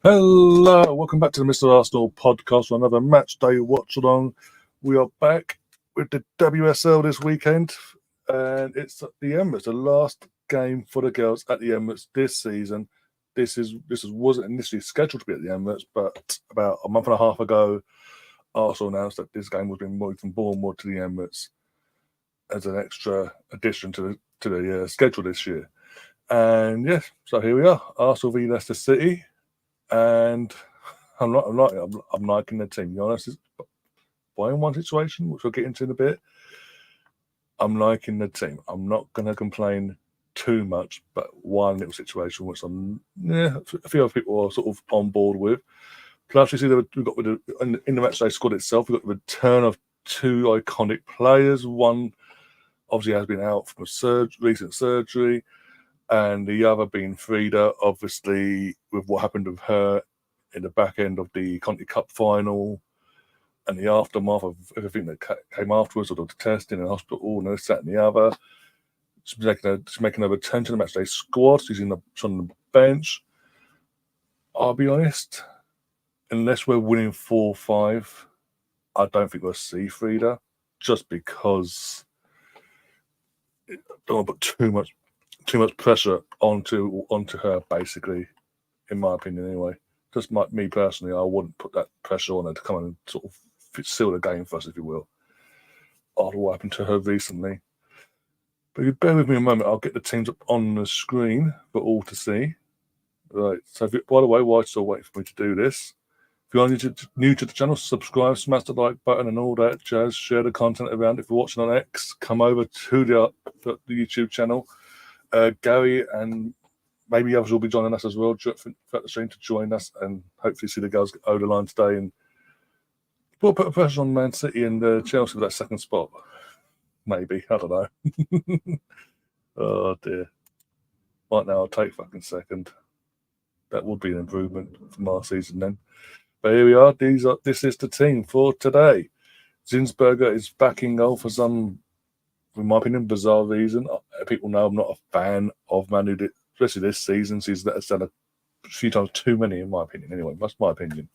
Hello, welcome back to the Mr. Arsenal podcast for another match day watch-along. We are back with the WSL this weekend, and it's at the Emirates, the last game for the girls at the Emirates this season. This wasn't initially scheduled to be at the Emirates, but about a month and a half ago, Arsenal announced that this game was being moved from Bournemouth to the Emirates as an extra addition to the schedule this year. And yes, so here we are, Arsenal v Leicester City. And I'm liking the team. To be honest, it's in one situation, which we'll get into in a bit. I'm liking the team. I'm not going to complain too much, but one little situation which a few other people are sort of on board with. Plus, you see that we've got in the matchday squad itself, we've got the return of two iconic players. One obviously has been out from recent surgery, and the other being Frida, obviously, with what happened with her in the back end of the Conti Cup final and the aftermath of everything that came afterwards, or the testing in hospital and this, that, and the other. She's making a return to the matchday squad. She's on the bench. I'll be honest, unless we're winning 4-5, I don't think we'll see Frida, just because I don't want to put too much pressure onto her, basically, in my opinion anyway. Just me personally, I wouldn't put that pressure on her to come and sort of seal the game for us, if you will, after what happened to her recently. But if you bear with me a moment, I'll get the teams up on the screen for all to see. Right, so by the way, while you're still waiting for me to do this, if you are new to the channel, subscribe, smash the like button and all that jazz, share the content around. If you're watching on X, come over to the YouTube channel. Gary and maybe others will be joining us as well throughout the stream to join us and hopefully see the girls get over the line today and put a pressure on Man City and Chelsea for that second spot. Maybe, I don't know. Oh dear. Right now, I'll take fucking second. That would be an improvement from our season then. But here we are. This is the team for today. Zinsberger is back in goal for some, in my opinion, bizarre reason. People know I'm not a fan of Manu, especially this season. He's done a few times too many, in my opinion. Anyway, that's my opinion.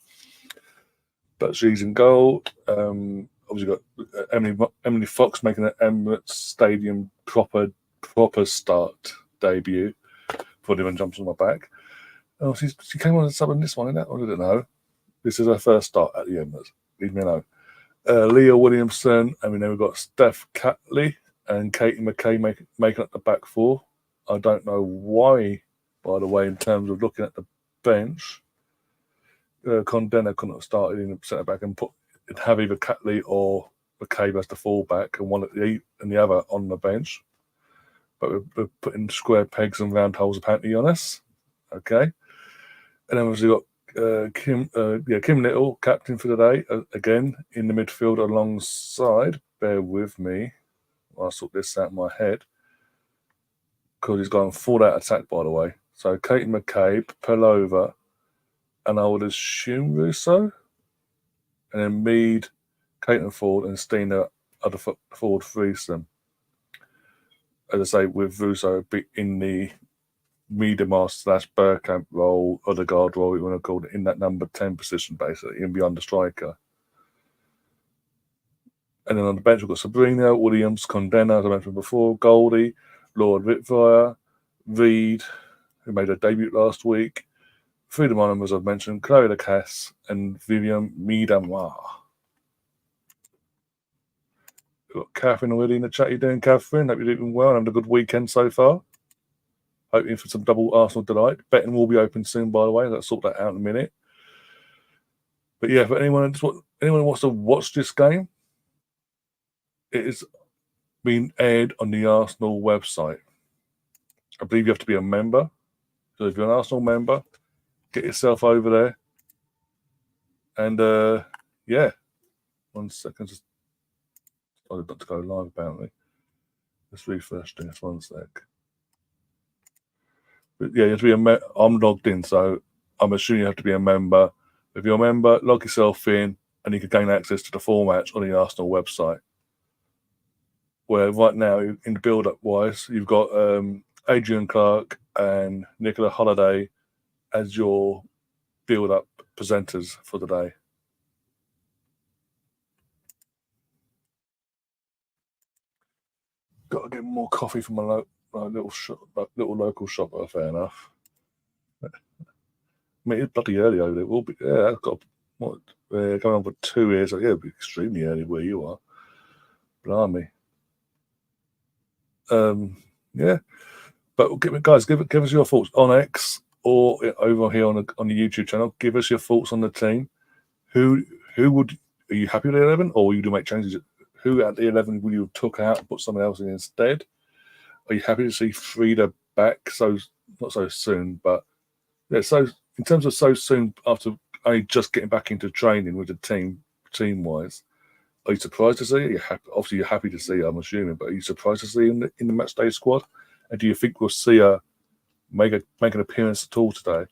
But she's in goal. Obviously got Emily Fox making an Emirates Stadium proper start debut. Before anyone jumps on my back. Oh, she came on and sub in this one, innit? I didn't know. This is her first start at the Emirates. Leave me alone. Leah Williamson, and then we've got Steph Catley and Katie McKay making up the back four. I don't know why, by the way, in terms of looking at the bench, Condena couldn't have started in the centre back and have either Catley or McKay as the fullback and one at the other on the bench. But we're putting square pegs and round holes apparently on us. Okay. And then we've got Kim Little, captain for today, again in the midfield alongside. Bear with me while I sort this out in my head, because he's gone full out attack, by the way. So Katie McCabe, Pelova, and I would assume Russo, and then Mead, Caitlin Ford, and Stina are the forward threesome. As I say, with Russo in the Miedemar / Bergkamp role, or the guard role, you want to call it, in that number 10 position, basically, in beyond the striker. And then on the bench, we've got Sabrina, Williams, Condena, as I mentioned before, Goldie, Lord Rittvire, Reed, who made her debut last week, Frida Monham, as I've mentioned, Chloe Lacasse, and Vivian Miedemar. We've got Catherine already in the chat. How you doing, Catherine? Hope you're doing well and having a good weekend so far. Hoping for some double Arsenal delight. Betting will be open soon, by the way. Let's sort that out in a minute. But yeah, for anyone who wants to watch this game, it is being aired on the Arsenal website. I believe you have to be a member. So if you're an Arsenal member, get yourself over there. And yeah, 1 second. Just decided not to go live, apparently. Let's refresh this 1 sec. But yeah, you have to be I'm logged in, so I'm assuming you have to be a member. If you're a member, log yourself in, and you can gain access to the full match on the Arsenal website. Where right now, in the build-up wise, you've got Adrian Clark and Nicola Holiday as your build-up presenters for the day. Got to get more coffee from my little shop, little local shop. Fair enough. I mean, it's bloody early over there. It will be. Yeah, I've got going on for 2 years. So yeah, it'll be extremely early where you are. Blimey. Yeah, but guys, give us your thoughts on X or over here on the YouTube channel. Give us your thoughts on the team. Who are you happy with the 11, or will you make changes? Who at the 11 will you took out and put someone else in instead? Are you happy to see Frida back? So not so soon, but yeah. So in terms of so soon after only just getting back into training with the team wise, are you surprised to see it? Obviously, you're happy to see it, I'm assuming, but are you surprised to see him in the match day squad? And do you think we'll see her make an appearance at all today?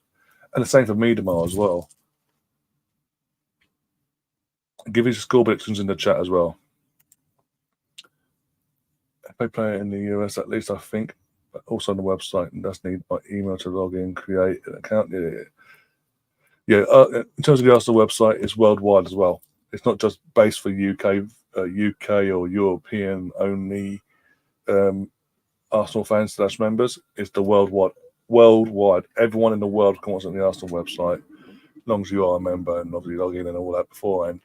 And the same for Miedemar as well. Give us your score predictions in the chat as well. If they play it in the US, at least I think, but also on the website, and does need my email to log in, create an account. Yeah. In terms of the Arsenal website, it's worldwide as well. It's not just based for UK or European only Arsenal fans / members. It's the worldwide. Everyone in the world can watch on the Arsenal website, as long as you are a member and obviously log in and all that beforehand.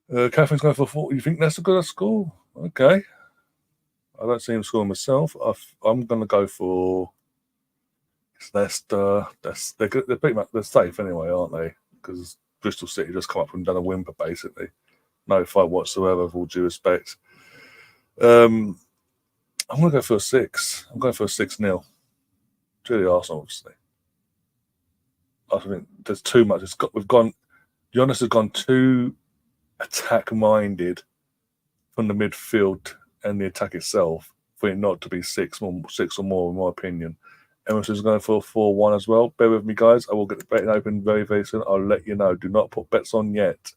Catherine's going for 4. You think that's a good score? Okay. I don't see him scoring myself. I'm going to go for Leicester. They're pretty much they're safe anyway, aren't they? Because Bristol City just come up and done a whimper basically. No fight whatsoever, with all due respect. I'm going to go for a 6. I'm going for a 6-0 to the Arsenal, obviously. I think there's too much. Jonas has gone too attack-minded from the midfield and the attack itself for it not to be 6 or more, in my opinion. Emerson's going for a 4-1 as well. Bear with me, guys. I will get the betting open very, very soon. I'll let you know. Do not put bets on yet.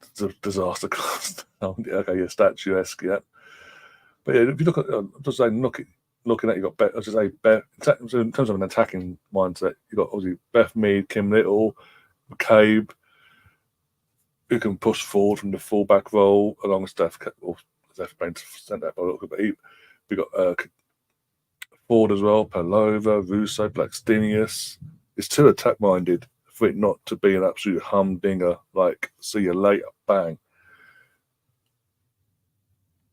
It's a disaster class. Okay, yeah, statuesque, yeah. But yeah, if you look at, I'm just saying, looking at, you got Beth. I should say Beth. In terms of an attacking mindset, you got obviously Beth Mead, Kim Little, McCabe, who can push forward from the fullback role along with Steph playing centre back. But we got Ford as well, Palova, Russo, Blackstenius. It's too attack minded for it not to be an absolute humdinger. Like, see you later, bang.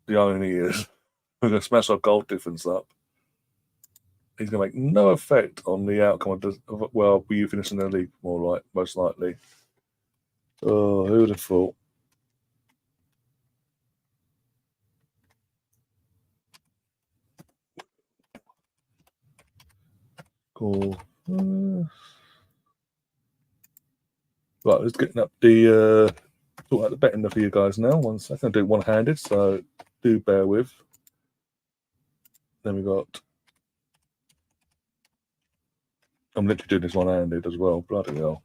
The irony is, we're going to smash our goal difference up. He's going to make no effect on the outcome of we finish in the league, most likely. Oh, who would have thought? Cool. Right, let's get up the talk about the betting for you guys now. 1 second, I'll do it one-handed, so do bear with. Then we got. I'm literally doing this one-handed as well. Bloody hell.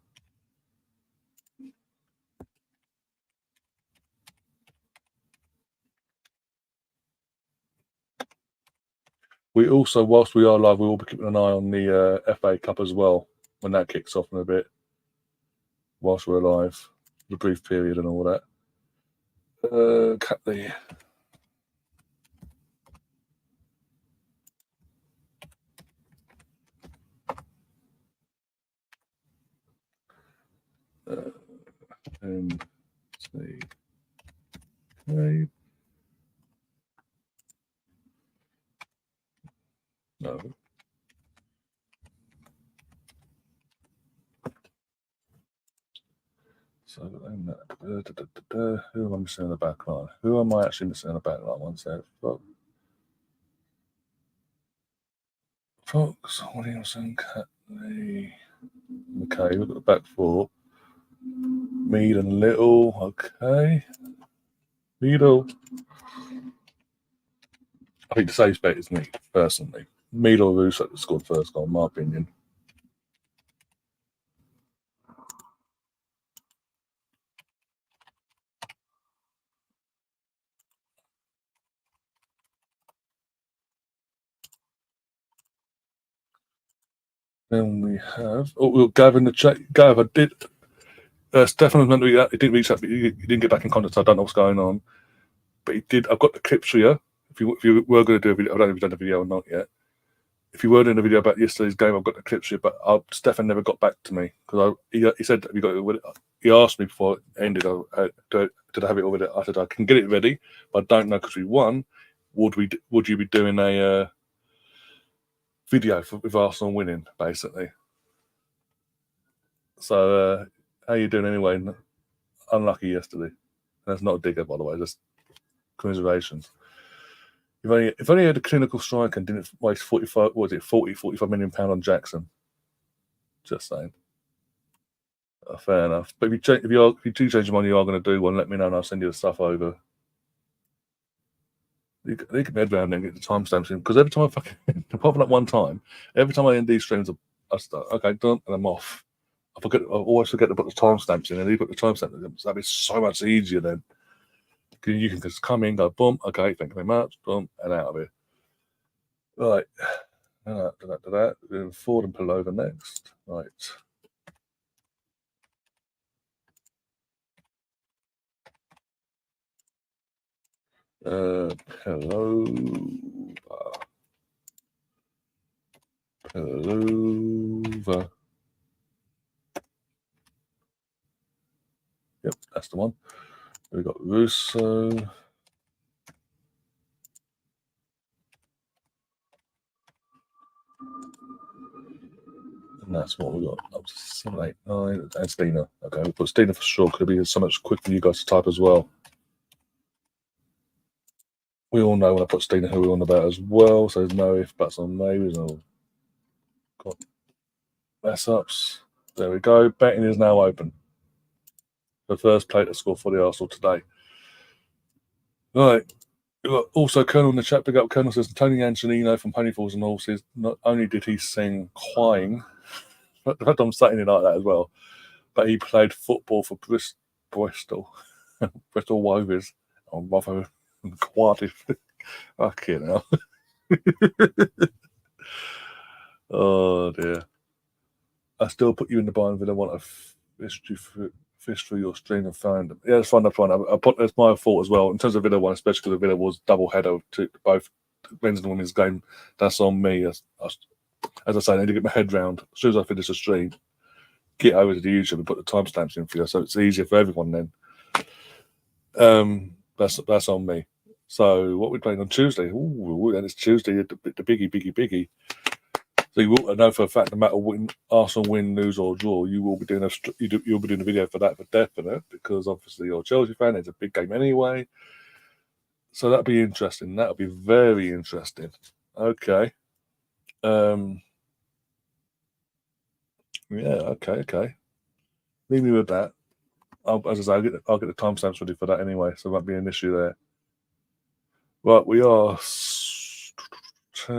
We also, whilst we are live, we will be keeping an eye on the FA Cup as well when that kicks off in a bit. Whilst we're live, the brief period and all that. Cut the. And see. Okay. No. So, who am I missing in the back line? Who am I actually missing in the back line? 1 sec. Fox, Williamson, Catley. Okay, we've got the back 4. Mead and Little. Okay. Needle. I think the safe bet is Mead, personally. Mead or Russo scored first goal, in my opinion. Then we have. Oh, we'll Gav in the chat. Gav, I did. Stefan was meant to be. He didn't reach out. He didn't get back in contact. So I don't know what's going on. But he did. I've got the clips for you. If you were going to do a video, I don't know if you've done a video or not yet. If you were doing a video about yesterday's game, I've got the clips for you. But Stefan never got back to me because he said, "Have you got it with it?" He asked me before it ended, did I have it all with it? I said I can get it ready, but I don't know because we won. Would you be doing a video with Arsenal winning, basically? So how you doing anyway? Unlucky yesterday. That's not a digger, by the way. Just commiserations. If only had a clinical striker and didn't waste 45 million pound on Jackson. Just saying. Fair enough. But if you do change your mind, you are going to do one, let me know and I'll send you the stuff over. You can head around and get the timestamps in because every time I apart from that one time, every time I end these streams, I start, okay, done, and I'm off. I always forget to put the timestamps in, and you put the timestamps in, so that'd be so much easier then. You can just come in, go, boom, okay, thank you very much, boom, and out of here. Right. Ford and Pullover next. Right. Hello. Yep, that's the one. We've got Russo. And that's what we got. Up to 7, 8, 9. And Stina. Okay, we'll put Stina for sure. Could be so much quicker for you guys to type as well. We all know when I put Stina who we're on about as well, so there's no if, buts, or maybes. Or got mess ups. There we go. Betting is now open. The first play to score for the Arsenal today. Right. We've got also Colonel in the chat. Big up Colonel says Tony Angelino from Pony Falls and Horses. Not only did he sing Crying, but I'm saying it like that as well, but he played football for Bristol. Bristol Rovers. Oh, Rotherham and Cardiff. Fucking hell. Oh dear. I still put you in the Bayern Villa one. I fish through your stream and found them. Yeah, it's fine. That's fine. That's my fault as well. In terms of Villa one, especially because the Villa was double header to both men's and women's game. That's on me. As I say, I need to get my head round. As soon as I finish the stream, get over to the YouTube and put the timestamps in for you, so it's easier for everyone then. That's on me. So what we're playing on Tuesday? Ooh, and it's Tuesday, the biggie. So you will know for a fact, no matter Arsenal win, lose or draw, you will be doing you'll be doing a video for that for definite, because obviously you're a Chelsea fan. It's a big game anyway, so that'll be interesting. That'll be very interesting. Okay. Yeah. Okay. Leave me with that. As I say, I'll get the timestamps ready for that anyway, so there won't be an issue there. Right, we are 8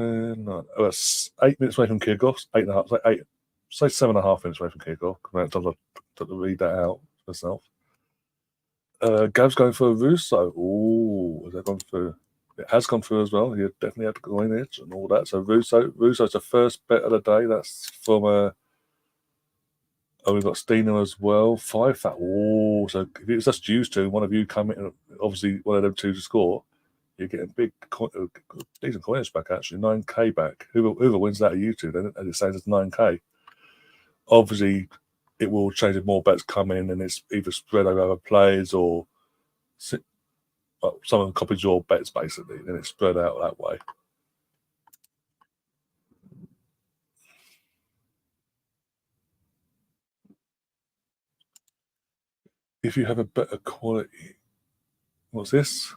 minutes away from kickoff. 8.5. Say 7.5 minutes away from kickoff. Sometimes I have to read that out myself. Gav's going for a Russo. Oh, has that gone through? It has gone through as well. He definitely had to go in it and all that. So Russo's the first bet of the day. That's from we've got Stina as well. 5 fat. Oh, so if it was just used to one of you come in, obviously one of them two to score, you're getting decent coinage back actually. 9k back. Whoever wins that of you two, then as it says, it's 9k. Obviously, it will change if more bets come in and it's either spread over other players or someone copies your bets basically, then it's spread out that way. If you have a better quality, what's this?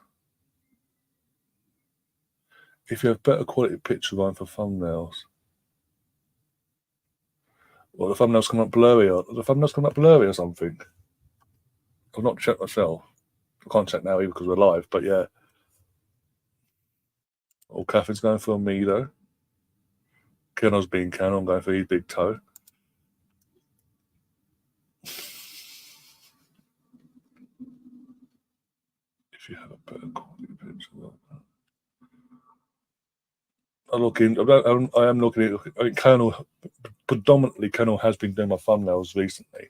If you have better quality picture line for thumbnails, well, the thumbnails come up blurry or something. I've not checked myself. I can't check now either because we're live, but yeah. Oh, Catherine's going for me though. Colonel's being Colonel. I'm going for his big toe. If you have a better quality picture, I am looking at. I mean, Colonel predominantly Kennel has been doing my thumbnails recently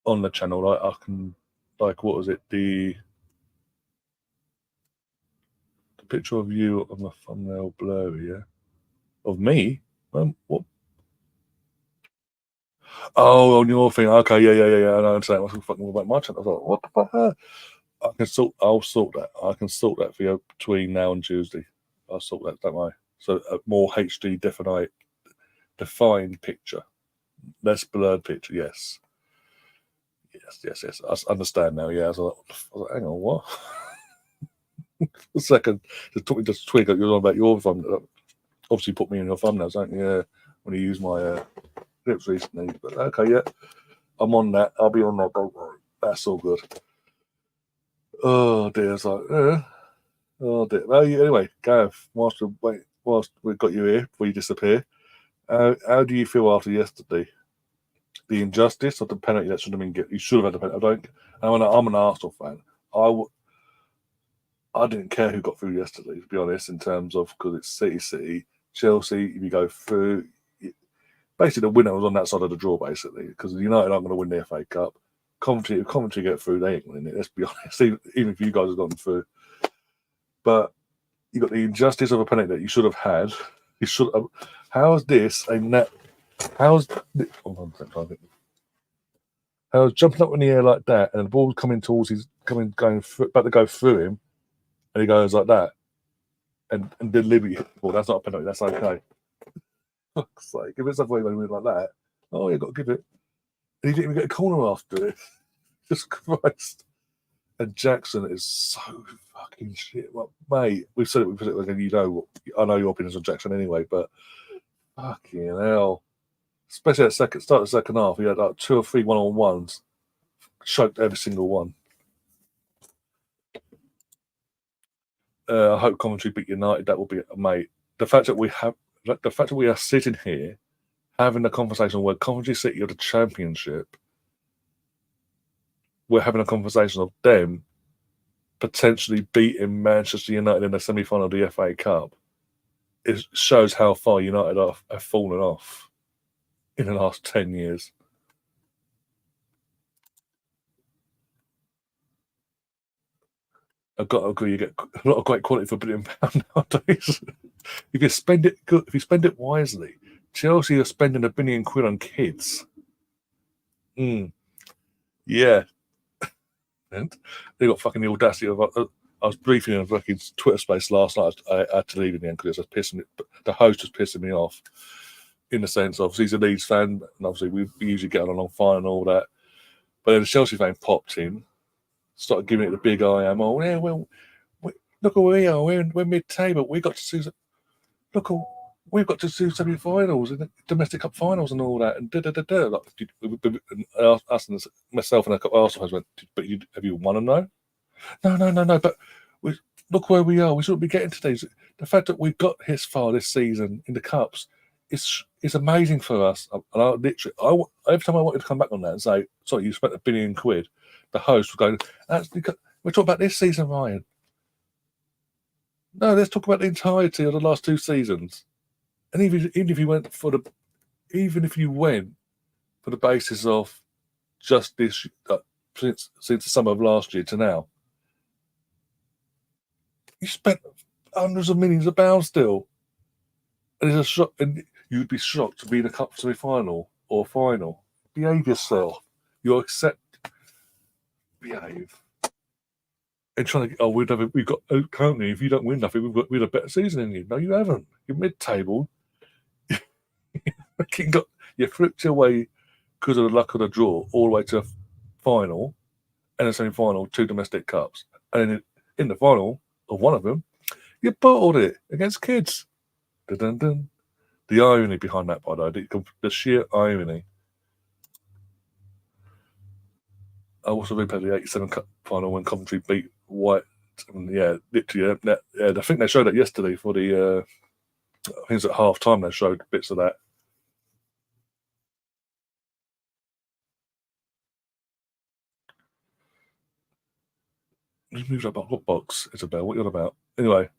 on the channel. I can, like, what was it? The picture of you on the thumbnail blurry, yeah? Of me? What? Oh, on your thing. Okay, yeah. I understand. What's fucking about my channel? I thought, what the fuck? I'll sort that. I can sort that for you between now and Tuesday. I'll sort that, don't I? So a more HD defined picture. Less blurred picture, yes. Yes. I understand now, yeah. I was like, hang on, what? A second. Just twig you're on about your thumbnail. Obviously put me in your thumbnails, don't you? Yeah. When you use my clips recently. But okay, yeah. I'm on that. I'll be on that, don't worry. That's all good. Oh dear, it's like, oh dear. Well, anyway, Gav, whilst we've got you here before you disappear, how do you feel after yesterday? The injustice of the penalty that should have been given? You should have had the penalty. I'm an Arsenal fan. I didn't care who got through yesterday, to be honest, in terms of, because it's City, Chelsea. If you go through, basically the winner was on that side of the draw, basically, because United aren't going to win the FA Cup. If Coventry get through, they ain't going to win it. Let's be honest. Even if you guys have gone through, but you got the injustice of a penalty that you should have had. You should have. How's this a net? How's jumping up in the air like that, and the ball coming towards about to go through him, and he goes like that, and deliberately hit the ball. That's not a penalty. That's okay. Fuck's sake, if it's a way like that, oh, you got to give it. And he didn't even get a corner after it. Just Christ. And Jackson is so fucking shit. Well, mate, we've said it again. I know your opinions on Jackson anyway, but fucking hell. Especially at start of the second half, he had like 2 or 3 one-on-ones. Choked every single one. I hope Coventry beat United. That will be, mate. The fact that we are sitting here having a conversation where Coventry City are the championship, we're having a conversation of them potentially beating Manchester United in the semi-final of the FA Cup. It shows how far United have fallen off in the last 10 years. I've got to agree, you get a lot of great quality for £1 billion nowadays. If you spend it wisely, Chelsea are spending £1 billion on kids. Yeah. And they got fucking the audacity of. I was briefing in a fucking Twitter space last night. I had to leave in the end because it was pissing me. The host was pissing me off, in the sense of he's a Leeds fan, and obviously we usually get along fine and all that. But then the Chelsea fan popped in, started giving it the big I am. Oh yeah, well, look where we are. We're mid-table. We've got to do semi-finals and domestic cup finals and all that. And Like, us and myself and a couple of Arsenal fans went, but have you won them? No. But look where we are. We shouldn't be getting to these. The fact that we've got this far this season in the cups is amazing for us. And every time I wanted to come back on that and say, sorry, you spent £1 billion, the host was going, we're talking about this season, Ryan. No, let's talk about the entirety of the last 2 seasons. And even if you went for the basis of just this, since the summer of last year to now, you spent hundreds of millions of pounds still, and it's a shock. And you'd be shocked to be in a cup semi-final or final. Behave yourself. Behave. And trying to we've got currently, if you don't win nothing, we've had a better season than you. No, you haven't. You're mid-table. You flipped your way because of the luck of the draw all the way to a final and a semi-final, 2 domestic cups, and then in the final of one of them, you bottled it against kids. Dun-dun-dun. The irony behind that, by the way, the sheer irony. I also replayed the '87 Cup final when Coventry beat White. Yeah, literally. I think they showed that yesterday for the. I think it was at half time. They showed bits of that. Just moved up. What box, Isabel? What are you on about? Anyway,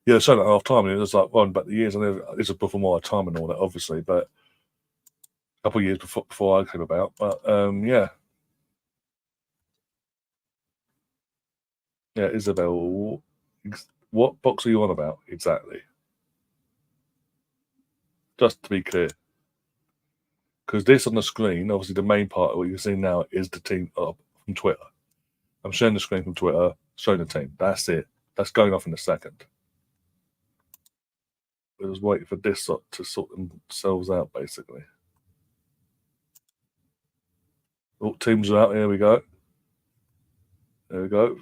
Yeah, showing at half time, and it was like, well, but the years, I know this is before my time and all that, obviously, but a couple of years before I came about. But yeah, Isabel, what box are you on about exactly? Just to be clear, because this on the screen, obviously, the main part of what you're seeing now is the team up from Twitter. I'm showing the screen from Twitter, showing the team. That's it. That's going off in a second. I was waiting for this to sort themselves out, basically. Oh, teams are out. Here we go. There we go.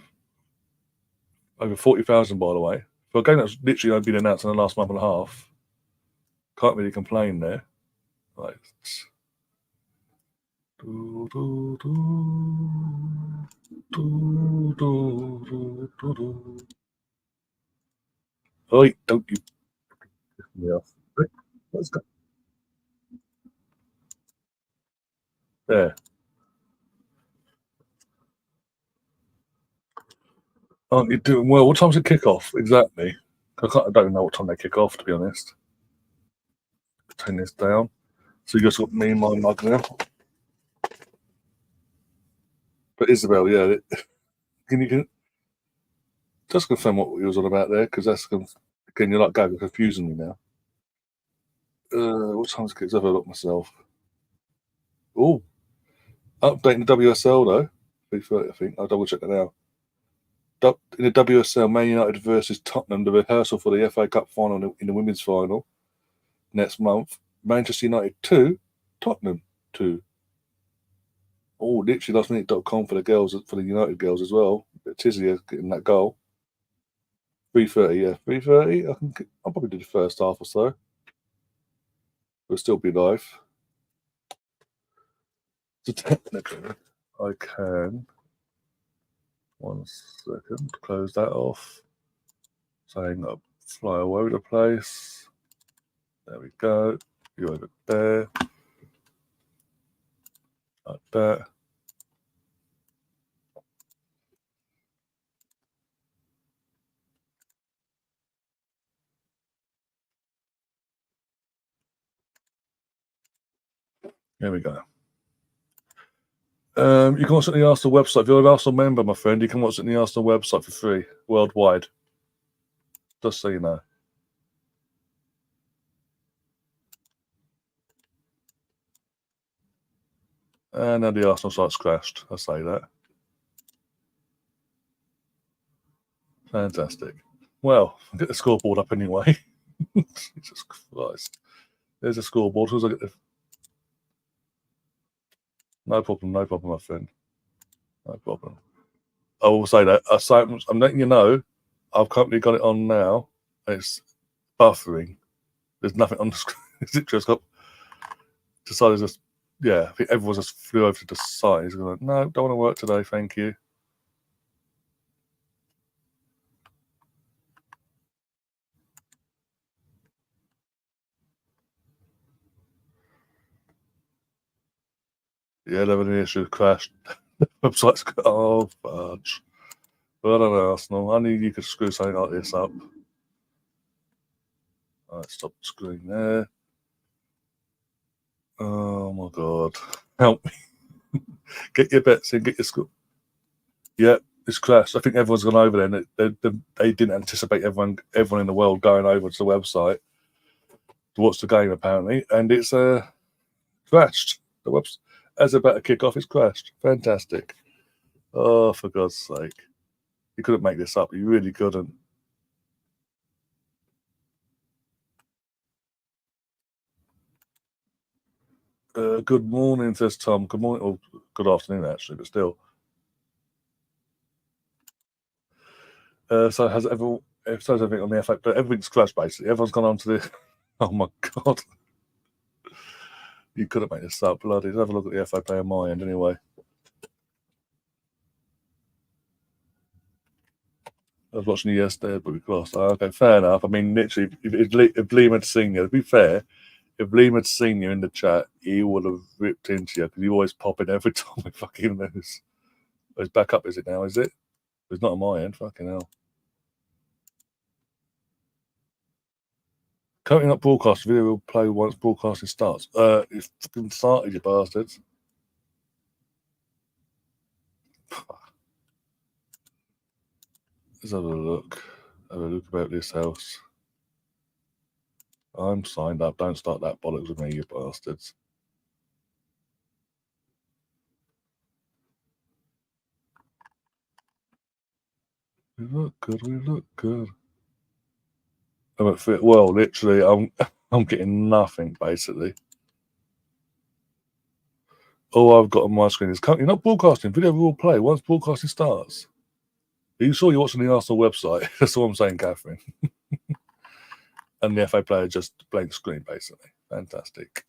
Over 40,000, by the way. For a game that's literally only been announced in the last month and a half, can't really complain there. Right. Oi, don't you piss me off. Let's go. There. Aren't you doing well? What time's it kick off? Exactly. I don't know what time they kick off, to be honest. Turn this down. So you just got me and my mug now. But Isabel, yeah, can you just confirm what we was on about there? Because that's again, you're like going confusing me now. What time's it? Let's have a look myself. Oh, updating the WSL though. 3:30, I think. I'll double check that now. In the WSL, Man United versus Tottenham, the rehearsal for the FA Cup final in the women's final next month. Manchester United 2, Tottenham 2. Oh, literally lastminute.com for the girls, for the United girls as well. Tizzy getting that goal. 3:30, yeah. 3:30. I'll probably do the first half or so. It'll still be live. So technically, I can. 1 second. Close that off. Saying up, fly all over the place. There we go. You over there. Like that. Here we go. You can watch it on the Arsenal website. If you're an Arsenal member, my friend, you can watch it on the Arsenal website for free, worldwide. Just so you know. And now the Arsenal site's crashed. I say that. Fantastic. Well, I'll get the scoreboard up anyway. Jesus Christ. There's a scoreboard. Who's I get the... No problem, my friend. No problem. I will say that. I'm letting you know, I've currently got it on now. It's buffering. There's nothing on the screen. It's just got decided just, yeah, I think everyone just flew over to the side. He's going, no, don't want to work today, thank you. Yeah, they're having an issue, crashed. Website's oh fudge. Well, I don't know, Arsenal. I knew you could screw something like this up. Alright, stop the screen there. Oh my god. Help me. Get your bets in, get your score. Yeah, it's crashed. I think everyone's gone over there and they didn't anticipate everyone in the world going over to the website to watch the game apparently, and it's crashed. The website as about to kick off, it's crashed. Fantastic. Oh, for God's sake. You couldn't make this up. You really couldn't. Good morning, says Tom. Good morning, or good afternoon, actually, but still. So has everyone? If so, everything on the FA, but everything's crashed basically. Everyone's gone on to the. Oh my God! You couldn't make this up, bloody. Let's have a look at the FA play on my end, anyway. I was watching you yesterday, but we crossed. Oh, okay, fair enough. I mean, literally, if Liam had seen you, to be fair, if Liam had seen you in the chat, he would have ripped into you because you always pop in every time we fucking lose. It's back up, is it now? Is it? It's not on my end. Fucking hell. Currently not broadcast. Video will play once broadcasting starts. It's fucking started, you bastards. Let's have a look. Have a look about this house. I'm signed up. Don't start that bollocks with me, you bastards. We look good. We look good. I'm at fit. Well, literally, I'm getting nothing basically. All I've got on my screen is currently not broadcasting. Video will play once broadcasting starts. Are you sure you're watching the Arsenal website? That's all I'm saying, Catherine. And the FA player just blank screen, basically. Fantastic.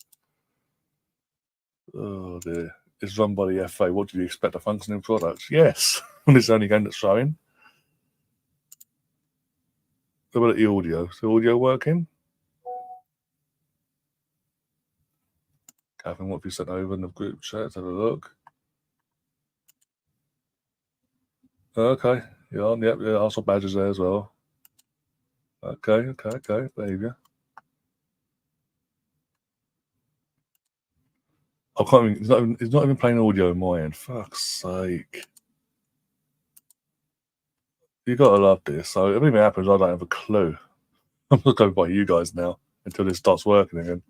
Oh dear. It's run by the FA. What do you expect? A functioning product? Yes. It's the only game that's showing. What about the audio? Is the audio working? Catherine, what have you sent over in the group chat? Let's have a look. Okay. You're on. Yep. Yeah, Arsenal badges there as well. Okay. Behaviour. I can't even, it's not even playing audio in my end. Fuck's sake. You gotta love this. So if anything happens, I don't have a clue. I'm just going by you guys now until this starts working again.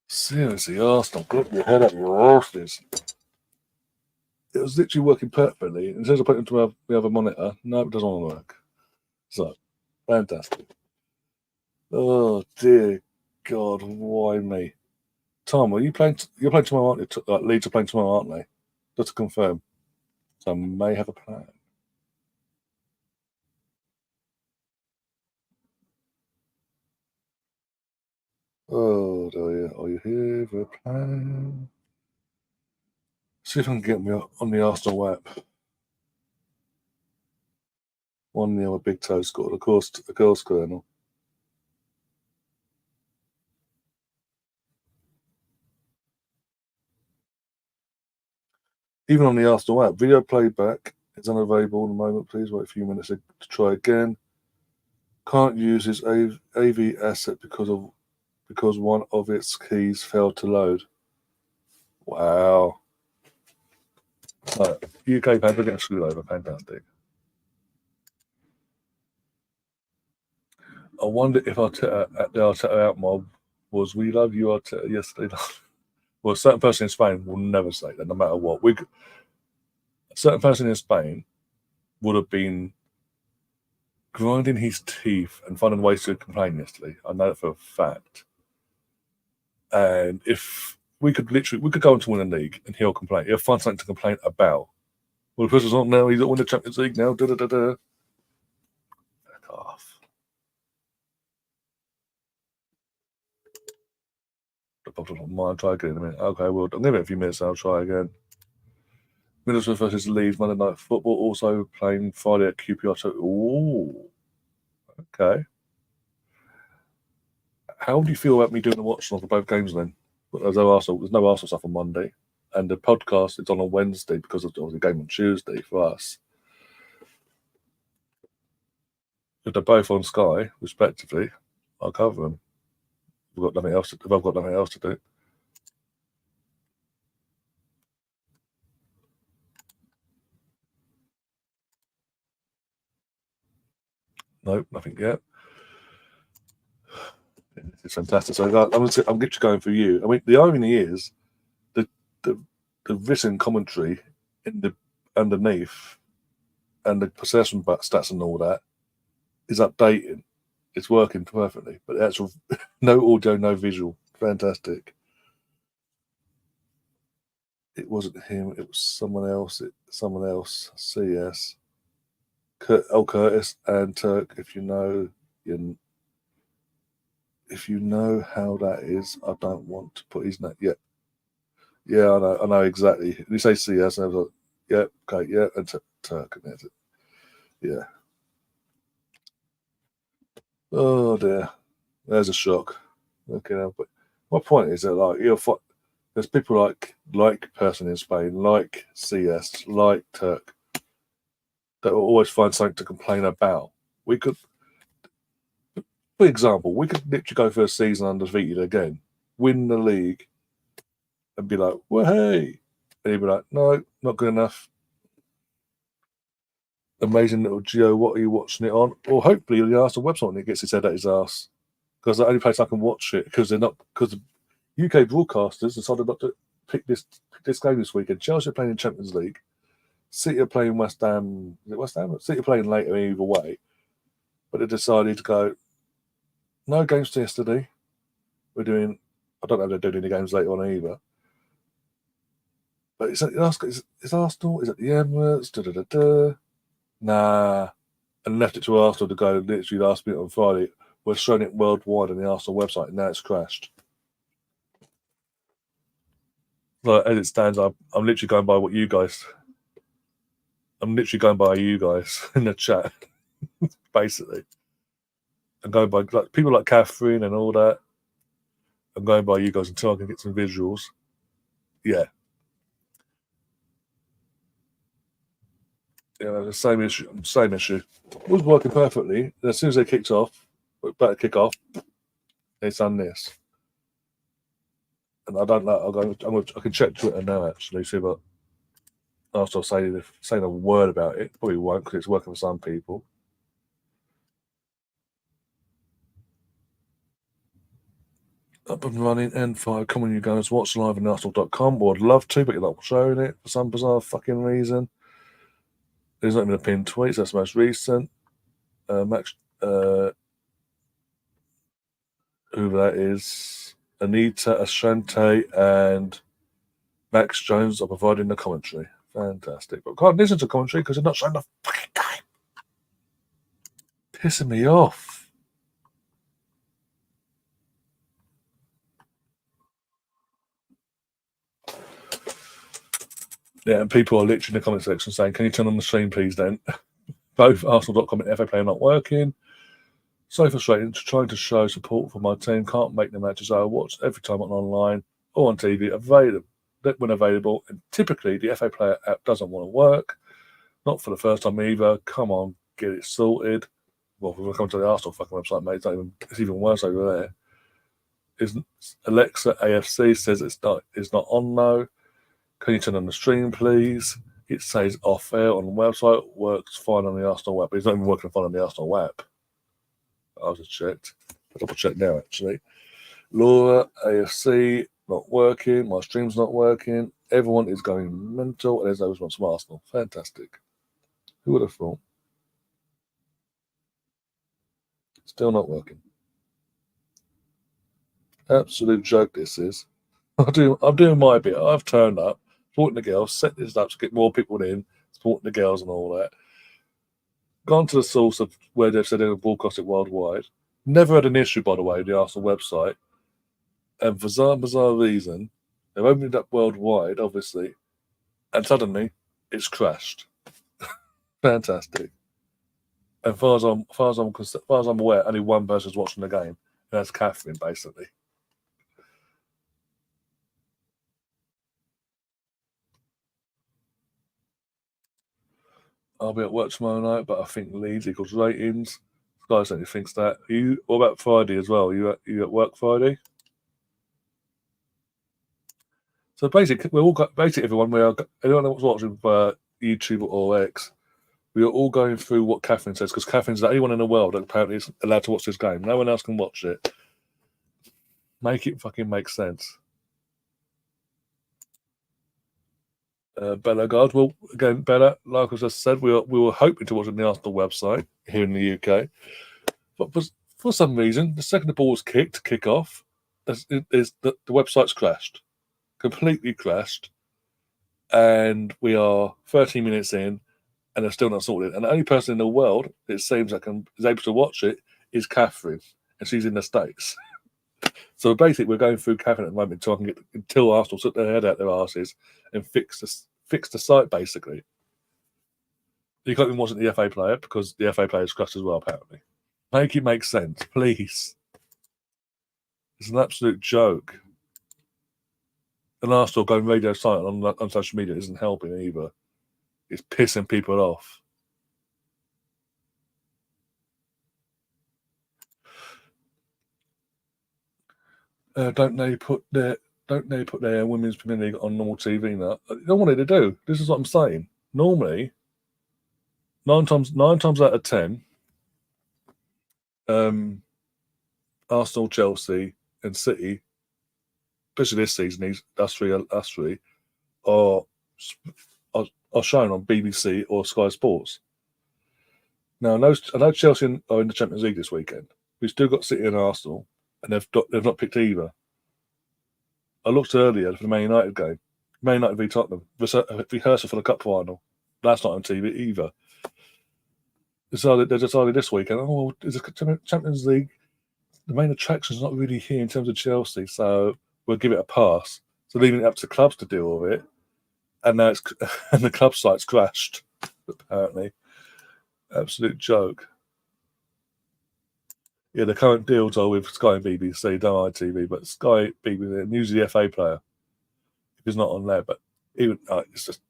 Seriously, Arsenal, get your head out of your arses. It was literally working perfectly. Instead of putting it to the other monitor, no, it doesn't want to work. So, fantastic. Oh dear God, why me? Tom, are you playing? You're playing tomorrow, aren't you? Leeds are playing tomorrow, aren't they? Just to confirm. So I may have a plan. Oh, are you here for a plan? See if I can get me on the Arsenal app. 1-0, a big toe scored. Of course, the goal kernel. Even on the Arsenal app, video playback is unavailable at the moment. Please wait a few minutes to try again. Can't use his AV asset because one of its keys failed to load. Wow. UK fans are getting screwed over. Fantastic. I wonder if Arteta at the Arteta out mob was "We love you, Arteta" yesterday. Well, a certain person in Spain will never say that, no matter what. A certain person in Spain would have been grinding his teeth and finding ways to complain yesterday. I know that for a fact. And if we could go on to win a league and he'll complain. He'll find something to complain about. Well, the person's not now. He's not winning the Champions League now. Da da da da. Back off. Mine. Try again in a minute. Okay, well, I'll give it a few minutes. I'll try again. Middlesbrough versus Leeds Monday Night Football. Also playing Friday at QPR. Ooh. Okay. How do you feel about me doing a watch on for both games then? There's no Arsenal stuff on Monday, and the podcast is on a Wednesday because of the game on Tuesday for us. If they're both on Sky, respectively, I'll cover them. If I've got nothing else to do. Nope, nothing yet. It's fantastic. So I'm just going for you. I mean, the irony is the written commentary in the underneath and the possession stats and all that is updating. It's working perfectly, but actual no audio, no visual. Fantastic. It wasn't him. It was someone else. CS. Curtis and Turk. If you know how that is, I don't want to put his name. Yeah, I know exactly. You say CS, and I was like, yeah, okay, yeah, and Turk, and that's it. Yeah. Oh dear, there's a shock. Okay, but my point is that there's people like person in Spain, like CS, like Turk, that will always find something to complain about. We could, for example, we could literally go for a season undefeated again, win the league, and be like, well, hey. And he'd be like, no, not good enough. Amazing little Geo, what are you watching it on? Or hopefully the Arsenal website when it gets his head at his ass. Because the only place I can watch it, because the UK broadcasters decided not to pick this game this weekend. Chelsea are playing in Champions League. City are playing West Ham. Is it West Ham? City are playing later either way. But they decided to go, no games to yesterday. I don't know if they're doing any games later on either. But it's Arsenal, is it the Emirates? Nah. And left it to Arsenal to go literally last minute on Friday. We're showing it worldwide on the Arsenal website, and now it's crashed. Like, as it stands, I'm literally going by what you guys. I'm literally going by you guys in the chat, basically. I'm going by people like Catherine and all that. I'm going by you guys until I can get some visuals. Yeah. Yeah, the same issue. It was working perfectly. And as soon as they kicked off, about to kick off, it's done this. And I don't know. I can check Twitter now actually, see if I'll saying a word about it. Probably won't because it's working for some people. Up and running, N5, come on you guys, watch live on Arsenal.com. Well, I'd love to, but you're not showing it for some bizarre fucking reason. There's not even a pinned tweet, so that's the most recent. Max, who that is, Anita Ashante and Max Jones are providing the commentary. Fantastic. But I can't listen to commentary because they're not showing the fucking game. Pissing me off. Yeah, and people are literally in the comment section saying, can you turn on the stream, please, then? Both Arsenal.com and FA Play are not working. So frustrating, trying to show support for my team. Can't make the matches I watch every time I'm online or on TV available when available. And typically, the FA Player app doesn't want to work. Not for the first time either. Come on, get it sorted. Well, we'll come to the Arsenal fucking website, mate. It's even worse over there. Isn't Alexa AFC says it's not on though. Can you turn on the stream, please? It says off air on the website. Works fine on the Arsenal app. It's not even working fine on the Arsenal app. I just checked. I'll double check now, actually. Laura, AFC, not working. My stream's not working. Everyone is going mental. And there's no response from Arsenal. Fantastic. Who would have thought? Still not working. Absolute joke, this is. I'm doing my bit. I've turned up, supporting the girls, set this up to get more people in, supporting the girls and all that. Gone to the source of where they've said they'll broadcast it worldwide. Never had an issue, by the way, with the Arsenal website. And for some bizarre reason, they've opened it up worldwide, obviously, and suddenly it's crashed. Fantastic. And as far as I'm aware, only one person's watching the game, and that's Catherine, basically. I'll be at work tomorrow night, but I think Leeds equals ratings. Sky certainly thinks that. What about Friday as well? You at work Friday? So basically, everyone anyone that's watching YouTube or X, we are all going through what Catherine says because Catherine's the only one in the world that apparently is allowed to watch this game. No one else can watch it. Make it fucking make sense. Bella Guard. Well, again, Bella, like I just said, we were hoping to watch it on the Arsenal website here in the UK, but for some reason, the second the ball was kick off, the website's crashed, completely crashed, and we are 30 minutes in, and they're still not sorted. And the only person in the world it seems like is able to watch it is Catherine, and she's in the States. So basically, we're going through Catherine at the moment until Arsenal took their head out their asses and fix the site. Basically, you can't even watch the FA player because the FA player is crashed as well. Apparently, make it make sense, please. It's an absolute joke. And Arsenal going radio silent on social media isn't helping either. It's pissing people off. don't they put their women's Premier League on normal TV now? They don't want it to do. This is what I'm saying. Normally, nine times out of 10, Arsenal, Chelsea, and City, especially this season, us three are shown on BBC or Sky Sports. Now, I know Chelsea are in the Champions League this weekend. We've still got City and Arsenal, and they've not picked either. I looked earlier for the Man United game. Man United v Tottenham. Rehearsal for the cup final. That's not on TV either. They decided this weekend, is the Champions League, the main attraction's not really here in terms of Chelsea, so we'll give it a pass. So leaving it up to clubs to deal with it. And now and the club site's crashed, apparently. Absolute joke. Yeah, the current deals are with Sky and BBC, don't ITV, but Sky, BBC, and usually the FA player. If he's not on there, but even it's just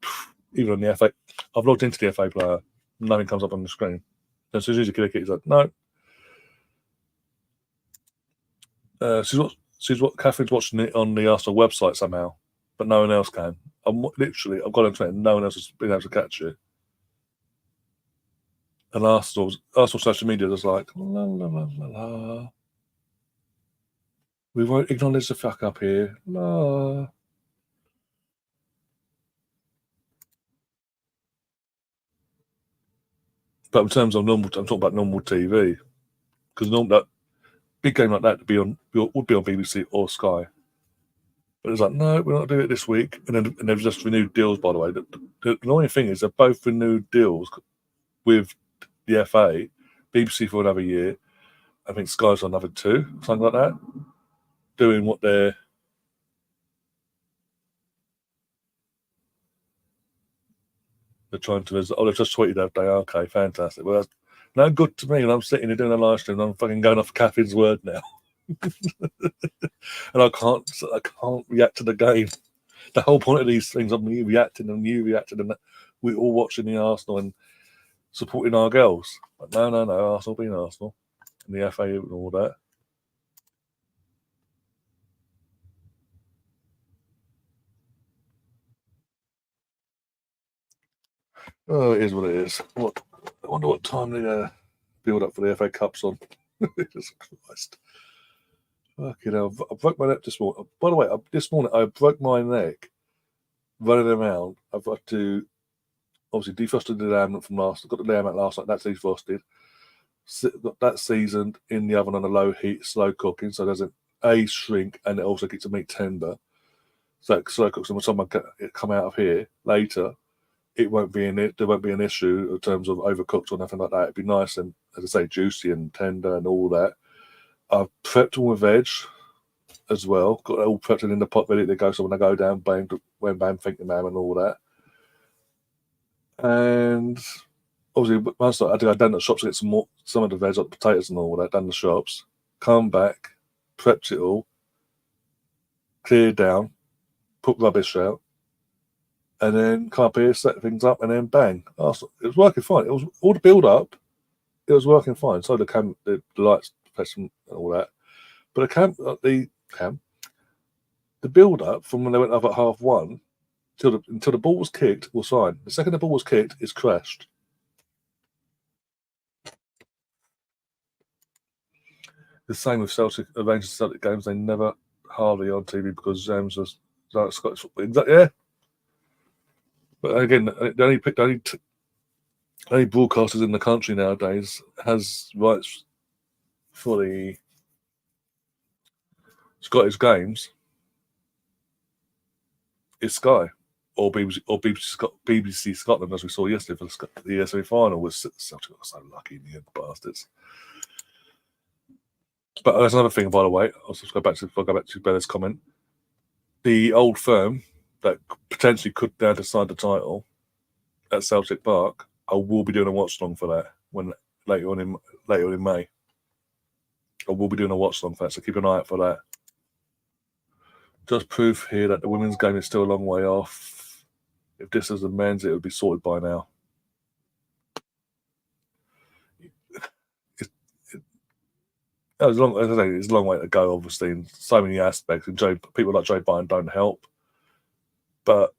even on the FA. I've logged into the FA player, nothing comes up on the screen. And so as soon as you click it, it's like, no. Catherine's watching it on the Arsenal website somehow, but no one else can. I've gone into it and no one else has been able to catch it. And Arsenal social media is like, la la la la la. We won't acknowledge the fuck up here. La. But in terms of I'm talking about normal TV, because that big game like that would be on BBC or Sky. But it's like, no, we're not doing it this week. And they've just renewed deals, by the way. The annoying thing is they've both renewed deals with the FA, BBC for another year. I think Sky's on another 2, something like that. Doing what they're trying to. They've just tweeted that day. Okay, fantastic. Well, that's no good to me. And I'm sitting here doing a live stream. And I'm fucking going off Catherine's word now, and I can't react to the game. The whole point of these things, I'm me reacting and you reacting, and we're all watching the Arsenal and supporting our girls. But no, Arsenal being Arsenal, and the FA and all that. Oh, it is what it is. I wonder what time they build up for the FA Cups on. Jesus Christ. Fucking hell. I broke my neck this morning. By the way, this morning I broke my neck running around. I've got to obviously defrosted the lamb from last. Got the lamb out last night. That's defrosted. Got that seasoned in the oven on a low heat, slow cooking, so it doesn't shrink, and it also keeps the meat tender. So slow cooks, and when someone come out of here later, it won't be there won't be an issue in terms of overcooked or nothing like that. It'd be nice and, as I say, juicy and tender and all that. I've prepped all my veg as well. Got it all prepped in the pot ready to go. So when I go down, bang, think the man and all that. And obviously, once I had to go down to the shops to get some of the veg, like potatoes and all that, down the shops. Come back, prepped it all, cleared down, put rubbish out, and then come up here, set things up, and then bang. It was working fine. It was all the build up. It was working fine. So the lights, and all that. But the build up from when they went up at 1:30 until the ball was kicked was fine. The second the ball was kicked, it's crashed. The same with Rangers Celtic games. They never hardly on TV because James was Scottish. Yeah. But again, the only broadcasters in the country nowadays has rights for the Scottish games. It's Sky or BBC Scotland, as we saw yesterday for the semi-final. Was Celtic got so lucky in the end, bastards. But there's another thing, by the way. I'll just go back to Bella's comment. The old firm that potentially could now decide the title at Celtic Park, I will be doing a watch along for that when later on in May. I will be doing a watch along for that, so keep an eye out for that. Just proof here that the women's game is still a long way off. If this is the men's, it would be sorted by now. It's a long way to go, obviously, in so many aspects. And people like Joe Biden don't help. But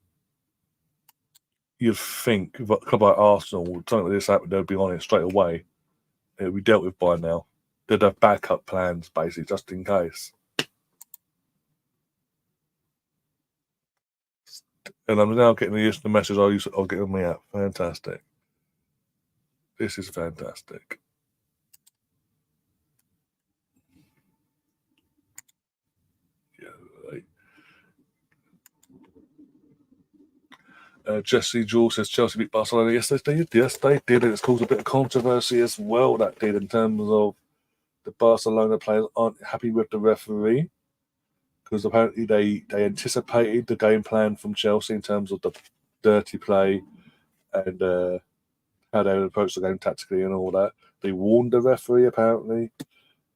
you'd think if a club like Arsenal, something like this happened, they'd be on it straight away. It would be dealt with by now. They'd have backup plans, basically, just in case. And I'm now getting used to the message I'll get on me out. Fantastic. This is fantastic. Yeah, Jesse Jewell says Chelsea beat Barcelona. Yes, they did. Yes, they did. And it's caused a bit of controversy as well, that did, in terms of the Barcelona players aren't happy with the referee because apparently they anticipated the game plan from Chelsea in terms of the dirty play and how they would approach the game tactically and all that. They warned the referee, apparently,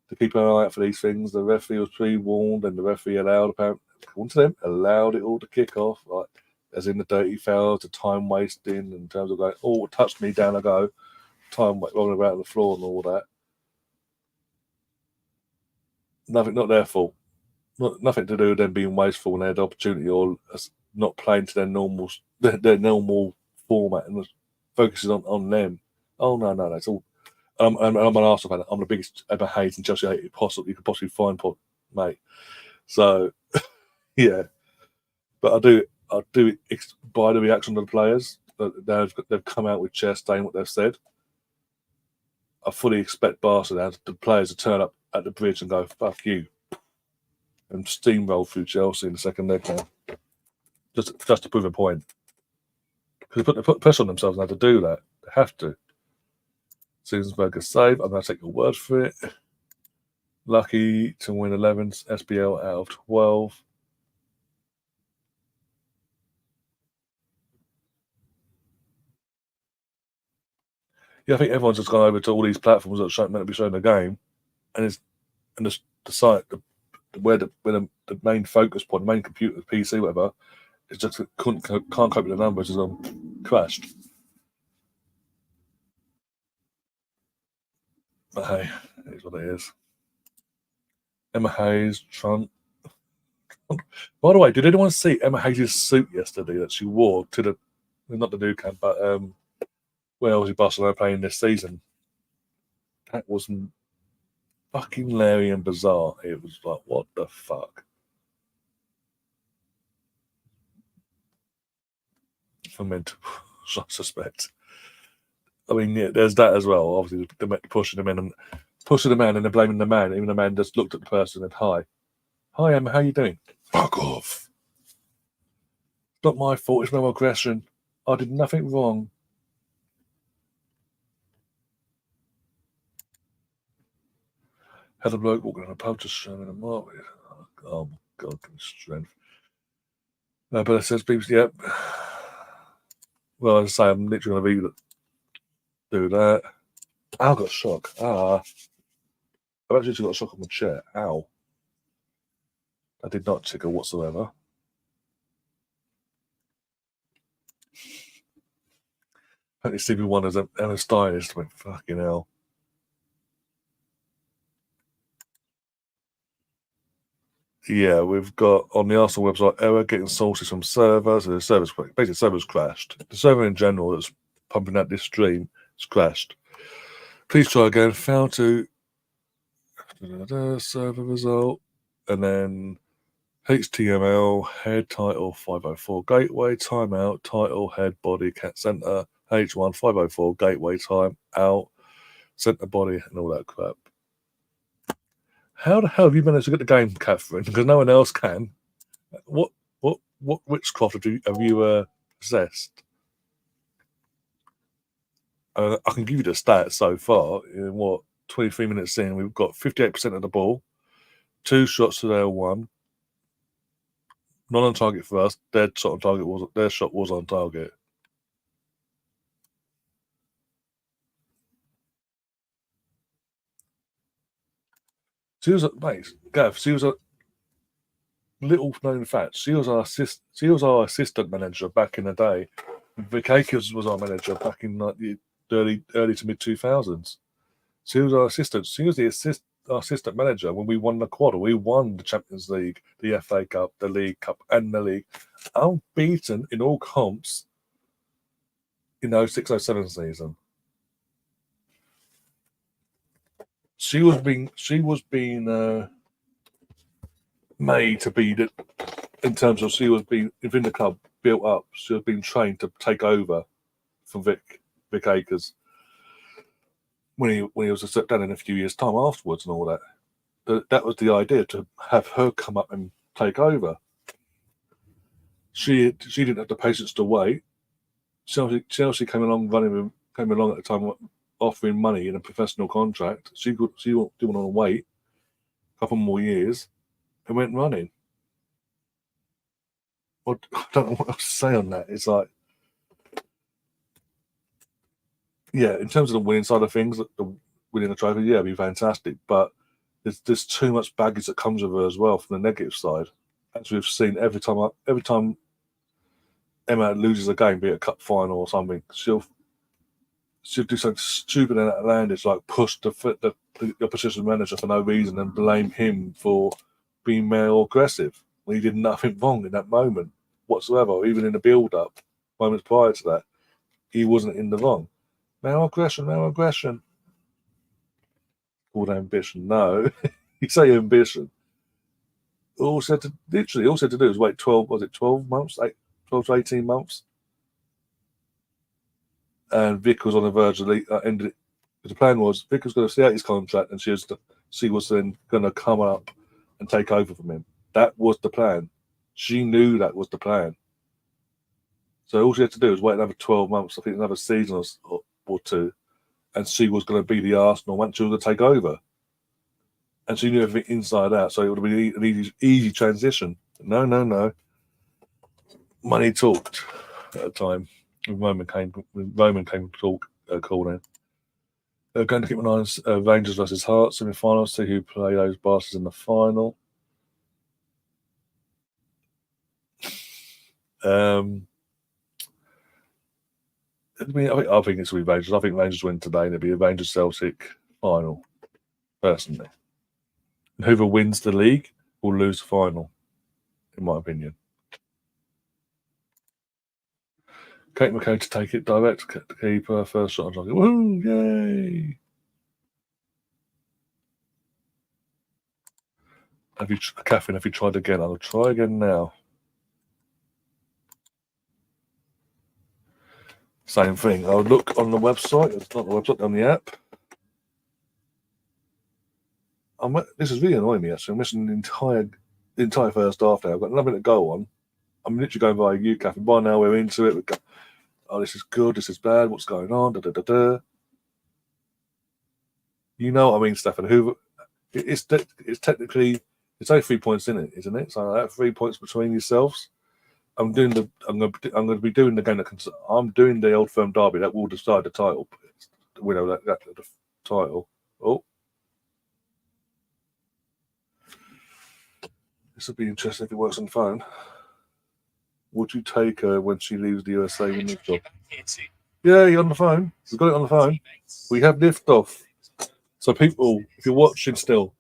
to keep an eye out for these things. The referee was pre-warned, and the referee apparently, according to them, allowed it all to kick off, like as in the dirty fouls, the time wasting, in terms of going, oh, it touched me, down I go, time rolling around the floor and all that. Nothing, not their fault. Nothing to do with them being wasteful when they had the opportunity or not playing to their normal format and focuses on them. Oh no, that's all. I'm an Arsenal fan. I'm the biggest Emma Hayes and Chelsea hater you could possibly find, mate. So yeah, but I do by the reaction of the players that they've come out with chest saying what they've said. I fully expect Barcelona, the players, to turn up at the bridge and go "fuck you" and steamroll through Chelsea in the second leg now, just to prove a point. Because they put pressure on themselves now to do that. They have to. Susansberger save. I'm going to take your word for it. Lucky to win 11th SPL out of 12. Yeah, I think everyone's just gone over to all these platforms that are meant to be showing the game, and the site where the main focus point, the main computer, PC, whatever, it's just can't cope with the numbers. It's crashed. But hey, it is what it is. Emma Hayes, Trump. By the way, did anyone see Emma Hayes' suit yesterday that she wore to the, not the new camp, but where was Barcelona playing this season? That was fucking Larry and bizarre. It was like, what the fuck? For men to suspect. I mean, yeah, there's that as well. Obviously, pushing the man and then blaming the man. Even the man just looked at the person and hi Emma, how you doing? Fuck off. It's not my fault. It's no aggression. I did nothing wrong. Had a bloke walking on a pub just showing a mark. Oh my god, strength. But it says people, yep. Well, as I say, I'm literally going to do that. Ow, got a shock. I've actually got a shock on my chair. Ow. I did not tickle whatsoever. Apparently Stevie Wonder's a stylist. Went, fucking hell. Yeah, we've got on the Arsenal website error getting sources from servers. So the server's crashed. The server in general that's pumping out this stream has crashed. Please try again. Failed to server result, and then HTML head title 504 gateway timeout title head body cat center H1 504 gateway time out center body and all that crap. How the hell have you managed to get the game, Catherine? Because no one else can. What witchcraft have you possessed? I can give you the stats so far. In 23 minutes in, we've got 58% of the ball, 2 shots to their 1. Not on target for us. Their shot was on target. She was a little known fact. She was our assistant manager back in the day. Vikakis was our manager back in like the early to mid 2000s. She was our assistant. She was the assistant manager when we won the quad. We won the Champions League, the FA Cup, the League Cup, and the league, unbeaten in all comps in 06-07 season. She was being made to be in terms of she was being within the club built up. She was being trained to take over from Vic Akers when he was to step down in a few years' time afterwards and all that. That was the idea, to have her come up and take over. She didn't have the patience to wait. Chelsea came along at the time offering money in a professional contract. She didn't want to wait a couple more years and went running. I don't know what else to say on that. It's like, yeah, in terms of the winning side of things, the winning the trophy, yeah, it'd be fantastic. But there's too much baggage that comes with her as well from the negative side. As we've seen every time Emma loses a game, be it a cup final or something, she'll do something stupid and outlandish, like push the opposition manager for no reason and blame him for being male aggressive when he did nothing wrong in that moment whatsoever. Even in the build-up, moments prior to that, he wasn't in the wrong. Male aggression. Called ambition. No, you say ambition. All said to do is wait 12 months, 12 to 18 months. And Vic was on the verge of ending it. The plan was Vic was going to see out his contract, and she was then going to come up and take over from him. That was the plan. She knew that was the plan. So all she had to do was wait another 12 months, I think another season or two, and she was going to be the Arsenal once she was going to take over. And she knew everything inside out, so it would have been an easy transition. No. Money talked at the time. Roman came to talk, calling. Going to keep an eye on Rangers versus Hearts semi-finals, see who play those bastards in the final. I think it's going to be Rangers. I think Rangers win today, and it'll be a Rangers-Celtic final, personally. And whoever wins the league will lose the final, in my opinion. Kate McKay to take it direct, keeper, first shot on target. Woohoo! Yay! Catherine, have you tried again? I'll try again now. Same thing. I'll look on the website. It's not the website, on the app. This is really annoying me, actually. I'm missing the entire first half now. I've got nothing to go on. I'm literally going via you, Catherine. By now, we're into it. This is good. This is bad. What's going on? You know what I mean, Stefan. It's technically, it's only 3 points in it, isn't it? So 3 points between yourselves. I'm going to be doing the game I'm doing the Old Firm derby that will decide the title. The winner of the title. Oh, this would be interesting if it works on the phone. Would you take her when she leaves the USA women's job? Yeah, you're on the phone. We've got it on the phone. We have liftoff. So people, if you're watching still,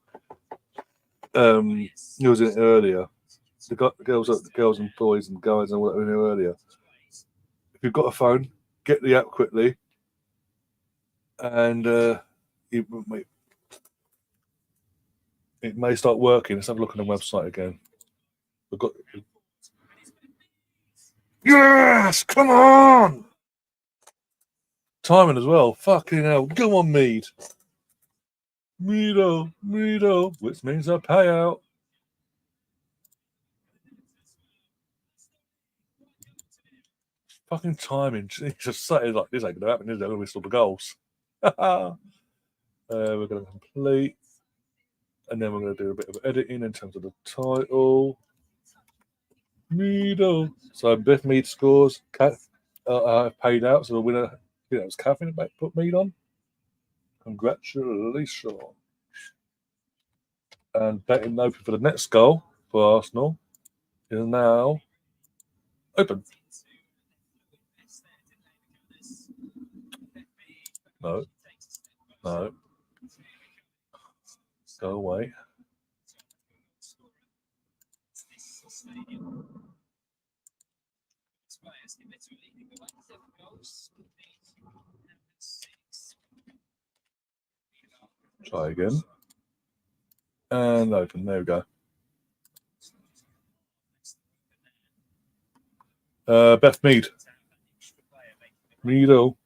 you was in it earlier. The girls and boys and guys and whatever in here earlier. If you've got a phone, get the app quickly, and it may start working. Let's have a look on the website again. We've got. Yes, come on! Timing as well. Fucking hell. Go on, Mead. Meado, which means a payout. Fucking timing. Jesus, say like this ain't gonna happen, is it? They're gonna whistle the goals. We're gonna complete. And then we're gonna do a bit of editing in terms of the title. Meado. So Biff Mead scores. Paid out. So the winner, it was Catherine that put Mead on. Congratulations. And betting open for the next goal for Arsenal is now open. No. Go away. Try again. And open. There we go. Beth Mead. Meadle.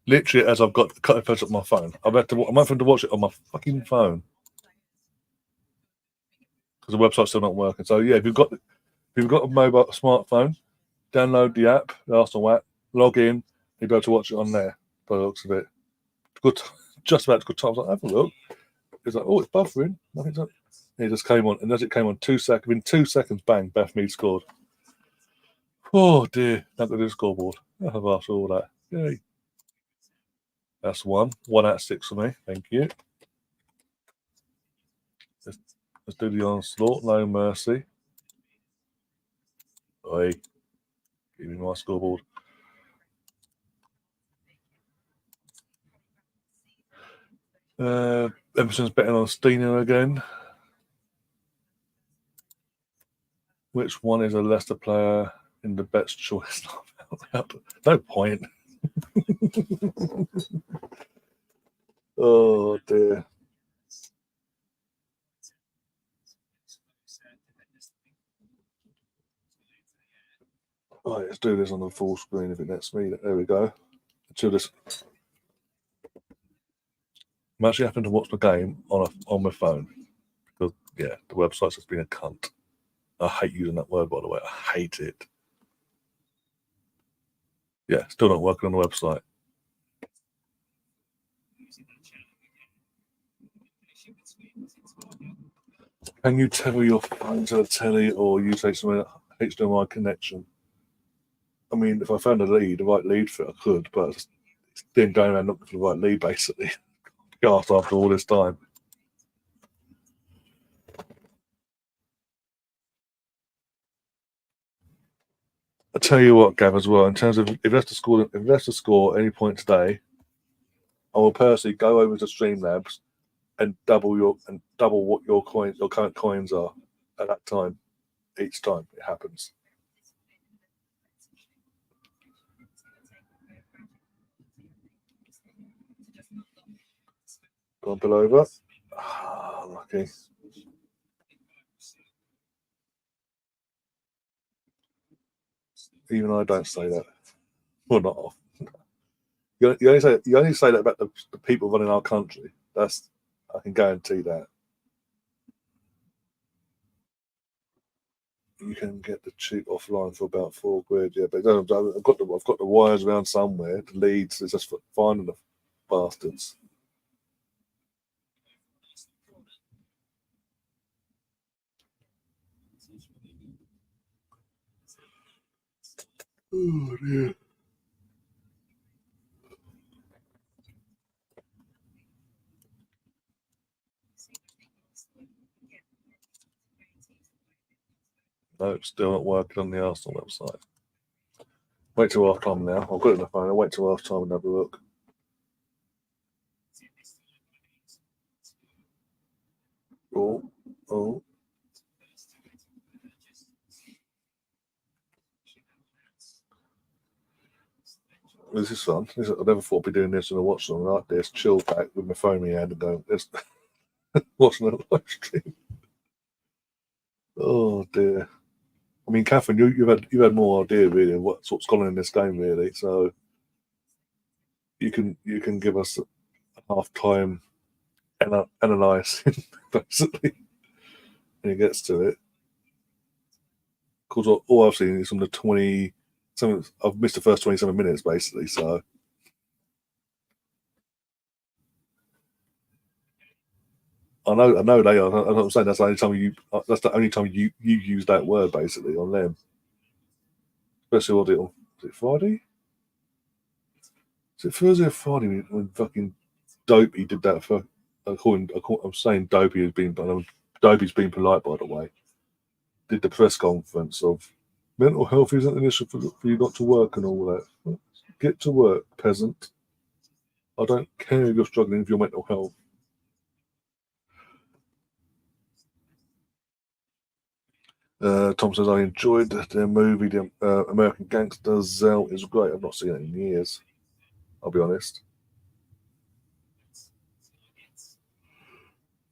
Literally, as I've got the cut photos on my phone, I'm having to watch it on my fucking phone because the website's still not working. So yeah, if you've got a mobile smartphone, download the app, the Arsenal app, log in, you'll be able to watch it on there. By the looks of it, good. Just about good time. I was like, have a look. It's like, oh, it's buffering. Nothing's up. It just came on, and as it came on, 2 seconds. In 2 seconds, bang, Beth Mead scored. Oh dear, not going to do the scoreboard. I have asked all that. Yay. That's 1 out of 6 for me. Thank you. Let's do the onslaught. No mercy. Oi. Give me my scoreboard. Emerson's betting on Steno again. Which one is a Leicester player in the best choice? No point. Oh dear. Right, let's do this on the full screen if it lets me. There we go. Until this. I'm actually having to watch the game on my phone because yeah, the website's just been a cunt. I hate using that word, by the way. I hate it. Yeah, still not working on the website. Can you tether your phone to the telly or use HDMI connection? I mean, if I found the right lead for it, I could, but it's then going around looking for the right lead, basically. Gassed after all this time. I tell you what, Gav, as well, in terms of if Leicester score any point today, I will personally go over to Streamlabs and double what your current coins are at that time. Each time it happens. Gone below over. Ah, lucky. Even I don't say that. Well, not often. You only say that about the people running our country. I can guarantee that. You can get the cheap offline for about £4, yeah. But I've got the wires around somewhere. The leads is just for finding the bastards. Oh dear. No, still not working on the Arsenal website. Wait till half time now. I've got it on the phone. I'll wait till half time and have a look. Oh. This is fun. I never thought I'd be doing this in a watch song like this. Chill back with my phone in my hand and going, let's watching a live stream. Oh dear. I mean, Catherine, you've had more idea really of what's going on in this game really. So you can give us a half time analysing basically when it gets to it. Because all I've seen is from the 20. I've missed the first 27 minutes basically. So I know they are. I'm saying that's the only time you use that word basically on them. Especially is it Friday? Is it Thursday or Friday when fucking Dopey did that for? I'm saying Dopey has been, but Dopey's been polite by the way. Did the press conference of mental health isn't an issue for you not to work and all that. Get to work, peasant. I don't care if you're struggling with your mental health. Tom says, I enjoyed the movie, The American Gangster. Zell is great. I've not seen it in years, I'll be honest.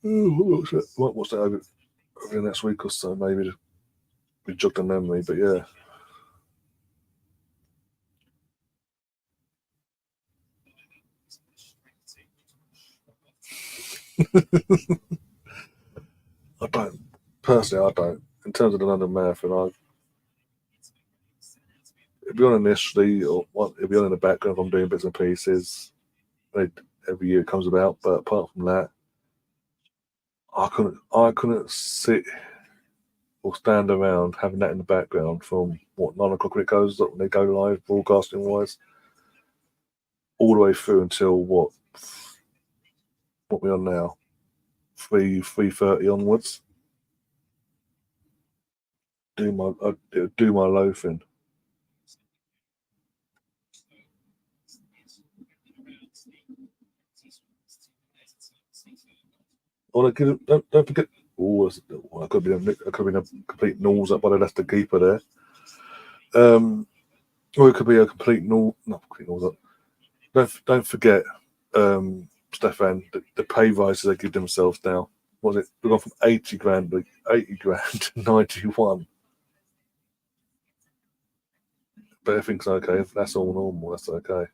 What's that? What's that over the next week or so? Maybe we jogged a memory, but yeah. I don't. Personally, I don't. In terms of the London Marathon, it'll be on initially, or it'll be on in the background if I'm doing bits and pieces. Every year it comes about, but apart from that, I couldn't sit or stand around having that in the background from 9 o'clock when it goes when they go live broadcasting wise, all the way through until what we on now, 3:30 onwards. Do my loafing. Well, don't forget. Oh, I could have been a complete nose up by the Leicester keeper there. Or it could be a complete not complete nose up. Don't forget, Stefan, the pay rises they give themselves now. Was it? We've gone from 80 grand to 91. But everything's okay. If that's all normal, that's okay.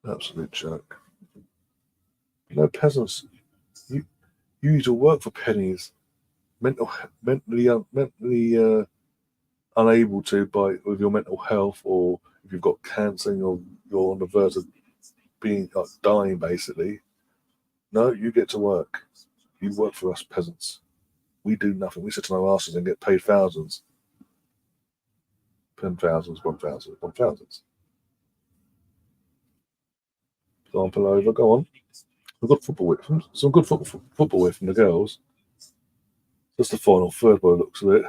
Absolute joke. Peasants. You used to work for pennies. Mentally unable to with your mental health, or if you've got cancer and you're on the verge of being dying, basically. No, you get to work. You work for us peasants. We do nothing. We sit on our asses and get paid thousands. 10,000s, 1,000, 1,000s. Sample over. Go on. We've got football with them. Some good football with from the girls. Just the final third by the looks of it.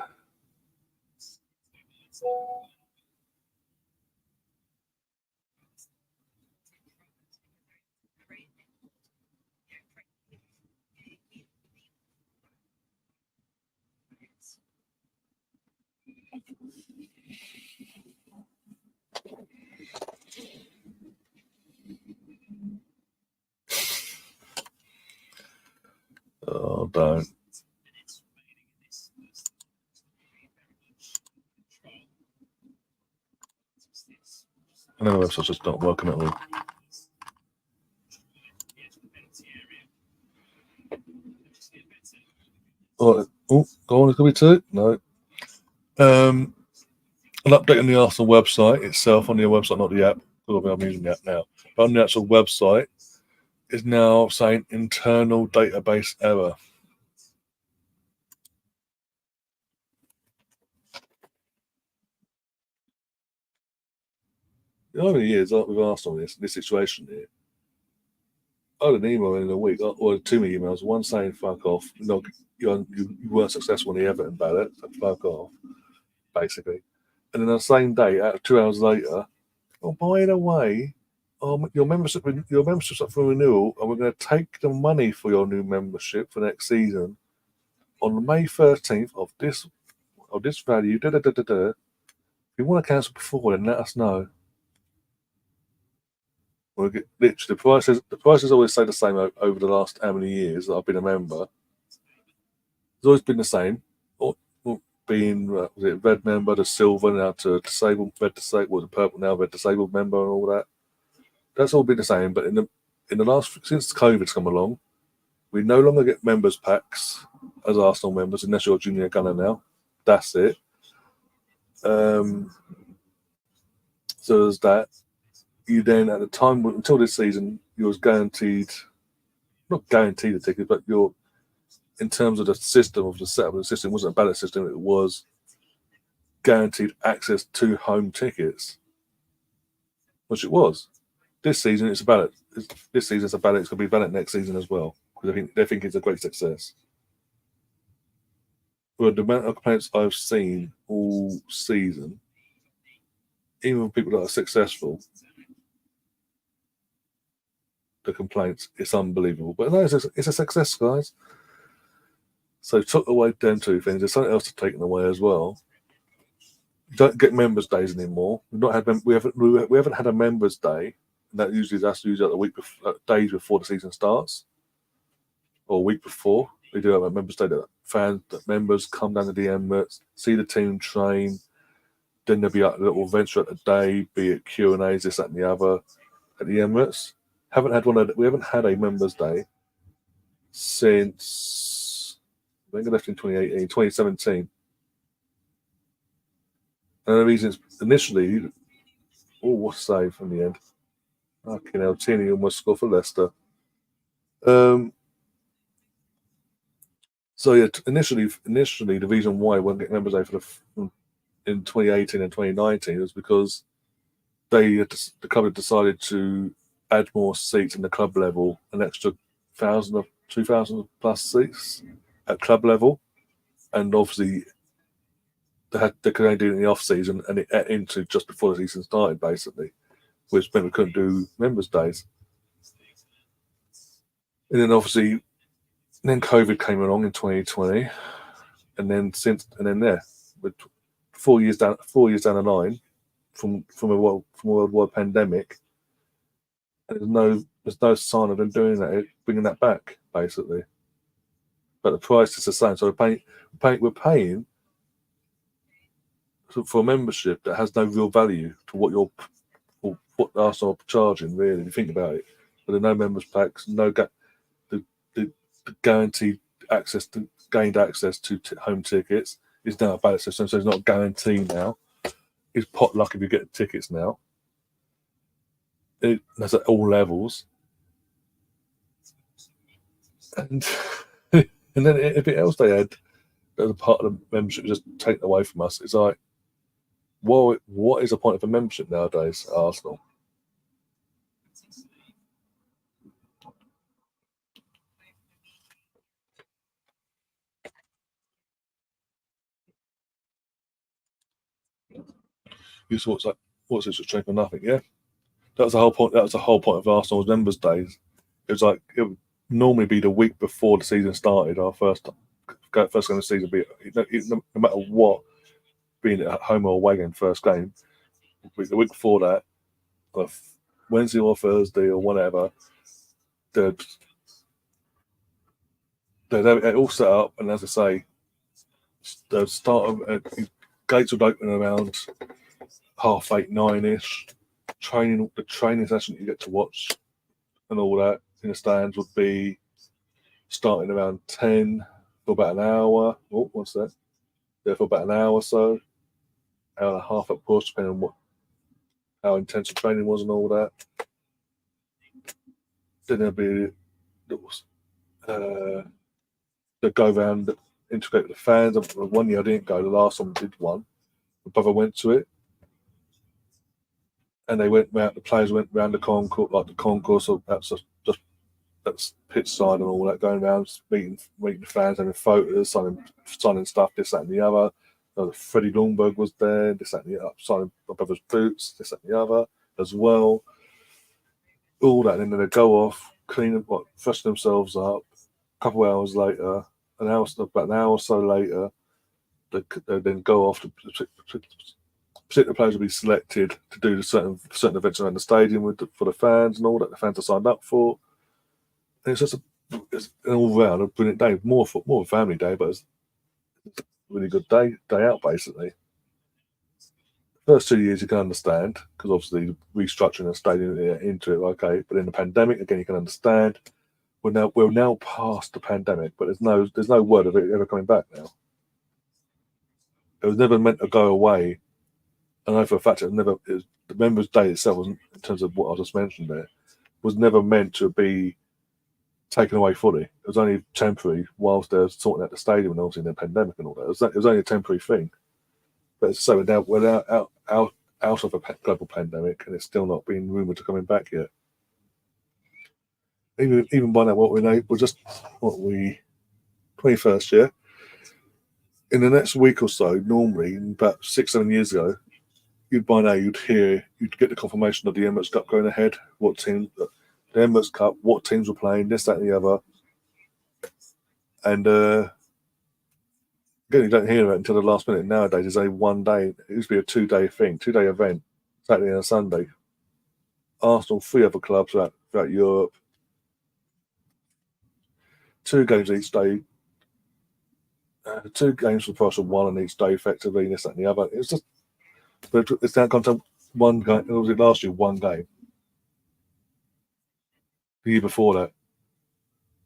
Oh, don't. I know the website's just not working at all. Oh, go on, it's going to be two? No. An update on the Arsenal website itself, on the website, not the app, because I'm using the app now. But on the actual website, is now saying internal database error. Over the years, with Arsenal, this situation here, I had an email in a week, or two emails, one saying fuck off, you weren't successful in the Everton ballot, so fuck off, basically. And then the same day, 2 hours later, oh, by the way, your membership's up for renewal, and we're going to take the money for your new membership for next season on May 13th of this value. Da, da, da, da, da. If you want to cancel before, then let us know. We'll get, literally, the prices always stay the same over the last how many years that I've been a member. It's always been the same. Being was it red member to silver, now to disabled, red disabled, the purple now red disabled member, and all that. That's all been the same. But in the last, since COVID's come along, we no longer get members packs as Arsenal members unless you're a junior gunner now. That's it. So there's that. You then, at the time until this season, you was guaranteed, not guaranteed a ticket, but you're, in terms of the system of the setup of the system, it wasn't a ballot system. It was guaranteed access to home tickets, which it was. This season, it's a ballot. This season, it's a ballot. It's going to be ballot next season as well, because they think it's a great success. But the amount of complaints I've seen all season, even people that are successful, the complaints, it's unbelievable. But no, it's a success, guys. So took away them two things. There's something else taken away as well. You don't get members' days anymore. We haven't had a members' day. And that's usually at the week before, days before the season starts, or a week before. We do have a members' day that members come down to the Emirates, see the team train. Then there'll be a little adventure at the day, be it Q&As, this, that, and the other at the Emirates. We haven't had a members' day since I think I left in 2017. And the reason is initially, what a save in the end. Fucking hell, Tierney almost scored for Leicester. So yeah, initially, the reason why we weren't getting members' day in 2018 and 2019 was because the club had decided to add more seats in the club level, an extra 2,000 plus seats at club level, and obviously they could only do it in the off season and it ate into just before the season started, basically, which meant we couldn't do members' days. And then obviously, then COVID came along in 2020, and then with 4 years down the line from a worldwide pandemic, and there's no sign of them doing that, bringing that back, basically. But the price is the same. So we're paying for a membership that has no real value to what Arsenal are charging, really, if you think about it. But there are no members packs, the guaranteed gained access to home tickets is now a ballot system, so it's not guaranteed now. It's pot luck if you get tickets now. That's at all levels. And and then everything else they had as a part of the membership just taken away from us. It's like, what is the point of a membership nowadays at Arsenal? You saw what's this, a train for nothing? Yeah, that was the whole point. That was the whole point of Arsenal's members' days. It was like it would normally be the week before the season started. Our first game of the season, no matter what, being at home or away game, first game, the week before that, on a Wednesday or Thursday or whatever, they'd have it all set up, and as I say, the start of gates would open around 8:30, 9ish. The training session you get to watch and all that in the stands would be starting around 10 for about an hour. Oh, what's that? Yeah, for about an hour or so, hour and a half at push, depending on how intense the training was and all that. Then there'd be they'd go around, integrate with the fans. 1 year I didn't go. The last one did one. My brother went to it, and they went round. The players went round the concourse, like the concourse. So that's pitch side and all that, going around meeting the fans, having photos, signing stuff, this, that, and the other. Freddie Lundberg was there, this, that, and the other, signing my brother's boots, this, that, and the other as well. All that, and then they go off, freshen themselves up. A couple of hours later, about an hour or so later, they then go off to particular players will be selected to do certain events around the stadium for the fans and all that the fans are signed up for. And it's just it's an all-round a brilliant day, more a family day, but it's a really good day out, basically. First 2 years you can understand, because obviously restructuring the stadium into it, okay. But in the pandemic, again, you can understand. We're now past the pandemic, but there's no word of it ever coming back now. It was never meant to go away. I know for a fact the members' day itself, wasn't, in terms of what I just mentioned there, was never meant to be taken away fully. It was only temporary whilst they're sorting out the stadium and obviously the pandemic and all that. It was only a temporary thing. But so we're now out of a global pandemic, and it's still not been rumoured to coming back yet. Even by now, we're just 21st year. In the next week or so, normally about 6-7 years ago, you'd get the confirmation of the Emirates Cup going ahead, the Emirates Cup, what teams were playing, this, that, and the other, and Again, you don't hear it until the last minute. Nowadays, it's a 1 day. It used to be a 2 day thing, 2 day event, Saturday and Sunday. Arsenal, 3 other clubs throughout Europe. 2 games each day. 2 games for the price of 1 on each day, effectively, this, that, and the other. It's just, it's now gone to 1 game. It was last year, 1 game. The year before that,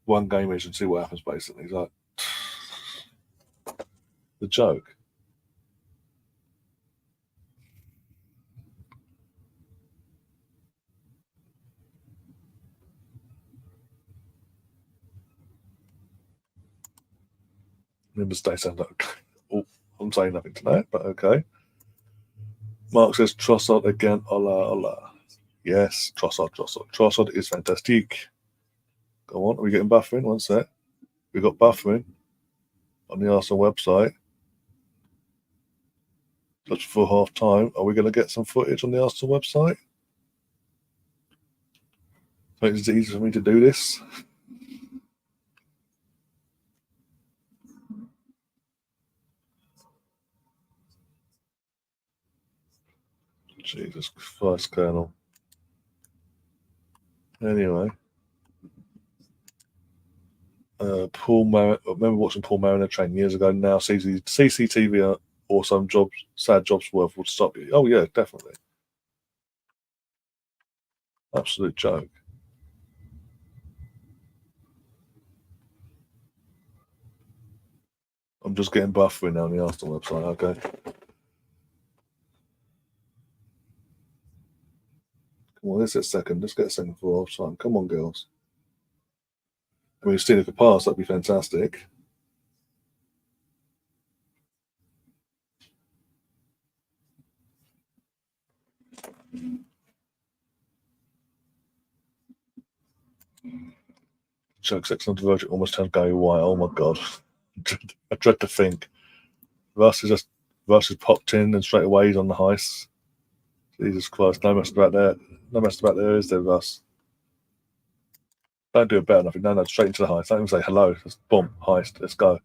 1 game each and see what happens, basically. It's like, the joke. Member States sound like, oh, I'm saying nothing to that, but okay. Mark says Trossard again. Hola, hola. Yes, Trossard. Trossard is fantastic. Go on, are we getting buffering? One sec. We've got buffering on the Arsenal website. Just before half time. Are we going to get some footage on the Arsenal website? Makes it easy for me to do this. Jesus Christ, Colonel. Anyway. Paul Mar- I remember watching Paul Mariner train years ago. Now CCTV or some sad jobs worth would stop you. Oh yeah, definitely. Absolute joke. I'm just getting buffering now on the Arsenal website. Okay. Come on, let's get a second. Let's get a second for half time. Come on, girls. I mean, if Stina could pass, that'd be fantastic. Chuck 600 Virgin almost turned Gary White. Oh my god. I dread to think. Russ has popped in and straight away he's on the heist. Jesus Christ, no mess about there. No mess about there, is there, Russ? Don't do it better enough. No, straight into the heist. Don't even say hello. Just boom, heist. Let's go.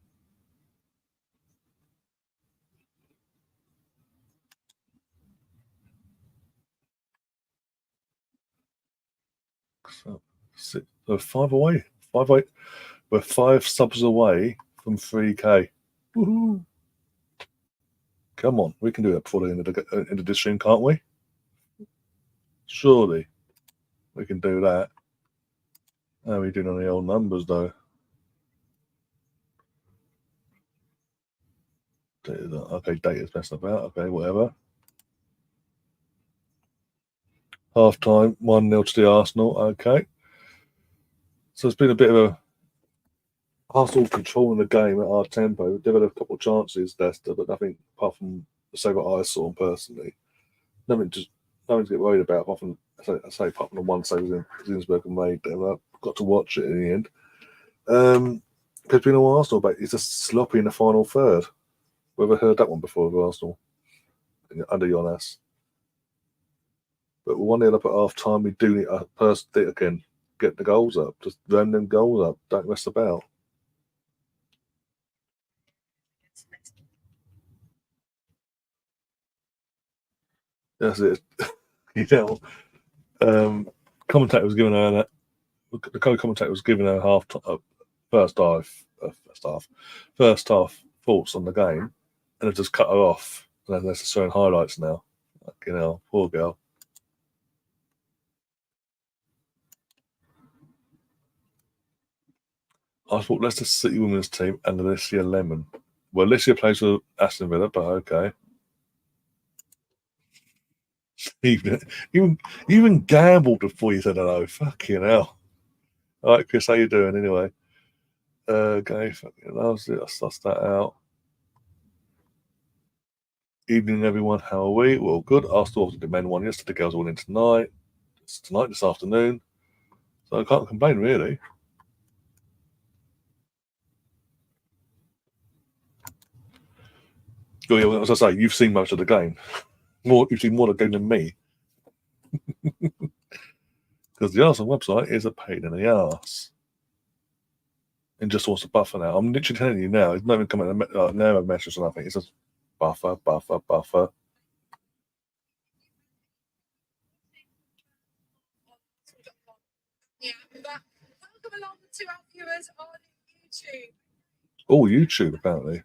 So we're 5 away. 5 away. We're 5 subs away from 3K. Woohoo! Come on, we can do that before the end of this stream, can't we? Surely we can do that. How are we doing on the old numbers, though? Okay, data's messing about. Okay, whatever. Half time, 1-0 to the Arsenal. Okay. So it's been a bit of a Arsenal controlling the game at our tempo. They've had a couple of chances, Leicester, but nothing apart from the save what I saw them personally. Nothing to get worried about apart from apart from the one save Zinsberg made. I've got to watch it in the end. There's been all Arsenal, but it's just sloppy in the final third. We've ever heard that one before with Arsenal under Jonas. But we're 1-0 up at half time. We do need a person that can get the goals up. Just ram them goals up. Don't mess about. That's it. You know, commentator was giving her that. The co-commentator was giving her first half thoughts on the game, and it just cut her off. And then they're showing highlights now. You know, poor girl. I thought Leicester City women's team and Alicia Lemon. Well, Alicia plays for Aston Villa, but okay. Even gambled before you said hello. Fucking hell. All right, Chris, how you doing anyway? Okay, fucking loves it. I sussed that out. Evening, everyone. How are we? Well, good. Arsenal obviously the men won yesterday. The girls are winning tonight. It's tonight, this afternoon. So I can't complain, really. Oh, yeah, well, as I say, you've seen most of the game. You've seen more of the game than me. Because the Arsenal website is a pain in the arse. and just wants to buffer now. I'm literally telling you now, it's not even coming never message or nothing. It's just buffer, buffer, buffer. Yeah, but welcome along to our viewers on YouTube. Oh, YouTube apparently.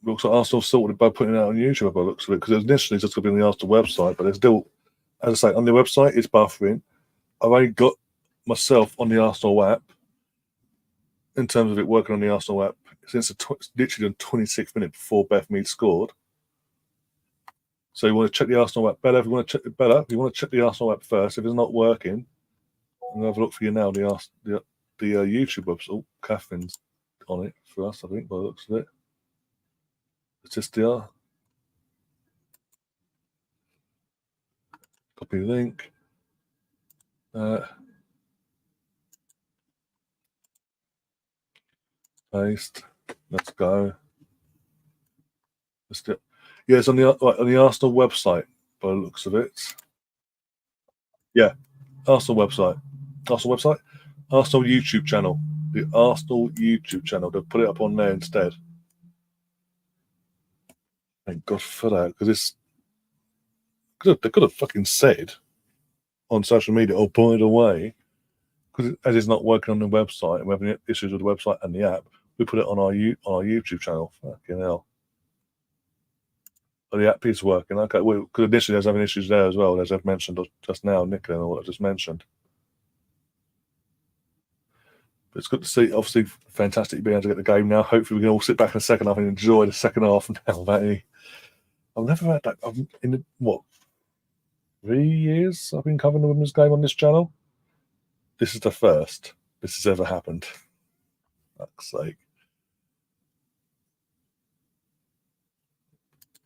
Looks like Arsenal sorted by putting it out on YouTube by the looks of it, because it was initially just going to be on the Arsenal website, but it's still, as I say, on the website it's buffering. I've only got myself on the Arsenal app in terms of it working on the Arsenal app since literally the 26th minute before Beth Mead scored. So you want to check the Arsenal app better. If you want to check it better, you want to check the Arsenal app first. If it's not working, I'm gonna have a look for you now. The YouTube website. Oh, Catherine's on it for us, I think, by the looks of it. It's just the copy link. Paste. Let's go. Yeah, it's on the Arsenal website by the looks of it. Yeah, Arsenal website. Arsenal website. Arsenal YouTube channel. The Arsenal YouTube channel. They've put it up on there instead. Thank God for that, because it's they could have fucking said on social media or pointed away, because as it's not working on the website and we're having issues with the website and the app, we put it on our YouTube channel. Fucking hell. But the app is working. Okay, because initially I was having issues there as well, as I've mentioned just now, Nicola, and what I just mentioned. But it's good to see. Obviously, fantastic being able to get the game now. Hopefully, we can all sit back in the second half and enjoy the second half now. I've never had that. In what 3 years I've been covering the women's game on this channel. This is the first this has ever happened. Fuck's sake.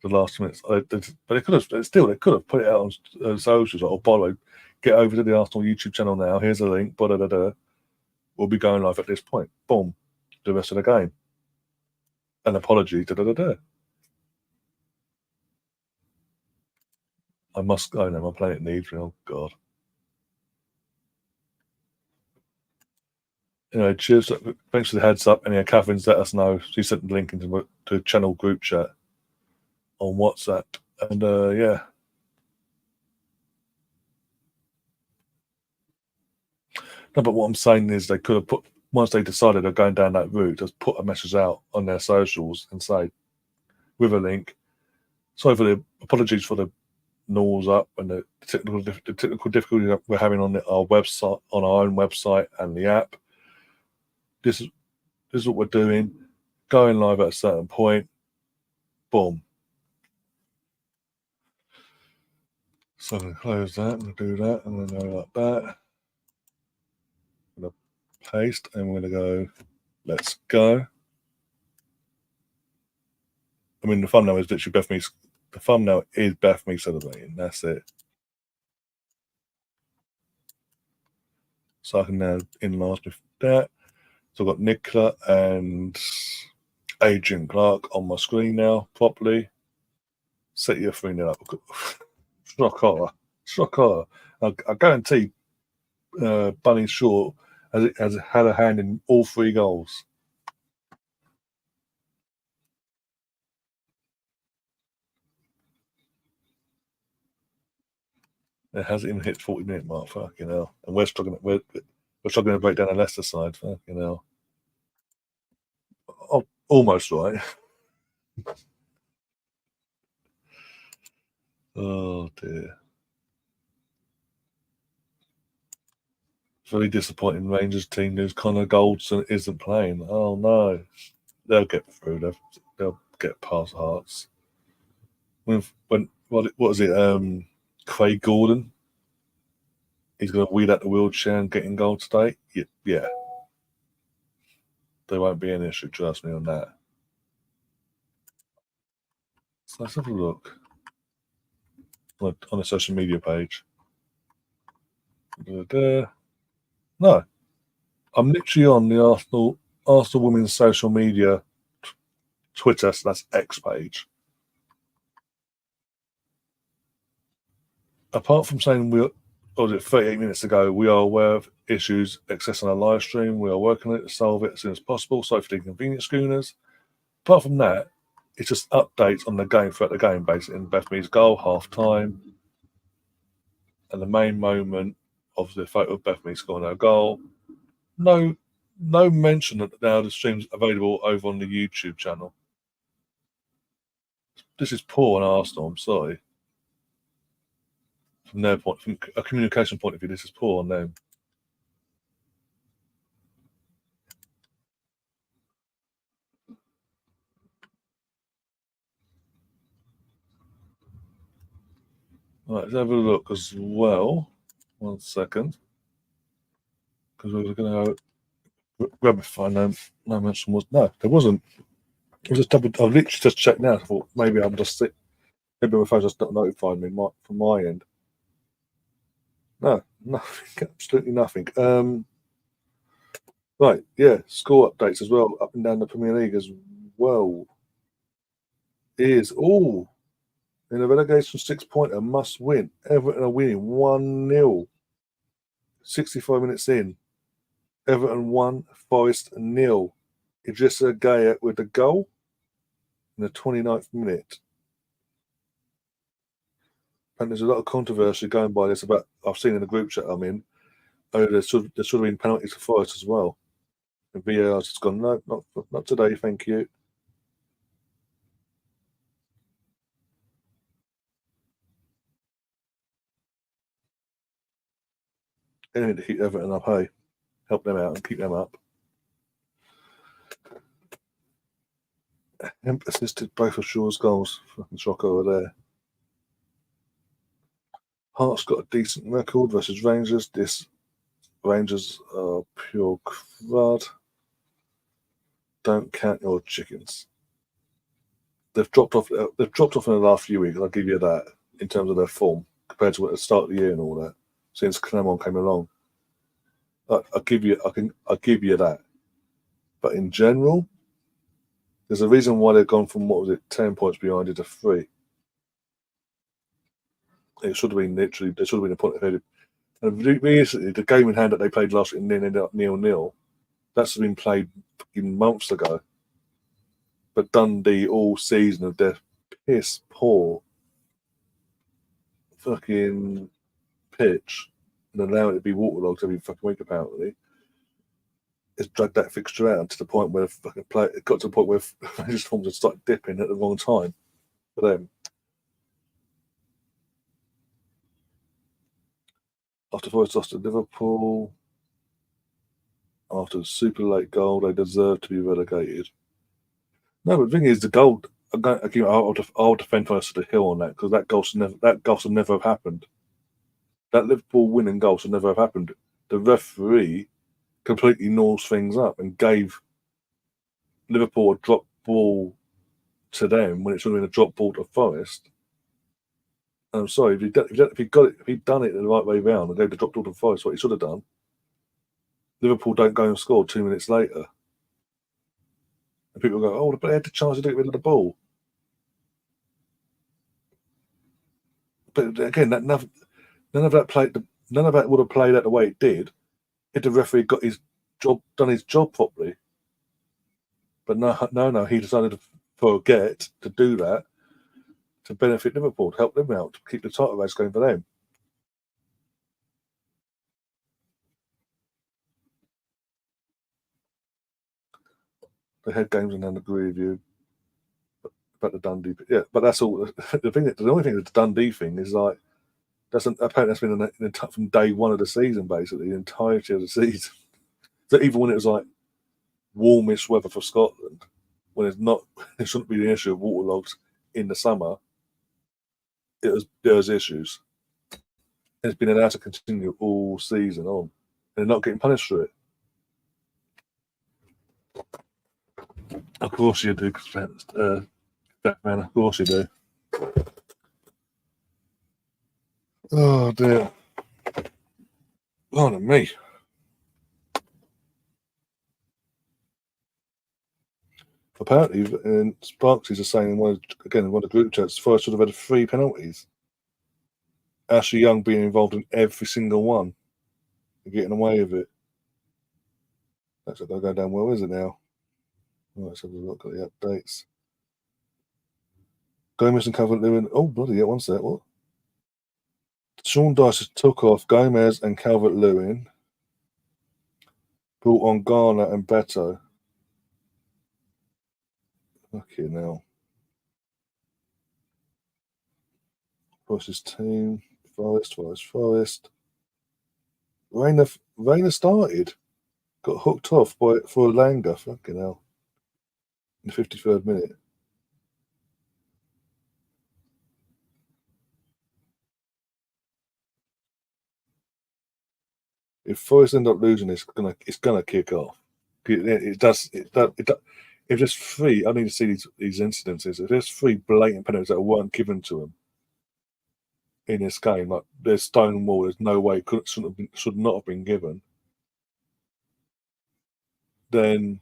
The last minutes, but they could have put it out on socials. Or by the way, get over to the Arsenal YouTube channel now. Here's a link. We'll be going live at this point. Boom, the rest of the game. An apology. I must go now. My planet needs me. Oh God. Anyway, cheers. Thanks for the heads up. And yeah, Catherine's let us know. She sent the link into the channel group chat on WhatsApp. And yeah. No, but what I'm saying is they could have put, once they decided they're going down that route, just put a message out on their socials and say, with a link, sorry for the apologies for the noise up and the technical difficulty that we're having on our website, on our own website and the app. This is what we're doing. Going live at a certain point. Boom. So I'm going to close that. I'm going to do that. I'm going to go like that. I'm going to paste and we're going to go, let's go. I mean, the thumbnail is literally Beth Mead. The thumbnail is Beth Mead celebrating. That's it. So I can now enlarge that. So I've got Nicola and Adrian Clark on my screen now properly. Set your 3-0 up. Shocker. I guarantee Bunny Shaw has had a hand in all 3 goals. It hasn't even hit 40-minute mark. Fucking hell. And we're struggling to break down the Leicester side. Fucking hell. Oh, almost right. Oh dear. Very disappointing Rangers team news. Connor Goldson isn't playing. Oh no. They'll get through. They'll get past Hearts. What is it? Craig Gordon. He's going to wheel out the wheelchair and get in goal today. Yeah. There won't be an issue. Trust me on that. So let's have a look on the social media page. No, I'm literally on the Arsenal women's social media Twitter, so that's X page. Apart from saying or was it 38 minutes ago? We are aware of issues accessing our live stream. We are working on it to solve it as soon as possible. Sorry for the inconvenience, schooners. Apart from that, it's just updates on the game throughout the game, basically. In Beth Mead's goal, half time, and the main moment of the photo of Beth Mead scoring her goal. No mention that now the stream's available over on the YouTube channel. This is poor on Arsenal. I'm sorry. From a communication point of view, this is poor on them. Right, let's have a look as well. 1 second. Because we were going to go grab a find no mention was. No, there wasn't. It was just I've literally just checked now. I thought maybe I'm just sick. Maybe my phone's just not notified me from my end. No, nothing. Absolutely nothing. Right, yeah, score updates as well, up and down the Premier League as well. In a relegation 6-pointer, must win. Everton are winning 1-0. 65 minutes in. Everton 1, Forest 0. Idrissa Gueye with the goal in the 29th minute. And there's a lot of controversy going by this about, I've seen in the group chat I'm in, there should have been penalties for Forest as well. And VAR's just gone, no, not today, thank you. Anything to keep Everton up, hey. Help them out and keep them up. Hemp assisted both of Shaw's goals. Fucking shock over there. Hearts got a decent record versus Rangers. This Rangers are pure crud. Don't count your chickens. They've dropped off. They've dropped off in the last few weeks. I'll give you that in terms of their form compared to at the start of the year and all that. Since Clermont came along, I'll give you that. But in general, there's a reason why they've gone from 10 points behind to 3. It should have been literally. There should have been a point ahead. And recently, the game in hand that they played last week ended up 0-0. That's been played months ago. But Dundee all season of their piss poor fucking pitch and allowing it to be waterlogged every fucking week apparently, has dragged that fixture out to the point where it got to the point where Rangers forms had started dipping at the wrong time for them. After Forest lost to Liverpool, after the super late goal, they deserve to be relegated. No, but the thing is, the goal. I'll defend Forest to the hill on that because that goal should never have happened. That Liverpool winning goal should never have happened. The referee completely gnaws things up and gave Liverpool a drop ball to them when it should have been a drop ball to Forest. And I'm sorry, if he'd done it the right way round and gave the drop ball to Forest, what he should have done, Liverpool don't go and score 2 minutes later. And people go, oh, but they had the chance to get rid of the ball. But again, none of that would have played out the way it did if the referee got done his job properly. But no, he decided to forget to do that to benefit Liverpool, to help them out, to keep the title race going for them. They had games and I agree with you about the Dundee. Yeah, but that's all. The only thing with the Dundee thing is like apparently that's been from day one of the season, basically the entirety of the season. So even when it was like warmish weather for Scotland, when it's not, it shouldn't be the issue of waterlogs in the summer. There was issues. And it's been allowed to continue all season on, and they're not getting punished for it. Of course you do, Batman. Of course you do. Oh dear. Pardon me. Apparently, and Sparks is saying one of the group chats, Forest should have had 3 penalties. Ashley Young being involved in every single one, and getting away with it. That's going to go down well, is it now? Right, let's have a look at the updates. Gomez and Calvert-Lewin. Oh, bloody hell, one sec. What? Sean Dyche took off Gomez and Calvert-Lewin, brought on Garner and Beto. Okay, now. Forest's team. Forest. Rayner started. Got hooked off for Langer. Fucking hell. In the 53rd minute. If Forest end up losing, it's gonna kick off. It does. If there's three, I need to see these incidences. If there's three blatant penalties that weren't given to them in this game, like there's Stonewall, there's no way should not have been given, then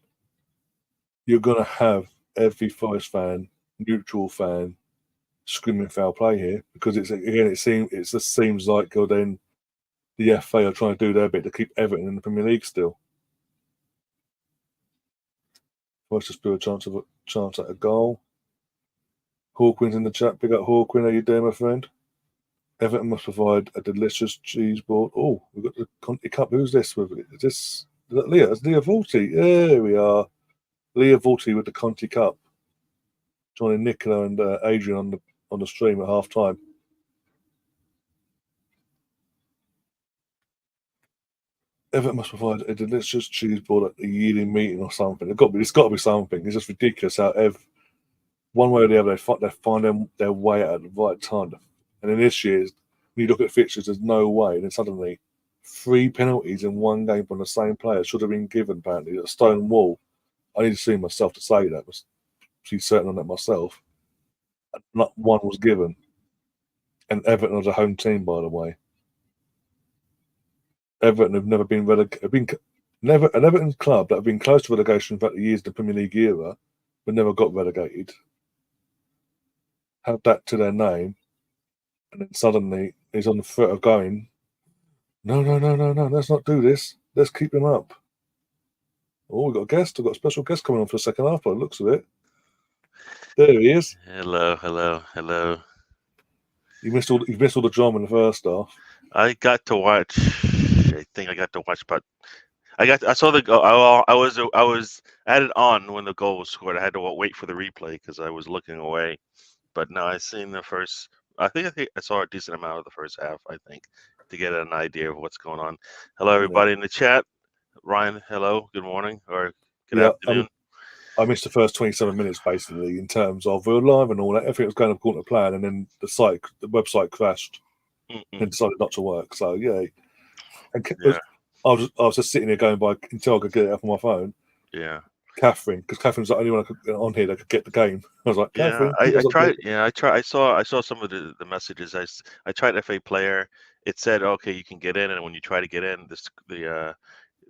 you're gonna have every Forest fan, neutral fan, screaming foul play here, because it just seems like then the FA are trying to do their bit to keep Everton in the Premier League still. Forest just blew a chance at a goal. Hawkwind's in the chat. Big up Hawkwind. How you doing, my friend? Everton must provide a delicious cheese board. Oh, we've got the Conti Cup. Who's this with it? Is that Leah? It's Leah Volti. There we are. Leah Volti with the Conti Cup. Joining Nicola and Adrian on the stream at half time. Everton must provide a delicious cheese board at the yearly meeting or something. It's got to be something. It's just ridiculous how one way or the other they find their way out at the right time. And in this year, when you look at fixtures, there's no way. And then suddenly, 3 penalties in one game from the same player should have been given, apparently, at Stonewall. I need to see myself to say that. She's certain on that myself. Not one was given. And Everton was a home team, by the way. Everton have never been relegated. An Everton club that have been close to relegation throughout the years of the Premier League era, but never got relegated, have that to their name, and then suddenly he's on the foot of going, no, let's not do this. Let's keep him up. Oh, we've got a guest. We've got a special guest coming on for the second half, by the looks of it. There he is. Hello. You missed all the drama in the first half. I got to watch. I think I got to watch, but I saw the goal. I was at it on when the goal was scored. I had to wait for the replay because I was looking away. But no, I seen the first. I think I saw a decent amount of the first half. I think to get an idea of what's going on. Hello, everybody in the chat. Ryan, hello. Good morning or good afternoon. I missed the first 27 minutes basically in terms of we were live and all that. Everything was going according to plan, and then the website crashed and decided not to work. So yeah, I was just sitting here going by until I could get it up on my phone. Yeah. Catherine, because Catherine's the only one on here that could get the game. I was like, Catherine. I tried. Yeah, I saw some of the messages. I tried FA Player. It said, okay, you can get in, and when you try to get in, the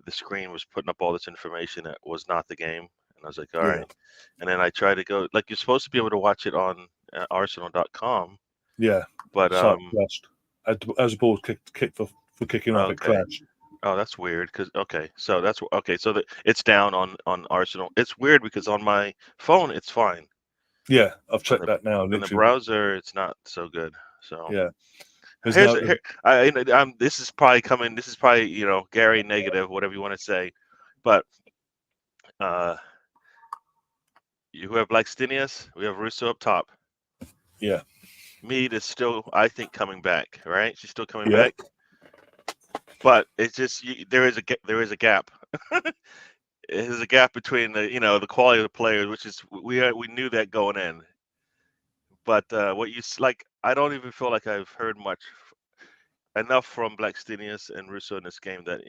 screen was putting up all this information that was not the game, and I was like, all right. And then I tried to go, like, you're supposed to be able to watch it on Arsenal.com. Yeah, but crashed. As the ball was kicked for kicking off, it crashed. Oh, that's weird. So it's down on Arsenal. It's weird because on my phone it's fine. Yeah, I've checked that now. In the browser, it's not so good. So yeah. This is probably Gary negative, whatever you want to say, but you have Blackstenius, we have Russo up top. Yeah. Mead is still, I think, coming back. Right? She's still coming back. But it's just there is a gap. There's a gap between the quality of the players, which is we knew that going in. But I don't even feel like I've heard enough from Blackstenius and Russo in this game that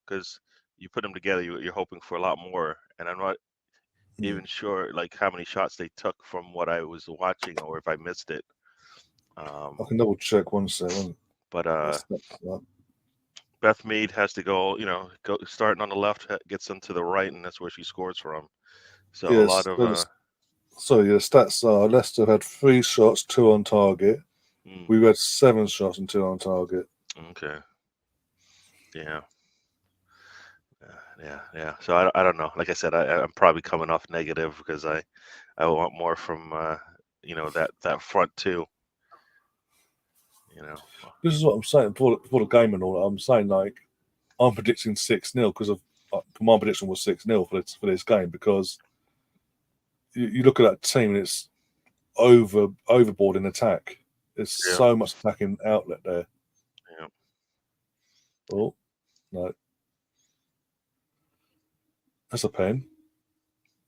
because you put them together, you're hoping for a lot more, and I'm not even sure how many shots they took from what I was watching or if I missed it. I can double check 1 second. But Beth Mead has to go starting on the left, gets them to the right, and that's where she scores from. So yes, a lot of. So the stats are Leicester had 3 shots, 2 on target. We've had 7 shots and 2 on target. Okay. Yeah. Yeah. So I don't know. Like I said, I'm probably coming off negative because I want more from that front two. This is what I'm saying before the game and all that. I'm saying like I'm predicting 6-0 because of my prediction was 6-0 for this game because you look at that team and it's overboard in attack. There's so much attacking outlet there. Yeah. Oh no, that's a pen.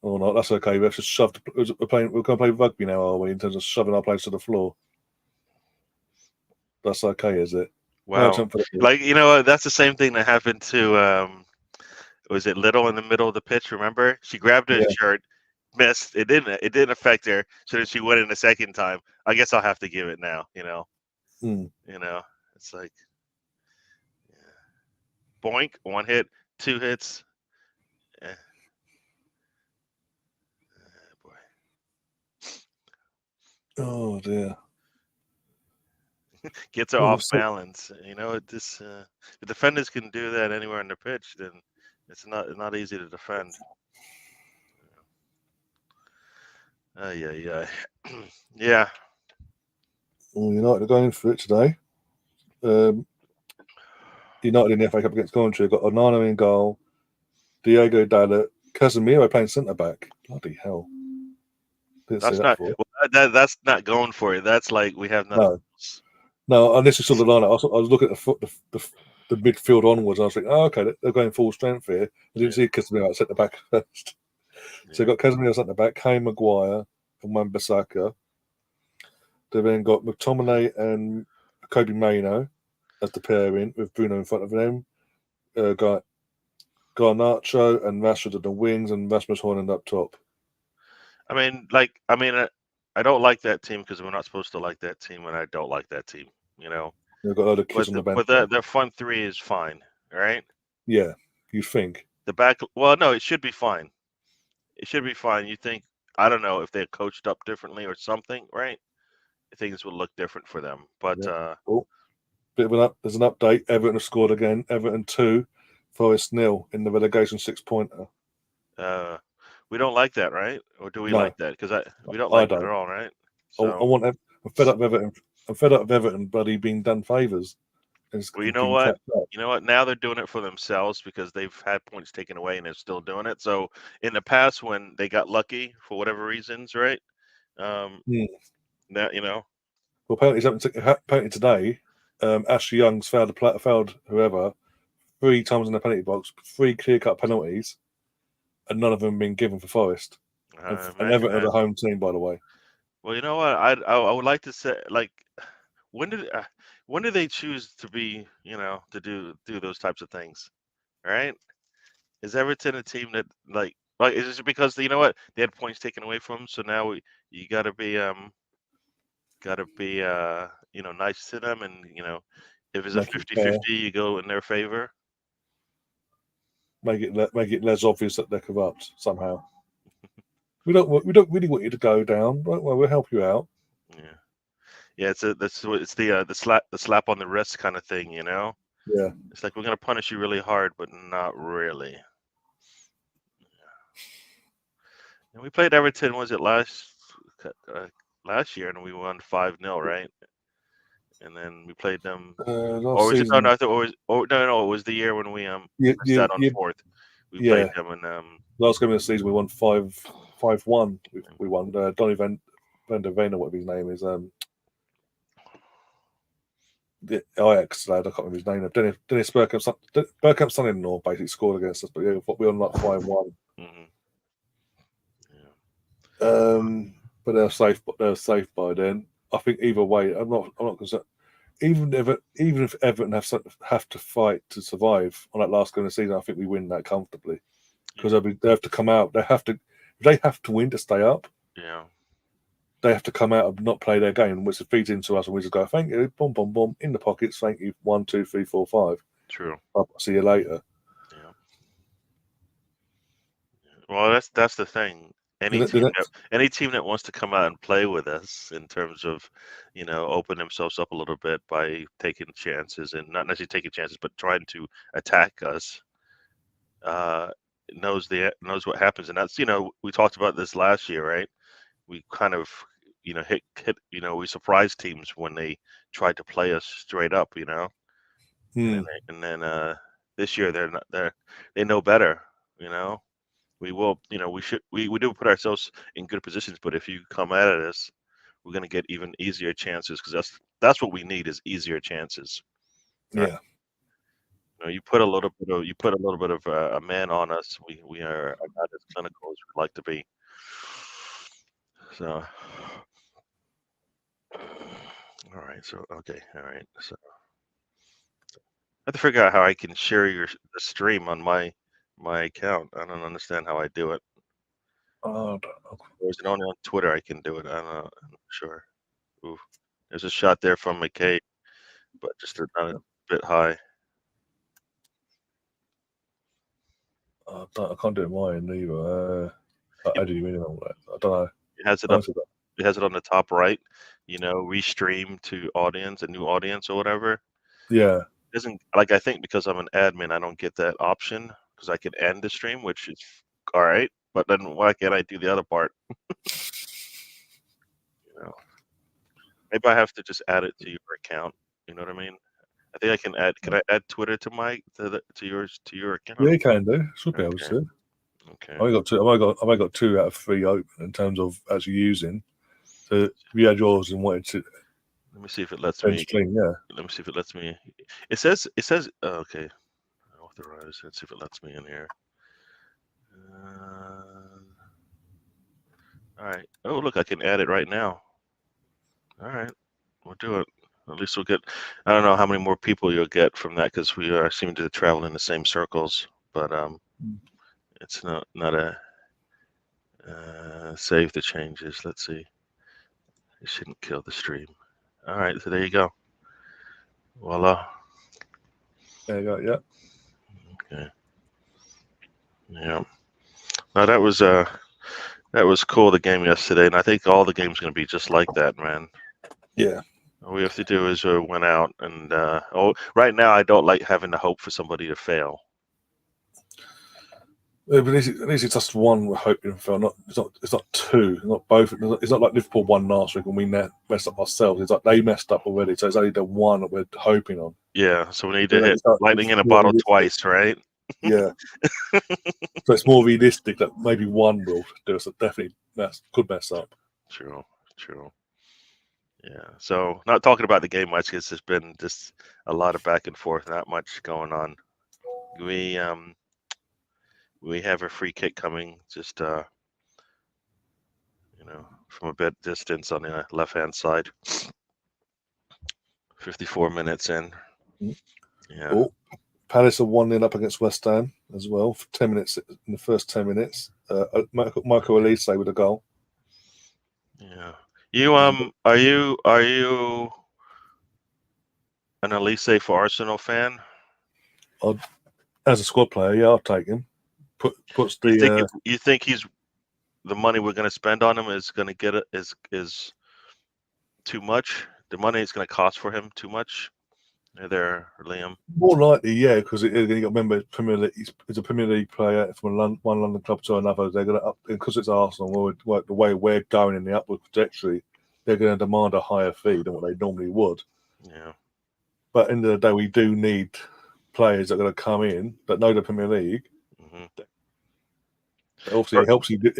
Oh no, that's okay. We have to shove. We're going to play rugby now, are we? In terms of shoving our players to the floor. That's okay, is it? Wow. Like that's the same thing that happened to was it Little in the middle of the pitch? Remember, she grabbed her shirt, missed. It didn't affect her. So then she went in the second time. I guess I'll have to give it now. It's like, boink, 1 hit, 2 hits. Boy. Oh dear. Gets her off balance. The defenders can do that anywhere on the pitch. Then it's not easy to defend. Yeah. Yeah. Well, United are going for it today. United in the FA Cup against Coventry got Onana in goal, Diego Dalot, Casemiro playing centre back. Bloody hell! That's not going for it. That's like we have nothing. No, unless you saw the lineup. I was looking at the midfield onwards. And I was thinking, oh, okay, they're going full strength here. I didn't see Casemiro at centre back first. So you've got Casemiro centre back, Kane Maguire, and Wan-Bissaka. They've then got McTominay and Kobe Mainoo as the pairing with Bruno in front of them. Got Garnacho and Rashford at the wings and Rasmus Hojlund up top. I don't like that team because we're not supposed to like that team, and I don't like that team. They've got other kids on the bench. But their front three is fine, right? Yeah, you think. The back, well, no, it should be fine. It should be fine. You think, I don't know if they're coached up differently or something, right? Things would look different for them. But bit of there's an update. Everton have scored again. Everton 2, Forest 0 in the relegation 6-pointer. We don't like that, right? Or do we like that? Because we don't like it at all, right? So, I'm fed up with Everton. I'm fed up with Everton, buddy, being done favours. Well, you know what? Now they're doing it for themselves because they've had points taken away and they're still doing it. So in the past, when they got lucky for whatever reasons, right? Now Well, apparently today, Ashley Young's fouled whoever 3 times in the penalty box, 3 clear-cut penalties, and none of them been given for Forest. And Everton are the home team, by the way. Well, you know what? I would like to say, like, when do they choose to be, to do those types of things, right? Is Everton a team that like is it because you know what they had points taken away from them, so now you got to be nice to them, and if it's a 50-50, you go in their favor. Make it less obvious that they're corrupt somehow. we don't really want you to go down. Right? Well, we'll help you out. Yeah. It's the slap on the wrist kind of thing, Yeah. It's like we're gonna punish you really hard, but not really. Yeah. And we played Everton. Was it last year, and we won 5-0, right? And then we played them. Or was it? No, it was the year when we sat on 4th. We played them, and last game of the season we won 5-1. We won. Donny van der Veen, whatever his name is. The Ajax lad, I can't remember his name. Dennis Bergkamp's son-in-law basically scored against us, but we won like 5-1. But they're safe. They're safe by then. I think either way, I'm not concerned. Even if Everton have to fight to survive on that last game of the season, I think we win that comfortably because they have to come out. They have to win to stay up. Yeah. They have to come out and not play their game, which feeds into us, and we just go, thank you, boom, boom, boom, in the pockets, thank you, 1, 2, 3, 4, 5. True. I'll see you later. Yeah. Well, that's the thing, any team that wants to come out and play with us in terms of, open themselves up a little bit by taking chances, and not necessarily taking chances, but trying to attack us, knows what happens. And that's, we talked about this last year, right? We kind of, hit, we surprised teams when they tried to play us straight up, and then this year they know better, We will, we do put ourselves in good positions, but if you come at us, we're going to get even easier chances, because that's what we need, is easier chances. Right? Yeah. You put a little bit of a man on us, we are not as clinical as we'd like to be. So, all right. So, okay. All right. So, I have to figure out how I can share the stream on my account. I don't understand how I do it. Or is it only on Twitter I can do it? I don't know. I'm not sure. Ooh, there's a shot there from McKay, but just not a bit high. I can't do it mine either. I do mean I don't know. It has it up. It has it on the top right. Restream to audience, a new audience or whatever. Yeah. It doesn't, like, I think because I'm an admin, I don't get that option, because I can end the stream, which is all right. But then why can't I do the other part? Maybe I have to just add it to your account. You know what I mean? I think I can add. Can I add Twitter to your account? Yeah, you can do. Should be able to. Okay. I've only got 2 out of 3 open in terms of actually using. So if you had yours and wanted to, let me see if it lets me. stream, yeah. Let me see if it lets me. It says. Okay. Authorize. Let's see if it lets me in here. All right. Oh, look, I can add it right now. All right, we'll do it. At least we'll get. I don't know how many more people you'll get from that, because we are seem to travel in the same circles. But it's not a save the changes. Let's see. It shouldn't kill the stream. All right, so there you go. Voila. There you go. Yeah. Okay. Yeah. Now that was cool, the game yesterday, and I think all the games going to be just like that, man. Yeah. All we have to do is win out, and right now I don't like having to hope for somebody to fail. Yeah, but at least it's just one we're hoping for. It's not 2, not both. It's not like Liverpool won last week and we messed up ourselves. It's like they messed up already, so it's only the one that we're hoping on. Yeah, so we need to hit lightning in a bottle twice, right? Yeah. So it's more realistic that maybe one will do us. Definitely could mess up. True. Yeah. So not talking about the game much, because there's been just a lot of back and forth, not much going on. We have a free kick coming, just from a bit distance on the left-hand side. 54 minutes in. Yeah. Oh, Palace are 1-0 up against West Ham as well for 10 minutes. In the first 10 minutes, Michael Elise with a goal. Yeah. Are you an Elise for Arsenal fan? As a squad player, yeah, I'll take him. Puts the. You think he's the money we're going to spend on him is going to get it is too much? The money is going to cost for him too much? There, Liam. More likely, yeah, because you got to remember, he's a Premier League player from one London club to another. They're going to because it's Arsenal. The way we're going in the upward trajectory, they're going to demand a higher fee than what they normally would. Yeah. But at the end of the day, we do need players that are going to come in that know the Premier League. Mm-hmm. Obviously, it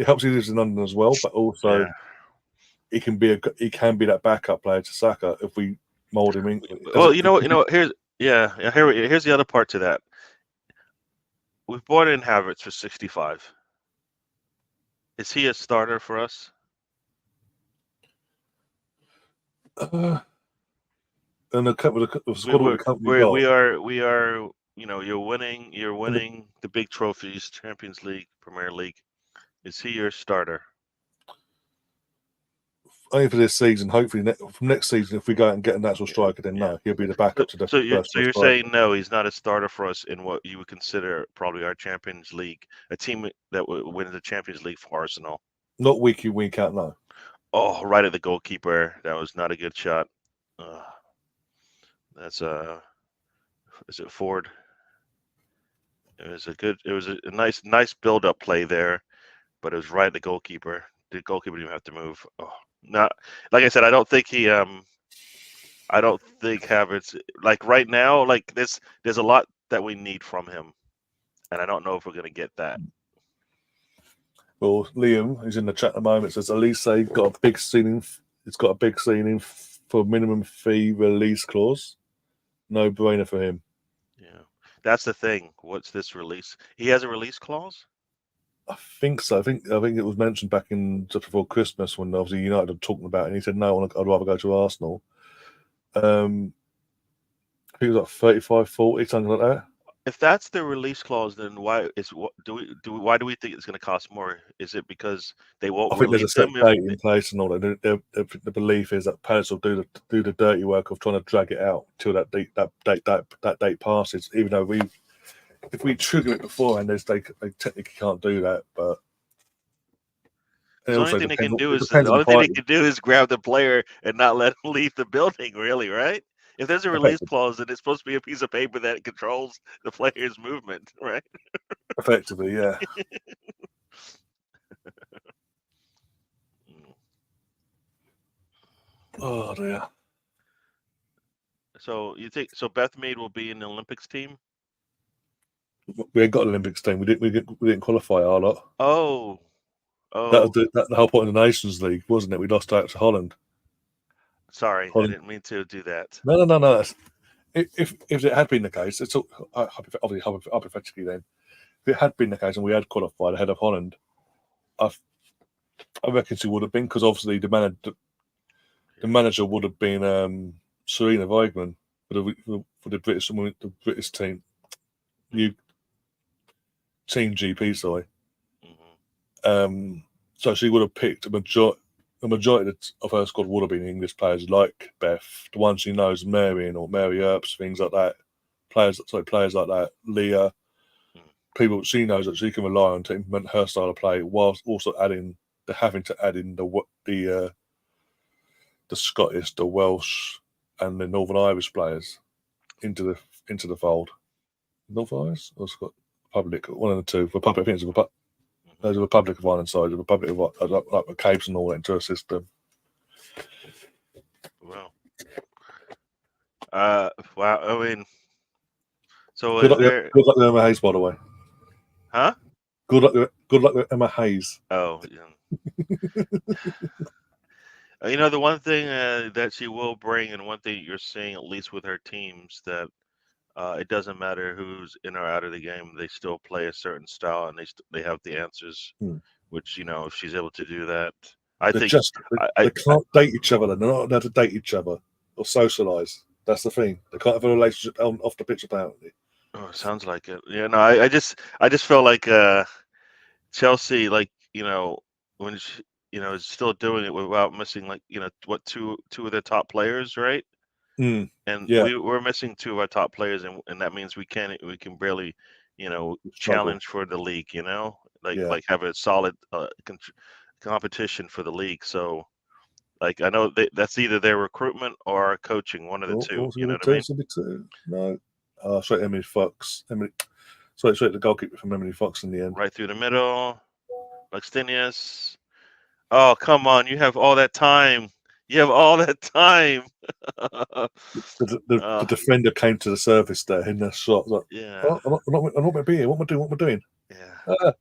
helps he lives in London as well, but also he can be that backup player to Saka if we mold him in. Well, here's the other part to that. We've bought in Havertz for 65. Is he a starter for us? And the squad we are. You're winning the big trophies, Champions League, Premier League. Is he your starter? Only for this season. Hopefully, from next season, if we go out and get an actual striker, then no, he'll be the backup to the. So you're saying no, he's not a starter for us in what you would consider probably our Champions League, a team that would win the Champions League for Arsenal. Not week in, week out, no. Oh, right at the goalkeeper. That was not a good shot. That's is it Ford? It was a nice build-up play there, but it was right at the goalkeeper. The goalkeeper didn't have to move. Oh, not like I said. I don't think Havertz, like right now, like there's a lot that we need from him, and I don't know if we're gonna get that. Well, Liam, who's in the chat at the moment, says Elise got a big ceiling. It's got a big ceiling for minimum fee release clause. No brainer for him. Yeah, that's the thing. What's this release? He has a release clause? I think so. I think it was mentioned back in just before Christmas when obviously United were talking about it, and he said, no, I'd rather go to Arsenal. I think it was like 35, 40, something like that. If that's the release clause, then why do we think it's going to cost more? Is it because they won't I think there's a release set him? date in place and all that. The belief is that Palace will do the dirty work of trying to drag it out till that date passes. Even though if we trigger it beforehand, they technically can't do that. But the only thing they can do is grab the player and not let him leave the building. Really, right? If there's a release clause, then it's supposed to be a piece of paper that controls the player's movement, right? Effectively, yeah. Oh dear. So you think Beth Mead will be in the Olympics team? We ain't got an Olympics team. We didn't qualify our lot. Oh. That was the whole point of the Nations League, wasn't it? We lost out to Holland. Sorry, Holland. I didn't mean to do that. No. If it had been the case, it's all, obviously hypothetically then. If it had been the case and we had qualified ahead of Holland, I reckon she would have been, because obviously the manager would have been Serena Weigman for the British team, Team GP, sorry. Mm-hmm. So she would have picked a majority of her squad would have been English players like Beth, the ones she knows, Marion or Mary Earps, things like that. Players like that, Leah, people she knows that she can rely on to implement her style of play, whilst also having to add in the Scottish, the Welsh, and the Northern Irish players into the fold. Northern Irish or Scott Republic, one of the two. Republic, I think it's there's a Republic of Ireland side, a Republic of like the Capes and all that into a system. Wow. Wow. I mean, so good luck with Emma Hayes, by the way. Huh? Good luck with Emma Hayes. Oh, yeah. The one thing that she will bring, and one thing you're seeing at least with her teams, that it doesn't matter who's in or out of the game, they still play a certain style, and they have the answers. Which if she's able to do that, they can't date each other. They're not allowed to date each other or socialise. That's the thing. They can't have a relationship off the pitch, apparently. Oh, it sounds like it. Yeah, no, I just felt like Chelsea, like when she, is still doing it without missing two of their top players, right? And we're missing two of our top players, and that means we can barely challenge for the league, like have a solid competition for the league. So like I know that's either their recruitment or coaching, one of the two. You know what I mean? No, straight Emily Fox. Straight the goalkeeper from Emily Fox in the end. Right through the middle, Luxtinius. Oh, come on! You have all that time. You have all that time. The defender came to the surface there in the shot. Like, yeah. I'm not meant to be here. What am I doing? Yeah.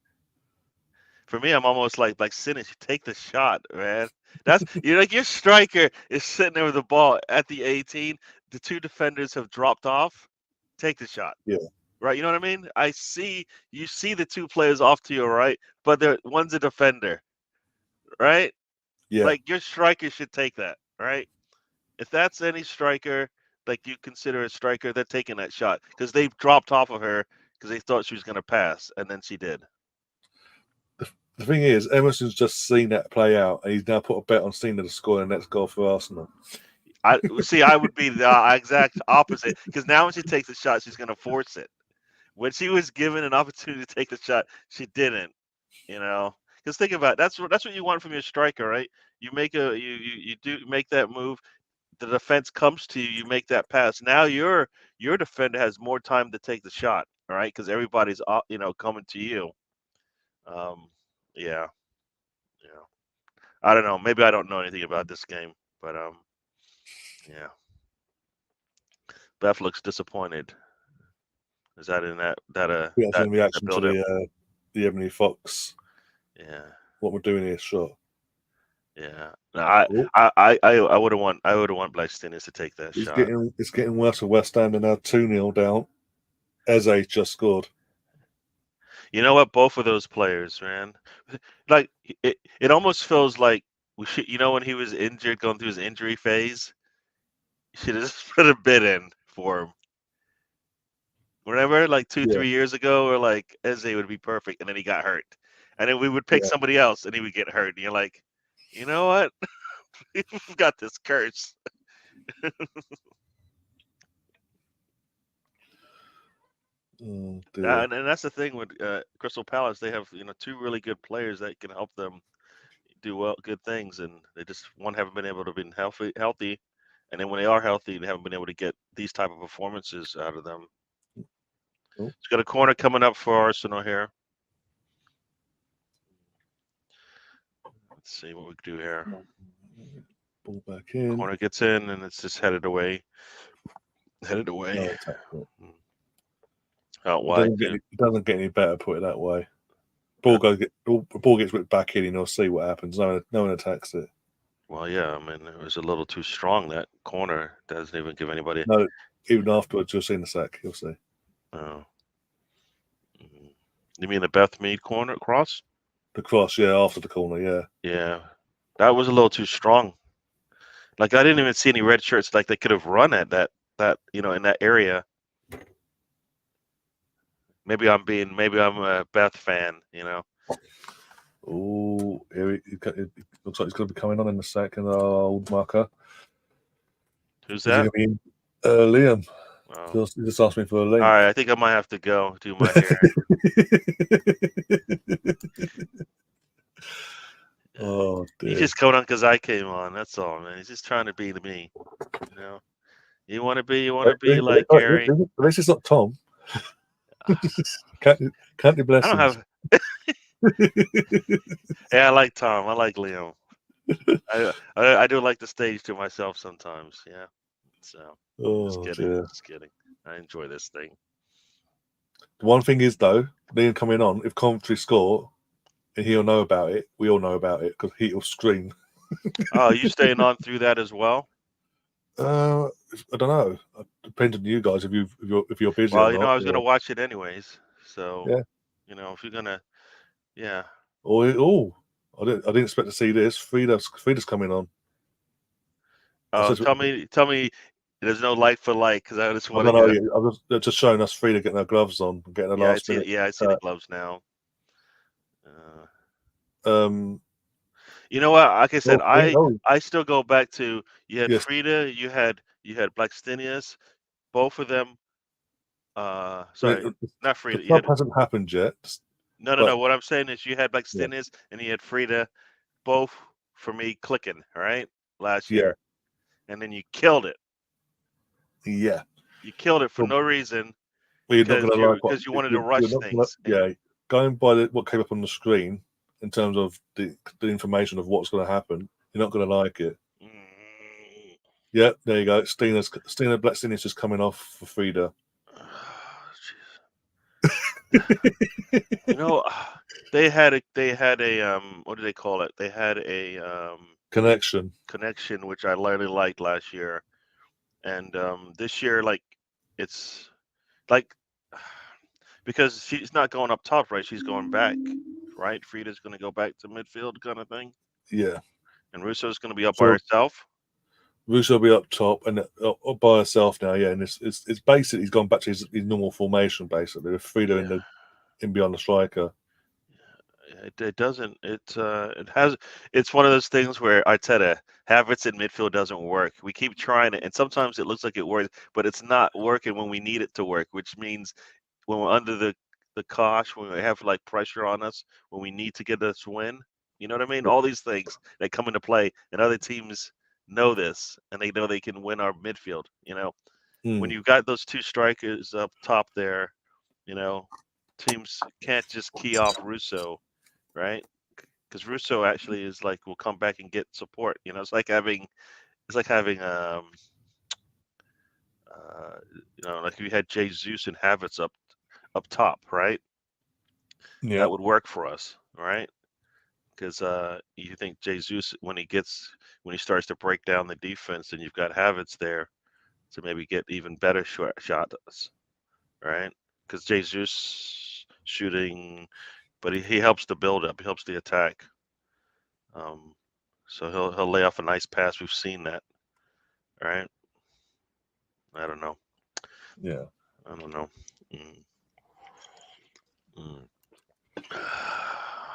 For me, I'm almost like Sinnott, you take the shot, man. That's like your striker is sitting there with the ball at the 18. The two defenders have dropped off. Take the shot. Yeah. Right. You know what I mean? You see the two players off to your right, but one's a defender. Right? Yeah. Like your striker should take that, right? If that's any striker, like you consider a striker, they're taking that shot because they've dropped off of her because they thought she was going to pass, and then she did. The thing is, Emerson's just seen that play out, and he's now put a bet on Cena to score the next goal for Arsenal. I would be the exact opposite, because now when she takes the shot, she's going to force it. When she was given an opportunity to take the shot, she didn't. Because think about it, that's what you want from your striker, right? You do make that move. The defense comes to you. You make that pass. Now your defender has more time to take the shot, all right? Because everybody's coming to you. Yeah. I don't know. Maybe I don't know anything about this game, but yeah. Beth looks disappointed. Is that in that Yeah, that's in reaction to the Ebony Fox. Yeah. What we're doing here, sure. Yeah. No, I would have want Blackstenius to take that shot. It's getting worse for West Ham. They're now 2-0 down. Eze just scored. You know what? Both of those players, man. Like it almost feels like we should. When he was injured, going through his injury phase, you should have just put a bid in for him. Remember, like 2-3 years ago, or like Eze would be perfect, and then he got hurt, and then we would pick somebody else, and he would get hurt, and you're like, you know what? We've got this curse. Oh, and that's the thing with Crystal Palace. They have 2 really good players that can help them do good things, and they just haven't been able to be healthy, and then when they are healthy, they haven't been able to get these type of performances out of them. Oh. It's got a corner coming up for Arsenal here. Let's see what we can do here. Ball back in. Corner gets in, and it's just headed away. Out wide. It doesn't get any better, put it that way. Ball gets whipped back in, and you'll see what happens. No one attacks it. Well, yeah, I mean, it was a little too strong. That corner doesn't even give anybody. No, even afterwards, you'll see in the sack. You'll see. Oh. You mean the Beth Mead corner cross? The cross, yeah, after the corner, yeah. Yeah, that was a little too strong. Like I didn't even see any red shirts. Like they could have run at that in that area. Maybe I'm a Beth fan, Oh, it looks like he's going to be coming on in a second. Old marker. Who's that? Liam. Oh. He just asked me for a link. All right, I think I might have to go do my hair. Oh, dear. He's just coming on because I came on. That's all, man. He's just trying to be me. You want to be like Gary. At least it's not Tom. Can't you bless him? I don't have. Yeah, I like Tom. I like Liam. I do like the stage to myself sometimes. Yeah. So. Just kidding. I enjoy this thing. The one thing is, though, Liam coming on, if Coventry score, and he'll know about it, we all know about it, because he'll scream. Oh, you staying on through that as well? I don't know. It depends on you guys if you're busy. Well, or not, I was going to watch it anyways. So, yeah. If you're going to, yeah. Oh, I didn't expect to see this. Frida's coming on. Oh, tell me. There's no like for like, because I just want to. I was just showing us Frida getting her gloves on, getting her last minute. I see the gloves now. You know what? Like I said, I still go back to you had Frida, you had Blackstenius, both of them. Sorry, not Frida. The club hasn't happened yet. No. What I'm saying is you had Blackstenius and you had Frida, both for me clicking, right? Last year. And then you killed it. Yeah. You killed it for no reason. Because you wanted to rush things. Going by what came up on the screen in terms of the information of what's going to happen, you're not going to like it. Yeah, there you go. Blackstenius just coming off for Frida. They had a what do they call it? They had a connection, which I really liked last year, and this year, like, it's like because she's not going up top, right? She's going back, right? Frida's going to go back to midfield, kind of thing. Yeah, and Russo's going to be up by herself. Russo will be up top and up by herself now, yeah. And it's basically he's gone back to his normal formation, basically with Frida in beyond the striker. It doesn't. It's one of those things where Arteta Havertz in midfield doesn't work. We keep trying it, and sometimes it looks like it works, but it's not working when we need it to work. Which means when we're under the the cosh, when we have like pressure on us, when we need to get this win. You know what I mean? All these things that come into play, and other teams know this, and they know they can win our midfield. When you've got those two strikers up top there, teams can't just key off Russo, right? Because Russo actually is like will come back and get support. It's like having like you had Jesus and Havertz up top, right? Yeah. That would work for us, right? Because you think Jesus, when he starts to break down the defense, and you've got Havertz there to maybe get even better shots, right? Because Jesus shooting, but he helps the build up, he helps the attack. So he'll lay off a nice pass. We've seen that, right? I don't know. Yeah. I don't know.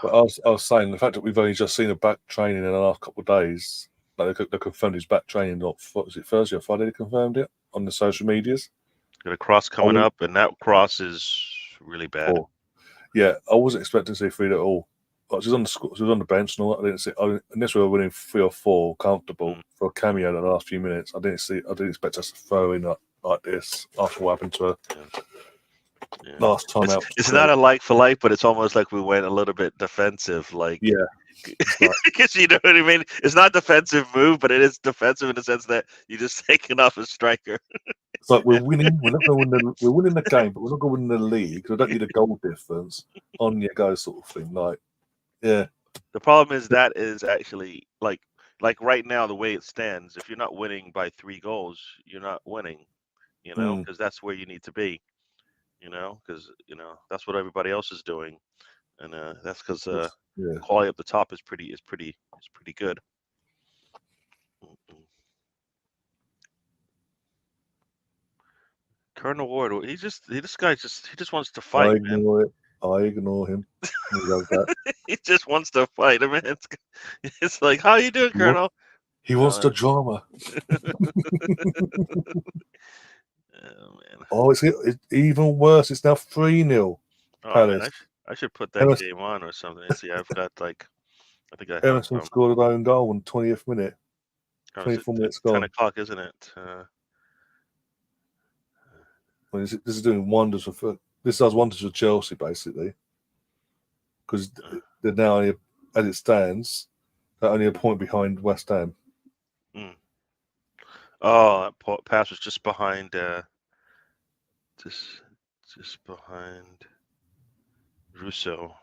But I was saying the fact that we've only just seen a back training in the last couple of days. Like they confirmed his back training. Was it Thursday or Friday? They confirmed it on the social medias. Got a cross coming up, and that cross is really bad. Yeah, I wasn't expecting to see Frida at all. Like, she was on the bench and all that. I didn't see. Unless we were winning 3 or 4 comfortable for a cameo in the last few minutes. I didn't expect us to throw in like this after what happened to her last time out. It's not a like for like, but it's almost like we went a little bit defensive. Like, yeah, because you know what I mean. It's not a defensive move, but it is defensive in the sense that you're just taking off a striker. It's like we're winning. We're not going to win we're winning the game, but we're not going to win the league. We don't need a goal difference. On you go, sort of thing. Like, yeah. The problem is that is actually like right now the way it stands. If you're not winning by 3 goals, you're not winning. Because that's where you need to be. Because that's what everybody else is doing, and that's because quality up the top is pretty good. Colonel Ward, he just wants to fight. I ignore him. He just wants to fight. I mean, it's like, how you doing, Colonel? He wants the drama. Oh man! Oh, it's even worse. It's now 3-0. Oh man, I should put that game on or something. See, I've got I think I Emerson scored his own goal in 20th minute. 24 minutes gone. 10 o'clock, isn't it? Well, this is doing wonders for. This does wonders for Chelsea, basically, because they're now, as it stands, they're only a point behind West Ham. Oh, that pass was just behind. Just behind Russo.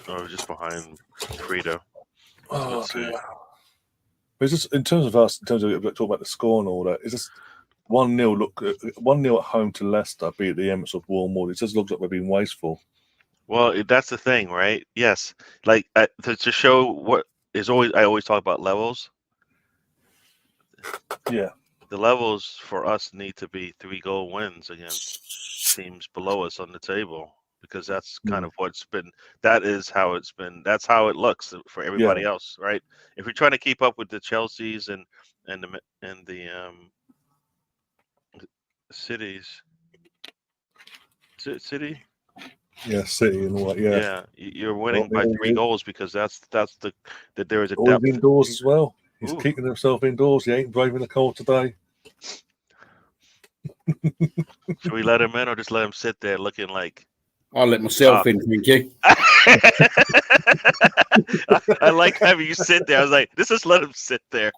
Oh, just behind Frida. Oh, dear. But it's just in terms of talking about the score and all that. It's just 1-0. Look, 1-0 at home to Leicester, be it the Emirates of Warmwood. It just looks like we're being wasteful. Well, that's the thing, right? Yes, like to show what is always. I always talk about levels. Yeah, the levels for us need to be 3-goal wins against teams below us on the table, because that's kind of what's been. That is how it's been. That's how it looks for everybody else, right? If you're trying to keep up with the Chelseas and the cities, City. Yeah, City and all that. Yeah, you're winning by 3 goals because that's that there is a always depth. Indoors as well. He's keeping himself indoors. He ain't braving the cold today. Should we let him in or just let him sit there looking like? I'll let myself in, thank you. I like having you sit there. I was like, just let him sit there.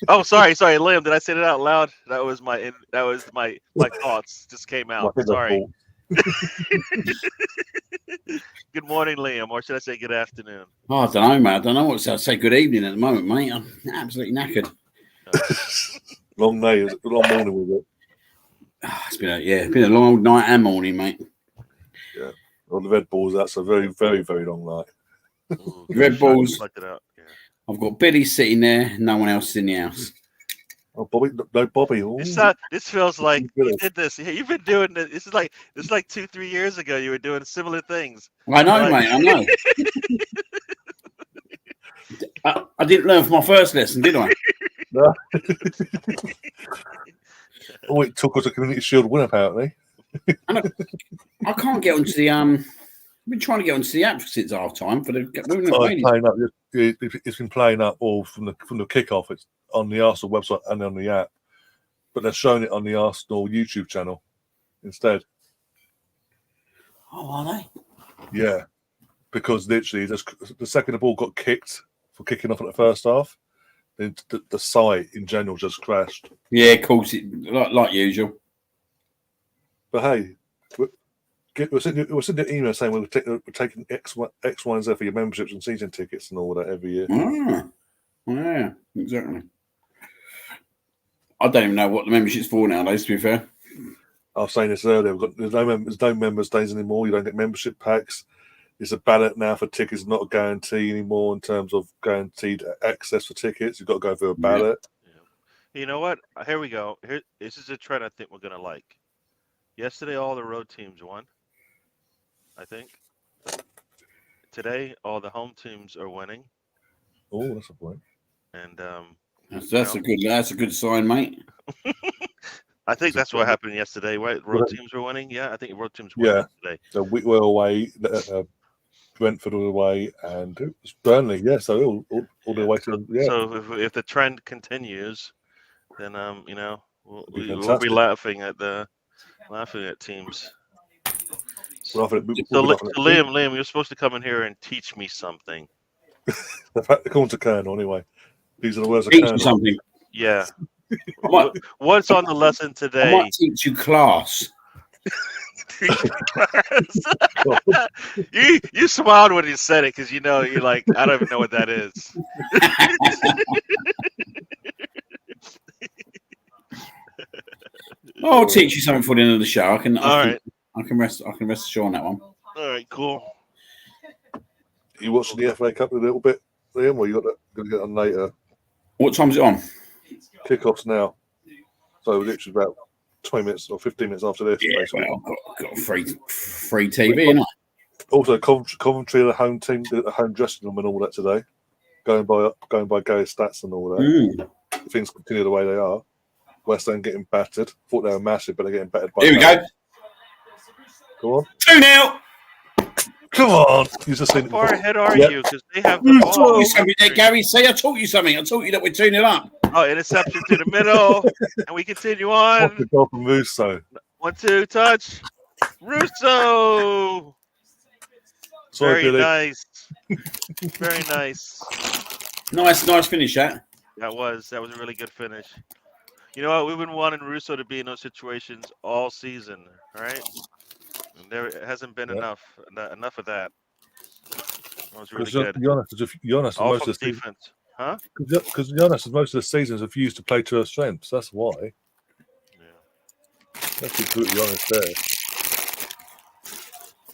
Oh, sorry, Liam. Did I say it out loud? That was my thoughts just came out. Sorry. Good morning, Liam, or should I say good afternoon? Oh, I don't know, mate. I don't know what to say. I'd say good evening at the moment, mate. I'm absolutely knackered. Long day, a long morning with it. It's been a long old night and morning, mate. Yeah, well, the Red Bulls. That's a very, very, very long night. Ooh, Red Bulls. Yeah. I've got Billy sitting there. No one else is in the house. Oh, Bobby! No, Bobby. This feels like you did this. You've been doing this. This is like 2-3 years ago. You were doing similar things. I know, mate. I know. I didn't learn from my first lesson, did I? No. Oh, it took us a Community Shield win, apparently. I can't get onto the I've been trying to get onto the app since half time for the women. Oh, it's playing up. It's been playing up all from the kickoff. It's on the Arsenal website and on the app, but they're showing it on the Arsenal YouTube channel instead. Oh, are they? Yeah, because literally, the second the ball got kicked for kicking off in the first half, the site in general just crashed. Yeah, of course, like usual. But hey, we're sending an email saying we're taking X, Y, and Z for your memberships and season tickets and all that every year. Yeah, exactly. I don't even know what the membership's for nowadays, to be fair. I was saying this earlier. There's no member stays anymore. You don't get membership packs. It's a ballot now for tickets, not a guarantee anymore in terms of guaranteed access for tickets. You've got to go through a ballot. You know what? Here we go. This is a trend I think we're going to like. Yesterday, all the road teams won, I think. Today, all the home teams are winning. Oh, that's a point. And that's a good sign, mate. I think that's what happened yesterday, right? Road teams were winning. Yeah, I think road teams won yesterday. So we were away, Brentford were away, and it was Burnley. Yeah, so all the way to So if the trend continues, then we'll be laughing at teams. So Liam, you're supposed to come in here and teach me something. According to Colonel, anyway. These are the words of teach Colonel. Something. Yeah. What's on the lesson today? I might teach you class. you smiled when you said it because you're like, I don't even know what that is. I'll teach you something for the end of the show. I can rest assured on that one. All right, cool. You watching the FA Cup a little bit, Liam, or you got to get on later? What time's it on? Kickoffs now. So literally about 20 minutes or 15 minutes after this. Yeah, well, I've got free TV, innit? Also, Coventry, the home team, the home dressing room and all that today. Going by Gary's stats and all that. If things continue the way they are. West End getting battered. Thought they were massive, but they're getting battered by. Here we go. Go on. 2-0. Come on. You just How far ahead are you? Because they have the ball. Taught you something there, Gary. Say I taught you something. I taught you that we're 2-0 up. Oh, interception to the middle, and we continue on. What's the goal from Russo? 1-2 touch. Russo. Sorry, Very Billy. nice. Very nice. Nice finish, that. That was a really good finish. You know what? We've been wanting Russo to be in those situations all season, right? And there hasn't been enough of that. That was really good. Giannis all most from of the defense, huh? Because Giannis most of the seasons refused to play to her strengths. That's why. Yeah. Let's be brutally honest there.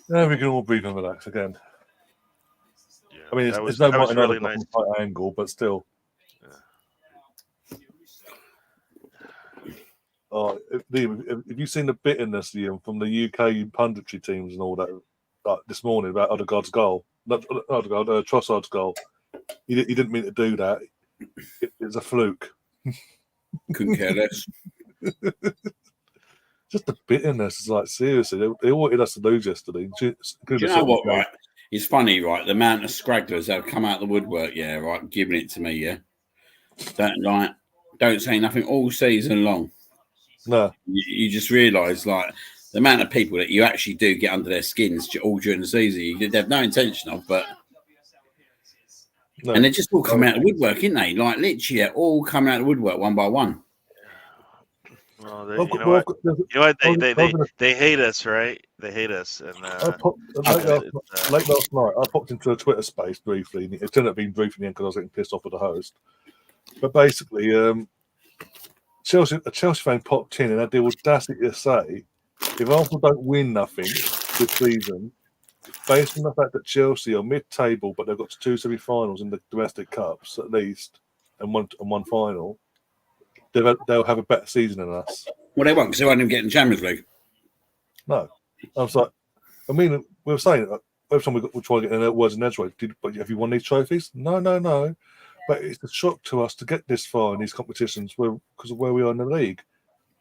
Now we can all breathe and relax again. Yeah, I mean, it's no Martin really nice angle, but still. Oh, have you seen the bitterness, Liam, from the UK punditry teams and all that this morning about Odegaard's goal? Not Odegaard, Trossard's goal. He didn't mean to do that. It's a fluke. Couldn't care less. Just the bitterness. It's like, seriously, they wanted us to lose yesterday. Do you know what, right? It's funny, right? The amount of scragglers that have come out of the woodwork, right, giving it to me, don't say nothing all season long. No. You just realise, like, the amount of people that you actually do get under their skins all during the season, they have no intention of, but... No. And they just all come out of the woodwork, ain't they? Like, literally, they're all coming out of the woodwork one by one. Well, you know what? They hate us, right? They hate us. And late last night, I popped into a Twitter space briefly. And it turned out being brief in the end because I was getting pissed off with the host. But basically, a Chelsea fan popped in and had the audacity to say, if Arsenal don't win nothing this season, based on the fact that Chelsea are mid-table, but they've got 2 semi-finals in the domestic cups at least, and one final, they'll have a better season than us. Well, they won't because they won't even get in the Champions League. No, I was like, I mean, we were saying every time we try to get in words and edgeways. But have you won these trophies? No. But it's a shock to us to get this far in these competitions because of where we are in the league.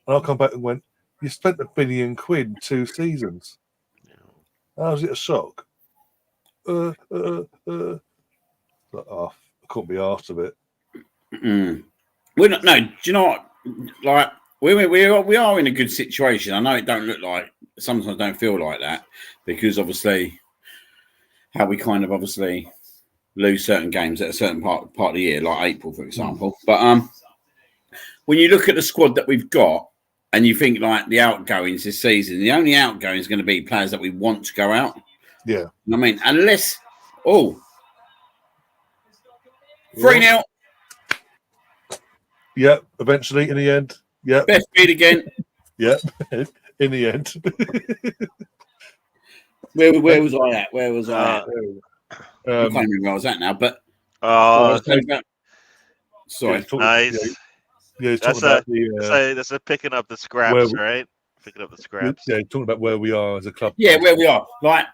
And I'll come back and went, you spent £1 billion in 2 seasons. How is it a shock? Like, I couldn't be asked of it. We're not. No, do you know what? Like we are in a good situation. I know it don't look like. Sometimes don't feel like that because obviously how we kind of obviously lose certain games at a certain part of the year, like April, for example. But when you look at the squad that we've got and you think like the outgoings this season, the only outgoing is going to be players that we want to go out. Yeah. I mean, unless 3-0. Yeah, eventually in the end. Yeah. Best beat again. Yeah, in the end. Where was I at? Where was I at? I can't remember where I was at now, but sorry. Nice. Yeah, he's talking about that's a picking up the scraps, right? Picking up the scraps. Yeah, he's talking about where we are as a club. Yeah, where we are. Like,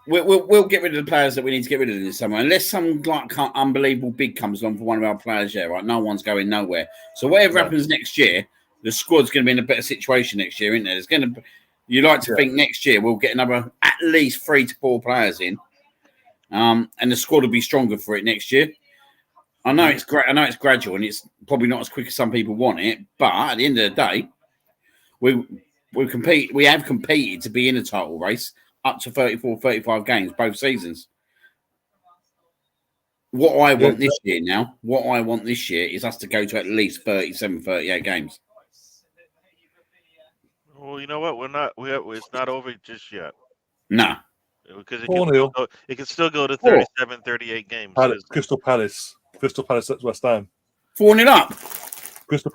we'll get rid of the players that we need to get rid of this summer, unless some like unbelievable big comes along for one of our players. Yeah, right. No one's going nowhere. So whatever happens next year, the squad's going to be in a better situation next year, isn't there? There's going to. You like to think next year we'll get another at least 3 to 4 players in, and the squad will be stronger for it next year. I know it's great. I know it's gradual, and it's probably not as quick as some people want it. But at the end of the day, we compete. We have competed to be in a title race up to 34, 35 games both seasons. What I want this year is us to go to at least 37, 38 games. Well, you know what? It's not over just yet. No. Because it can still go to 37, 38 games. Crystal Palace, that's West Ham. 4-0 up. Crystal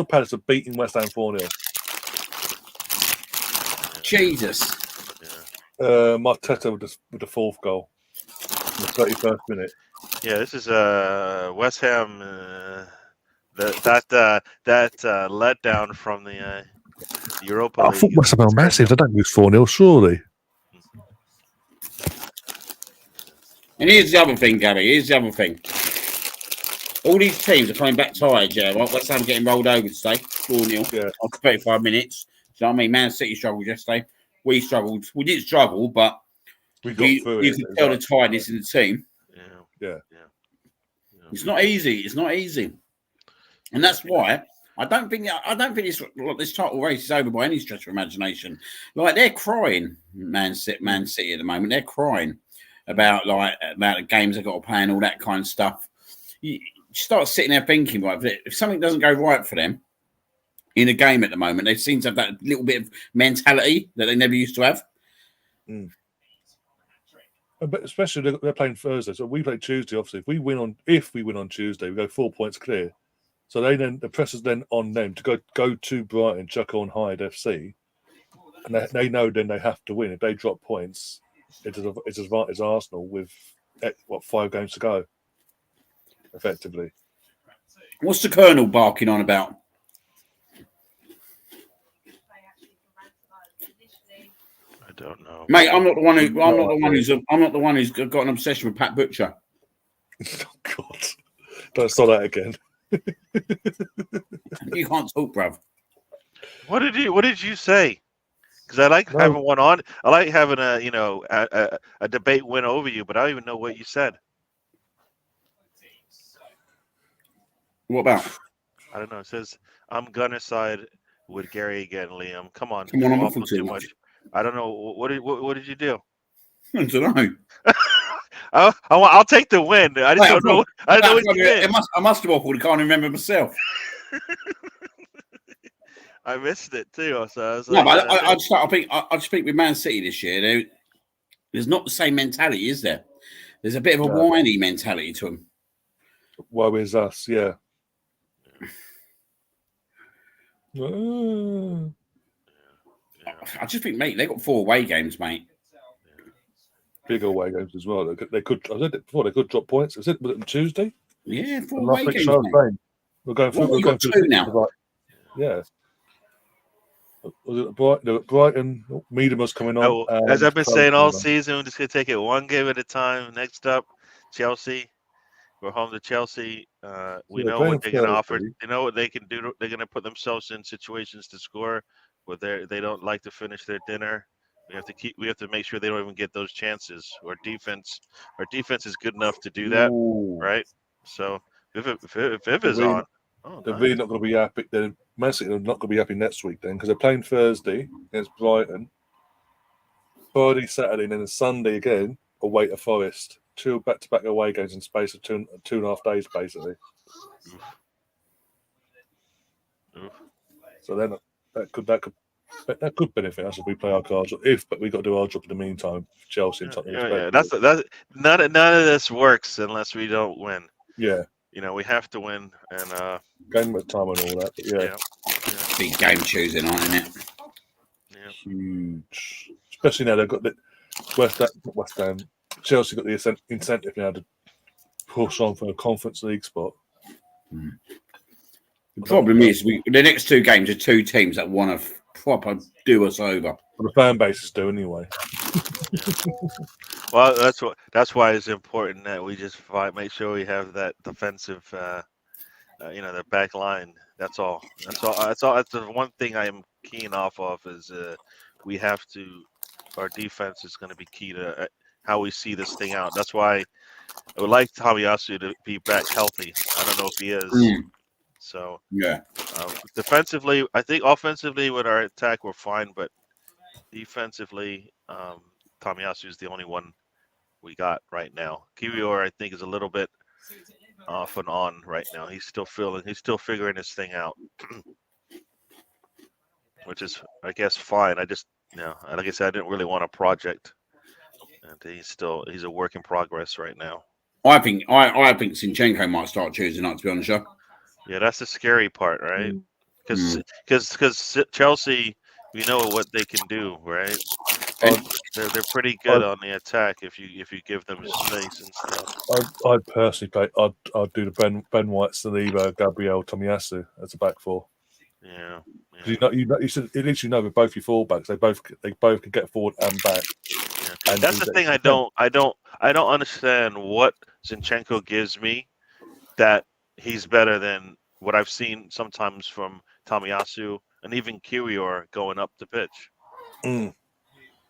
Palace are beating West Ham 4-0. Jesus. Marteta with the 4th goal in the 31st minute. Yeah, this is West Ham. That letdown from the Europa League. I thought West Ham are massive. They don't lose 4-0, surely. And here's the other thing, Gary. Here's the other thing. All these teams are coming back tired, yeah. West Ham getting rolled over today, 4-0 after 35 minutes. Do you know what I mean? Man City struggled yesterday. We struggled. We didn't struggle, but we got through it. You can tell the tiredness in the team. Yeah. It's not easy. It's not easy, and that's why I don't think this title race is over by any stretch of imagination. Like they're crying, Man City at the moment. They're crying about the games they've got to play and all that kind of stuff. You start sitting there thinking, right, if something doesn't go right for them in a game at the moment, they seem to have that little bit of mentality that they never used to have. But especially they're playing Thursday, so we play Tuesday. Obviously, if we win on Tuesday, we go 4 points clear. So the pressure's then on them to go to Brighton, chuck on Hyde FC, and they know then they have to win. If they drop points, it's as advantage Arsenal with 5 games to go. Effectively, what's the Colonel barking on about? I don't know, mate. I'm not the one who's got an obsession with Pat Butcher. Oh God! Don't start that again. You can't talk, bruv. What did you say? Because I like having one on. I like having a debate win over you, but I don't even know what you said. What about? I don't know. It says I'm gonna side with Gary again, Liam. Come on, I'm awful too much. I don't know. What did you do? I don't know. I'll take the win. I just don't know. I don't know what you did. I must have waffled. I can't remember myself. I missed it too. So I was I'd speak with Man City this year. There's not the same mentality, is there? There's a bit of a whiny mentality to them. Woe is us, yeah. I just think, mate, they got 4 away games, mate. Big away games as well. They could. I said it before. They could drop points. Was it on Tuesday? Yeah, 4 away games. We're going through. We've got 2 now. Yeah. Was it Brighton? Miedema's coming on. As I've been saying all season, we're just gonna take it one game at a time. Next up, Chelsea. We're home to Chelsea. We Yeah, know playing what they're going to offer. Thursday. They know what they can do. They're going to put themselves in situations to score, but they don't like to finish their dinner. We have to make sure they don't even get those chances. Our defense is good enough to do that, Ooh. right? So if Viv They're is really, on, oh, they're nice. really not going to be happy. They're Man City are not going to be happy next week then because they're playing Thursday against Brighton, Friday, Saturday, and then Sunday again away to Forest. 2 back-to-back away games in space of 2.5 days, basically. Oof. So then that could benefit us if we play our cards. But we got to do our job in the meantime. Chelsea and Tottenham. Yeah. That's none of this works unless we don't win. Yeah. We have to win, and Game at time and all that. But yeah. Big game Tuesday night, isn't it? Yeah. Huge. Especially now they've got the West Ham. Chelsea got the incentive now to push on for a Conference League spot. The problem is the next 2 games are 2 teams that want to proper do us over. Well, the fan bases do anyway. Well, that's why it's important that we just make sure we have that defensive, the back line. That's all. That's the one thing I am keen off of is we have to. Our defense is going to be key to how we see this thing out. That's why I would like Tomiyasu to be back healthy. I don't know if he is. So yeah, defensively, I think offensively with our attack we're fine, but defensively, Tomiyasu is the only one we got right now. Kiwior, I think, is a little bit off and on right now. He's still figuring his thing out, which is, I guess, fine. I just, like I said, I didn't really want a project, and he's a work in progress right now. I think Zinchenko might start Tuesday night. To be honest, yeah, that's the scary part, right? Because Chelsea, we know what they can do, right? They're pretty good on the attack if you give them space and stuff. I'd personally play. I'd do the Ben White, Saliba, Gabriel, Tomiyasu as a back four. Yeah. You should at least with both your fullbacks. They both can get forward and back. Yeah. And that's the thing. I don't understand what Zinchenko gives me that he's better than what I've seen sometimes from Tomiyasu and even Kiwior going up the pitch.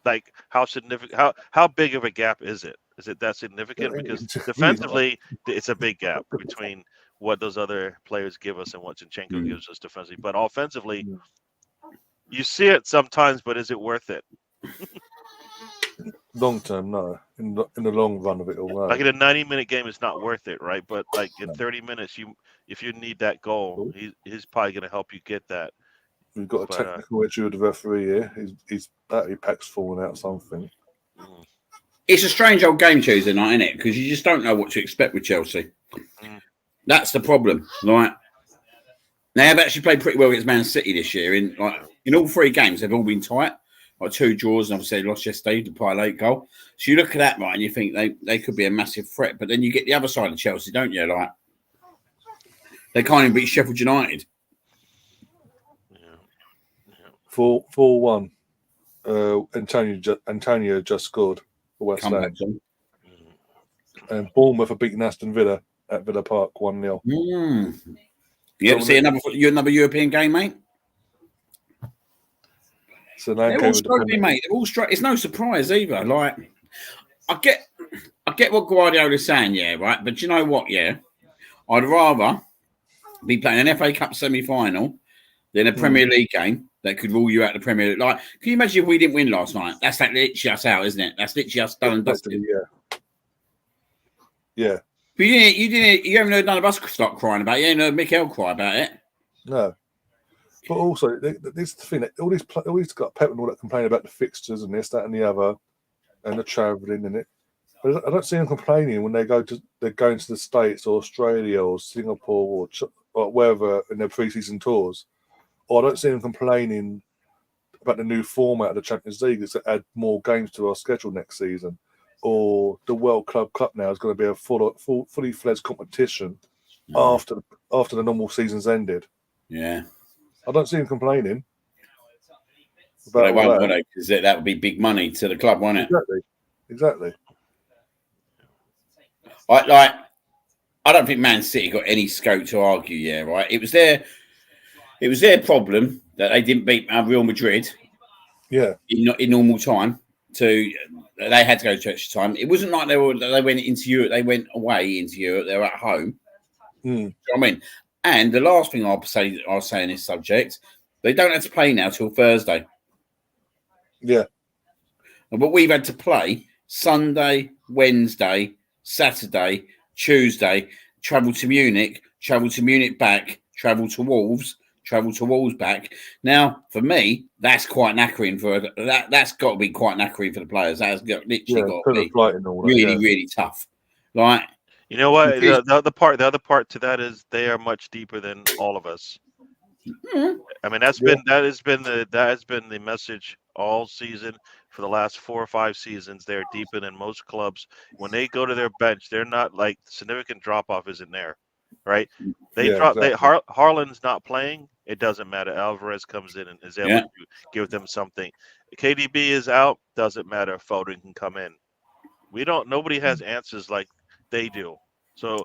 Like how significant? How big of a gap is it? Is it that significant? Because defensively, it's a big gap between what those other players give us and what Zinchenko gives us defensively. But offensively, you see it sometimes, but is it worth it? Long term, no. In the long run of it all, no. Like in a 90-minute game, it's not worth it, right? But like in 30 minutes, if you need that goal, he's probably going to help you get that. We've got a technical issue with the referee here. His battery pack's falling out something. It's a strange old game Tuesday night, isn't it? Because you just don't know what to expect with Chelsea. That's the problem. Like, they have actually played pretty well against Man City this year. In all 3 games, they've all been tight. Like 2 draws, and obviously they lost yesterday to play a late goal. So you look at that, right, and you think they could be a massive threat. But then you get the other side of Chelsea, don't you? Like, they can't even beat Sheffield United. 4-1. Antonio just scored for West Ham. And Bournemouth have beaten Aston Villa at Villa Park 1-0. You ever see another European game, mate? So they're all struggling, mate. They're all struggling. It's no surprise either. Like, I get what Guardiola's saying, yeah, right. But you know what? Yeah, I'd rather be playing an FA Cup semi-final than a Premier League game that could rule you out of the Premier League. Like, can you imagine if we didn't win last night? That's literally us out, isn't it? That's literally us done and dusted. Yeah. But you haven't heard none of us start crying about it. You ain't heard Mikel cry about it. No. But also, this is the thing. All these got Pep and all that complain about the fixtures and this, that, and the other, and the travelling and it. But I don't see them complaining when they're going to the States or Australia or Singapore or wherever in their pre-season tours. Or I don't see them complaining about the new format of the Champions League is to add more games to our schedule next season. Or the World Club Cup now is going to be a fully fledged competition after the normal season's ended. Yeah. I don't see him complaining. But they won't, because that would be big money to the club, won't it? Exactly. I don't think Man City got any scope to argue. Yeah, right. It was their problem that they didn't beat Real Madrid. Yeah, in normal time. They had to go to extra time. It wasn't like they went into Europe. They went away into Europe. They were at home. Mm. You know what I mean? And the last thing I'll say on this subject, they don't have to play now till Thursday. Yeah. But we've had to play Sunday, Wednesday, Saturday, Tuesday, travel to Munich back, travel to Wolves back. Now, for me, that's quite knackering that's got to be quite knackering for the players. That's got to be really tough. Like, you know what? The other part to that is they are much deeper than all of us. Mm-hmm. I mean, that has been the message all season for the last 4 or 5 seasons. They're deeper than most clubs. When they go to their bench, they're not like significant drop off isn't there, right? Haaland's not playing. It doesn't matter. Alvarez comes in and is able to give them something. KDB is out. Doesn't matter. Foden can come in. Nobody has answers like they do. So,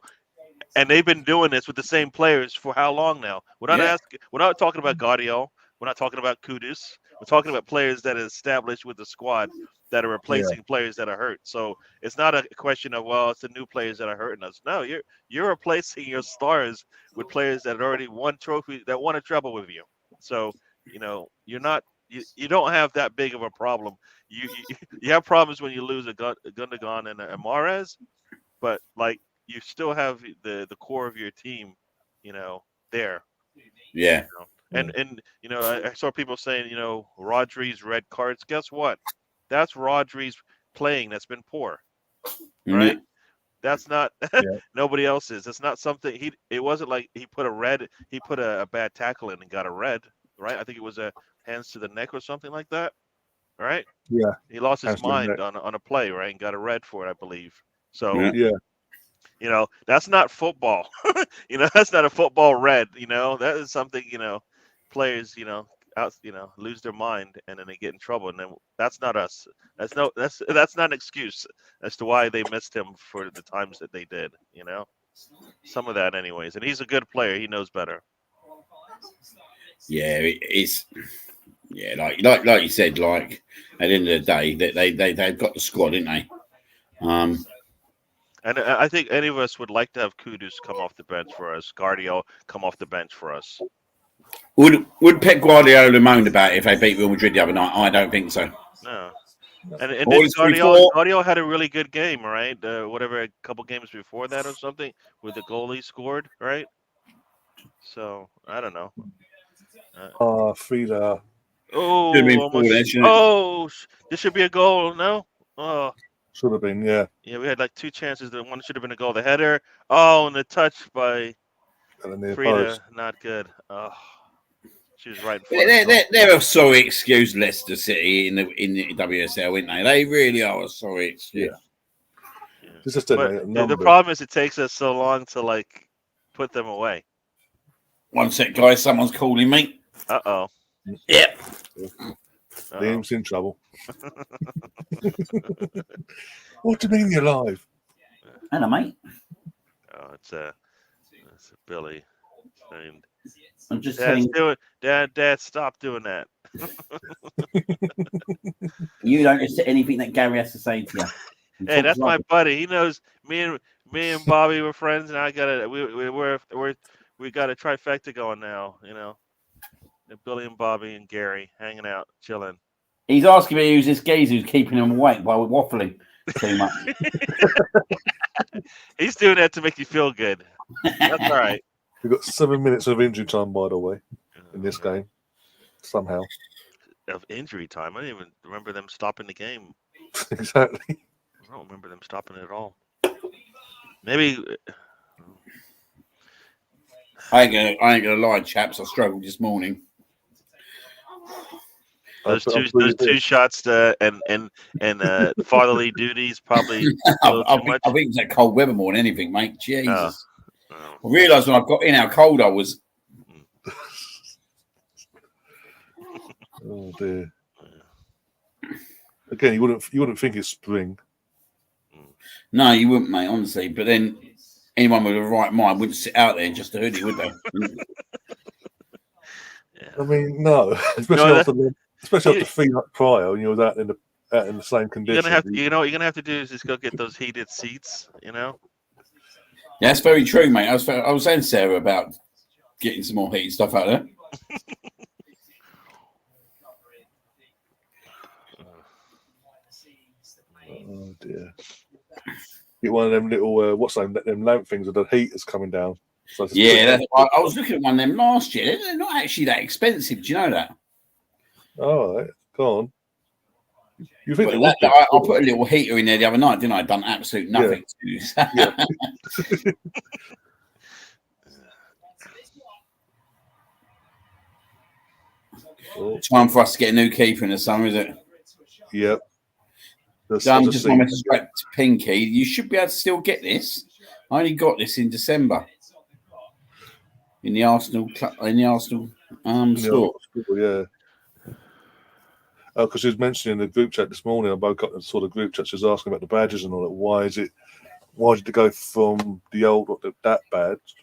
and they've been doing this with the same players for how long now? We're not talking about Guardiola. We're not talking about Kudus. We're talking about players that are established with the squad that are replacing players that are hurt. So it's not a question of, well, it's the new players that are hurting us. No, you're replacing your stars with players that already won trophy, that won a treble with you. So, you're not, you don't have that big of a problem. You have problems when you lose a Gundogan and a Mahrez, but like you still have the core of your team, there. Yeah. And I saw people saying, Rodri's red cards. Guess what? That's Rodri's playing that's been poor, right? That's not nobody else's. It's not something it wasn't like he put a bad tackle in and got a red, right? I think it was a hands to the neck or something like that, right? Yeah. He lost his mind on a play, right, and got a red for it, I believe. So that's not football. That's not a football red. That is something. Players, lose their mind and then they get in trouble, and then that's not us. That's not an excuse as to why they missed him for the times that they did. Some of that, anyways. And he's a good player. He knows better. Yeah, it's like you said. Like at the end of the day, they've got the squad, didn't they? And I think any of us would like to have Kudus come off the bench for us, Guardiola come off the bench for us. Would Pep Guardiola moan about it if they beat Real Madrid the other night? I don't think so. No. And then Guardiola had a really good game, right? A couple games before that or something, with the goal he scored, right? So, I don't know. Frida. This should be a goal, no? Oh. Should have been, yeah. Yeah, we had like 2 chances. The one should have been a goal. The header, and the touch by Frida, not good. Oh, she was right in front. They're a sorry excuse, Leicester City in the WSL, aren't they? They really are a sorry excuse. Yeah. The problem is it takes us so long to put them away. One sec, guys. Someone's calling me. Uh-oh. Yeah. Liam's in trouble. What do you mean you're live? Hello, mate. Oh, it's Billy. I'm just saying. Dad, stop doing that. You don't listen to anything that Gary has to say to you. Hey, that's my buddy. He knows me and Bobby were friends, and we got a trifecta going now. Billy and Bobby and Gary hanging out, chilling. He's asking me who's this geezer who's keeping him awake while we're waffling too much. He's doing that to make you feel good. That's all right. We've got 7 minutes of injury time, by the way, in this game. Somehow. Of injury time? I didn't even remember them stopping the game. Exactly. I don't remember them stopping it at all. Maybe. I ain't gonna lie, chaps. I struggled this morning. Those two shots and fatherly duties probably. I think it's that cold weather more than anything, mate. Jesus. I realised when I got in how cold I was. Oh dear. Again, you wouldn't think it's spring. No, you wouldn't, mate. Honestly, but then anyone with a right mind wouldn't sit out there in just a hoodie, would they? Yeah. I mean, no, especially after 3 nights prior, when you was out in the same condition. You're gonna have to do is just go get those heated seats. Yeah, that's very true, mate. I was saying to Sarah about getting some more heated stuff out there. Oh dear. Get one of them little them lamp things with the heaters coming down. So I was looking at one of them last year. They're not actually that expensive. Do you know that? All right, go on. You think I put a little heater in there the other night, didn't I? Done absolute nothing to yeah. Time for us to get a new keeper in the summer, is it? Yep. Just my message back to Pinky. You should be able to still get this. I only got this in December in the Arsenal store. Yeah. Because she was mentioning in the group chat this morning. I woke up and saw the group chat. She was asking about the badges and all that. Why did it go from the old that badge,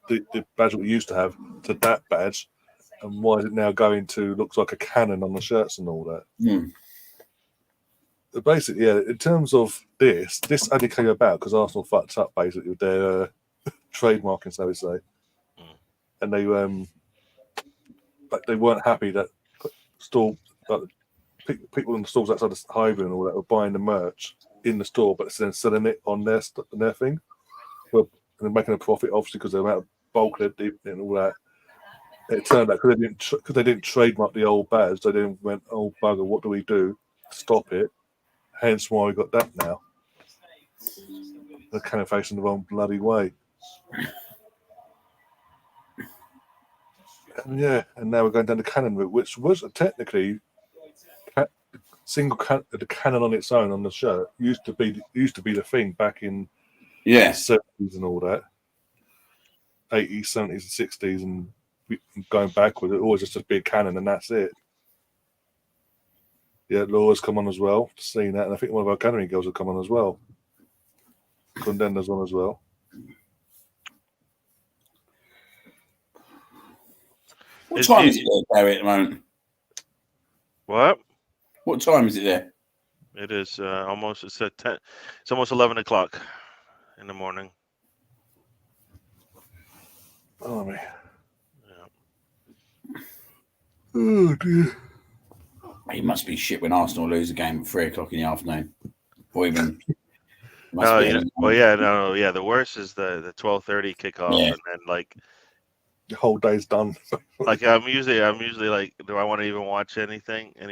the badge that we used to have, to that badge, and why is it now going to looks like a cannon on the shirts and all that? But basically, yeah. In terms of this only came about because Arsenal fucked up basically with their trademarking, so we say, and they weren't happy that people in the stores outside the Highbury and all that were buying the merch in the store, but then selling it on their thing. Well, and they're making a profit, obviously, because they're out of bulk and all that. It turned out because they didn't trademark the old badge, they then went, "Oh bugger, what do we do? Stop it!" Hence why we got that now. They're kind of facing the wrong bloody way. And now we're going down the cannon route, which was technically the cannon on its own on the shirt used to be the thing back in the 70s and all that, 80s, 70s, and 60s, and going backwards. It always just a big cannon, and that's it. Yeah, Laura's come on as well. Seen that, and I think one of our academy girls will come on as well. Condender's on as well. What time is it there, Barry, at the moment? What? What time is it there? It is almost. It's at 10. It's almost 11 o'clock in the morning. Oh man. Yeah. Oh dear. It must be shit when Arsenal lose a game at 3 o'clock in the afternoon, or even. The worst is the 12:30 kickoff, and then the whole day's done. I'm usually like, do I want to even watch any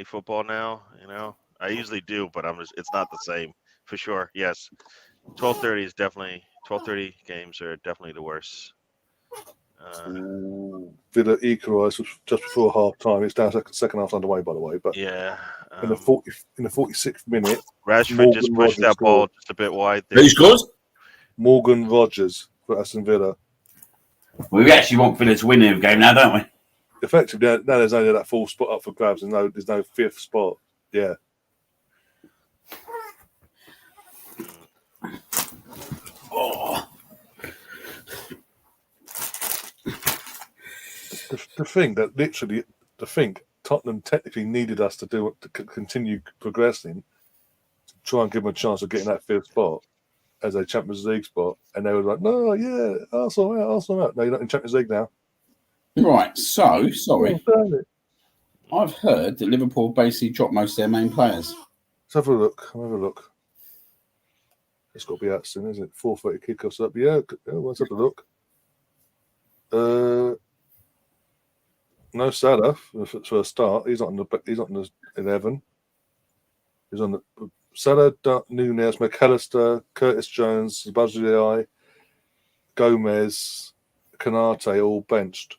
football now? I usually do, but it's not the same for sure. Yes, 12:30 is definitely 12:30 games are definitely the worst. Villa equalised just before half time. It's down second half underway, by the way. But yeah, in the 46th minute, Rashford just pushed that ball just a bit wide there. Who scores? Morgan Rogers for Aston Villa. Well, we actually want Villa to win the game now, don't we? Effectively, now there's only that full spot up for grabs. There's no fifth spot. Yeah. Oh. The thing that literally, Tottenham technically needed us to continue progressing, to try and give them a chance of getting that fifth spot as a Champions League spot, and they were like, "No, yeah, Arsenal out. No, you're not in Champions League now." Right. So sorry, I've heard that Liverpool basically dropped most of their main players. Let's have a look. It's got to be out soon, isn't it? 4:30 kickoffs up. Yeah, let's have a look. No Salah for a start. He's not on the 11. He's on the Salah, Nunes, McAllister, Curtis Jones, Bajai, Gomez, Kanate, all benched.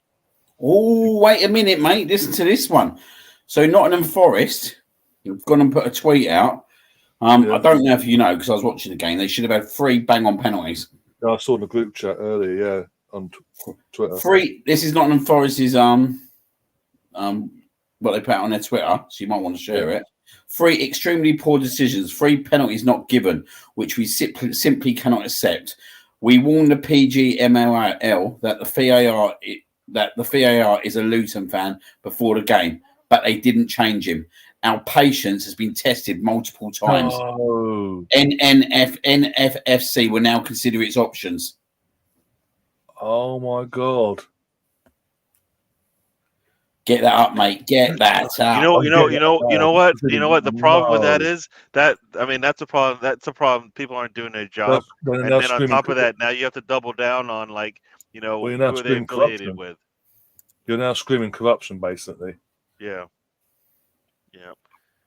Oh, wait a minute, mate. Listen to this one. So Nottingham Forest have gone and put a tweet out. I don't know if you know, because I was watching the game. They should have had 3 bang-on penalties. I saw in the group chat earlier, yeah, on Twitter. 3. This is Nottingham Forest's what they put out on their Twitter, so you might want to share it. 3 extremely poor decisions, 3 penalties not given, which we simply cannot accept. We warned the PGMOL that the VAR is a Luton fan before the game, but they didn't change him. Our patience has been tested multiple times. Oh, NFFC will now consider its options. oh my God! Get that up, mate. Get that up. You know what? The problem with that is that that's a problem. That's a problem. People aren't doing their job, and then on top of that, now you have to double down on who are they affiliated with. You're now screaming corruption, basically. Yeah.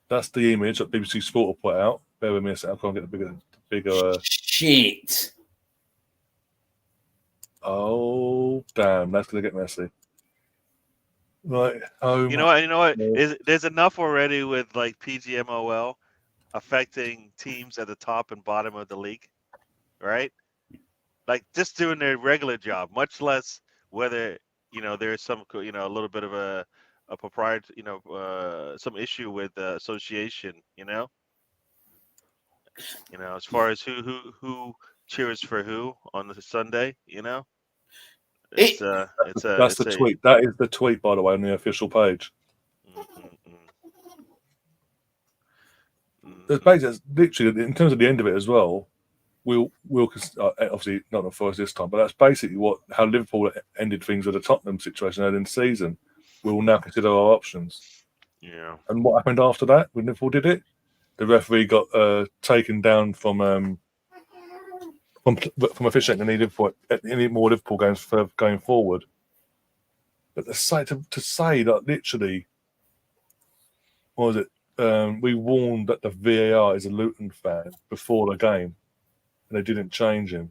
That's the image that BBC Sport will put out. Bear with me a second. I can't get the bigger. Shit. Oh damn! That's gonna get messy. Right. Oh. You know what? There's enough already with PGMOL affecting teams at the top and bottom of the league, right? Like just doing their regular job, much less whether there's some a little bit of a proprietary some issue with the association, as far as who cheers for who on the Sunday, It's the tweet. That is the tweet, by the way, on the official page. There's basically, literally, in terms of the end of it as well, we'll obviously not for us this time, but that's basically how Liverpool ended things with the Tottenham situation early in the season. We will now consider our options. Yeah. And what happened after that when Liverpool did it? The referee got taken down from officiating any more Liverpool games going forward. But to say that literally, what was it? We warned that the VAR is a Luton fan before the game, and they didn't change him.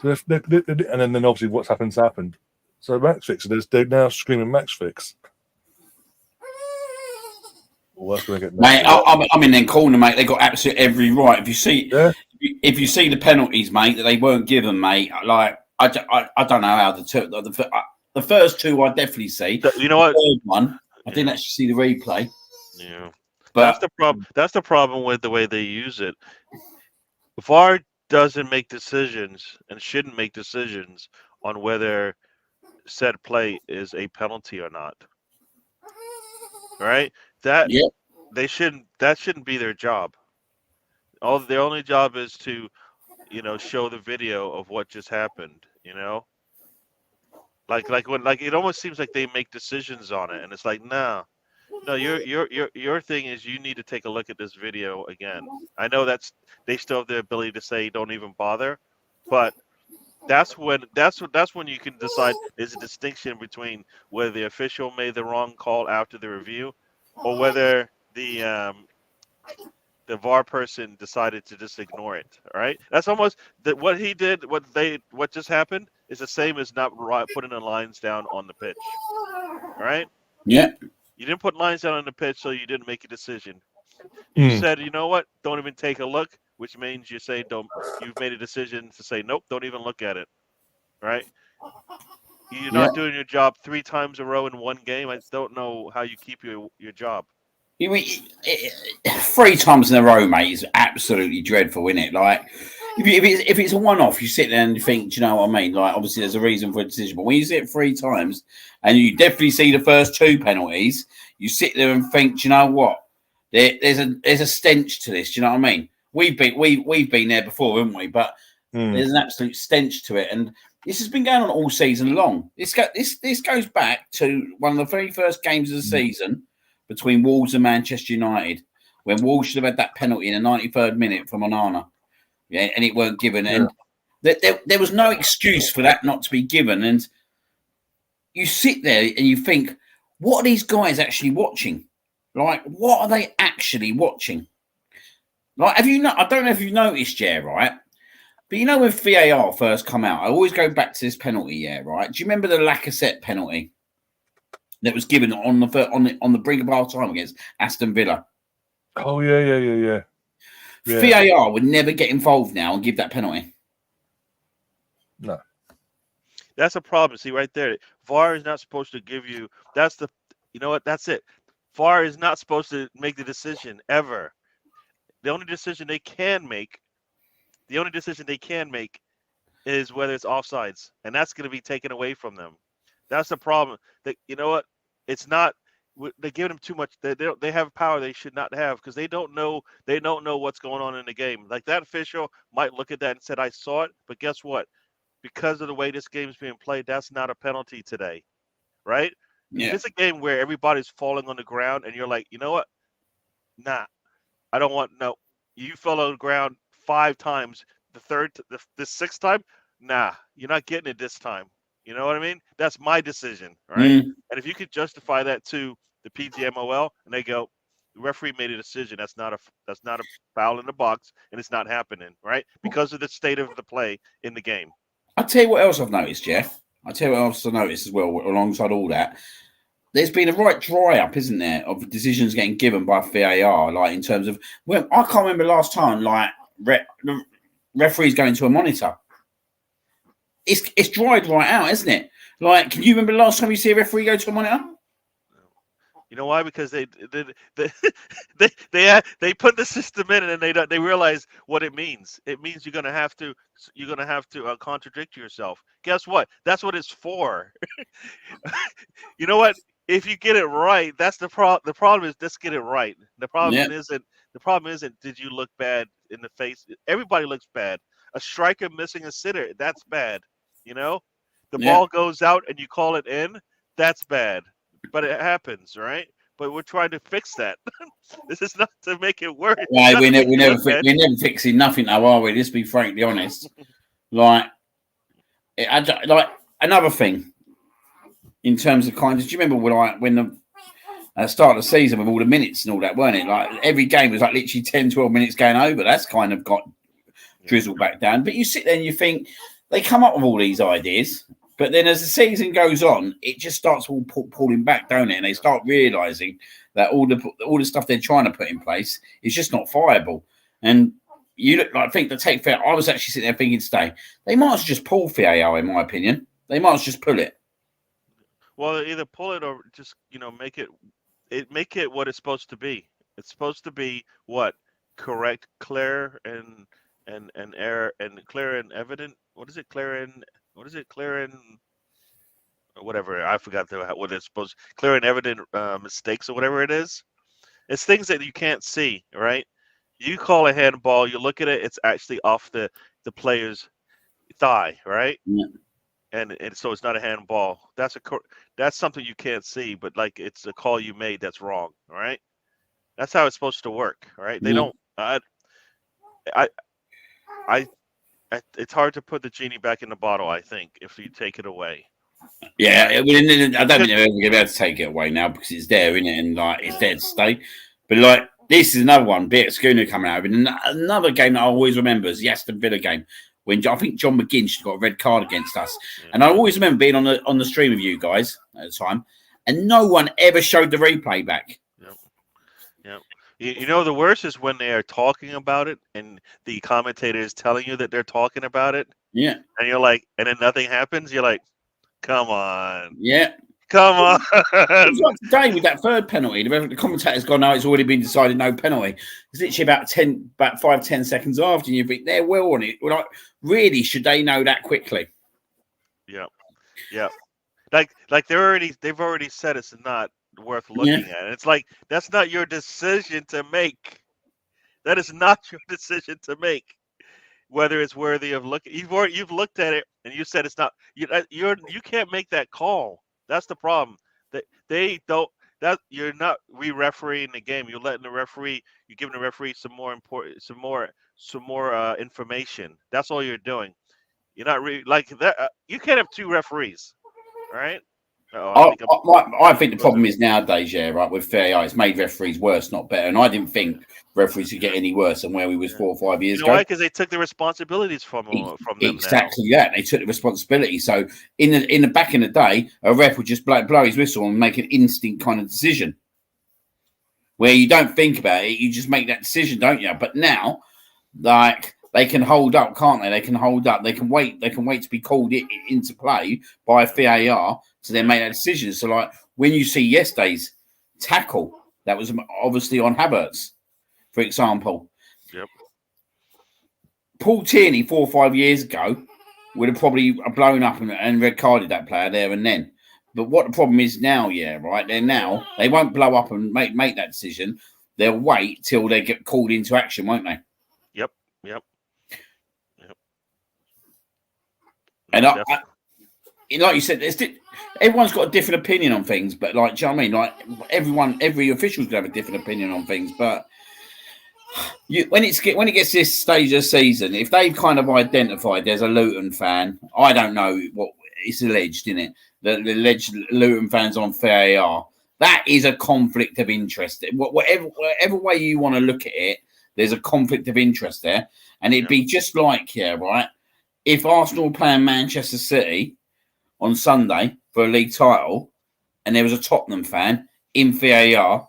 So and then obviously what's happened. So match fix. They're now screaming match fix. Well, that's going to get mate. I'm in their corner, mate. They got absolutely every right. If you see the penalties, mate, that they weren't given, mate. I don't know how the first two I definitely see. You know what? The third one, I didn't actually see the replay. Yeah, but that's the problem. That's the problem with the way they use it. VAR doesn't make decisions and shouldn't make decisions on whether said play is a penalty or not. Right? That shouldn't be their job. Their only job is to, show the video of what just happened. Like it almost seems like they make decisions on it, and it's like, no, your thing is you need to take a look at this video again. I know they still have the ability to say don't even bother, but that's when you can decide there's a distinction between whether the official made the wrong call after the review, or whether the VAR person decided to just ignore it. All right, that's almost what he did. What just happened is the same as not putting the lines down on the pitch. All right. Yeah. You didn't put lines down on the pitch, so you didn't make a decision. You said, you know what? Don't even take a look, which means you say don't. You've made a decision to say nope. Don't even look at it. Right? You're not doing your job 3 times in a row in one game. I don't know how you keep your job. 3 times in a row, mate, is absolutely dreadful, isn't it? Like, if it's a one-off, you sit there and you think, do you know what I mean? Like, obviously, there's a reason for a decision. But when you see it 3 times, and you definitely see the first 2 penalties, you sit there and think, do you know what? There's a stench to this. Do you know what I mean? We've been there before, haven't we? But there's an absolute stench to it, and this has been going on all season long. This goes back to one of the very first games of the season between Wolves and Manchester United, when Wolves should have had that penalty in the 93rd minute from Onana, and it weren't given. And there was no excuse for that not to be given. And you sit there and you think, what are these guys actually watching? Like, what are they actually watching? Like, I don't know if you've noticed, right? But when VAR first come out, I always go back to this penalty, right? Do you remember the Lacazette penalty that was given on the brink of our time against Aston Villa? Oh yeah. VAR would never get involved now and give that penalty. No, that's a problem. See right there, VAR is not supposed to give you. That's it. VAR is not supposed to make the decision ever. The only decision they can make is whether it's offsides, and that's going to be taken away from them. That's the problem. You know what? It's not. They give them too much. They have power they should not have because they don't know what's going on in the game. Like that official might look at that and said, "I saw it," but guess what? Because of the way this game's being played, that's not a penalty today, right? Yeah. If it's a game where everybody's falling on the ground and you're like, you know what? Nah, I don't want no. You fell on the ground 5 times. The sixth time, nah, you're not getting it this time. You know what I mean? That's my decision, right? And if you could justify that to the PGMOL, and they go, the referee made a decision. That's not a foul in the box, and it's not happening, right? Because of the state of the play in the game. I'll tell you what else I've noticed, Jeff. I'll tell you what else I've noticed as well, alongside all that. There's been a right dry up, isn't there, of decisions getting given by VAR, like in terms of, well, I can't remember last time, like, referees going to a monitor. It's dried right out, isn't it? Like, can you remember the last time you see a referee go to a monitor? You know why? Because they put the system in and then they realize what it means. It means you're gonna have to contradict yourself. Guess what? That's what it's for. You know what? If you get it right, that's the problem. The problem is just get it right. The problem isn't did you look bad in the face? Everybody looks bad. A striker missing a sitter, that's bad. You know, the ball goes out and you call it in, that's bad. But it happens, right? But we're trying to fix that. This is not to make it worse. Yeah, we're never fixing nothing, though, are we? Let's be frankly honest. Like another thing in terms of do you remember when the start of the season with all the minutes and all that, weren't it? Like every game was like literally 10, 12 minutes going over. That's kind of got drizzled back down. But you sit there and you think they come up with all these ideas. But then as the season goes on, it just starts all pulling back, don't it? And they start realising that all the stuff they're trying to put in place is just not viable. And I think the take fair, I was actually sitting there thinking today, they might as well just pull VAR, in my opinion. They might as well just pull it. Well, either pull it or just, make it what it's supposed to be. It's supposed to be what? Correct, clear, and error, and clear and evident. What is it? Clear and whatever. I forgot what it's supposed. Clear and evident mistakes or whatever it is. It's things that you can't see, right? You call a handball, you look at it, it's actually off the player's thigh, right? Yeah. And so it's not a handball. That's something you can't see, but like it's a call you made that's wrong, all right? That's how it's supposed to work, all right? They don't. It's hard to put the genie back in the bottle, I think, if you take it away. Yeah, I don't think they're ever going to be able to take it away now because it's there, isn't it? And like it's there to stay. But like this is another one, Bit Schooner coming out. And another game that I always remember is the Aston Villa game when I think John McGinn got a red card against us. Yeah. And I always remember being on the stream with you guys at the time, and no one ever showed the replay back. Yep. You know, the worst is when they are talking about it and the commentator is telling you that they're talking about it. Yeah. And you're like, and then nothing happens. You're like, come on. Yeah. Come on. It was like today with that third penalty. The commentator's gone, no, it's already been decided, no penalty. It's literally about 5-10 seconds after, and you think they're well on it. Like, really, should they know that quickly? Yeah. Like they've already said it's not worth looking at. And it's like, that's not your decision to make. That is not your decision to make. Whether it's worthy of looking, you've looked at it and you said it's not. You can't make that call. That's the problem. They don't. That you're not re-refereeing the game. You're letting you're giving the referee some more information. That's all you're doing. You're not like that. You can't have 2 referees, all right? I think the problem is nowadays, right, with VAR, it's made referees worse, not better. And I didn't think referees could get any worse than where we was 4 or 5 years ago. Why? Because they took the responsibilities from them. Exactly that. They took the responsibility. So in the back in the day, a ref would just blow his whistle and make an instinct kind of decision, where you don't think about it, you just make that decision, don't you? But now, like, they can hold up, can't they? They can hold up. They can wait. They can wait to be called into play by VAR to then make that decision. So, like, when you see yesterday's tackle, that was obviously on Havertz, for example. Yep. Paul Tierney 4 or 5 years ago, would have probably blown up and red carded that player there and then. But what the problem is now, they won't blow up and make that decision. They'll wait till they get called into action, won't they? Yep. And I like you said, everyone's got a different opinion on things. But like, do you know what I mean? Like every official's gonna have a different opinion on things. But when it gets this stage of the season, if they've kind of identified there's a Luton fan, I don't know what it's alleged, isn't it? The alleged Luton fans on VAR. That is a conflict of interest. Whatever way you want to look at it, there's a conflict of interest there. And it'd be just like, right, if Arsenal playing Manchester City on Sunday for a league title and there was a Tottenham fan in VAR,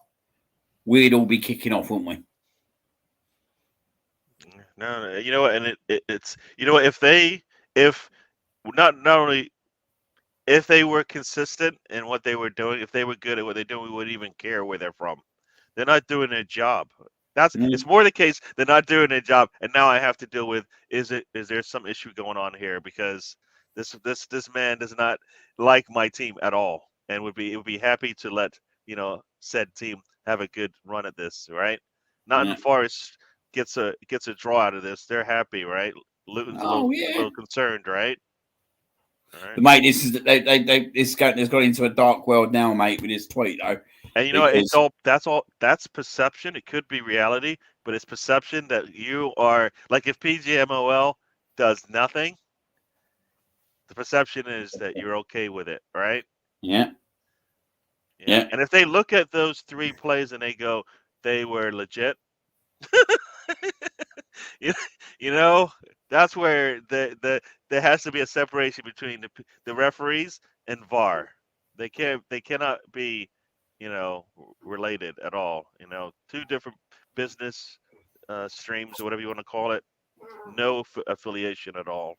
we'd all be kicking off, wouldn't we? No, you know what? And it's you know what? If not only if they were consistent in what they were doing, if they were good at what they're doing, we wouldn't even care where they're from. They're not doing their job. It's more the case they're not doing their job, and now I have to deal with is there some issue going on here because this man does not like my team at all, and would be happy to let said team have a good run at this, right? Nottingham Forest gets a draw out of this. They're happy, right? Luton's a little concerned, right? All right. Mate, it's gone into a dark world now, mate, with this tweet though. And you know what? That's perception. It could be reality, but it's perception that you are like if PGMOL does nothing, the perception is that you're okay with it, right? Yeah. And if they look at those 3 plays and they go, they were legit, that's where there has to be a separation between the referees and VAR. They cannot be, related at all. 2 different business streams or whatever you want to call it. No affiliation at all.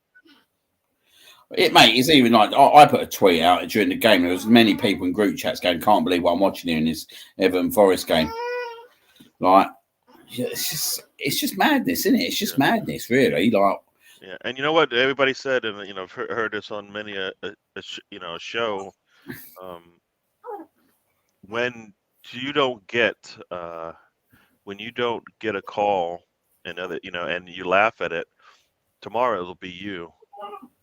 Mate, it's even like I put a tweet out during the game. There was many people in group chats going, "Can't believe what I'm watching here in this Everton Forest game." Like, it's just madness, isn't it? It's just madness, really. Like, yeah, and you know what everybody said, and I've heard this on many a show. When you don't get a call and and you laugh at it, tomorrow it'll be you.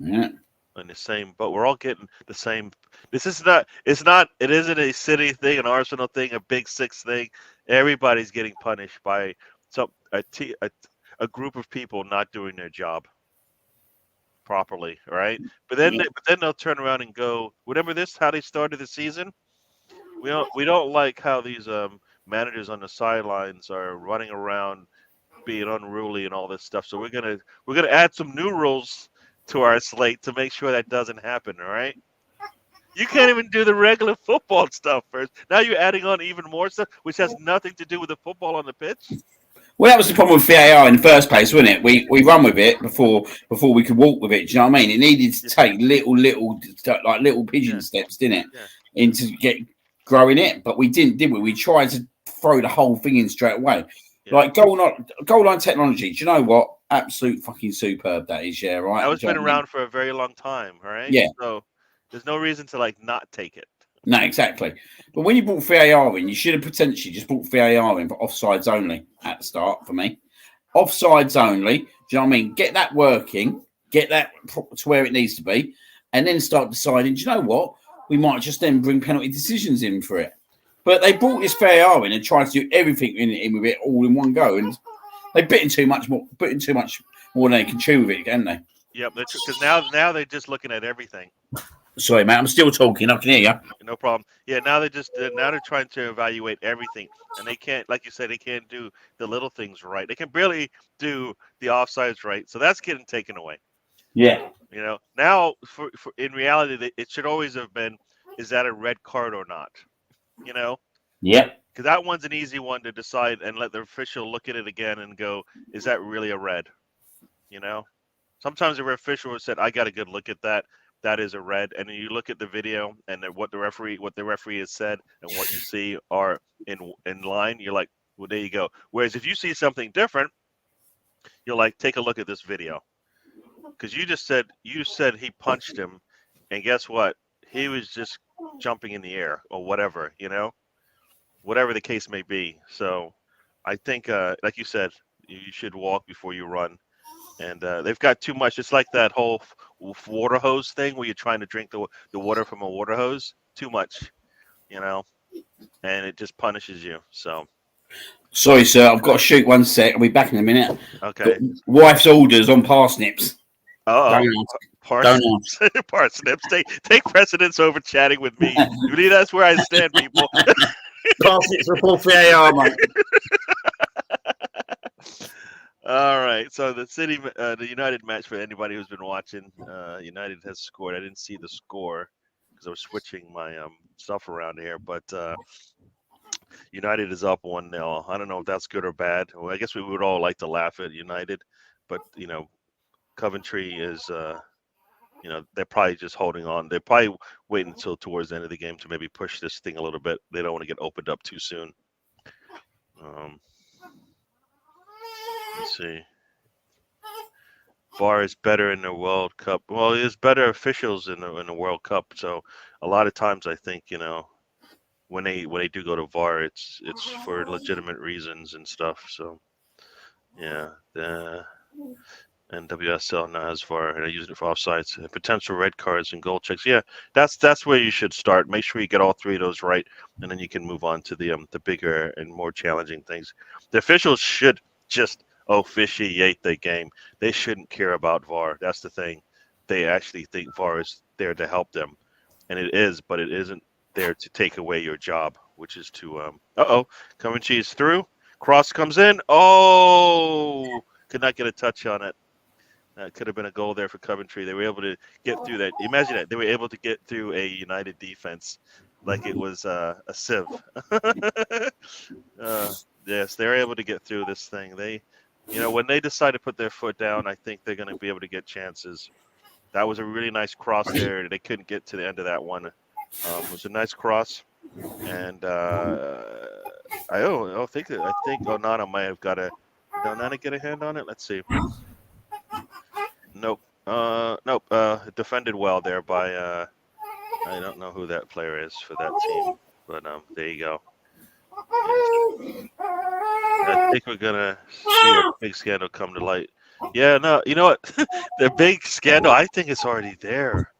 Yeah. In the same, but we're all getting the same. It isn't a City thing, an Arsenal thing, a Big Six thing. Everybody's getting punished by a group of people not doing their job properly, right? But then they'll turn around and go, remember how they started the season? We don't like how these managers on the sidelines are running around being unruly and all this stuff. So we're gonna add some new rules to our slate to make sure that doesn't happen, all right? You can't even do the regular football stuff first. Now you're adding on even more stuff, which has nothing to do with the football on the pitch. Well, that was the problem with VAR in the first place, wasn't it? We run with it before we could walk with it. Do you know what I mean? It needed to take little pigeon steps, didn't it? Yeah. Into get growing it, but we didn't, did we? We tried to throw the whole thing in straight away. Yeah. Like goal line technology. Do you know what? Absolute fucking superb that is, yeah, right? That has been around for a very long time, right? Yeah. So there's no reason to not take it. No, exactly. But when you brought VAR in, you should have potentially just brought VAR in for offsides only at the start for me. Offsides only. Do you know what I mean? Get that working, get that to where it needs to be, and then start deciding, do you know what? We might just then bring penalty decisions in for it. But they brought this VAR in and tried to do everything in with it all in one go, and they're putting too much more than they can chew with it, can they? Yep, because now they're just looking at everything. Sorry, mate, I'm still talking. I can hear you. No problem. Yeah, now they're trying to evaluate everything, and they can't, like you said, they can't do the little things right. They can barely do the offsides right, so that's getting taken away. Yeah. Now for in reality, it should always have been, is that a red card or not? Yeah. Because that one's an easy one to decide and let the official look at it again and go, is that really a red? Sometimes the official has said, I got a good look at that. That is a red. And then you look at the video and what the referee has said and what you see are in line. You're like, well, there you go. Whereas if you see something different, you're like, take a look at this video. because you said he punched him, and guess what? He was just jumping in the air or whatever, whatever the case may be. So I think, like you said, you should walk before you run. And they've got too much. It's like that whole water hose thing where you're trying to drink the water from a water hose. Too much, and it just punishes you. So. Sorry, sir. I've got to shoot 1 sec. I'll be back in a minute. Okay. Wife's orders on parsnips. Oh, Parsnips. Parsnips. Take precedence over chatting with me. You believe that's where I stand, people. Parsnips before VAR, mate. All right. So the United match, for anybody who's been watching, United has scored. I didn't see the score because I was switching my stuff around here, but United is up 1-0. I don't know if that's good or bad. Well, I guess we would all like to laugh at United, but Coventry is, they're probably just holding on. They're probably waiting until towards the end of the game to maybe push this thing a little bit. They don't want to get opened up too soon. Let's see. VAR is better in the World Cup. Well, there's better officials in the World Cup. So a lot of times, I think when they do go to VAR, it's for legitimate reasons and stuff. So yeah, the NWSL now has VAR and they're using it for offsides, potential red cards and goal checks. Yeah, that's where you should start. Make sure you get all three of those right, and then you can move on to the bigger and more challenging things. The officials should just officiate the game. They shouldn't care about VAR. That's the thing. They actually think VAR is there to help them, and it is, but it isn't there to take away your job, which is to Coventry is through. Cross comes in. Oh, could not get a touch on it. Could have been a goal there for Coventry. They were able to get through that. Imagine that. They were able to get through a United defense like it was a sieve. Yes, they're able to get through this thing. They, when they decide to put their foot down, I think they're going to be able to get chances. That was a really nice cross there. They couldn't get to the end of that one. It was a nice cross, and I think Onana might have got a. Did Onana get a hand on it? Let's see. Nope. Nope. Defended well there by. I don't know who that player is for that team, but there you go. I think we're gonna see a big scandal come to light. Yeah, no, you know what? The big scandal, I think it's already there.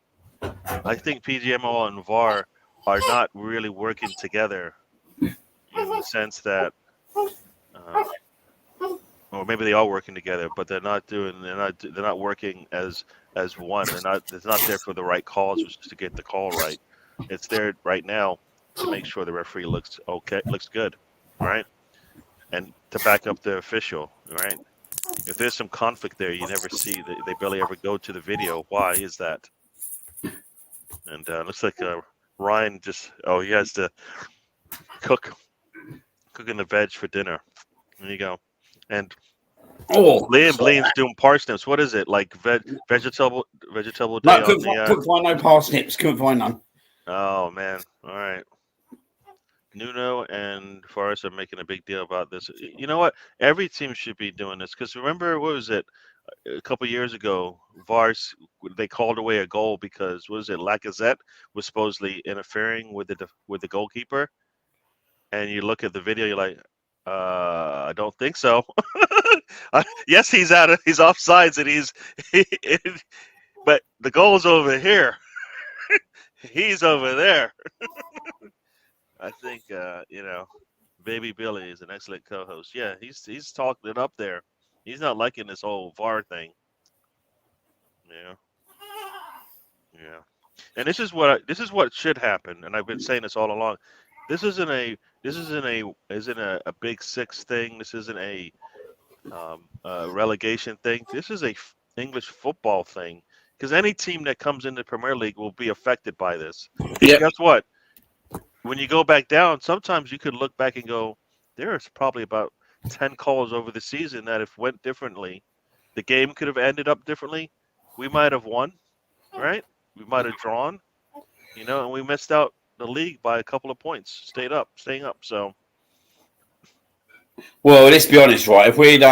I think PGMO and VAR are not really working together in the sense that, or maybe they are working together, but they're not working as one. It's not there for the right cause, which is to get the call right. It's there right now to make sure the referee looks good, right? And to back up the official, right? If there's some conflict there, you never see. They barely ever go to the video. Why is that? And looks like Ryan he has to cooking the veg for dinner. There you go. And Liam's doing parsnips. What is it, like vegetable day? No, couldn't find no parsnips. Couldn't find none. Oh man! All right. Nuno and Forrest are making a big deal about this. You know what? Every team should be doing this because remember, what was it? A couple years ago, VARs, they called away a goal because Lacazette was supposedly interfering with the goalkeeper, and you look at the video, you're like, I don't think so. Yes, he's offsides, and but the goal's over here. He's over there. I think Baby Billy is an excellent co-host. Yeah, he's talking it up there. He's not liking this whole VAR thing. Yeah. And this is what should happen. And I've been saying this all along. This isn't a Big Six thing. This isn't a relegation thing. This is a English football thing. Because any team that comes into the Premier League will be affected by this. Yeah. Guess what? When you go back down, sometimes you could look back and go, there's probably about 10 calls over the season that if went differently, the game could have ended up differently. We might have won, right? We might have drawn, and we missed out the league by a couple of points, staying up. So, well, let's be honest, right? If we'd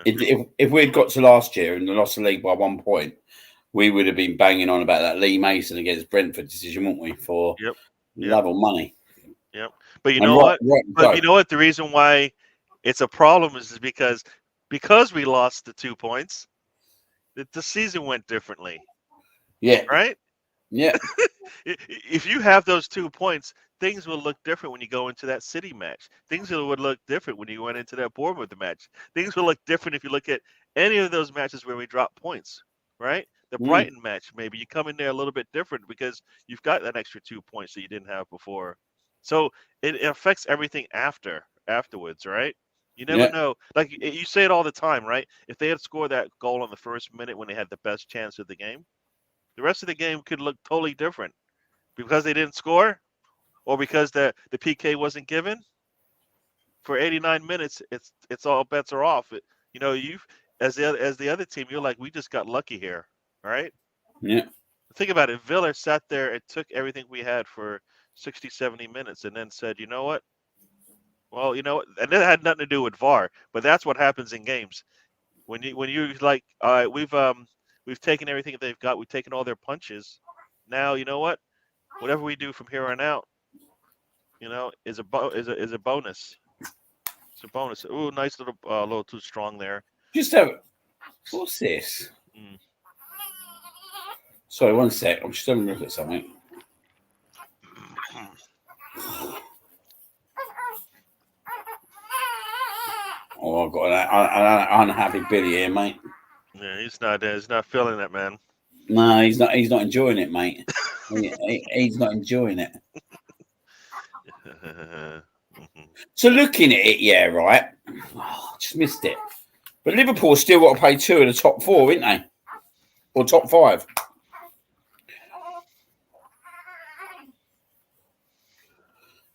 If we'd got to last year and lost the league by 1 point, we would have been banging on about that Lee Mason against Brentford decision, wouldn't we? For love or money. Yep. But you know what? But you know what? The reason why it's a problem is because we lost the 2 points, the season went differently. Yeah. Right? Yeah. If you have those 2 points, things will look different when you go into that City match. Things would look different when you went into that Bournemouth match. Things will look different if you look at any of those matches where we drop points, right? The Brighton match, maybe you come in there a little bit different because you've got that extra 2 points that you didn't have before. So it affects everything afterwards, right? You never know. Like you say it all the time, right? If they had scored that goal on the first minute when they had the best chance of the game, the rest of the game could look totally different because they didn't score or because the PK wasn't given. For 89 minutes, it's all bets are off. You as the other team, you're like, we just got lucky here, right? Yeah. Think about it. Villa sat there and took everything we had for 60, 70 minutes and then said, you know what? Well, you know what? And that had nothing to do with VAR, but that's what happens in games. When you like, all right, we've taken everything that they've got. We've taken all their punches. Now, you know what? Whatever we do from here on out, is a bonus. It's a bonus. Ooh, nice little, a little too strong there. What's this? Sorry, 1 sec. I'm just having a look at something. Oh, I've got an unhappy Billy here, mate. Yeah, he's not feeling it, man. No, he's not enjoying it, mate. He's not enjoying it. So looking at it, yeah, right. Oh, I just missed it. But Liverpool still got to play 2 of the top 4, ain't they? Or top 5.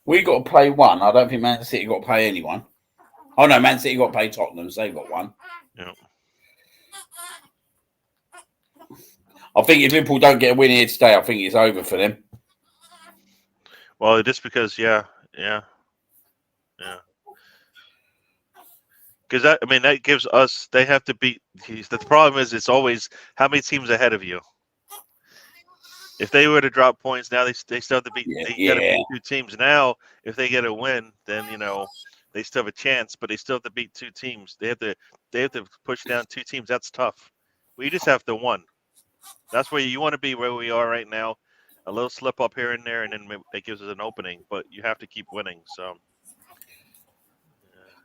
We got to play 1. I don't think Man City got to play anyone. Oh no, Man City got to play Tottenham, so they've got 1. Yeah. I think if Liverpool don't get a win here today, I think it's over for them. Well, just because, yeah. Because that gives us. They have to beat. The problem is, it's always how many teams ahead of you. If they were to drop points, now they still have to beat. They got to beat 2 teams. Now, if they get a win, then they still have a chance. But they still have to beat 2 teams. They have to push down 2 teams. That's tough. We just have to 1. That's where you want to be, where we are right now. A little slip up here and there, and then it gives us an opening. But you have to keep winning. So.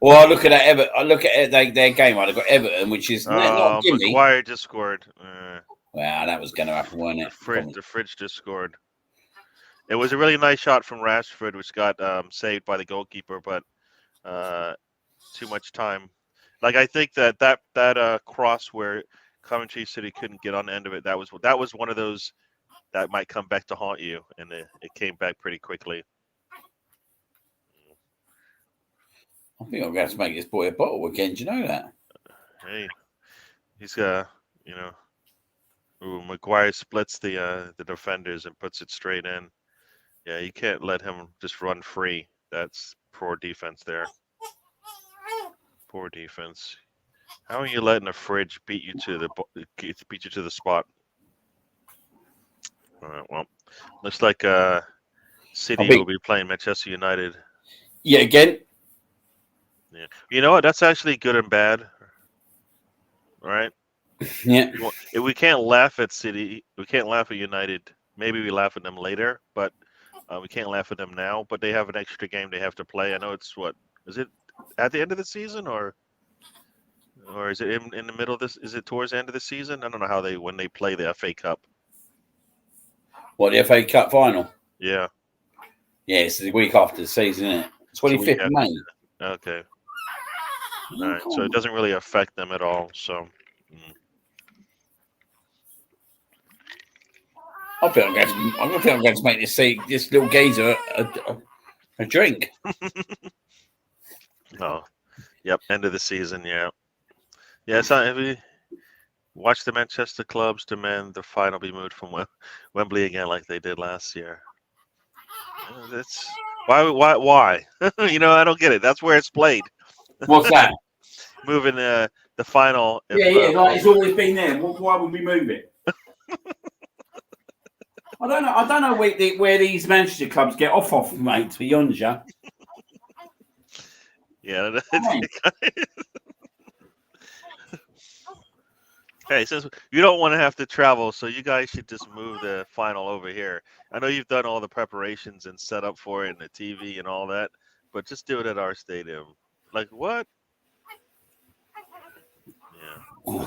Well, I look at that. I look at their game. I've got Everton, which is not gimme. Maguire just scored. Well, that was going to happen, wasn't it? The fridge just scored. It was a really nice shot from Rashford, which got saved by the goalkeeper, but too much time. Like I think that cross where Coventry City couldn't get on the end of it. That was one of those that might come back to haunt you, and it came back pretty quickly. I think I'm going to make this boy a bottle again. Do you know that? Hey, he's Maguire splits the defenders and puts it straight in. Yeah, you can't let him just run free. That's poor defense there. Poor defense. How are you letting a fridge beat you to the spot? All right, well, looks like City will be playing Manchester United. Yeah, again. Yeah, you know what? That's actually good and bad, right? Yeah. We can't laugh at City. We can't laugh at United. Maybe we laugh at them later, but we can't laugh at them now. But they have an extra game they have to play. I know it's is it at the end of the season or is it in the middle of this? Is it towards the end of the season? I don't know when they play the FA Cup. What, the FA Cup final? Yeah. Yeah, it's the week after the season, isn't it? 25th of May. Okay. All right, so it doesn't really affect them at all. So, I think I'm going to make this little geezer a drink. Oh, yep. End of the season. Yeah. So we watch the Manchester clubs demand the final be moved from Wembley again, like they did last year. That's why? I don't get it. That's where it's played. What's that? Moving the final. If, like it's always been there. Why would we move it? I don't know where these Manchester clubs get off, mate. To be honest, yeah. Yeah. Hey, since you don't want to have to travel, so you guys should just move the final over here. I know you've done all the preparations and set up for it and the TV and all that, but just do it at our stadium. Like what? Yeah.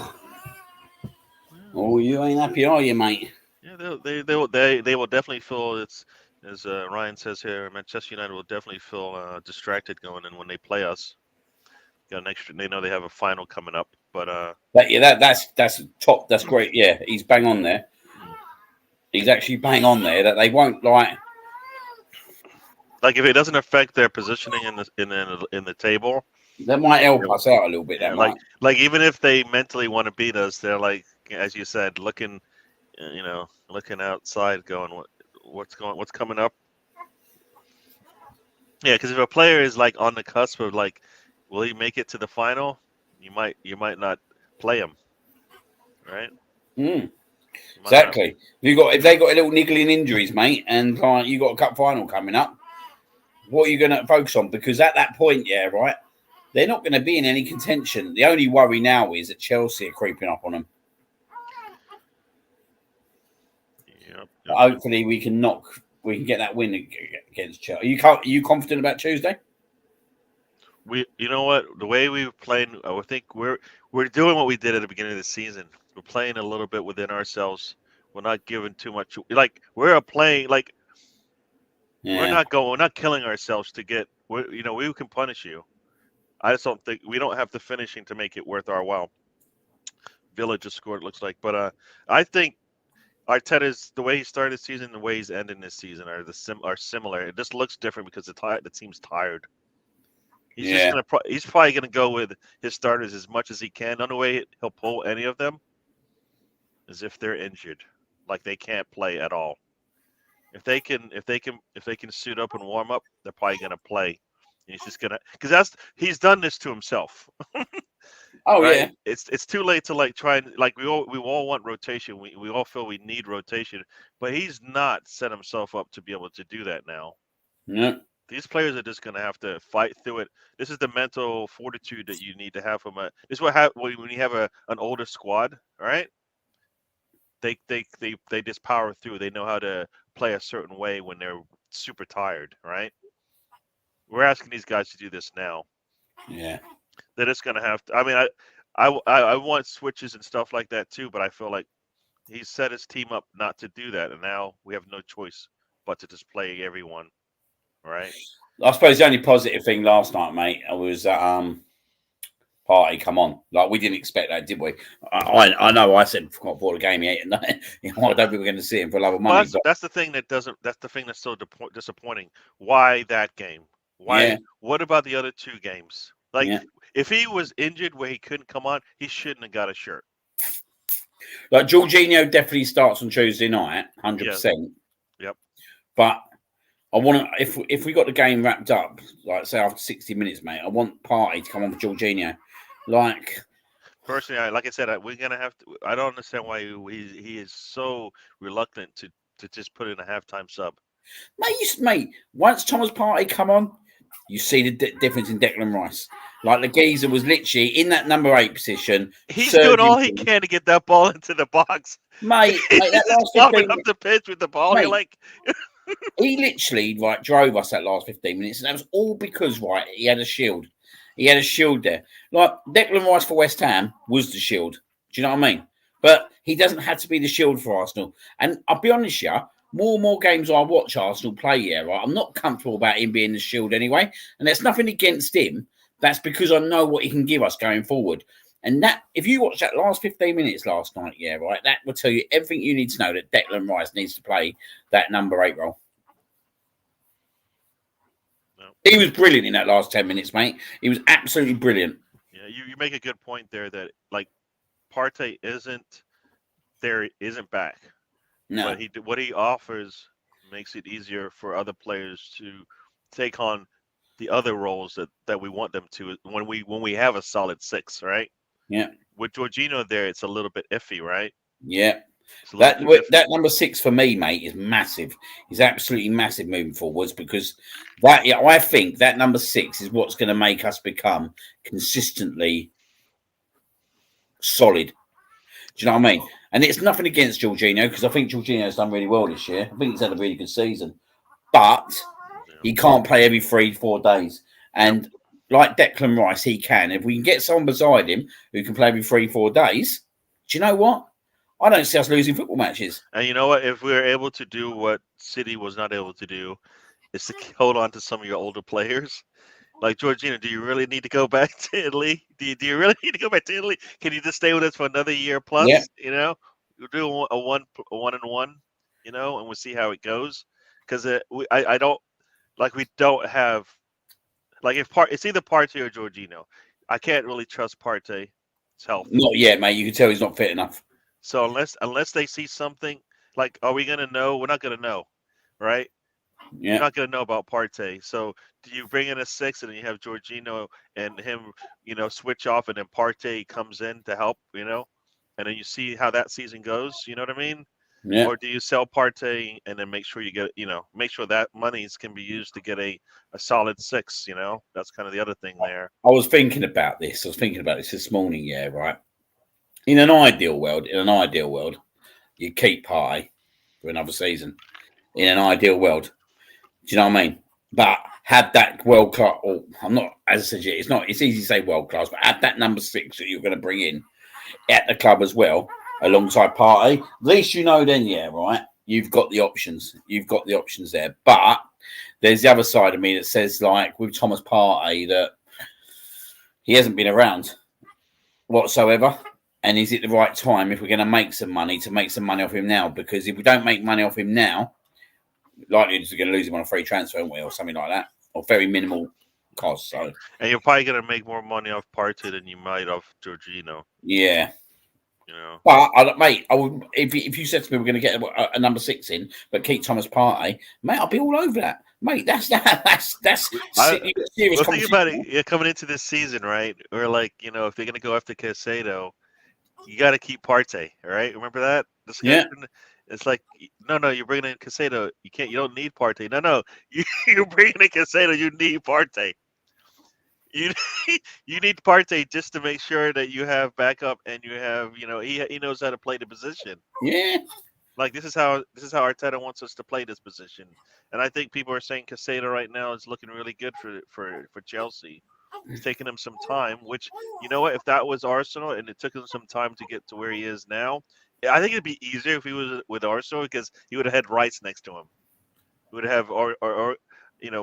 Oh, you ain't happy, are you, mate? Yeah, they will definitely feel it's, as Ryan says here, Manchester United will definitely feel distracted going in when they play us. Got an extra. They know they have a final coming up, but that's top. That's great. Yeah, he's bang on there. He's actually bang on there that they won't like if it doesn't affect their positioning in the table, that might help us out a little bit. Yeah, That like even if they mentally want to beat us, they're like, as you said, looking outside, going what's coming up. Yeah, because if a player is like on the cusp of like, will he make it to the final? You might not play him, right? Exactly. If they got a little niggling injuries, mate, and you got a cup final coming up, what are you going to focus on? Because at that point, yeah, right, they're not going to be in any contention. The only worry now is that Chelsea are creeping up on them. Yep. Hopefully, we can get that win against Chelsea. Are you confident about Tuesday? You know what? The way we were playing, I think we're doing what we did at the beginning of the season. We're playing a little bit within ourselves. We're not giving too much. Like we're playing like we're not killing ourselves to get. We can punish you. I just don't think we don't have the finishing to make it worth our while. Villa just scored. It looks like, but I think Arteta's the way he started the season, the way he's ending this season are similar. It just looks different because the team's tired. He's probably gonna go with his starters as much as he can. The only way he'll pull any of them is if they're injured, like they can't play at all. If they can suit up and warm up, they're probably gonna play. And he's just gonna he's done this to himself. Oh right? Yeah, it's too late to like try and like we all want rotation. We all feel we need rotation, but he's not set himself up to be able to do that now. Yeah. These players are just going to have to fight through it. This is the mental fortitude that you need to have from this is what happens when you have an older squad, right? They just power through. They know how to play a certain way when they're super tired, right? We're asking these guys to do this now. Yeah. They're just going to have to. I mean, I want switches and stuff like that too, but I feel like he set his team up not to do that, and now we have no choice but to just play everyone. Right. I suppose the only positive thing last night, mate, was that Party come on. Like we didn't expect that, did we? I know. I said before the game, I don't think we're going to see him for love of money. Well, that's the thing that's the thing that's so disappointing. Why that game? Why? Yeah. What about the other two games? Like if he was injured where he couldn't come on, he shouldn't have got a shirt. Like Jorginho definitely starts on Tuesday night, 100%. Yep. But I want to, if we got the game wrapped up, like say after 60 minutes, mate, I want Party to come on for Jorginho. Like, personally, like I said, we're gonna have to. I don't understand why he is so reluctant to just put in a halftime sub. Mate, once Thomas Partey come on, you see the difference in Declan Rice. Like the geezer was literally in that number 8 position. He's doing all he can to get that ball into the box, mate. That last 15 up the pitch with the ball. Mate, you're like. He literally drove us that last 15 minutes, and that was all because he had a shield. He had a shield there. Like Declan Rice for West Ham was the shield. Do you know what I mean? But he doesn't have to be the shield for Arsenal. And I'll be honest, more and more games I watch Arsenal play, right, I'm not comfortable about him being the shield anyway. And there's nothing against him. That's because I know what he can give us going forward. And that, if you watch that last 15 minutes last night, right, that will tell you everything you need to know that Declan Rice needs to play that number 8 role. No. He was brilliant in that last 10 minutes, mate. He was absolutely brilliant. Yeah, you make a good point there that like Partey isn't back. No. But what he offers makes it easier for other players to take on the other roles that we want them to when we have a solid 6, right? Yeah. With Jorginho there, it's a little bit iffy, right? Yeah. It's a little too iffy. That number 6 for me, mate, is massive. He's absolutely massive moving forwards because I think that number 6 is what's going to make us become consistently solid. Do you know what I mean? And it's nothing against Jorginho because I think Jorginho's done really well this year. I think he's had a really good season. But he can't play every 3-4 days. And like Declan Rice, he can. If we can get someone beside him who can play every 3-4 days, do you know what? I don't see us losing football matches. And you know what? If we're able to do what City was not able to do, is to hold on to some of your older players. Like Jorginho, do you really need to go back to Italy? Do you really need to go back to Italy? Can you just stay with us for another year plus? Yeah. You know, we'll do a one and one. You know, and we'll see how it goes. Because I don't like we don't have like if it's either Partey or Jorginho. I can't really trust Partey's health. Not yet, mate. You can tell he's not fit enough. So unless they see something, like, are we gonna know? We're not gonna know, right? Yeah. You're not gonna know about Partey. So do you bring in a 6 and then you have Jorginho and him, switch off, and then Partey comes in to help, and then you see how that season goes. You know what I mean? Yeah. Or do you sell Partey and then make sure you get, make sure that monies can be used to get a solid 6? That's kind of the other thing there. I was thinking about this. This morning. Yeah, right. In an ideal world, you keep Partey for another season. In an ideal world, do you know what I mean? But have that world class. Or I'm not, as I said, it's easy to say world class, but have that number 6 that you're going to bring in at the club as well, alongside Partey. At least then, yeah, right. You've got the options. There. But there's the other side of me that says, like with Thomas Partey, that he hasn't been around whatsoever. And is it the right time if we're going to make some money off him now? Because if we don't make money off him now, likely we're going to lose him on a free transfer, or something like that, or very minimal cost. So, and you're probably going to make more money off Partey than you might off Jorginho. Yeah. But mate, I would if you said to me we're going to get a number 6 in, but keep Thomas Partey, mate, I'll be all over that, mate. That's serious. Think about it. Yeah, coming into this season, right? Or like if they're going to go after Caicedo, you got to keep Partey, right? Remember that discussion? Yeah. It's like, no, you're bringing in Caicedo. You don't need Partey. No, you're bringing in Caicedo. You need Partey. You need Partey just to make sure that you have backup and you have, he knows how to play the position. Yeah. Like this is how Arteta wants us to play this position. And I think people are saying Caicedo right now is looking really good for Chelsea. It's taking him some time, which, you know what, if that was Arsenal and it took him some time to get to where he is now, I think it'd be easier if he was with Arsenal because he would have had Rice next to him. He would have or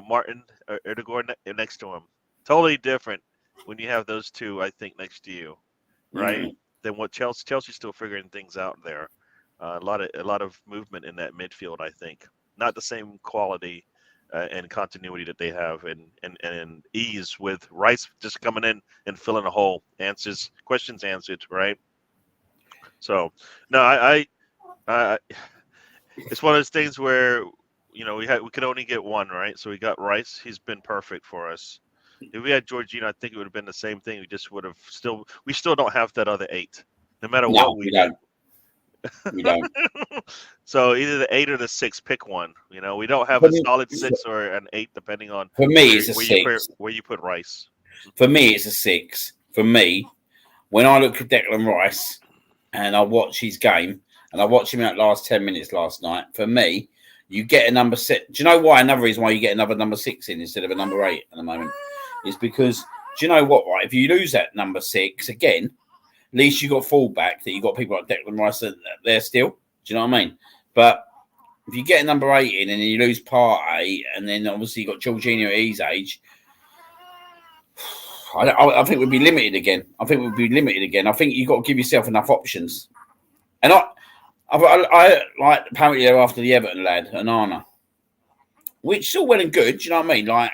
Martin or Ødegaard next to him. Totally different when you have those two, I think, next to you, right? Mm-hmm. Than what Chelsea's still figuring things out there. A lot of movement in that midfield, I think. Not the same quality and continuity that they have, and ease with Rice just coming in and filling a hole, questions answered, right? So, no, I it's one of those things where we could only get one, right? So we got Rice. He's been perfect for us. If we had Jorginho, I think it would have been the same thing. We just would have we still don't have that other 8, no matter what we do. We don't. So either the 8 or the 6, pick one. We don't have a solid 6 or an 8, depending on for me it's a 6. Where you put Rice. For me, it's a 6. For me, when I look at Declan Rice and I watch his game, and I watched him out last 10 minutes last night, for me, you get a number 6. Do you know why? Another reason why you get another number 6 in instead of a number 8 at the moment is because, do you know what, right? If you lose that number 6 again, at least you got fullback that you got people like Declan Rice there still. Do you know what I mean? But if you get a number 8 in and then you lose Partey, and then obviously you got Jorginho at his age, I think we'd be limited again. I think you've got to give yourself enough options. And I like apparently they're after the Everton lad, Onana, which is all well and good. Do you know what I mean? Like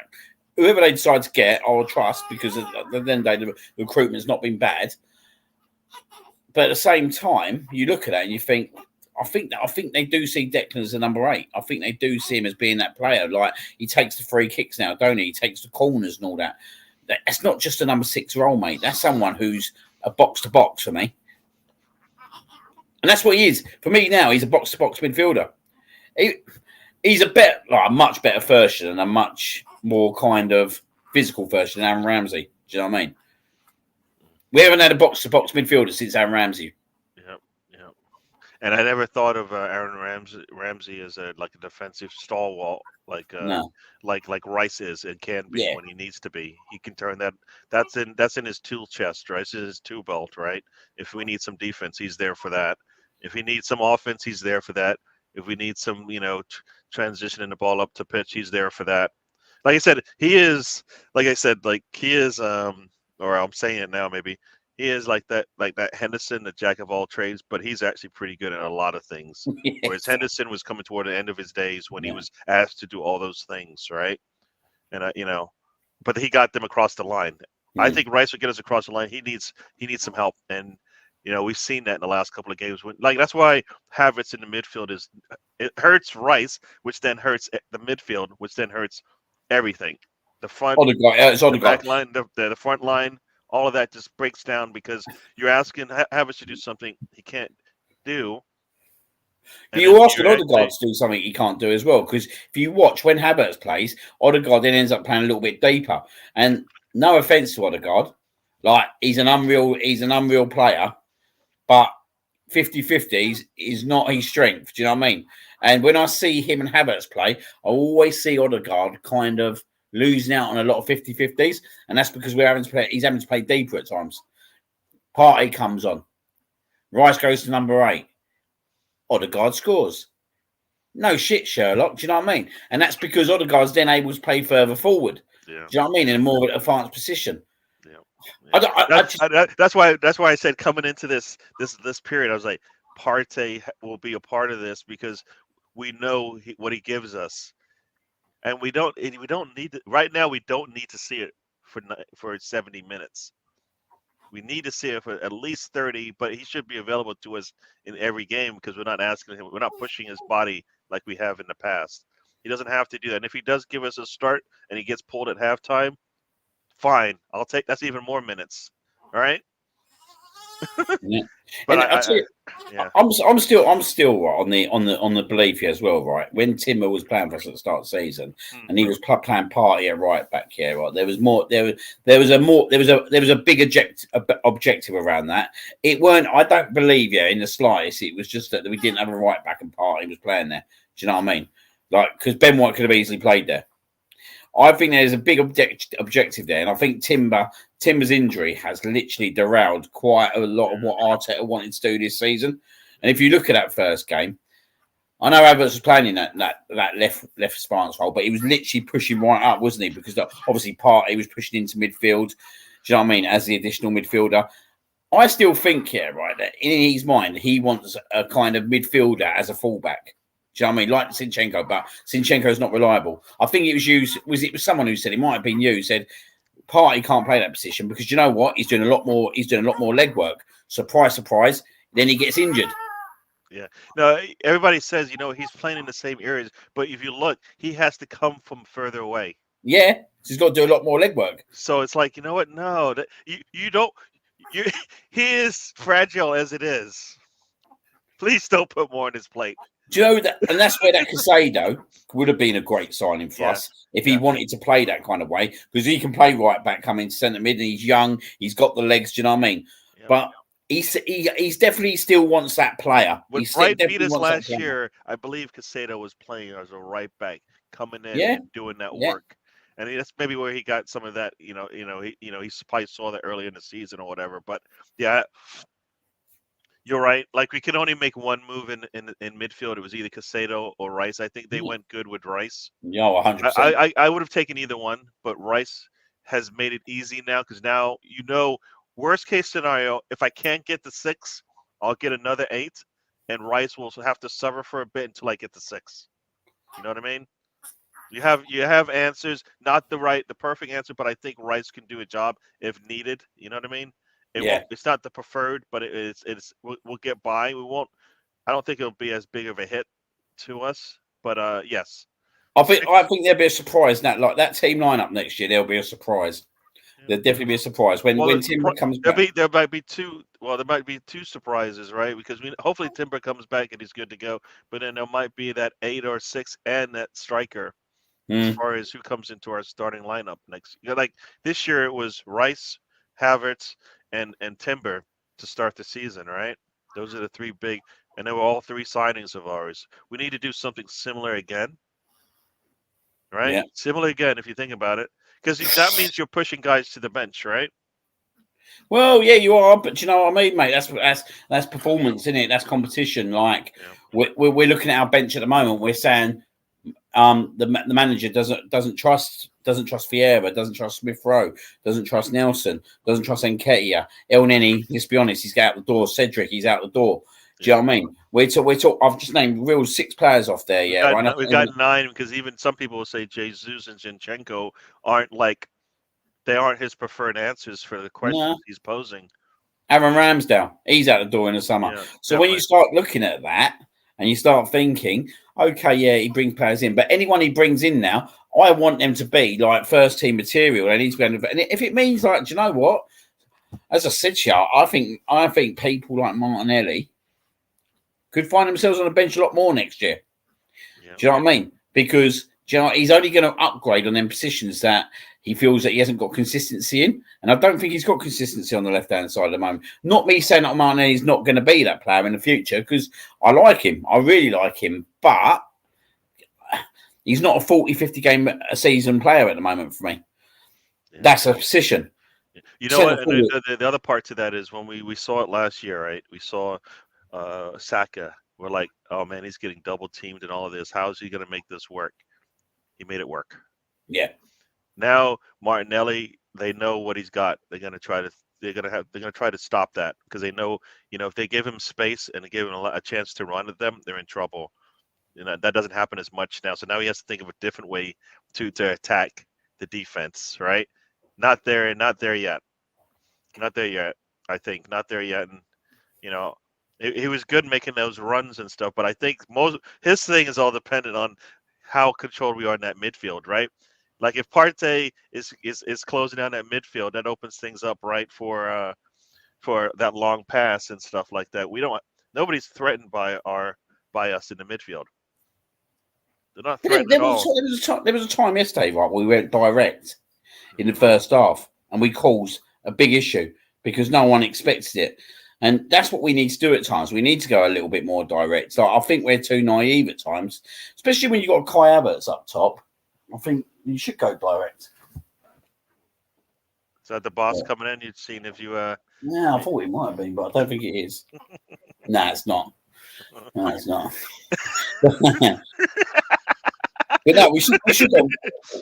whoever they decide to get, I'll trust because at the end of the day, the recruitment's not been bad. But at the same time, you look at that and you think, I think they do see Declan as a number 8. I think they do see him as being that player. Like he takes the free kicks now, don't he? He takes the corners and all that. That's not just a number 6 role, mate. That's someone who's a box-to-box for me. And that's what he is. For me now, he's a box-to-box midfielder. He's a much better version and a much more kind of physical version than Aaron Ramsey. Do you know what I mean? We haven't had a box-to-box midfielder since Aaron Ramsey. Yep. And I never thought of Aaron Ramsey as a defensive stalwart, like Rice is and can be when he needs to be. He can turn that. That's in his tool chest, right? It's in his tool belt, right? If we need some defense, he's there for that. If we need some offense, he's there for that. If we need some, transitioning the ball up to pitch, he's there for that. Like I said, he is. Or I'm saying it now, maybe. He is like that Henderson, the jack of all trades, but he's actually pretty good at a lot of things. Yes. Whereas Henderson was coming toward the end of his days when he was asked to do all those things, right? And but he got them across the line. I think Rice would get us across the line. He needs some help, and we've seen that in the last couple of games. That's why Havertz in the midfield it hurts Rice, which then hurts the midfield, which then hurts everything. The front, the back line, the front line. All of that just breaks down because you're asking Havertz to do something he can't do. You're asking Odegaard to do something he can't do as well. Because if you watch when Havertz plays, Odegaard then ends up playing a little bit deeper. And no offense to Odegaard, he's an unreal player, but 50-50s is not his strength. Do you know what I mean? And when I see him and Havertz play, I always see Odegaard kind of losing out on a lot of 50-50s, and that's because he's having to play deeper at times. Partey comes on. Rice goes to number 8. Odegaard scores. No shit, Sherlock. Do you know what I mean? And that's because Odegaard's then able to play further forward. Yeah. Do you know what I mean? In a more advanced position. Yeah. That's why I said coming into this period, I was like, Partey will be a part of this because we know what he gives us. And we don't need to, right now. We don't need to see it for 70 minutes. We need to see it for at least 30, but he should be available to us in every game because we're not asking him. We're not pushing his body like we have in the past. He doesn't have to do that. And if he does give us a start and he gets pulled at halftime, fine. I'll take that's even more minutes. All right. Yeah. But I'm still on the belief here as well, right? When Timber was playing for us at the start of the season, and he was playing Partey at right back here, right? There was a big objective around that. It weren't. I don't believe in the slightest. It was just that we didn't have a right back and Partey was playing there. Do you know what I mean? Because Ben White could have easily played there. I think there's a big objective there, and I think Timber's injury has literally derailed quite a lot of what Arteta wanted to do this season. And if you look at that first game, I know Havertz was playing in that left stance role, but he was literally pushing right up, wasn't he? Because obviously Partey was pushing into midfield. Do you know what I mean? As the additional midfielder, I still think that in his mind he wants a kind of midfielder as a fullback. Do you know what I mean? Like Zinchenko, but Zinchenko's not reliable. I think it was you. It was someone who said, it might have been you, said Partey can't play that position because you know what? He's doing a lot more leg work. Surprise, surprise. Then he gets injured. Yeah. No, everybody says, he's playing in the same areas, but if you look, he has to come from further away. Yeah. He's got to do a lot more leg work. So it's like, you know what? No, you don't. He is fragile as it is. Please don't put more on his plate. Do you know that? And that's where that Casado would have been a great signing for us if he wanted to play that kind of way, because he can play right back, come in centre mid, and he's young. He's got the legs. Do you know what I mean? Yep. But he's definitely still wants that player. When Bright beat us last year, I believe Casado was playing as a right back, coming in and doing that work. And that's maybe where he got some of that. He probably saw that early in the season or whatever. But yeah. You're right. Like we could only make one move in midfield. It was either Casado or Rice. I think they went good with Rice. Yeah, 100%. I would have taken either one, but Rice has made it easy now because now worst case scenario, if I can't get the 6, I'll get another 8, and Rice will have to suffer for a bit until I get the 6. You know what I mean? You have answers, not the perfect answer, but I think Rice can do a job if needed. You know what I mean? It's not the preferred, but we'll get by. We won't. I don't think it'll be as big of a hit to us, but yes. I think there'll be a surprise now. Like that team lineup next year, there'll be a surprise. There'll definitely be a surprise when Timber comes back. There might be two. Well, there might be two surprises, right? Because hopefully Timber comes back and he's good to go. But then there might be that 8 or 6 and that striker as far as who comes into our starting lineup next. Like this year, it was Rice, Havertz, and Timber to start the season, right? Those are the 3 big, and they were all 3 signings of ours. We need to do something similar again, right? Yeah. Similar again, if you think about it. Because that means you're pushing guys to the bench, right? Well, yeah, you are, but you know what I mean, mate. That's performance, isn't it? That's competition. Like we're looking at our bench at the moment. We're saying the manager doesn't trust Vieira, doesn't trust Smith Rowe, doesn't trust Nelson, doesn't trust Nketiah. El Neni, let's be honest, he's out the door. Cedric, he's out the door. Do you know what I mean? We're talk. I've just named real 6 players off there. We've got 9 because even some people will say Jesus and Zinchenko aren't his preferred answers for the questions he's posing. Aaron Ramsdale, he's out the door in the summer. Yeah, so when you start looking at that and you start thinking, okay, yeah, he brings players in, but anyone he brings in now, I want them to be like first team material. They need to be, and if it means like, do you know what? As I said to you, I think people like Martinelli could find themselves on the bench a lot more next year. Yeah. Do you know what I mean? Because he's only going to upgrade on them positions that he feels that he hasn't got consistency in. And I don't think he's got consistency on the left-hand side at the moment. Not me saying that Martinelli's not going to be that player in the future, because I like him. I really like him. But he's not a 40, 50 game a season player at the moment for me. Yeah. That's a position. You know what? The other part to that is when we saw it last year, right? We saw Saka. We're like, oh man, he's getting double teamed and all of this. How is he going to make this work? He made it work. Yeah. Now Martinelli, they know what he's got. They're going to try to stop that because they know, if they give him space and they give him a chance to run at them, they're in trouble. That doesn't happen as much now. So now he has to think of a different way to attack the defense, right? Not there yet. Not there yet. I think not there yet. And he was good making those runs and stuff, but I think his thing is all dependent on how controlled we are in that midfield, right? Like if Partey is closing down that midfield, that opens things up, right, for that long pass and stuff like that. Nobody's threatened by us in the midfield. They're not threatened at all. There was a time yesterday, right, where we went direct in the first half, and we caused a big issue because no one expected it. And that's what we need to do at times. We need to go a little bit more direct. So I think we're too naive at times, especially when you've got Kai Havertz up top. I think you should go direct. Is that the boss coming in? You'd seen if you... Yeah, I thought it might have been, but I don't think it is. No, it's not. No, it's not. But no,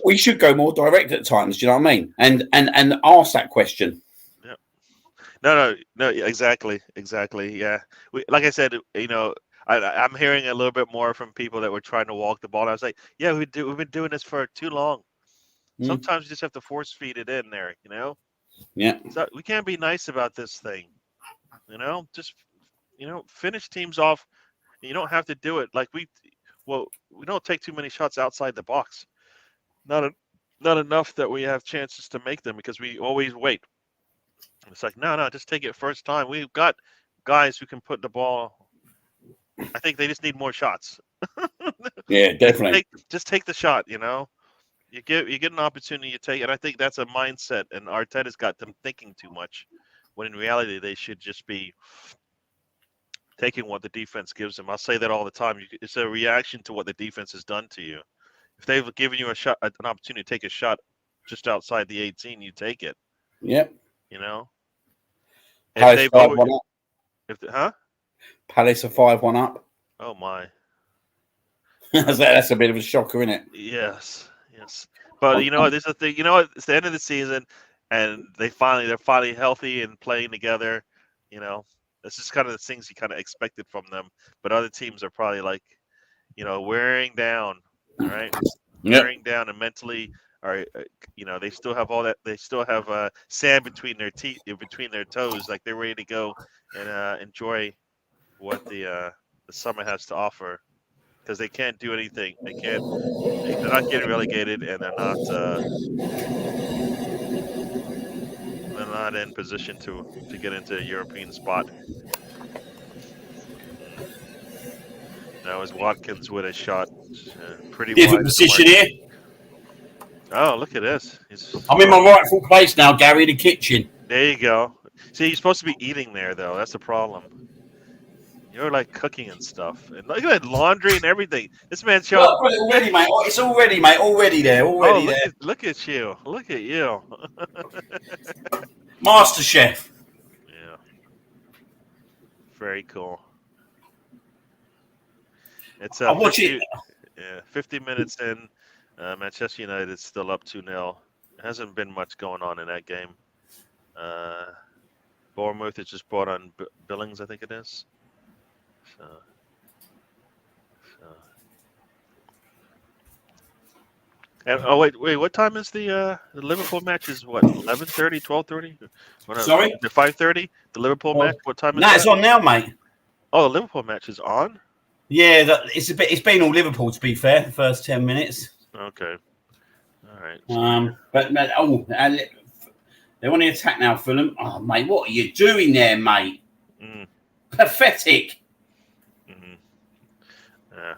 we should go more direct at times. Do you know what I mean? And ask that question. No, exactly, yeah. Like I said, I'm hearing a little bit more from people that were trying to walk the ball. And I was like, yeah, we've been doing this for too long. Sometimes you just have to force feed it in there, Yeah. So we can't be nice about this thing, Just finish teams off. You don't have to do it like we don't take too many shots outside the box. Not enough that we have chances to make them because we always wait. It's like, no, just take it first time. We've got guys who can put the ball. I think they just need more shots. Yeah, definitely. Just take the shot, You get an opportunity, you take it. And I think that's a mindset, and Arteta's got them thinking too much, when in reality they should just be taking what the defense gives them. I'll say that all the time. It's a reaction to what the defense has done to you. If they've given you an opportunity to take a shot just outside the 18, you take it. Yep. Palace 5-1 up. Palace are 5-1 up. Oh my. That's a bit of a shocker, isn't it? Yes. But there's a thing. It's the end of the season, and they're finally healthy and playing together. This is kind of the things you kind of expected from them. But other teams are probably like, wearing down. All right. Yep. Wearing down and mentally. Are they still have all that? They still have sand between their teeth, between their toes, like they're ready to go and enjoy what the summer has to offer, because they can't do anything. They're not getting relegated, and they're not. not in position to get into a European spot. That was Watkins with a shot, pretty Different wide. position here. Oh, look at this! I'm in my rightful place now, Gary, the kitchen. There you go. See, you're supposed to be eating there, though. That's the problem. You're like cooking and stuff, and look at that laundry and everything. This man's showing. Look, I've got it already, mate. Oh, it's already, mate. Already there. Already there. Look at you! Look at you! Master Chef. Yeah. Very cool. It's I'll watch it. Yeah, 50 minutes in. Manchester United is still up 2-0. There hasn't been much going on in that game. Bournemouth has just brought on Billings, I think it is. So. And, wait! What time is the Liverpool match? Is what 11:30, 12:30? Sorry, the 5:30. The Liverpool match. What time is that? that? It's on now, mate. Oh, the Liverpool match is on. Yeah, it's been all Liverpool, to be fair. The first 10 minutes. Okay. All right. But they're on the attack now, Fulham. Oh, mate, what are you doing there, mate? Pathetic. Mm-hmm. Yeah.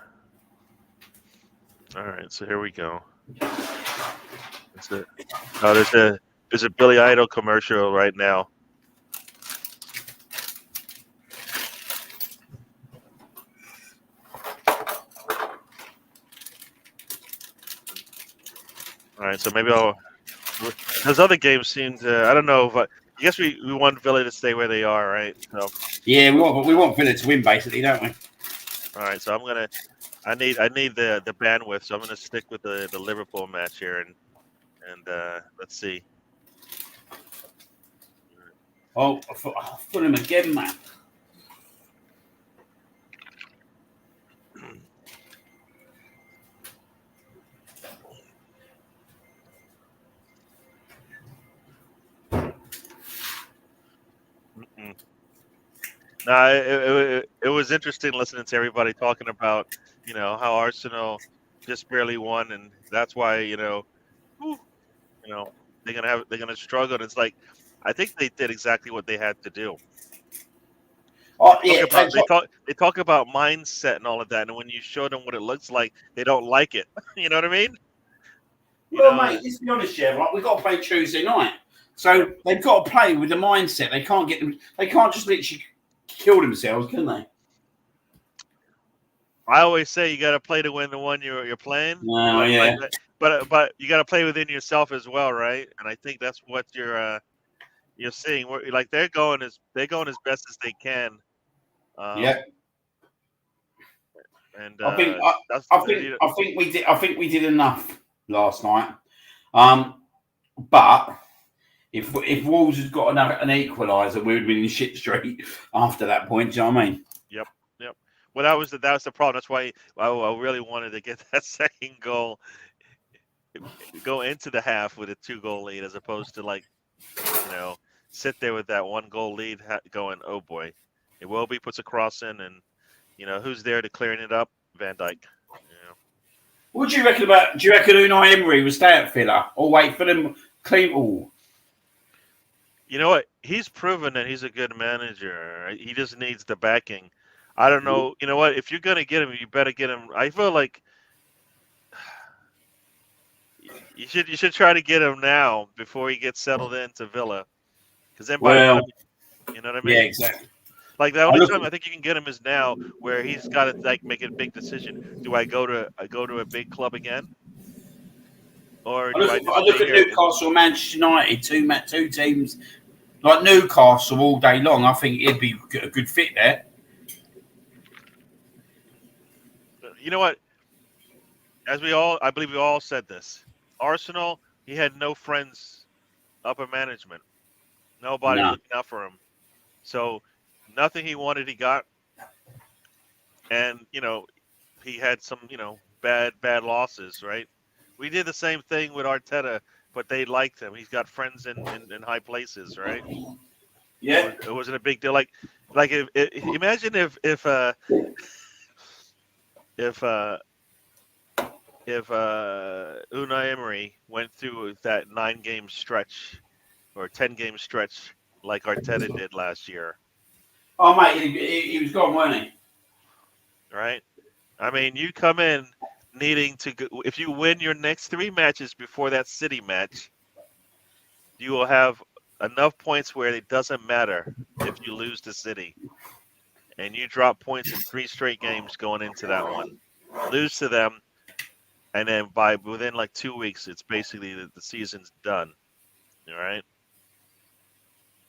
All right, so here we go. That's it. Oh, there's a Billy Idol commercial right now. All right, so maybe those other games seemed. I don't know, but I guess we want Villa to stay where they are, right? So. Yeah, we want Villa to win, basically, don't we? All right, so I need the bandwidth, so I'm gonna stick with the Liverpool match here, and let's see. Oh, Fulham again, man. No, it was interesting listening to everybody talking about, how Arsenal just barely won, and that's why, they're gonna struggle. And it's like, I think they did exactly what they had to do. Oh, They talk about mindset and all of that, and when you show them what it looks like, they don't like it. You know what I mean? Mate, let's be honest, yeah, right? We've got to play Tuesday night, so they've got to play with the mindset. They can't get them. They can't just literally kill themselves, can they? I always say you got to play to win the one you're playing. No, yeah. But you got to play within yourself as well, right? And I think that's what you're seeing. Like they're going as best as they can. Yeah. And I think we did enough last night. But if Wolves had got an equaliser, we would have been in shit street after that point. Do you know what I mean? Yep. Well, that was the problem. That's why I really wanted to get that second goal, go into the half with a 2-goal lead, as opposed to sit there with that 1-goal lead, going, oh boy, Iwobi puts a cross in, and who's there to clearing it up? Van Dijk. What do you reckon about? Do you reckon Unai Emery will stay at Villa or wait for them clean? All. You know what? He's proven that he's a good manager. Right? He just needs the backing. I don't know. You know what? If you're gonna get him, you better get him. I feel like you should try to get him now before he gets settled into Villa. Because then, you know what I mean? Yeah, exactly. Like the only time I think you can get him is now, where he's got to make a big decision. Do I go to a big club again, or do I look at Newcastle and Manchester United, two teams like Newcastle all day long? I think he'd be a good fit there. You know what? I believe we all said this. Arsenal, he had no friends, upper management, nobody looking out for him. So nothing he wanted, he got, and he had some bad losses. Right? We did the same thing with Arteta, but they liked him. He's got friends in high places, right? Yeah, it wasn't a big deal. Like imagine if Unai Emery went through that 9-game stretch or a 10-game stretch like Arteta did last year. Oh, mate, he was gone, wasn't he? Right? I mean, you come in needing to go, if you win your next 3 matches before that City match, you will have enough points where it doesn't matter if you lose to City. And you drop points in 3 straight games going into that one. Lose to them, and then within like 2 weeks, it's basically the season's done. All right?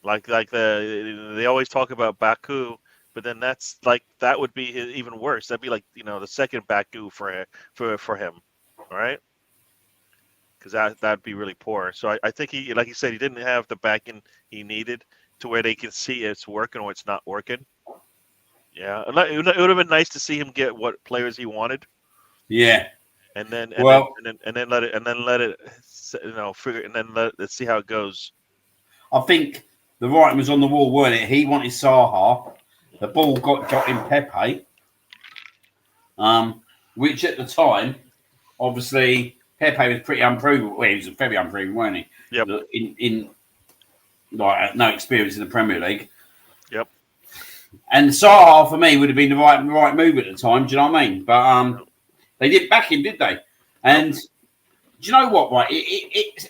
Like they always talk about Baku, but then that would be even worse. That'd be like the second Baku for him, all right? Because that'd be really poor. So I think he, like you said, he didn't have the backing he needed to where they can see it's working or it's not working. Yeah, it would have been nice to see him get what players he wanted. Yeah. And then let it figure, and then let's see how it goes. I think the writing was on the wall, weren't it? He wanted Saha. The ball got in Pepe, which at the time, obviously, Pepe was pretty unproven. Well, he was very unproven, weren't he? Yep. In like no experience in the Premier League. Yep. And Saha for me would have been the right move at the time. Do you know what I mean? But they didn't back him, did they? And do you know what? Right, it's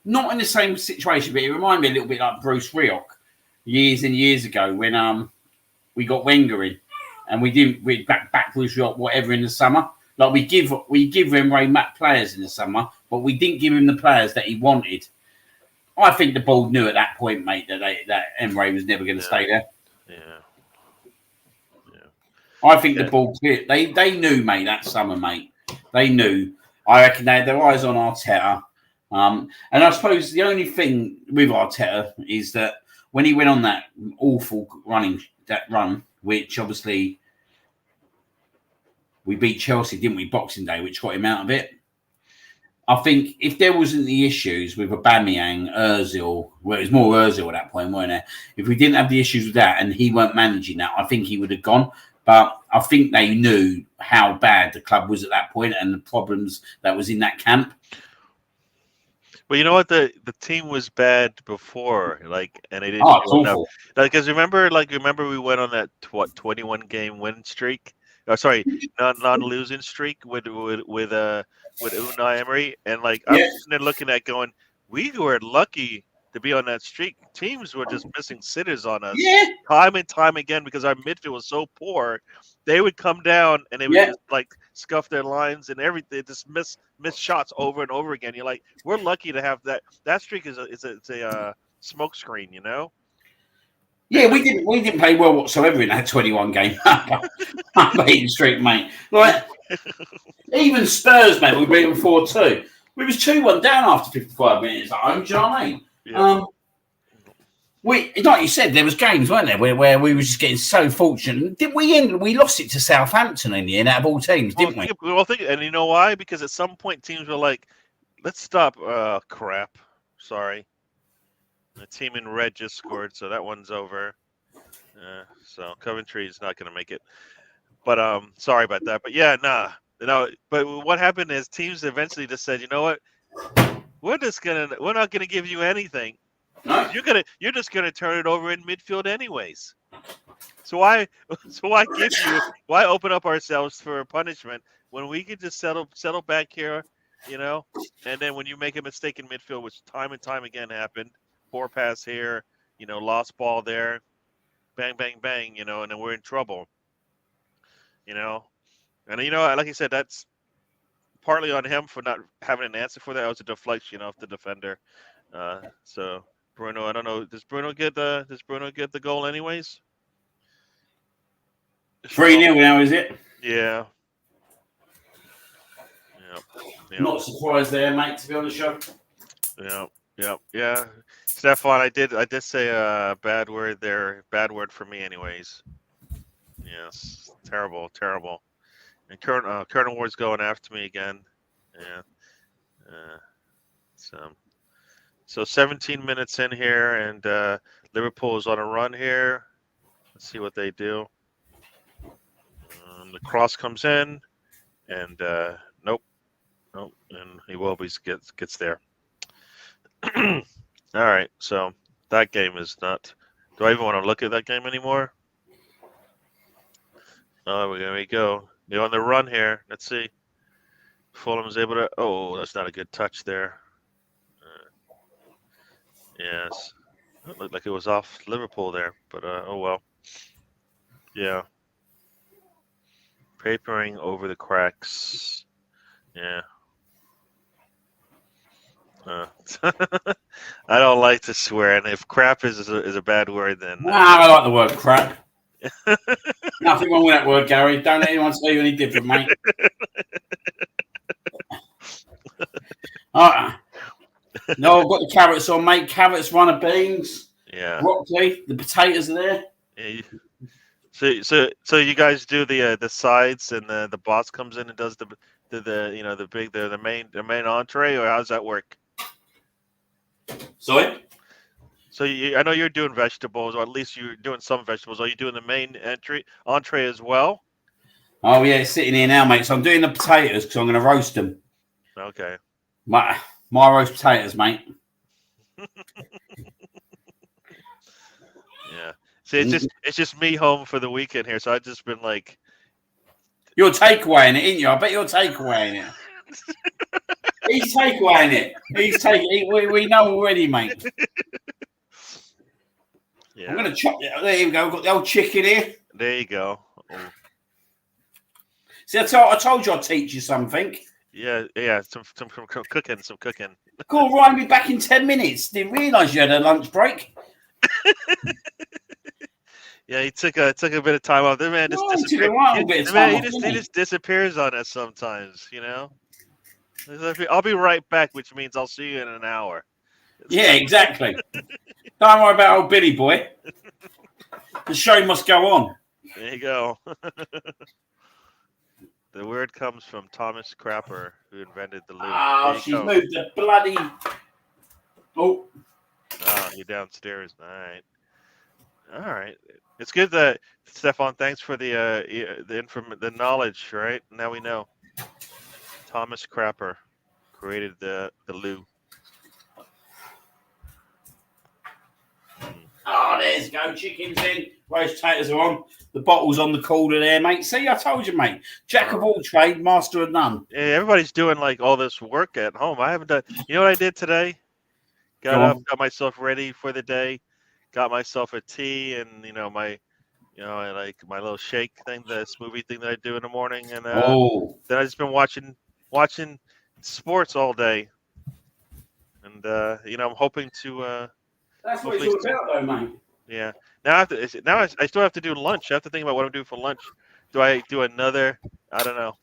not in the same situation, but it reminded me a little bit like Bruce Rioch years and years ago when we got Wenger in, and we back Bruce Rioch whatever in the summer. Like we give Emre players in the summer, but we didn't give him the players that he wanted. I think the board knew at that point, mate, that Emre was never going to stay there. Yeah. I think the board clear. They knew, mate, that summer, mate. They knew. I reckon they had their eyes on Arteta. And I suppose the only thing with Arteta is that when he went on that awful run, which obviously we beat Chelsea, didn't we, Boxing Day, which got him out of it. I think if there wasn't the issues with Aubameyang, Ozil, well, it was more Ozil at that point, weren't it? If we didn't have the issues with that and he weren't managing that, I think he would have gone. But I think they knew how bad the club was at that point and the problems that was in that camp. Well, you know what? The team was bad before, and they didn't do enough. Because remember we went on that 21 game win streak. Oh, sorry, non-losing streak with Unai Emery, and I'm sitting there looking at going, we were lucky to be on that streak. Teams were just missing sitters on us time and time again because our midfield was so poor. They would come down and they would just scuff their lines and everything, just miss shots over and over again. You're like, we're lucky to have that. That streak is a smoke screen, you know. Yeah, we didn't play well whatsoever in that 21 game unbeaten streak, mate. Like even Spurs, mate, we beat them 4-2. We was 2-1 down after 55 minutes at home. Do you know what I mean? Yeah. Like you said, there was games, weren't there, where we were just getting so fortunate. Did we lost it to Southampton in the end out of all teams, didn't we? And you know why? Because at some point teams were like, let's stop. Crap. Sorry. The team in red just scored, so that one's over. So Coventry is not going to make it. But sorry about that. But yeah, But what happened is teams eventually just said, you know what? We're not gonna give you anything. No. You're just gonna turn it over in midfield anyways. So why open up ourselves for punishment when we could just settle back here, and then when you make a mistake in midfield, which time and time again happened, poor pass here, lost ball there, bang, bang, bang, and then we're in trouble. And like you said, that's partly on him for not having an answer for that. It was a deflection off the defender. So Bruno, I don't know. Does Bruno get the goal anyways? 3-0 now, is it? Yeah. Not surprised there, mate. To be honest, Joe. Yeah. Stefan, I did say a bad word there. Bad word for me, anyways. Yes, terrible. And Colonel Ward's going after me again. Yeah. So 17 minutes in here, and Liverpool is on a run here. Let's see what they do. The cross comes in, and nope, and he Iwobi gets there. All right, so that game is not. Do I even want to look at that game anymore? Oh, there we go. You're on the run here. Let's see. Fulham's able to. Oh, that's not a good touch there. Yes, it looked like it was off Liverpool there, but oh well. Yeah, papering over the cracks. Yeah. Uh, I don't like to swear, and if crap is a bad word, then I like the word crap. Nothing wrong with that word, Gary. Don't let anyone tell you any different, mate. No, I've got the carrots on, mate. Carrots, runner beans, yeah. broccoli, the potatoes are there. Yeah, so you guys do the sides, and the boss comes in and does the main entree, or how's that work? Sorry? So I know you're doing vegetables, or at least you're doing some vegetables. Are you doing the main entree as well? Oh yeah, it's sitting here now, mate. So I'm doing the potatoes because I'm going to roast them. Okay. My roast potatoes, mate. Yeah. See, it's just me home for the weekend here, so I've just been like. You're takeawaying it, ain't you? I bet you're takeawaying it. He's takeawaying it. He's taking. We know already, mate. Yeah. I'm going to chop it. There you go. We've got the old chicken here. There you go. Oh. See, I told you I'd teach you something. Yeah. Some cooking. Cool, Ryan, be back in 10 minutes. Didn't realise you had a lunch break. Yeah, he took a bit of time off. The man just disappears. He just disappears on us sometimes, you know. I'll be right back, which means I'll see you in an hour. Yeah, exactly. Don't worry about old Billy boy. The show must go on. There you go. The word comes from Thomas Crapper, who invented the loop. Oh, she's moved the bloody. Oh, you're downstairs. All right. It's good that Stefan. Thanks for the knowledge. Right now we know. Thomas Crapper created the loo. Oh, there's go. Chicken's in. Roast potatoes are on. The bottle's on the cooler there, mate. See, I told you, mate. Jack of all trade, master of none. Yeah, everybody's doing like all this work at home. I haven't done. You know what I did today? Got up, got myself ready for the day, got myself a tea, and I like my little shake thing, the smoothie thing that I do in the morning, and then I just been watching sports all day, and I'm hoping to. That's what it's all about, though, mate. Yeah. Now I still have to do lunch. I have to think about what I'm doing for lunch. Do I do another? I don't know.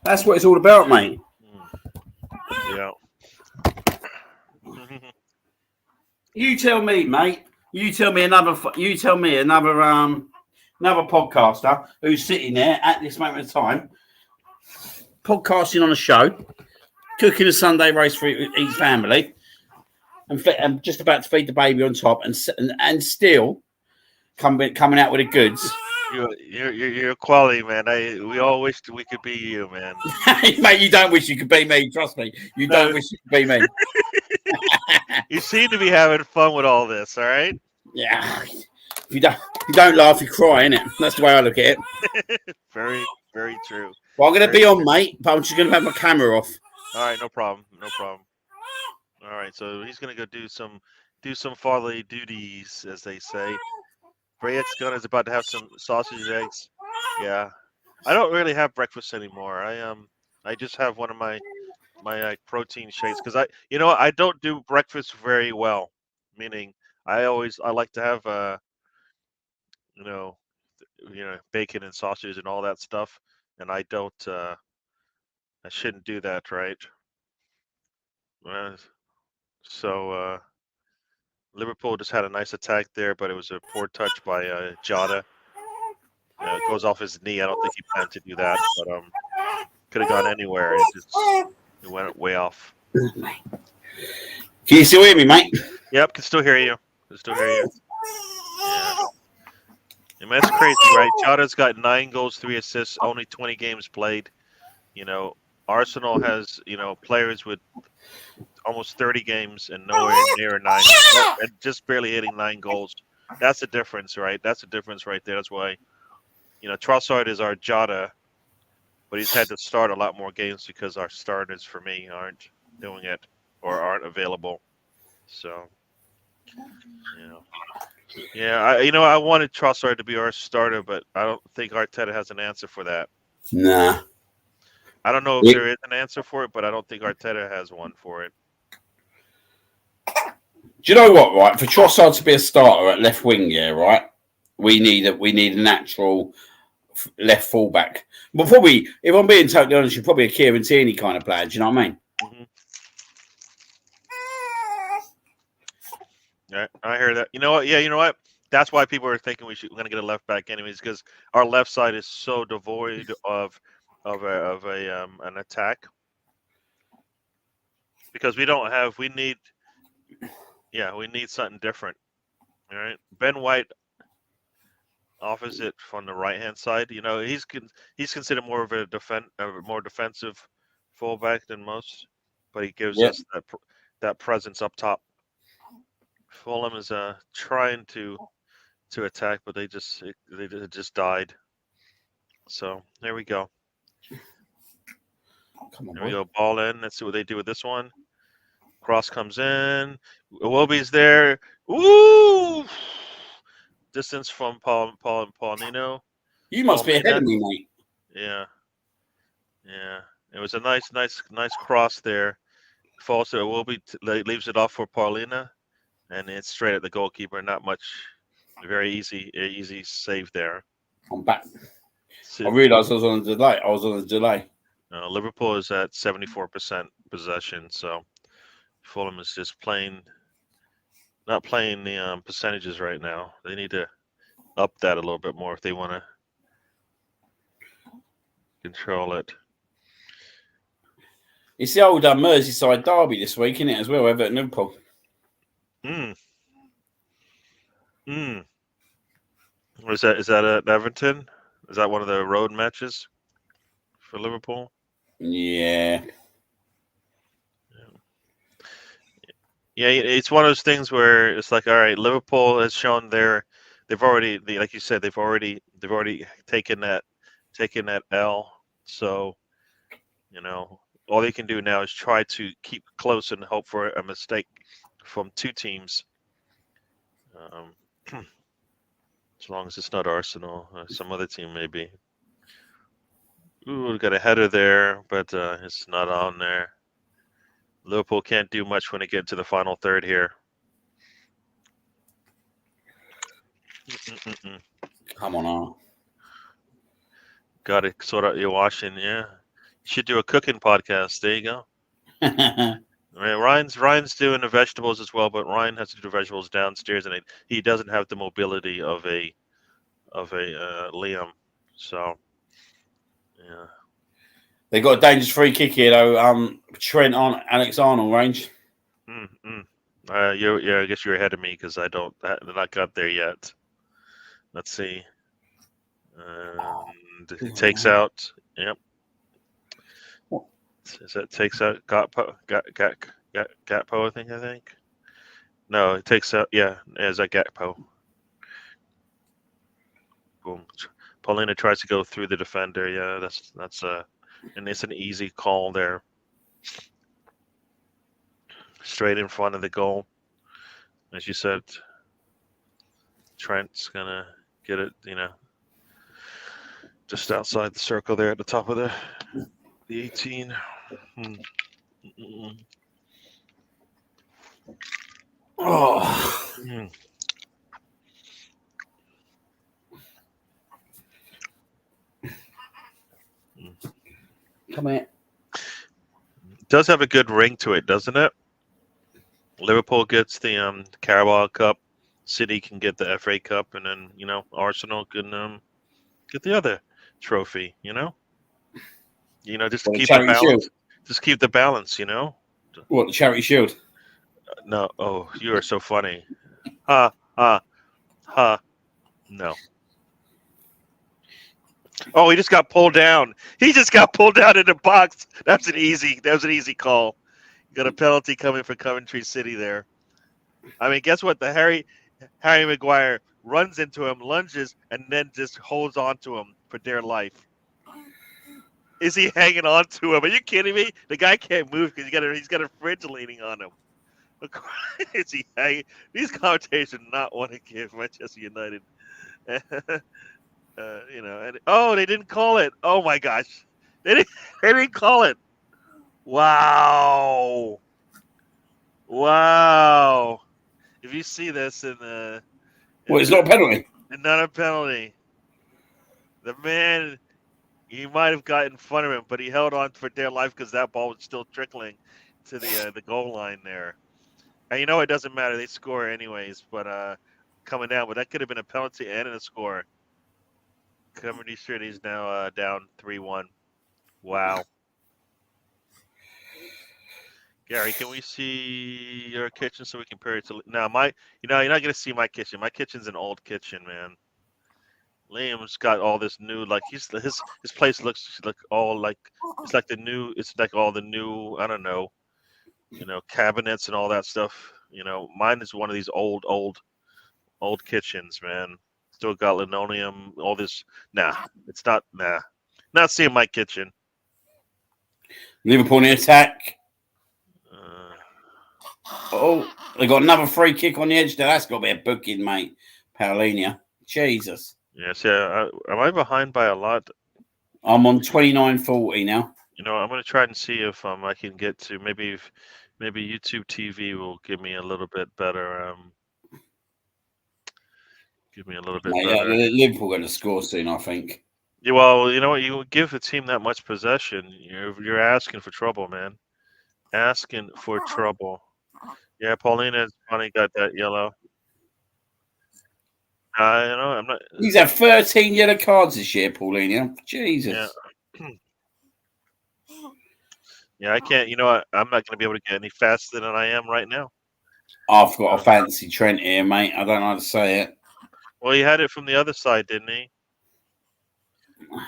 That's what it's all about, mate. Yeah. You tell me, mate. You tell me another podcaster who's sitting there at this moment of time, podcasting on a show, cooking a Sunday roast for his family, and just about to feed the baby on top, and still coming out with the goods. You're a quality, man. We all wished we could be you, man. Mate, you don't wish you could be me. Trust me, you don't wish you could be me. You seem to be having fun with all this, all right? Yeah. If you don't laugh, you cry, innit? That's the way I look at it. Very, very true. Well, I'm going to be on, mate, but I'm just going to have my camera off. All right, no problem. All right, so he's going to go do some fatherly duties, as they say. Brayek's gun is about to have some sausage eggs. Yeah, I don't really have breakfast anymore. I just have one of my protein shakes because I don't do breakfast very well. Meaning I like to have bacon and sausage and all that stuff, and I don't. I shouldn't do that, right? So Liverpool just had a nice attack there, but it was a poor touch by Jota. It goes off his knee. I don't think he planned to do that, but could have gone anywhere. It went way off. Can you still hear me, mate? Yep, can still hear you. Yeah. I mean, that's crazy, right? Jota's got 9 goals, 3 assists, only 20 games played. Arsenal has, players with almost 30 games and nowhere near 9, and just barely hitting 9 goals. That's the difference, right? That's the difference right there. That's why, Trossard is our Jota, but he's had to start a lot more games because our starters, for me, aren't doing it or aren't available. So, I wanted Trossard to be our starter, but I don't think Arteta has an answer for that. Nah. I don't know if there is an answer for it, but I don't think Arteta has one for it. Do you know what? Right, for Trossard to be a starter at left wing, right, we need a natural left fullback. But probably, if I'm being totally honest, you're probably a Kieran Tierney kind of player. Do you know what I mean? Mm-hmm. Yeah, I hear that. You know what? Yeah, you know what? That's why people are thinking we're going to get a left back anyways, because our left side is so devoid of an attack. Because we need something different. All right, Ben White offers it from the right hand side. He's considered more of a more defensive fullback than most, but he gives us that presence up top. Fulham is trying to attack, but they just died. So there we go. Come on, there we go. Ball in. Let's see what they do with this one. Cross comes in. Iwobi's there. Ooh! Distance from Paulinho. You must be ahead of me, mate. Yeah. It was a nice cross there. Falls to Iwobi, leaves it off for Paulina, and it's straight at the goalkeeper. Not much. Very easy save there. I'm back. I realised I was on a delay. Liverpool is at 74% possession, so Fulham is just not playing the percentages right now. They need to up that a little bit more if they want to control it. It's the old Merseyside derby this week, isn't it, as well, Everton Liverpool? Is that at Everton? Is that one of the road matches for Liverpool? Yeah. Yeah, it's one of those things where it's like, all right, Liverpool has shown they've already, like you said, they've already taken that L. So, all they can do now is try to keep close and hope for a mistake from two teams. As long as it's not Arsenal, some other team maybe. Ooh, we got a header there, but it's not on there. Liverpool can't do much when they get to the final third here. Come on. Got to sort out your washing, yeah. You should do a cooking podcast. There you go. I mean, Ryan's doing the vegetables as well, but Ryan has to do the vegetables downstairs, and he doesn't have the mobility of a Liam. So, yeah. They got a dangerous free kick here, though. Trent on Alex Arnold range. I guess you're ahead of me because I not got there yet. Let's see. It takes out. Yep. That takes out Gatpo, I think. No, it takes out. Yeah, as a Gatpo. Boom. Paulina tries to go through the defender. Yeah, that's and it's an easy call there. Straight in front of the goal. As you said, Trent's gonna get it, just outside the circle there at the top of the 18. Oh. Come here. It does have a good ring to it, doesn't it? Liverpool gets the Carabao Cup. City can get the FA Cup, and then Arsenal can get the other trophy. Just to keep the balance. Shield. Just keep the balance. What, the Charity Shield? No. Oh, you are so funny. No. Oh, he just got pulled down. He just got pulled down in the box. That was an easy call. Got a penalty coming for Coventry City there. I mean, guess what? The Harry Maguire runs into him, lunges, and then just holds on to him for dear life. Is he hanging on to him? Are you kidding me? The guy can't move because he's got a fridge leaning on him. Is he hanging? These commentators do not want to give Manchester United. And they didn't call it. Oh my gosh, they didn't call it. Wow. If you see this it's not a penalty. Not a penalty. The man, he might have got in front of him, but he held on for dear life because that ball was still trickling to the goal line there. And it doesn't matter. They score anyways, but coming down. But that could have been a penalty and a score. Coventry City is now down 3-1. Wow. Gary, can we see your kitchen so we can compare it to? Now, you're not gonna see my kitchen. My kitchen's an old kitchen, man. Liam's got all this new, like his place looks like all like it's like all the new, I don't know, cabinets and all that stuff. Mine is one of these old kitchens, man. Still got linoleum, all this. Nah, it's not. Nah, not seeing my kitchen. Liverpool in the attack. They got another free kick on the edge there. That's got to be a booking, mate. Paulinia. Jesus. Yes, yeah. Am I behind by a lot? I'm on 29.40 now. I'm going to try and see if I can get to maybe YouTube TV will give me a little bit better. Better. Liverpool going to score soon, I think. Yeah, well, you know what? You give a team that much possession, you're asking for trouble, man. Asking for trouble. Yeah, Paulina's finally got that yellow. I'm not. He's had 13 yellow cards this year, Paulina. Jesus. Yeah. Yeah, I can't. You know what? I'm not going to be able to get any faster than I am right now. I've got a fancy Trent here, mate. I don't know how to say it. Well, he had it from the other side, didn't he?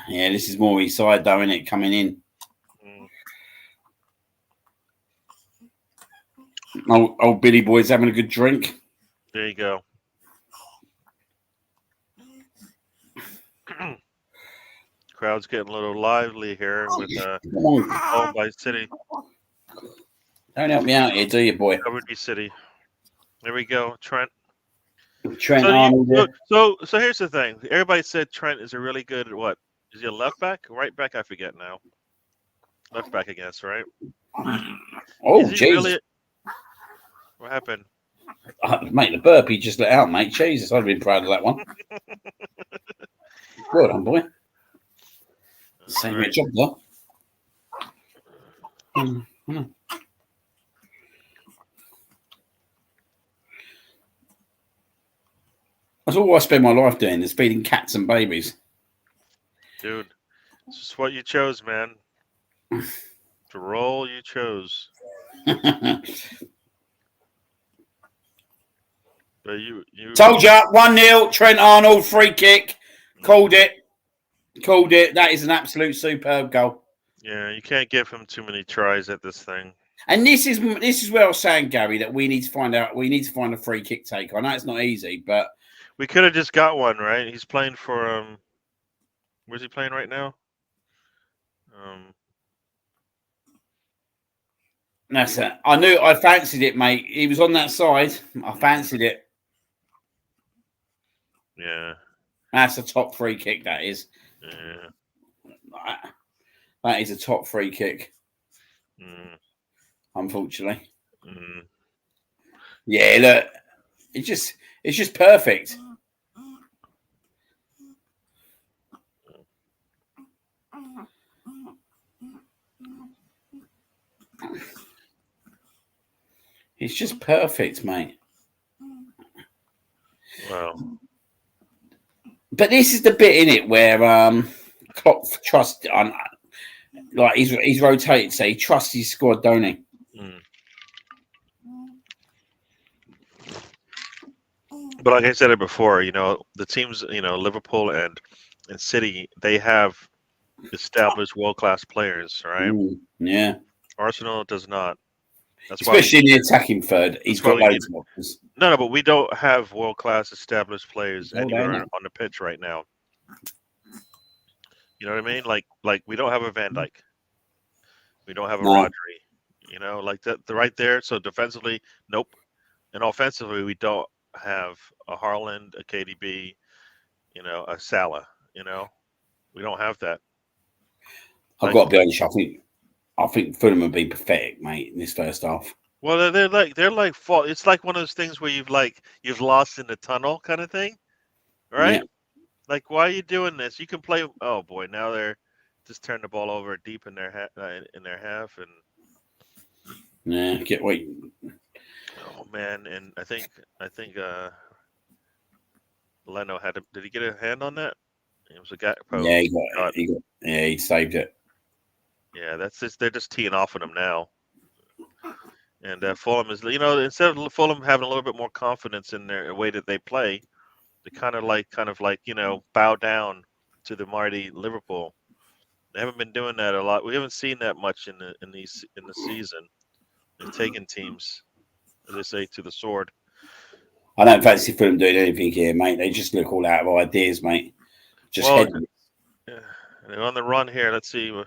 Yeah, this is more his side, though, isn't it? Coming in. Old Billy Boy's having a good drink. There you go. Crowd's getting a little lively here with home by City. Don't help me out here, do you, boy? Coventry City. There we go, Trent. Arnold. So here's the thing. Everybody said Trent is a really good what? Is he a left back? Right back? I forget now. Left back, I guess, right? Oh, Jesus. What happened? Mate, the burpee just let out, mate. Jesus, I'd have been proud of that one. Well done, boy. Same right. Job, though. That's all I spend my life doing is feeding cats and babies. Dude, this is what you chose, man. The role you chose. But you told you 1-0, Trent Arnold, free kick. Called it. That is an absolute superb goal. Yeah, you can't give him too many tries at this thing. And this is where I was saying, Gary, that we need to find a free kick taker. I know it's not easy, but we could have just got one, right? He's playing for where's he playing right now? That's it. I fancied it, mate. He was on that side. I fancied it. Yeah. That's a top free kick, that is. Yeah. That is a top free kick. Unfortunately. Yeah, look. It's just perfect. It's just perfect, mate. Wow. But this is the bit in it where Klopp trusts, like he's rotated, so he trusts his squad, don't he? But like I said it before, the teams, Liverpool and City, they have established world-class players, right? Yeah. Arsenal does not. Especially in the attacking third, he's got loads of options. No, but we don't have world-class established players anywhere on the pitch right now. You know what I mean? Like we don't have a Van Dijk. We don't have a Rodri. You know, like that right there. So defensively, nope. And offensively, we don't have a Haaland, a KDB, you know, a Salah. You know, we don't have that. I've got to be honest. I think Fulham have been pathetic, mate, in this first half. Well, they're like fault. It's like one of those things where you've lost in the tunnel kind of thing, right? Yeah. Like, why are you doing this? You can play. Oh boy, now they're just turn the ball over deep in their half, and wait. Oh man, and I think Leno did he get a hand on that? It was a guy. Yeah, he saved it. Yeah, they're just teeing off on him now. And Fulham is, you know, instead of Fulham having a little bit more confidence in their way that they play, they kind of like, you know, bow down to the mighty Liverpool. They haven't been doing that a lot. We haven't seen that much in the season. They've taken teams, as they say, to the sword. I don't fancy Fulham doing anything here, mate. They just look all out of ideas, mate. Yeah, they're on the run here. Let's see. You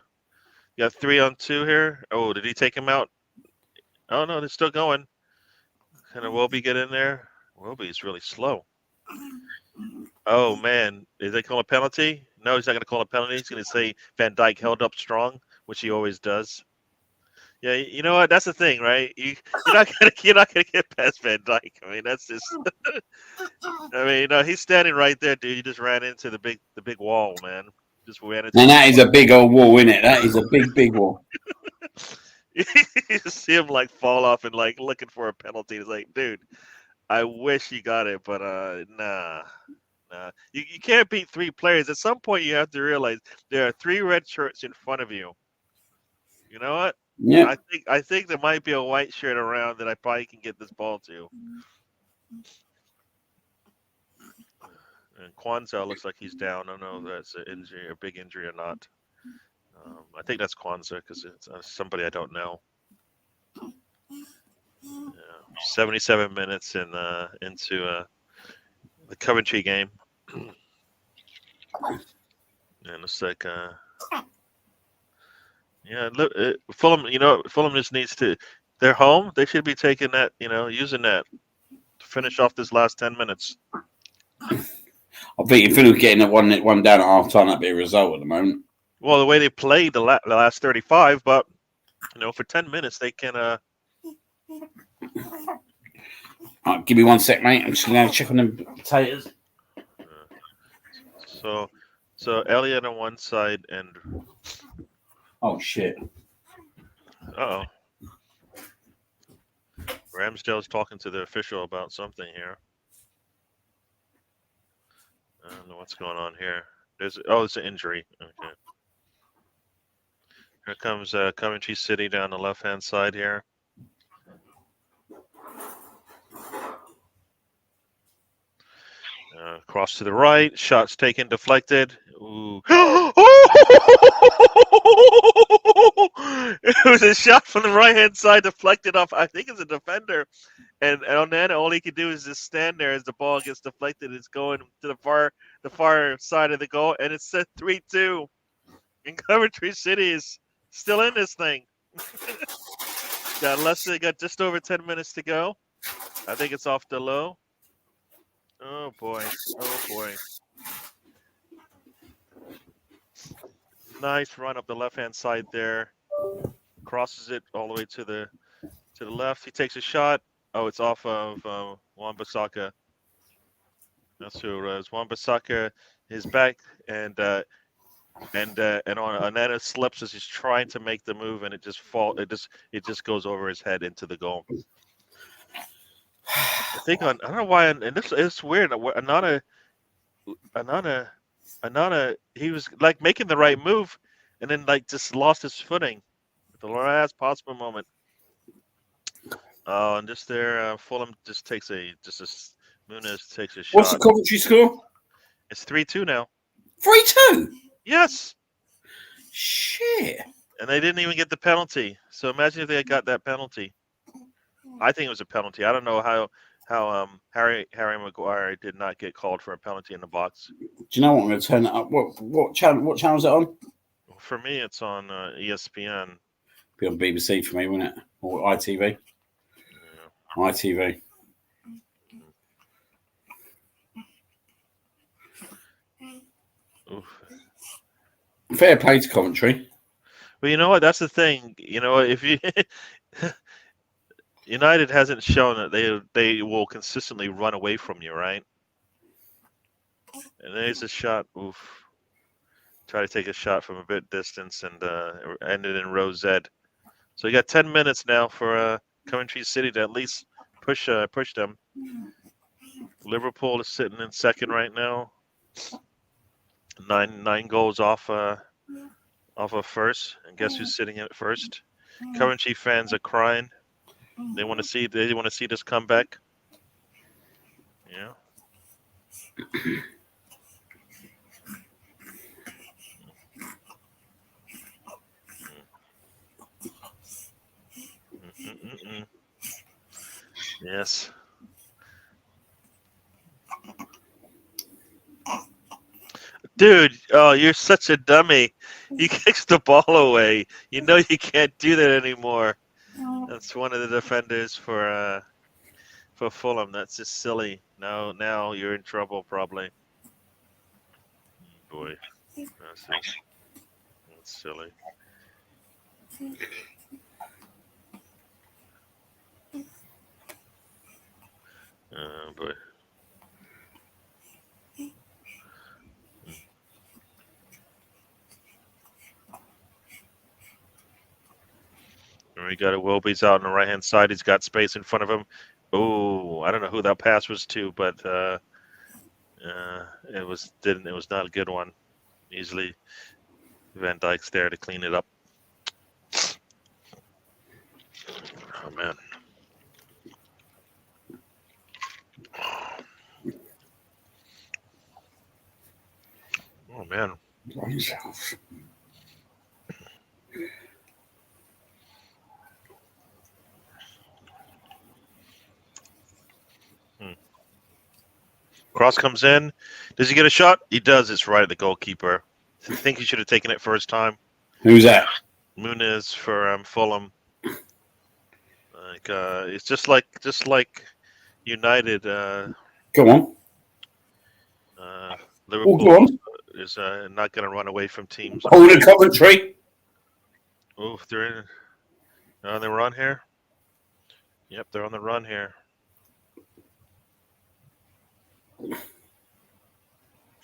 got 3-on-2 here. Oh, did he take him out? Oh no, they're still going. Can Iwobi get in there? Iwobi's really slow. Oh man, is they call a penalty? No, he's not going to call a penalty. He's going to say Van Dijk held up strong, which he always does. Yeah, you know what? That's the thing, right? You're not gonna get past Van Dijk. I mean, that's just. I mean, no, he's standing right there, dude. You just ran into the big wall, man. Just ran into. And that is a big old wall, isn't it? That is a big wall. You see him like fall off and like looking for a penalty. It's like, dude, I wish you got it, but nah. You can't beat 3 players. At some point, you have to realize there are 3 red shirts in front of you. You know what? Yeah. I think there might be a white shirt around that I probably can get this ball to. And Kwanzaa looks like he's down. I don't know if that's an injury, a big injury or not. I think that's Kwanzaa because it's somebody I don't know. 77 minutes into the Coventry game. And it's like, Fulham. You know, Fulham just needs to. They're home. They should be taking that. You know, using that to finish off this last 10 minutes. I think if Fulham getting that one down at half time, that'd be a result at the moment. Well, the way they played the last 35, but you know, for 10 minutes they can. Right, give me 1 sec, mate. I'm just gonna check on the potatoes. So Elliot on one side and. Oh shit! Uh-oh. Ramsdale's talking to the official about something here. I don't know what's going on here. It's an injury. Okay. Here comes Coventry City down the left-hand side here. Cross to the right. Shots taken, deflected. Ooh. It was a shot from the right-hand side, deflected off. I think it's a defender. And on that, all he can do is just stand there as the ball gets deflected. It's going to the far side of the goal, and it's set 3-2. And Coventry City is still in this thing. Got Leicester. Got just over 10 minutes to go. I think it's off the low. Oh boy! Oh boy! Nice run up the left-hand side there. Crosses it all the way to the left. He takes a shot. Oh, it's off of Wan-Bissaka. That's who it was. Wan-Bissaka is back, and Onana slips as he's trying to make the move, and it just goes over his head into the goal. I think I don't know why, and it's weird. Onana, he was like making the right move, and then like just lost his footing at the last possible moment. And just there, Fulham just takes Muniz takes a shot. What's the Coventry score? It's 3-2 now. 3-2. Yes. Shit. And they didn't even get the penalty. So imagine if they had got that penalty. I think it was a penalty. I don't know how Harry Maguire did not get called for a penalty in the box. Do you know what? I'm going to turn it up. What channel is it on? For me, it's on ESPN. Be on BBC for me, wouldn't it? Or ITV? Yeah. ITV. Oof. Fair play to Coventry. But you know what? That's the thing. You know, if you United hasn't shown that they will consistently run away from you, right? And there's a shot. Oof. Try to take a shot from a bit distance and ended in row Z. So you got 10 minutes now for Coventry City to at least push them. Liverpool is sitting in second right now. Nine goals off of first, and guess who's sitting at first? Coventry fans are crying. They want to see this comeback. Yeah. Yes. Dude, oh, you're such a dummy. You kicked the ball away. You know you can't do that anymore. That's one of the defenders for Fulham. That's just silly. Now you're in trouble probably. Boy, that's silly. Oh boy. And we got a Wilby's out on the right hand side. He's got space in front of him. Oh, I don't know who that pass was to, but it was not a good one. Easily Van Dijk's there to clean it up. Oh man. Oh man. Cross comes in. Does he get a shot? He does. It's right at the goalkeeper. I think he should have taken it first time. Who's that? Muniz for Fulham. Like it's just like United. Go on. Liverpool go on. is not going to run away from teams. Oh, the Coventry. Oh, they're on the run here. Yep, they're on the run here.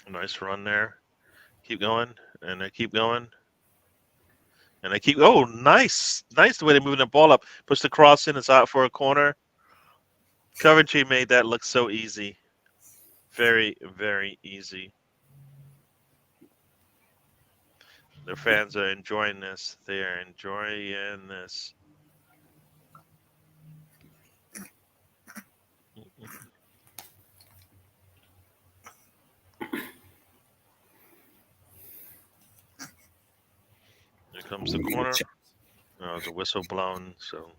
Nice run there. Keep going, and they keep going. And they keep. Oh, nice the way they're moving the ball up. Push the cross in. It's out for a corner. Coventry made that look so easy. Very, very easy. Their fans are enjoying this. They are enjoying this. Here comes the corner. Oh, the whistle blown. So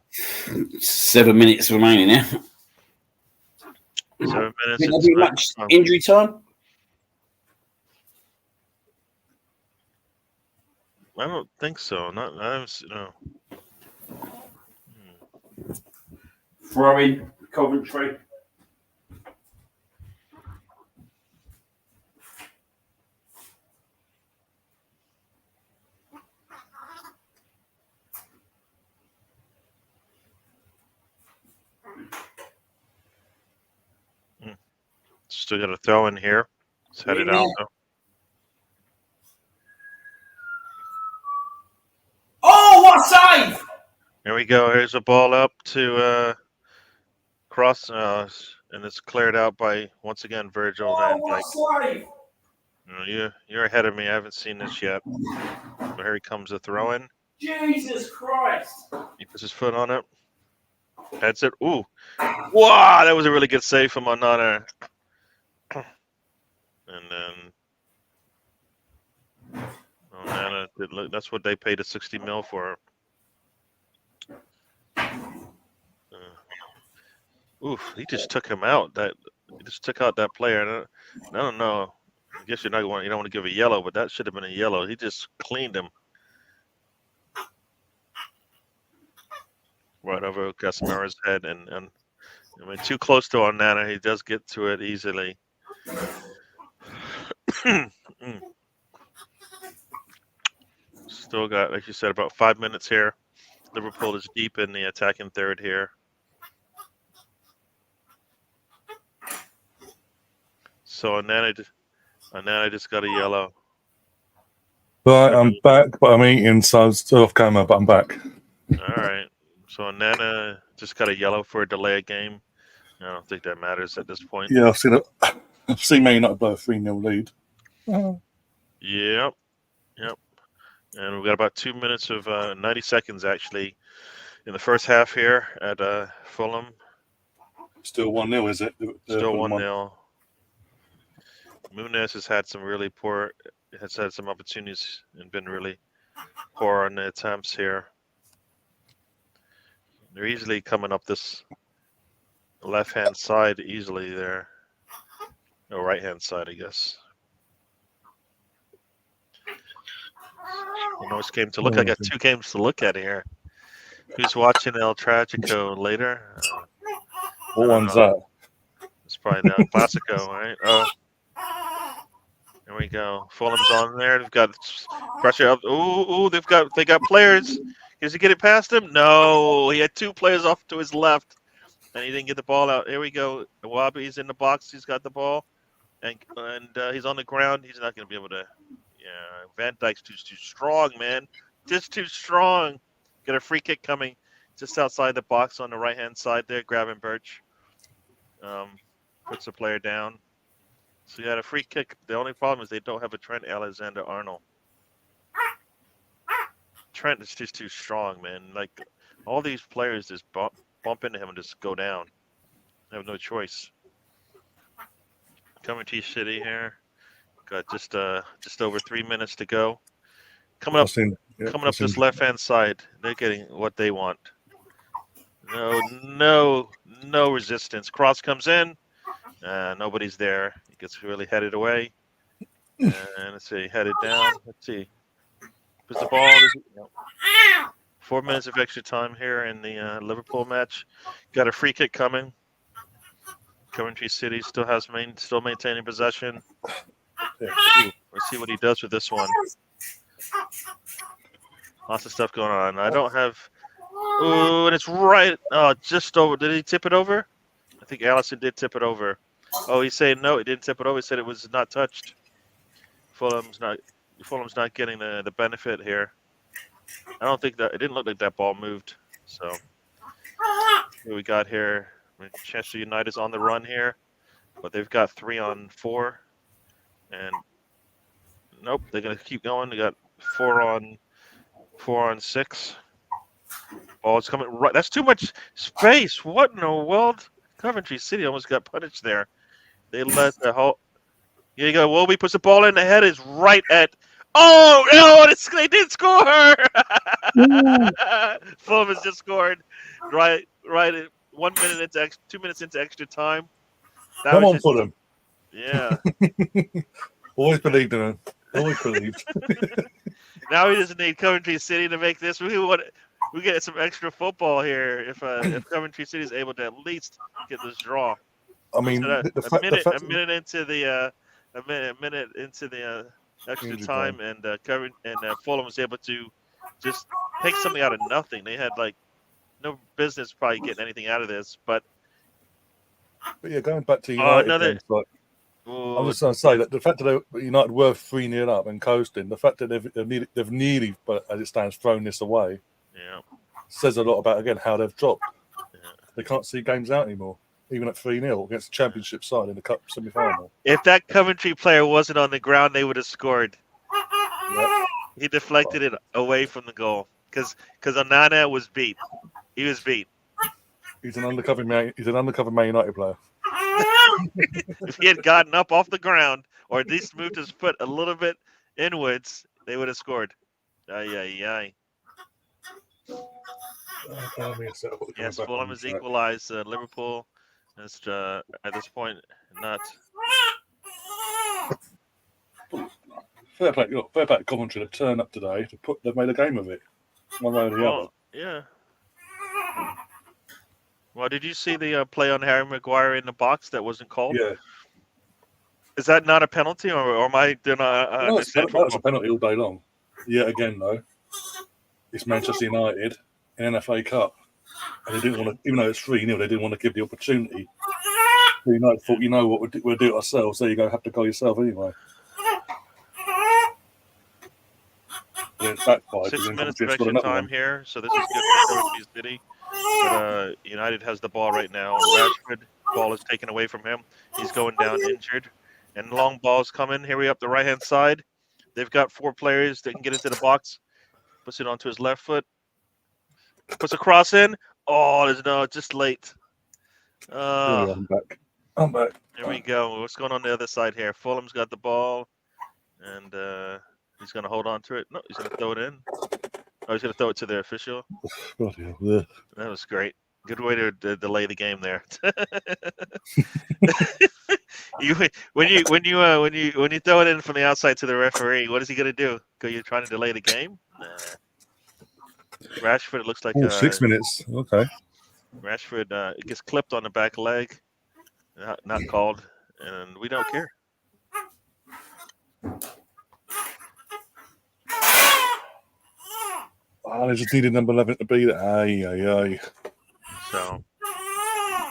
7 minutes remaining now. 7 minutes. Did there be much injury time? I don't think so. Not. No. Throwing Coventry. Still got a throw in here. Let's head it out though. Oh, what a save! Here we go. Here's a ball up to cross, and it's cleared out by once again Virgil van Dijk. You're ahead of me. I haven't seen this yet. But here he comes, a throw in. Jesus Christ! He puts his foot on it. Heads it. Ooh, wow! That was a really good save from Onana. And then Onana did look. That's what they paid a 60 mil for. Oof, he just took him out. He just took out that player. I don't know. I guess you don't want to give a yellow, but that should have been a yellow. He just cleaned him right over Casemira's head, and I mean, too close to Onana. He does get to it easily. Still got, like you said, about 5 minutes here. Liverpool is deep in the attacking third here. So Onana just got a yellow. Right, I'm back, but I'm eating, so I'm still off camera, but I'm back. All right. So Onana just got a yellow for a delay of game. I don't think that matters at this point. Yeah, I've seen Man United blow a 3-0 lead. Yep. And we've got about 2 minutes of 90 seconds actually in the first half here at Fulham. Still 1-0, is it? Still 1-0. Muniz has had some opportunities and been really poor on the attempts here. They're easily coming up this left-hand side easily there. No, right-hand side, I guess. A nice game to look. I got 2 games to look at here. Who's watching El Tragico later? What one's that? It's probably the Classico, right? Oh, there we go. Fulham's on there. They've got pressure up. Ooh, they got players. Does he get it past him? No, he had 2 players off to his left, and he didn't get the ball out. Here we go. Wabi's in the box. He's got the ball, and he's on the ground. He's not going to be able to. Yeah, Van Dijk's too strong, man. Just too strong. Got a free kick coming just outside the box on the right-hand side there, grabbing Birch. Puts the player down. So you had a free kick. The only problem is they don't have a Trent Alexander-Arnold. Trent is just too strong, man. Like, all these players just bump into him and just go down. They have no choice. Coming to City here. Got just over 3 minutes to go. Coming up this left-hand side. They're getting what they want. No resistance. Cross comes in. Nobody's there. He gets really headed away. And let's see, headed down. Let's see. Puts the ball. 4 minutes of extra time here in the Liverpool match. Got a free kick coming. Coventry City still maintaining possession. Ooh, let's see what he does with this one. Lots of stuff going on. I don't have. Ooh, and it's right. Oh, just over. Did he tip it over? I think Allison did tip it over. Oh, he's saying no, he didn't tip it over. He said it was not touched. Fulham's not getting the benefit here. I don't think that it didn't look like that ball moved. So what we got here, Manchester United is on the run here, but they've got 3 on 4, and nope, they're gonna keep going. They got 4 on 6. Ball's coming right. That's too much space. What in the world? Coventry City almost got punished there. They let the whole. Here you go. Wolby puts the ball in. The head is right at. Oh no! They did score. Fulham has just scored. Right. 1 minute into 2 minutes into extra time. Come on, Fulham. Yeah. Always believed in him. Always believed. Now he doesn't need Coventry City to make this. We get some extra football here if Coventry City is able to at least get this draw. I mean, a minute into the extra time, and Fulham was able to just take something out of nothing. They had no business probably getting anything out of this, but yeah, going back to United. I'm just going to say that the fact that United were 3-0 up and coasting, the fact that they've nearly, but as it stands, thrown this away, says a lot about, again, how they've dropped. Yeah. They can't see games out anymore, even at 3-0 against the Championship side in the Cup semi-final. If that Coventry player wasn't on the ground, they would have scored. Yep. He deflected it away from the goal because Onana was beat. He was beat. He's an undercover Man United player. If he had gotten up off the ground, or at least moved his foot a little bit inwards, they would have scored. Aye. Yes, Fulham has equalized. Liverpool Just at this point, not. Fair play to Coventry to turn up today. They've made a game of it, one way or the other. Yeah. Well, did you see the play on Harry Maguire in the box that wasn't called? Yeah. Is that not a penalty, or am I doing That's a penalty all day long. Yeah, again though, it's Manchester United in an FA Cup, and they didn't want to, even though it's 3-0, they didn't want to give the opportunity. United thought, you know what, we'll do it ourselves. There you go, have to go yourself anyway. It's backfired. 6 minutes of extra time here, so this is good for Coach City. But United has the ball right now. Rashford, ball is taken away from him. He's going down injured. And long balls coming. Here we up the right-hand side. They've got 4 players that can get into the box. Puts it onto his left foot. Puts a cross in. Oh, there's just late. I'm back. Here we go. What's going on the other side here? Fulham's got the ball. And he's going to hold on to it. No, he's going to throw it in. Oh, he's going to throw it to the official. That was great. Good way to delay the game there. When you throw it in from the outside to the referee, what is he going to do? You're trying to delay the game? Nah. Rashford, it looks like 6 minutes. Okay. Rashford gets clipped on the back leg, not called, and we don't care. Oh, they just needed number 11 to be there. Aye. So,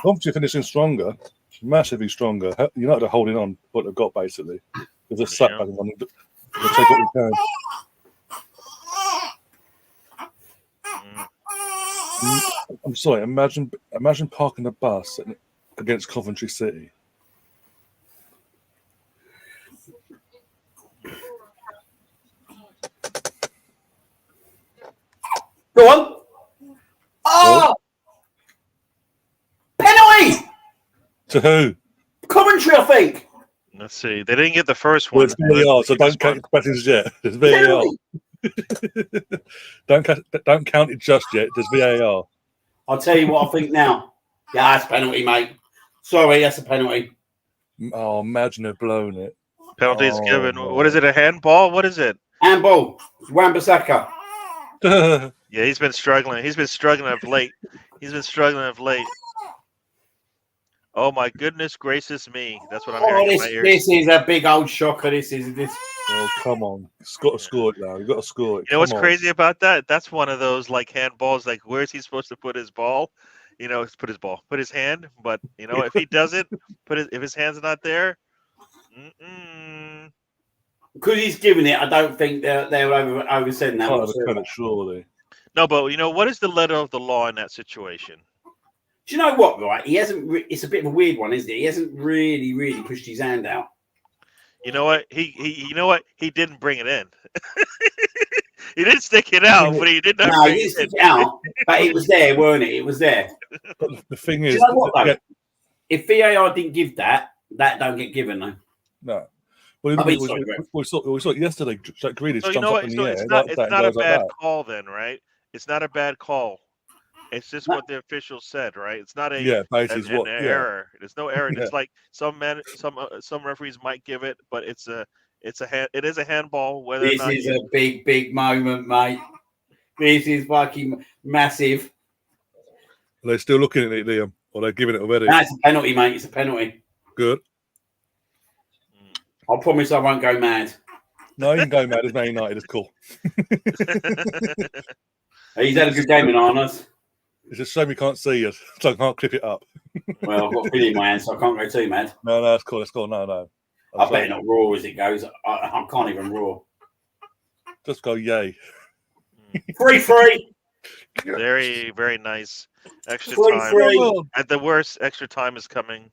obviously finishing stronger, massively stronger. United are holding on what they've got basically. There's a sat back on them. They'll take what we can. I'm sorry. Imagine parking a bus against Coventry City. Go on. Oh! Penalty! To who? Coventry, I think. Let's see. They didn't get the first one. Well, it's VAR, so don't count it yet. There's VAR. Don't count it just yet. There's VAR. I'll tell you what I think now. Yeah, that's a penalty, mate. Sorry, that's a penalty. Oh, imagine they've blown it. Penalty is given. What is it, a handball? What is it? Handball. Wan-Bissaka. Yeah, he's been struggling. He's been struggling of late. Oh, my goodness gracious me. That's what I'm hearing in my ears. This is a big old shocker. This. Oh, come on. It's got to score it now. You've got to score it. You know what's crazy about that? That's one of those like handballs. Like, where's he supposed to put his ball? Put his hand. But, if he doesn't, if his hand's not there, because he's given it, I don't think they're oversending that. Surely. No, but what is the letter of the law in that situation? Do you know what? Right, he hasn't. It's a bit of a weird one, isn't it? He hasn't really pushed his hand out. You know what? He didn't bring it in. He didn't stick it out, but he did not. No, he didn't stick it out, but it was there, weren't it? It was there. But the thing is, do you know what, though? If VAR didn't give that don't get given, though. No. Well, we saw it yesterday. Jack Grealish jumped up in the air. It's not a bad call then, right? It's not a bad call. It's just what the officials said, right? It's not an error. There's no error. It's like some referees might give it, but it is a handball. This is a big moment, mate. This is fucking massive. Are they still looking at it, Liam? Or they're giving it already? That's a penalty, mate. It's a penalty. Good. I promise I won't go mad. No, you can go mad. It's Man United. It's cool. He's had a good game in Arnold. It's a shame we can't see you, so I can't clip it up. Well, I've got a film in my hand, so I can't go too mad. No, that's cool. That's cool. No. I better not roar as it goes. I can't even roar. Just go yay. 3-3. Very, very nice. Extra 3-3. time. At the worst, extra time is coming.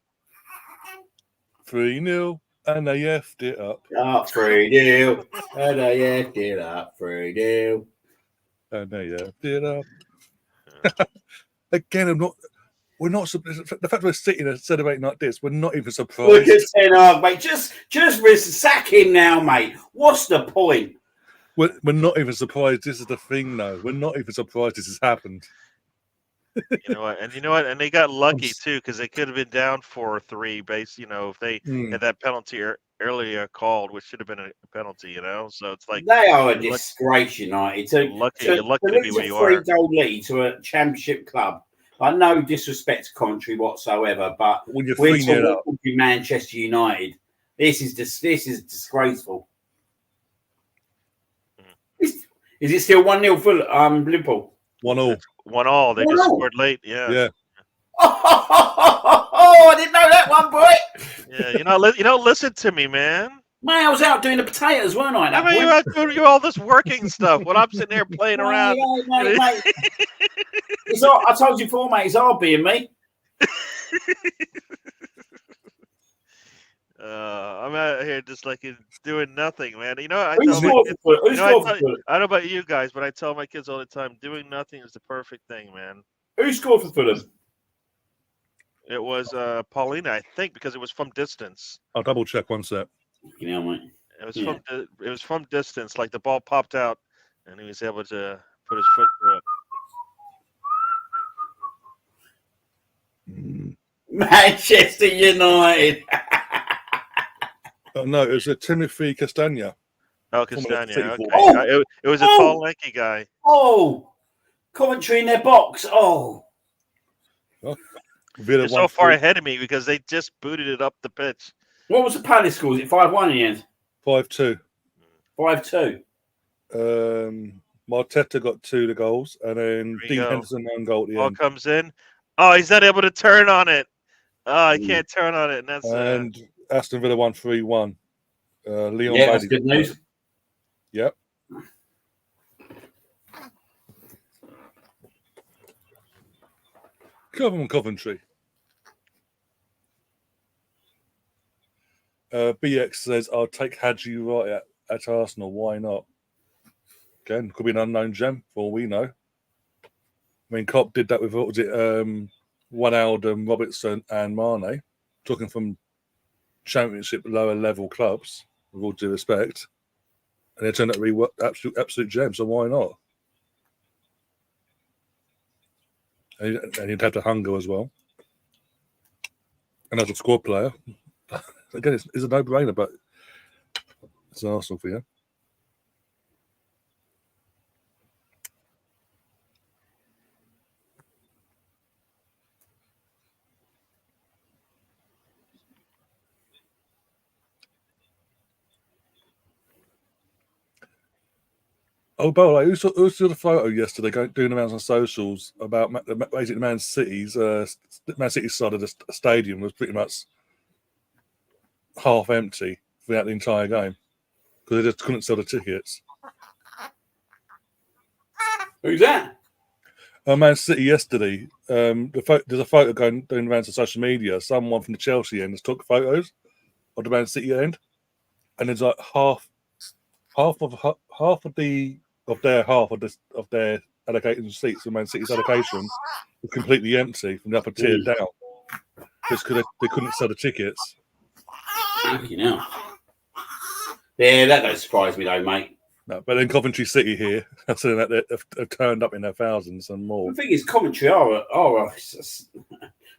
3-0. And they effed it up. 3-0. And they effed it up. 3-0. And they effed it up. Again, we're not. The fact we're sitting and celebrating like this, we're not even surprised. Look at Ten Hag, mate. Just sack him now, mate. What's the point? We're not even surprised. This is the thing, though. We're not even surprised this has happened. You know what? And they got lucky too because they could have been down 4-3 base. If they had that penalty earlier called, which should have been a penalty. So it's like they are a disgrace, United. You're lucky to be where you are. 3-goal lead to a championship club. Like, no disrespect to Coventry whatsoever, but When we're talking Manchester United. This is disgraceful. Is it still 1-0 for Liverpool? 1-1. 1-1. They just scored late. Yeah. Oh, I didn't know that one, boy. Yeah, listen to me, man. Man, I was out doing the potatoes, weren't I? You were out doing all this working stuff when I'm sitting there playing around. Mate. I told you before, mate. It's hard being me. I'm out here just like doing nothing, man. I don't know about you guys, but I tell my kids all the time, doing nothing is the perfect thing, man. Who scored for Fulham? It was Paulina, I think, because it was from distance. I'll double check one sec. Mate. It was from distance, like the ball popped out, and he was able to put his foot through it. Manchester United. No, it was a Timothy Castagna. Oh, Castagna. Okay. Oh! It was a tall, lanky guy. Oh, Coventry in their box. Oh. They're so far ahead of me because they just booted it up the pitch. What was the Palace score? Was it 5-1 in the end? 5-2. 5-2. Marteta got 2 goals, and then Dean Henderson 1 goal at the end. Ball comes in. Oh, he's not able to turn on it. Oh, he can't turn on it, and Aston Villa won 3-1. Leon that's good news. Yep. Coventry. BX says, I'll take Hadji right at Arsenal. Why not? Again, could be an unknown gem for all we know. I mean, Klopp did that with, what was it, Wijnaldum, Robertson and Mane, talking from championship lower level clubs, with all due respect. And they turned out to be absolute gems, so why not? And he'd have the hunger as well. And as a squad player, again, it's a no-brainer, but it's an Arsenal for you. Oh, by the way, who saw the photo yesterday doing the rounds on socials about basically Man City's side of the stadium was pretty much half empty throughout the entire game because they just couldn't sell the tickets. Who's that? Man City yesterday. There's a photo doing the rounds on social media. Someone from the Chelsea end has took photos of the Man City end, and there's like half of their allocated seats for Man City's allocation was completely empty from the upper tier down. Just because they couldn't sell the tickets. Yeah, that don't surprise me though, mate. No, but then Coventry City here, I'm saying that they've turned up in their thousands and more. The thing is, Coventry are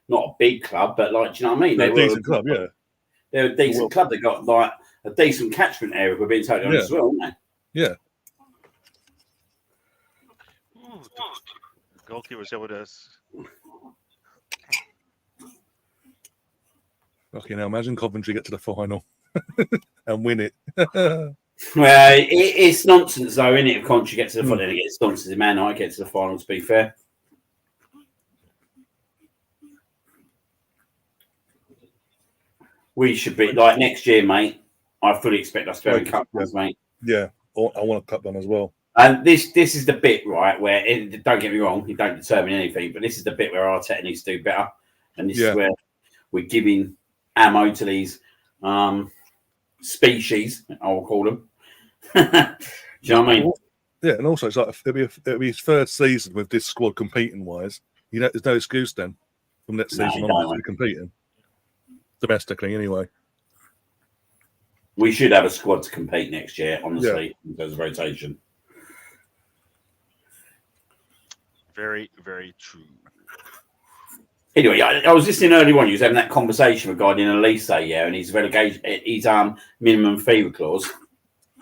not a big club, but like, do you know what I mean? They're a decent club, yeah. They're a decent club. They got like a decent catchment area. We're being totally honest as well, aren't they? Yeah. Goalkeeper's able to. Okay, now imagine Coventry get to the final and win it. Well, it's nonsense though, isn't it? If Coventry get to the final, it's nonsense. If Man United get to the final, to be fair. We should be like next year, mate. I fully expect us to go in cup runs, mate. Yeah, I want a cup run as well. And this is the bit, right, where, don't get me wrong, you don't determine anything, but this is the bit where Arteta needs to do better. And this is where we're giving ammo to these species, I will call them. Do you know what I mean? Yeah, and also it's like it'll be his third season with this squad competing wise. There's no excuse then from next season on to competing. Domestically anyway. We should have a squad to compete next year, honestly, in terms of rotation. Very, very true. Anyway, I was listening earlier on. You was having that conversation regarding Leicester, and his relegation, his minimum fee clause.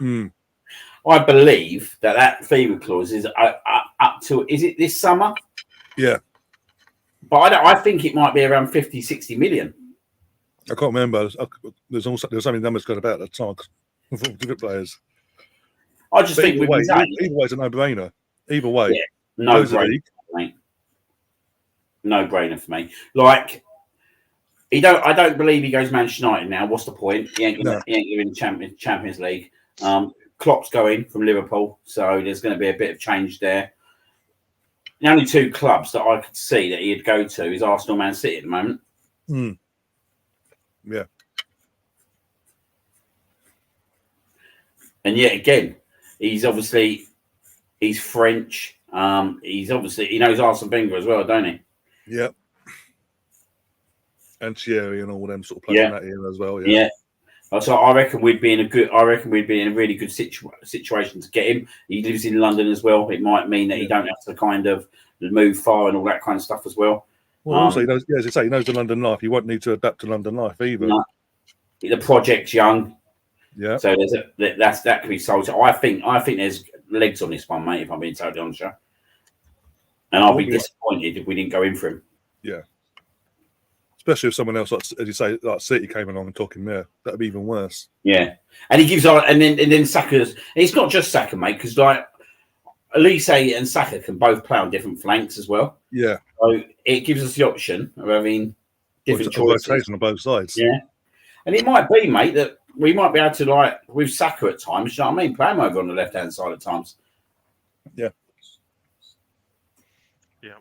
I believe that fee clause is up to, is it this summer? Yeah. But I think it might be around 50, 60 million. I can't remember. There's so many numbers going about at the time for different players. I just think either way, it's a no-brainer. Either way, no brainer, mate. No brainer for me. Like, I don't believe he goes Manchester United now. What's the point? He ain't going to Champions League. Klopp's going from Liverpool, so there's going to be a bit of change there. The only two clubs that I could see that he'd go to is Arsenal, Man City at the moment. Yeah. And yet again, he's French. He knows Arsene Wenger as well, don't he? Yeah. And Thierry and all them sort of players in that era as well. Yeah. So I reckon we'd be in a really good situation to get him. He lives in London as well. It might mean that he don't have to kind of move far and all that kind of stuff as well. Well, also, he knows, as you say, he knows the London life. He won't need to adapt to London life either. No. The project's young. Yeah. So that could be sold. So I think there's legs on this one, mate, if I'm being totally honest. And I'll be disappointed if we didn't go in for him. Yeah. Especially if someone else, as you say, like City came along and took him there. That'd be even worse. Yeah. And he gives on, and then Saka's. It's not just Saka, mate, because like Elise and Saka can both play on different flanks as well. Yeah. So it gives us the option of having different choices. Rotation on both sides. Yeah. And it might be, mate, that we might be able to, like, with Saka at times, you know what I mean? Play him over on the left-hand side at times. Yeah. Yeah.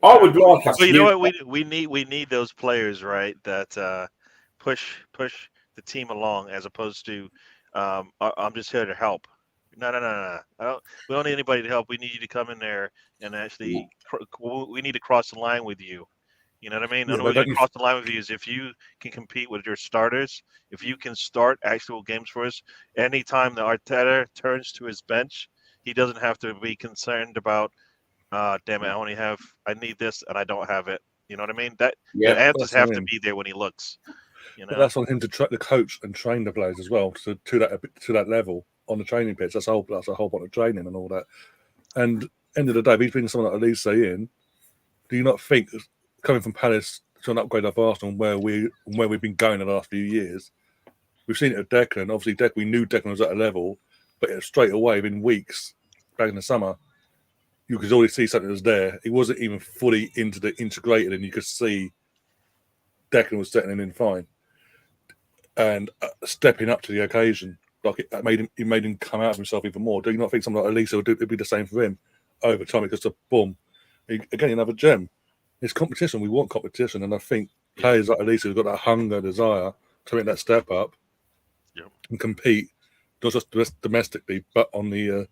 I would like us. Well, you know what? We need those players, right? That push the team along, as opposed to I'm just here to help. No. We don't need anybody to help. We need you to come in there and actually. We need to cross the line with you. You know what I mean? The only way to cross the line with you is if you can compete with your starters. If you can start actual games for us. Anytime the Arteta turns to his bench, he doesn't have to be concerned about. Damn it! I need this, and I don't have it. You know what I mean? The answers have to be there when he looks. You know, but that's on him to the coach and train the players as well to that level on the training pitch. That's a whole lot of training and all that. And end of the day, if he's bringing someone like Elise in, do you not think coming from Palace to an upgrade of Arsenal where we've been going the last few years? We've seen it at Declan. Obviously, we knew Declan was at a level, but straight away within weeks back in the summer. You could already see something was there. He wasn't even fully integrated, and you could see Declan was settling in fine and stepping up to the occasion. Like it made him come out of himself even more. Do you not think something like Elisa would be the same for him over time? Because boom, again another gem. It's competition. We want competition, and I think players like Elisa who've got that hunger, desire to make that step up and compete, not just domestically, but on the.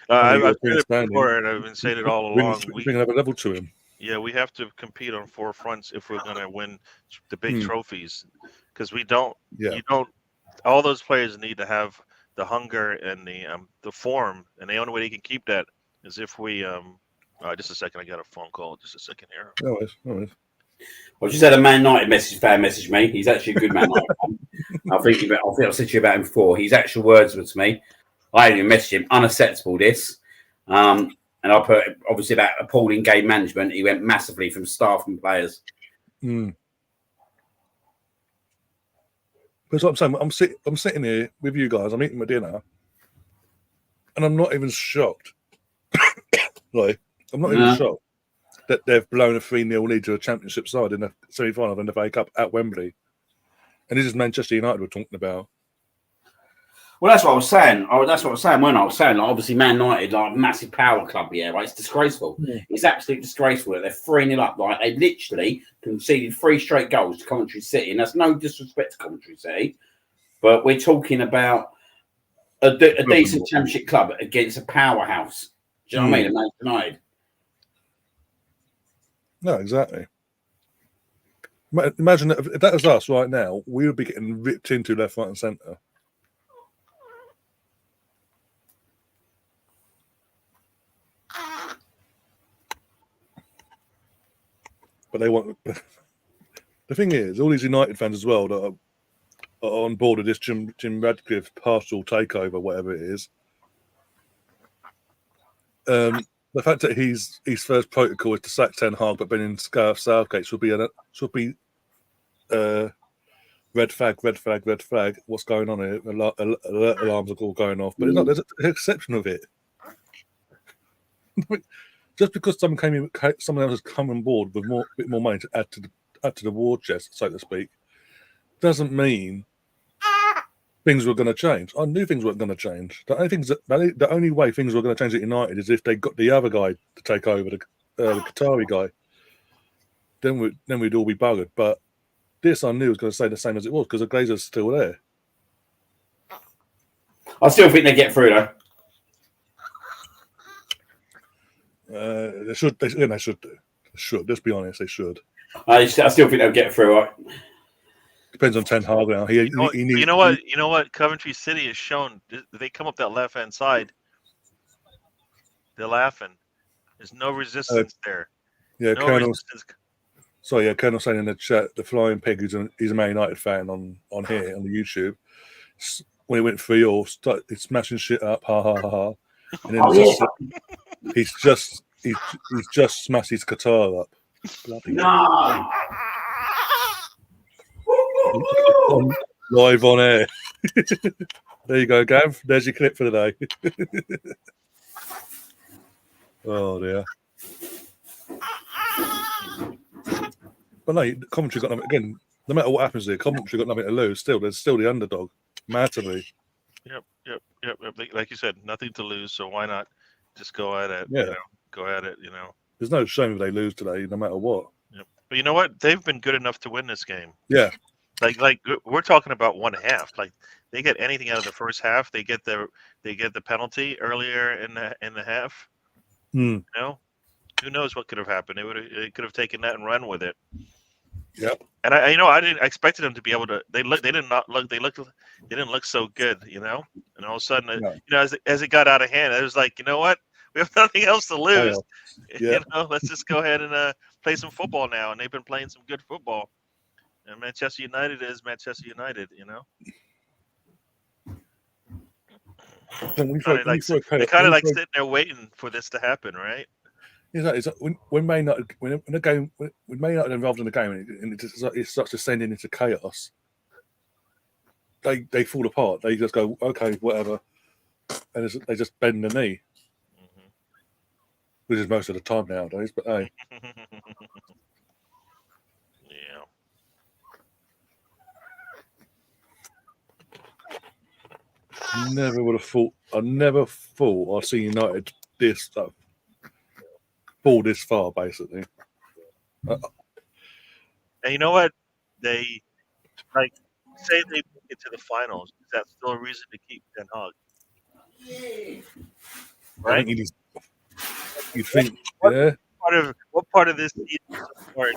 I've said it before, and I've been saying it all along. Bring another level to him. Yeah, we have to compete on four fronts if we're going to win the big trophies, because we don't. Yeah. You don't. All those players need to have the hunger and the form, and the only way they can keep that is if we. Just a second, I got a phone call. Just a second here. No worries. I just had a Man United fan message me. He's actually a good Man United fan. I think I've said to you about him before. His actual words were to me. I only messaged him, unacceptable this. And I put, obviously, about appalling game management. He went massively from staff and players. But that's what I'm saying. I'm sitting here with you guys. I'm eating my dinner. And I'm not even shocked. Like, I'm not even shocked that they've blown a 3-0 lead to a championship side in the semi-final of the FA Cup at Wembley. And this is Manchester United we're talking about. Well, that's what I was saying. That's what I was saying when I was saying, like, obviously, Man United, like, massive power club, right? It's disgraceful. Yeah. It's absolutely disgraceful that they're 3-0 up. Like, they literally conceded 3 straight goals to Coventry City, and that's no disrespect to Coventry City, but we're talking about a decent championship club against a powerhouse. Do you know what I mean? Man United. No, exactly. Imagine if that was us right now, we would be getting ripped into left, right, and centre. but they want. The thing is, all these United fans as well that are on board with this Jim Radcliffe partial takeover, whatever it is. The fact that his first protocol is to sack Ten Hag, but being in Gareth Southgate should be red flag. What's going on here? Alert alarms are all going off, but it's not. There's an exception of it. Just because someone else has come on board with a bit more money to add to the war chest, so to speak, doesn't mean things were going to change. I knew things weren't going to change. The only way things were going to change at United is if they got the other guy to take over, the Qatari guy. Then we'd all be buggered. But this I knew was going to stay the same as it was because the Glazers still there. I still think they get through though. They should. They should do. They should. Let's be honest. They should. I still think they'll get through. Right? Depends on Ten Hag now. You know what? Coventry City has shown. They come up that left-hand side. They're laughing. There's no resistance there. Yeah, no Colonel. Resistance. Sorry, yeah, Colonel saying in the chat, the Flying Pig, he's a Man United fan on here on the YouTube. When he went 3-0, he's smashing shit up, ha ha ha ha, and then he's just smashed his Qatar up. Bloody no. Live on air. There you go, Gav. There's your clip for the day. Oh dear. But no, Coventry got nothing again. No matter what happens here, Coventry got nothing to lose. There's still the underdog. Massively. Yep. Like you said, nothing to lose. So why not just go at it? Yeah. Go at it. There's no shame if they lose today, no matter what. Yep. But you know what? They've been good enough to win this game. Yeah. Like we're talking about one half. Like they get anything out of the first half, they get the penalty earlier in the half. You know, who knows what could have happened? They could have taken that and run with it. Yep. And I expected them to be able to. They didn't look so good. And all of a sudden, as it got out of hand, it was like, you know what? We have nothing else to lose. Yeah. Let's just go ahead and play some football now. And they've been playing some good football. And Manchester United is Manchester United, They kind of like sitting there waiting for this to happen, right? Exactly. When May United involved in the game and it starts descending into chaos, they fall apart. They just go, okay, whatever, and they just bend the knee, which is most of the time nowadays. But hey. Yeah. I never thought I'd see United fall this far, basically. And you know what? They say they make it to the finals. Is that still a reason to keep Ten Hag? Right? You think? Yeah. What part of this season support?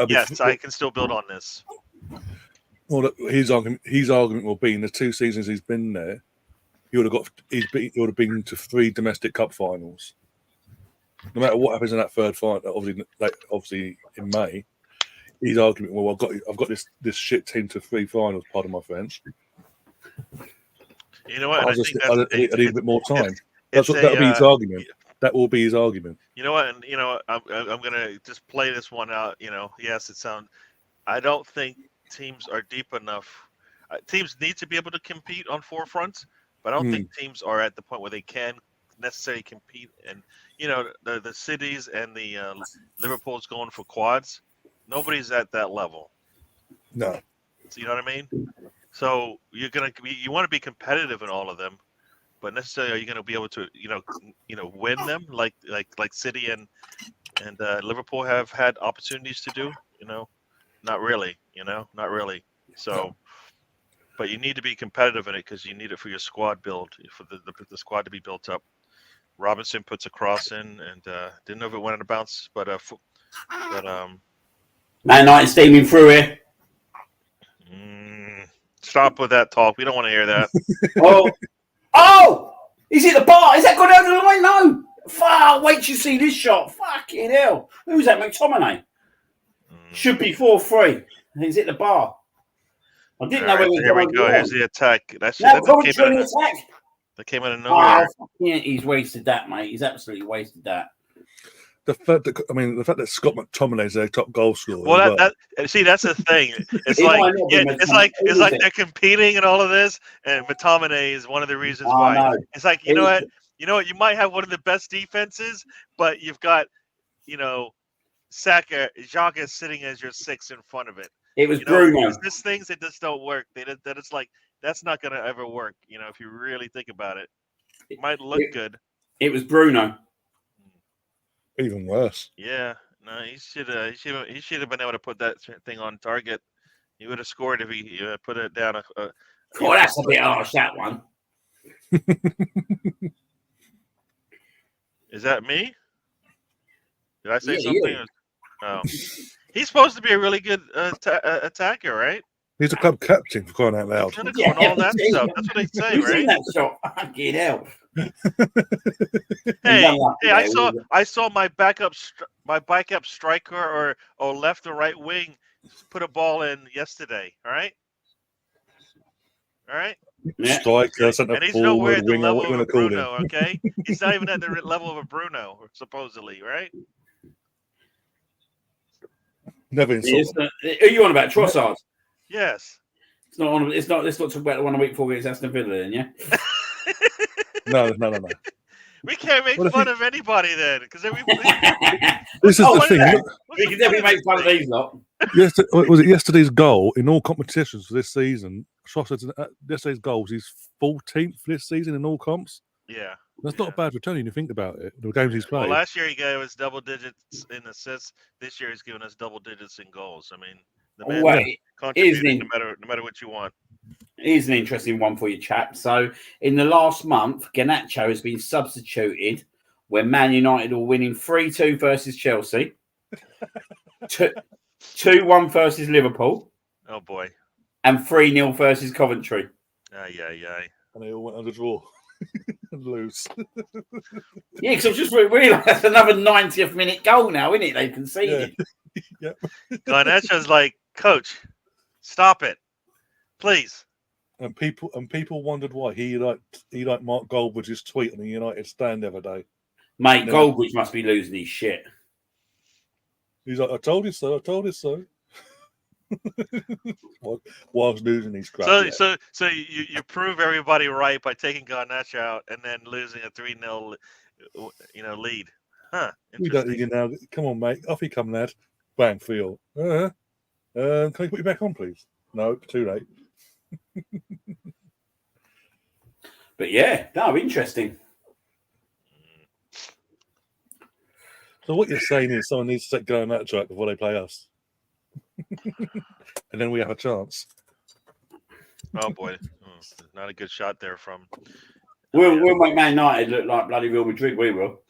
Yes, I can still build on this. Well, his argument will be in the 2 seasons he's been there, he would have been to 3 domestic cup finals. No matter what happens in that third final, obviously in May, his argument, well, I've got this shit team to 3 finals. Pardon my French. You know what? I need a bit more time. That'll be his argument. That will be his argument. You know what? And I'm gonna just play this one out. Yes, I don't think teams are deep enough. Teams need to be able to compete on 4 fronts, but I don't think teams are at the point where they can necessarily compete. And the cities and the Liverpool's going for quads. Nobody's at that level. No. So you know what I mean? So you want to be competitive in all of them, but necessarily are you going to be able to win them like City and Liverpool have had opportunities to do? Not really. Not really. So, but you need to be competitive in it because you need it for your squad build, for the squad to be built up. Robinson puts a cross in, and didn't know if it went on a bounce, but Man United steaming through here. Stop with that talk. We don't want to hear that. Oh! Is it the bar? Is that gone over the line? No. Fuck, wait till you see this shot. Fucking hell. Who's that, McTominay? Should be 4-3. He's hit the bar. I didn't know where he was Here we going. go. Here's the attack. That came out of Oh, nowhere. yeah, he's wasted that, mate. He's absolutely wasted that. The fact that Scott McTominay is their top goal scorer. Well, that's the thing. It's it's like they're competing and all of this, and McTominay is one of the reasons why. No. It's like you know what, you might have one of the best defenses, but you've got, Saka, Xhaka sitting as your 6 in front of it. It was Bruno. There's things that just don't work. That it's like that's not gonna ever work. If you really think about it, it might look good. It was Bruno. Even worse. Yeah, no, he should have been able to put that thing on target. He would have scored if he put it down. That's a bit harsh, that one. Is that me? Did I say Yeah, something? yeah. Oh, he's supposed to be a really good attacker, right? He's a club captain, for crying out loud. Clinical and all that stuff. That's what they say, Who's right? in that shot? Fucking hell. I saw my backup striker or left or right wing put a ball in yesterday. All right. Yeah. Striker, and he's nowhere at the level of a Bruno. Okay, he's not even at the level of a Bruno, supposedly, right? Never insulted. Who are you on about? Trossard? Yes. It's not on. Let's not talk about the one a week before against Aston Villa, then, yeah. No. We can't make fun of anybody then, because everybody. This is the thing. We can definitely make fun of these lot. Was it yesterday's goal in all competitions for this season? Yesterday's goals. He's 14th this season in all comps. Yeah. That's not a bad return when you think about it. The games he's played. Well, last year he gave us double digits in assists. This year he's given us double digits in goals. I mean, the man contributing no matter what you want. Here's an interesting one for you, chap. So, in the last month, Garnacho has been substituted when Man United were winning 3-2 versus Chelsea, 2-1 versus Liverpool. Oh boy. And 3-0 versus Coventry. Aye. And they all went on the draw and lose. Yeah, because I've just realised that's another 90th minute goal now, isn't it? They've conceded. Yeah. Garnacho's like, Coach, stop it, please. And people wondered why he liked Mark Goldbridge's tweet on the United stand the other day. Mate, Goldbridge must be losing his shit. He's like, I told you so. Whilst losing his crap. So you prove everybody right by taking Garnacho out and then losing a 3-0 lead. Huh. We don't need you now. Come on, mate. Off you come, lad. Bang, feel. Can you put you back on, please? No, too late. But yeah, no, interesting. So what you're saying is someone needs to take going that track before they play us. And then we have a chance. Oh boy. Not a good shot there from We'll make Man United look like bloody Real Madrid, we will.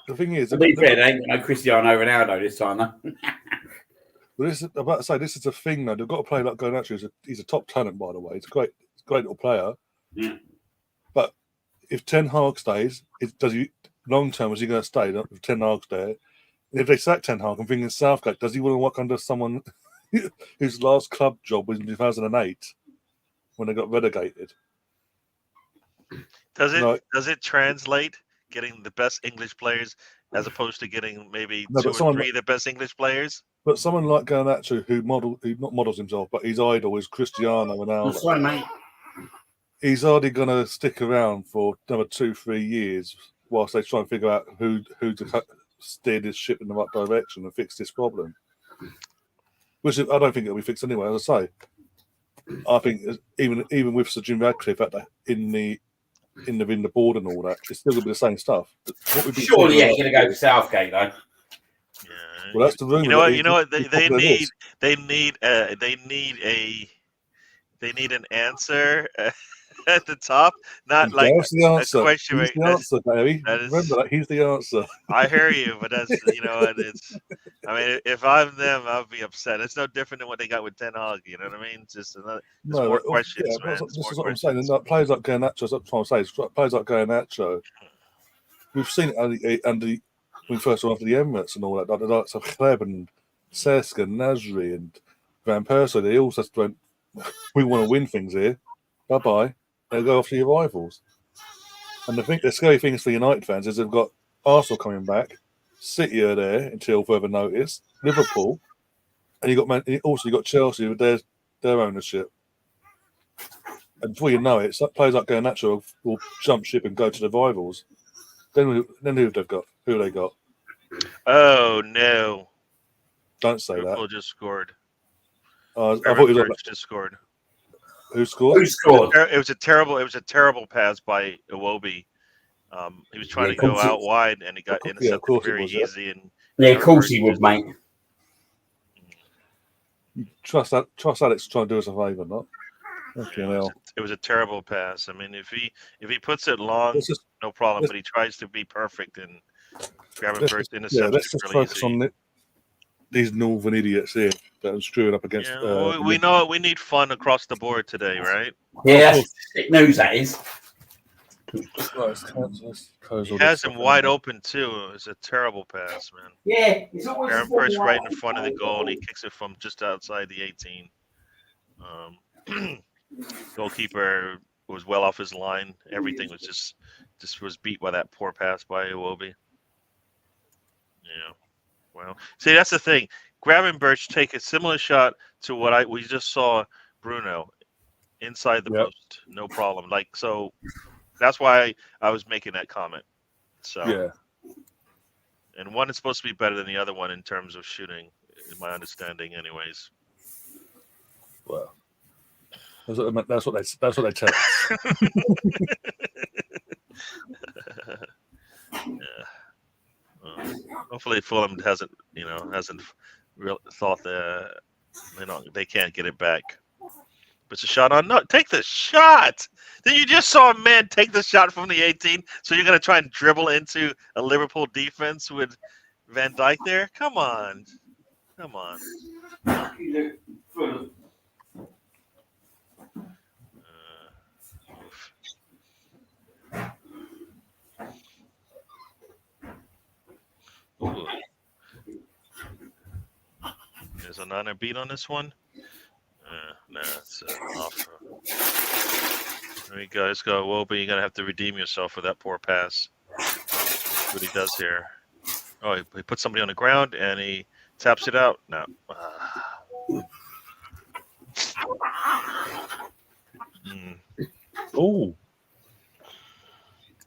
The thing is, to be fair, they ain't got no Cristiano Ronaldo this time, though. Well, this is the thing though. They've got to play like Garnacho. He's a top talent, by the way. He's a great little player. Yeah. But if Ten Hag stays, long term? Is he going to stay? If Ten Hag's there, if they sack Ten Hag and bring in Southgate, does he want to work under someone whose last club job was in 2008 when they got relegated? Does it translate getting the best English players as opposed to getting maybe two or three of the best English players? But someone like Garnacho, who not models himself, but his idol is Cristiano Ronaldo. That's right, mate. He's already going to stick around for another 2-3 years whilst they try and figure out who to steer this ship in the right direction and fix this problem. Which I don't think it'll be fixed anyway. As I say, I think even with Sir Jim Radcliffe in the board and all that, it's still going to be the same stuff. Surely, yeah, you're going to go to Southgate though. Yeah. Well, that's the rumor. You know what? They need an answer. at the top, not like That's the answer. a question. He's the answer, Barry. Remember that. He's the answer. I hear you, but that's it's. I mean, if I'm them, I'll be upset. It's no different than what they got with Ten Hag. You know what I mean? It's just more questions, man. This is what I'm saying. And players like Garnacho, that's what I'm trying to say. Players like Garnacho, we've seen it under when first went after the Emirates and all that. The likes of Kleb and Cesc and Nasri and Van Persie, they all just went, we want to win things here. Bye-bye. They'll go after your rivals. And the scary thing is for United fans is they've got Arsenal coming back, City are there until further notice, Liverpool, and you got Chelsea with their ownership. And before you know it, players like Garnacho will jump ship and go to the rivals. Then who they've got? Who they got? Oh no! Don't say Liverpool that. Just scored. I thought you just scored. Who scored? Who scored? It was a terrible pass by Iwobi. He was trying to go out wide, and he got intercepted very easy. And of course he would, mate. Trust Alex trying to do us a favour, not. Okay, it was a terrible pass. I mean, if he puts it long, no problem. But he tries to be perfect and grabbing first interception. Let's just focus on these northern idiots here that are screwing up against. We know we need fun across the board today, right? Yeah, that's sick news, that is. He has him wide open too. It's a terrible pass, man. Yeah, it's always Aaron Perch right in front of the goal, and he kicks it from just outside the 18. Goalkeeper was well off his line. Everything was just was beat by that poor pass by Iwobi. Yeah. Well, see, that's the thing. Gravenberch take a similar shot to what we just saw Bruno inside the post. No problem. So that's why I was making that comment. So yeah. And one is supposed to be better than the other one in terms of shooting, in my understanding, anyways. Well, that's what they tell us. Yeah. Hopefully Fulham hasn't thought they can't get it back. But it's a shot on. No, take the shot. Then you just saw a man take the shot from the 18. So you're gonna try and dribble into a Liverpool defense with Van Dijk there? Come on. There's another beat on this one. It's off. There we go. Let's go. Wobi, you're going to have to redeem yourself for that poor pass. That's what he does here. Oh, he puts somebody on the ground and he taps it out. No. Oh.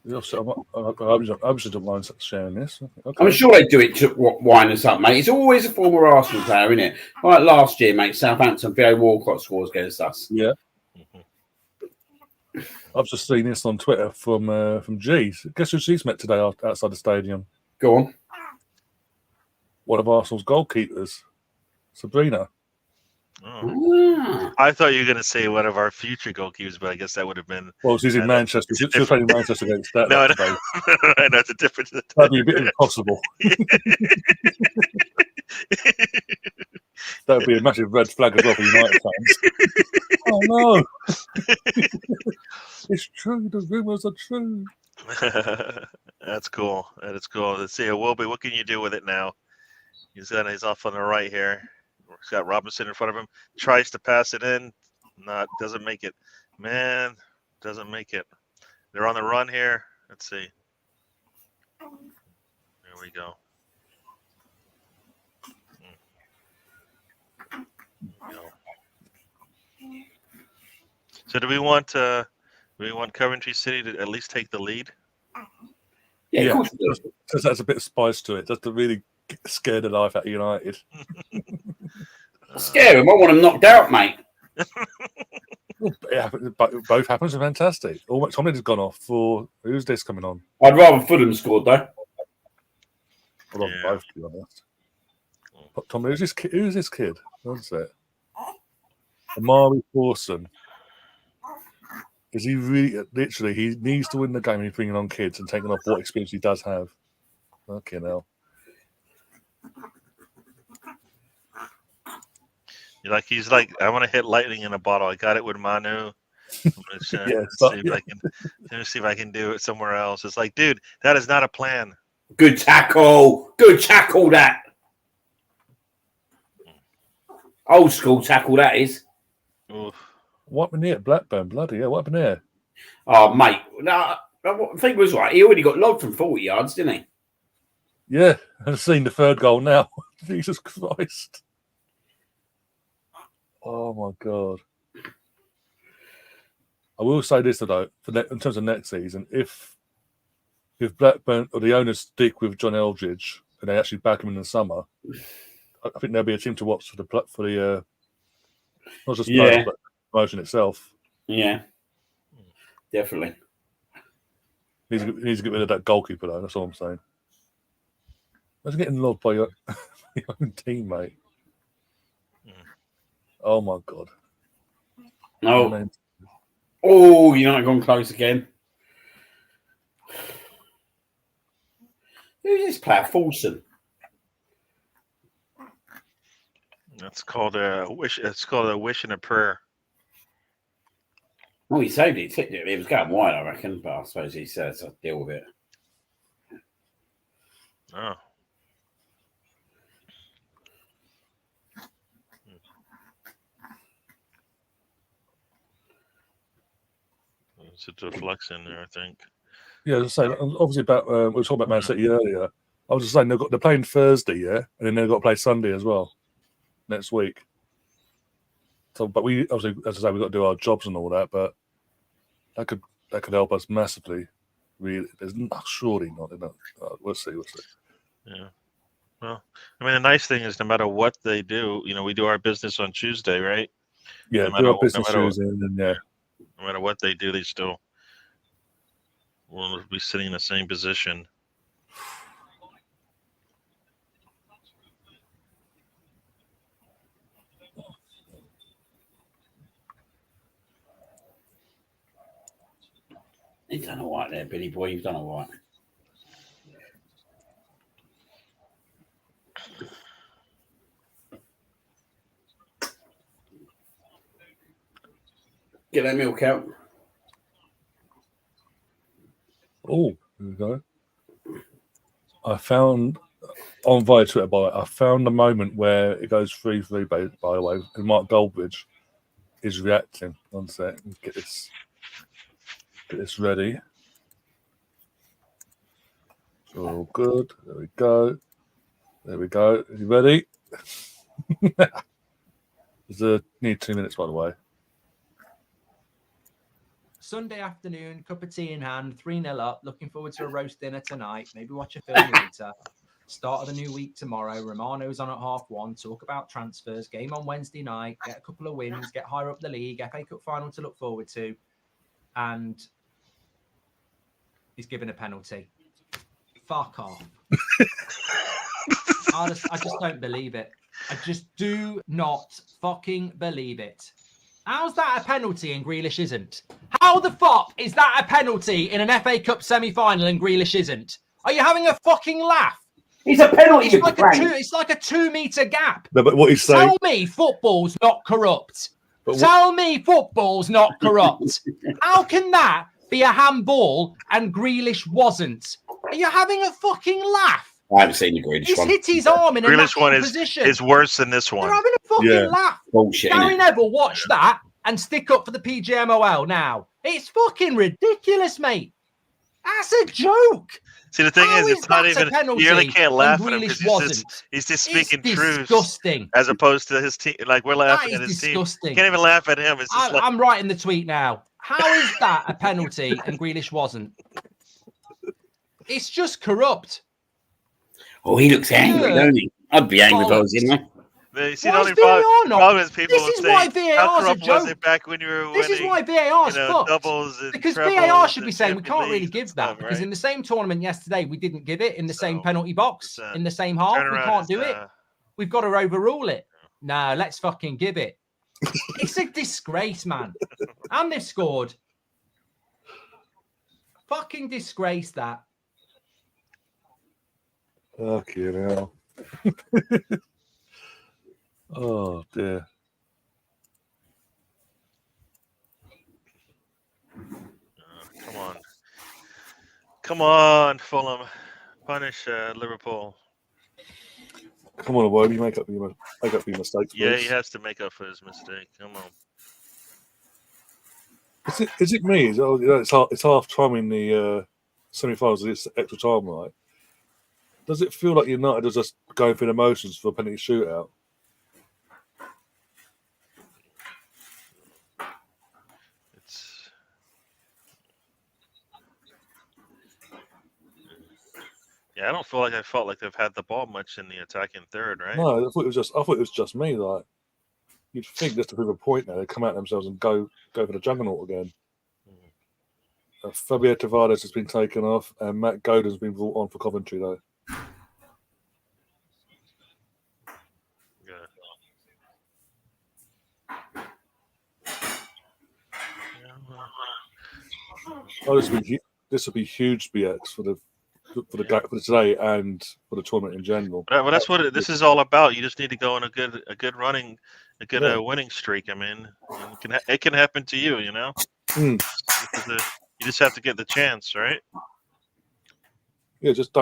I'm just don't mind sharing this. Okay. I'm sure they do it to wind us up, mate. It's always a former Arsenal player, isn't it? Like last year, mate, Southampton, Theo Walcott scores against us. Yeah. I've just seen this on Twitter from G. Guess who she's met today outside the stadium? Go on. One of Arsenal's goalkeepers, Sabrina. Oh. I thought you were going to say one of our future goalkeepers, but I guess that would have been. Well, she's in Manchester. She's playing Manchester against that. No, that's a different. That'd be a bit impossible. That would be a massive red flag as well for United fans. Oh no! It's true. The rumors are true. That's cool. That is cool. Let's see. Iwobi, what can you do with it now? He's off on the right here. He's got Robinson in front of him. Tries to pass it in. Doesn't make it. Man, doesn't make it. They're on the run here. Let's see. There we go. So do we want Coventry City to at least take the lead? Yeah, of course. Because that's a bit of spice to it, just to really scare the life out of United. Scare him. I want him knocked out, mate. Both happens are fantastic. Tomlin's gone off for who's this coming on? I'd rather Fulham scored though. I love both, to be honest. Tom, who's this kid? What's it? Amari Forson. Is he really, literally, he needs to win the game and he's bringing on kids and taking off what experience he does have. Okay, now. He's like, I want to hit lightning in a bottle. I got it with Manu. Let's see if I can do it somewhere else. It's like, dude, that is not a plan. Good tackle. Good tackle, that. Old school tackle, that is. Oof. What happened here? Blackburn, bloody hell, what happened here? Oh, mate. No, I think was right. He already got lobbed from 40 yards, didn't he? Yeah, I've seen the third goal now. Jesus Christ. Oh, my God. I will say this, though, in terms of next season, if Blackburn or the owners stick with John Eldridge and they actually back him in the summer, I think there'll be a team to watch for the not just players, but promotion itself. Yeah, definitely. He needs to get rid of that goalkeeper, though. That's all I'm saying. Imagine getting lobbed by your own teammate. Oh, my God. No. Oh, you're not gone close again. Who's this player? Fulson. That's called a wish. It's called a wish and a prayer. Oh, he saved it. It was going wide, I reckon, but I suppose he says I'll deal with it. Oh. It's a deflection there, I think. Yeah, as I say, obviously about we were talking about Man City earlier. I was just saying they're playing Thursday, yeah, and then they've got to play Sunday as well next week. So, but we obviously, as I say, we've got to do our jobs and all that. But that could help us massively. Really, there's surely not enough. We'll see. Yeah. Well, I mean, the nice thing is, no matter what they do, we do our business on Tuesday, right? Yeah, do our business Tuesday, and then no matter what they do, they still will be sitting in the same position. You've done all right there, Billy boy. You've done all right. Get that milk out. Oh, here we go. I found on via Twitter, I found the moment where it goes 3-3, by the way, and Mark Goldbridge is reacting. One sec, get this ready. It's all good. There we go. Are you ready? Need 2 minutes, by the way. Sunday afternoon, cup of tea in hand, 3-0 up. Looking forward to a roast dinner tonight. Maybe watch a film later. Start of the new week tomorrow. Romano's on at 1:30. Talk about transfers. Game on Wednesday night. Get a couple of wins. Get higher up the league. FA Cup final to look forward to. And he's given a penalty. Fuck off. I just don't believe it. I just do not fucking believe it. How's that a penalty and Grealish isn't? How the fuck is that a penalty in an FA Cup semi-final and Grealish isn't? Are you having a fucking laugh? It's a penalty. It's like a 2-meter gap. No, but what he's saying... Tell me football's not corrupt. Tell me football's not corrupt. How can that be a handball and Grealish wasn't? Are you having a fucking laugh? I haven't seen the Grealish one. He's hit his arm in a Grealish one position. is worse than this one. They're having a fucking laugh. Bullshit. Gary Neville, watch that and stick up for the PGMOL now. It's fucking ridiculous, mate. That's a joke. See, the thing is, it's not even. You really can't laugh at him because he's just speaking truth. Disgusting. As opposed to his team, like we're laughing at his disgusting. team. Can't even laugh at him. It's just I'm writing the tweet now. How is that a penalty and Grealish wasn't? It's just corrupt. Oh, he looks angry, don't he? I'd be angry if I was in there. See, the only problem is people will say, how corrupt was it back when you were winning? This is why VAR's fucked. Doubles and because VAR should be saying we can't really give that because in the same tournament yesterday we didn't give it in the same penalty box in the same half. We can't do it. We've got to overrule it. No, let's fucking give it. It's a disgrace, man. And they've scored. Fucking disgrace that. Fucking hell. Oh, dear. Come on. Come on, Fulham. Punish Liverpool. Come on, Wody, make up your mistakes, Yeah, please. he has to make up for his mistake. Come on. Is it me? It's half time in the semi-finals. It's extra time, right? Does it feel like United are just going through the motions for a penalty shootout? Yeah, I don't feel like I felt like they've had the ball much in the attacking third, right? No, I thought it was just me. Like, you'd think just to prove a point now, they come out themselves and go for the juggernaut again. Fabio Tavares has been taken off, and Matt Godin's been brought on for Coventry, though. Yeah. Oh, this will be huge BX for today and for the tournament in general. But that's what this is all about. You just need to go on a good winning streak. I mean, it can happen to you, you know. You just have to get the chance, right? Yeah, just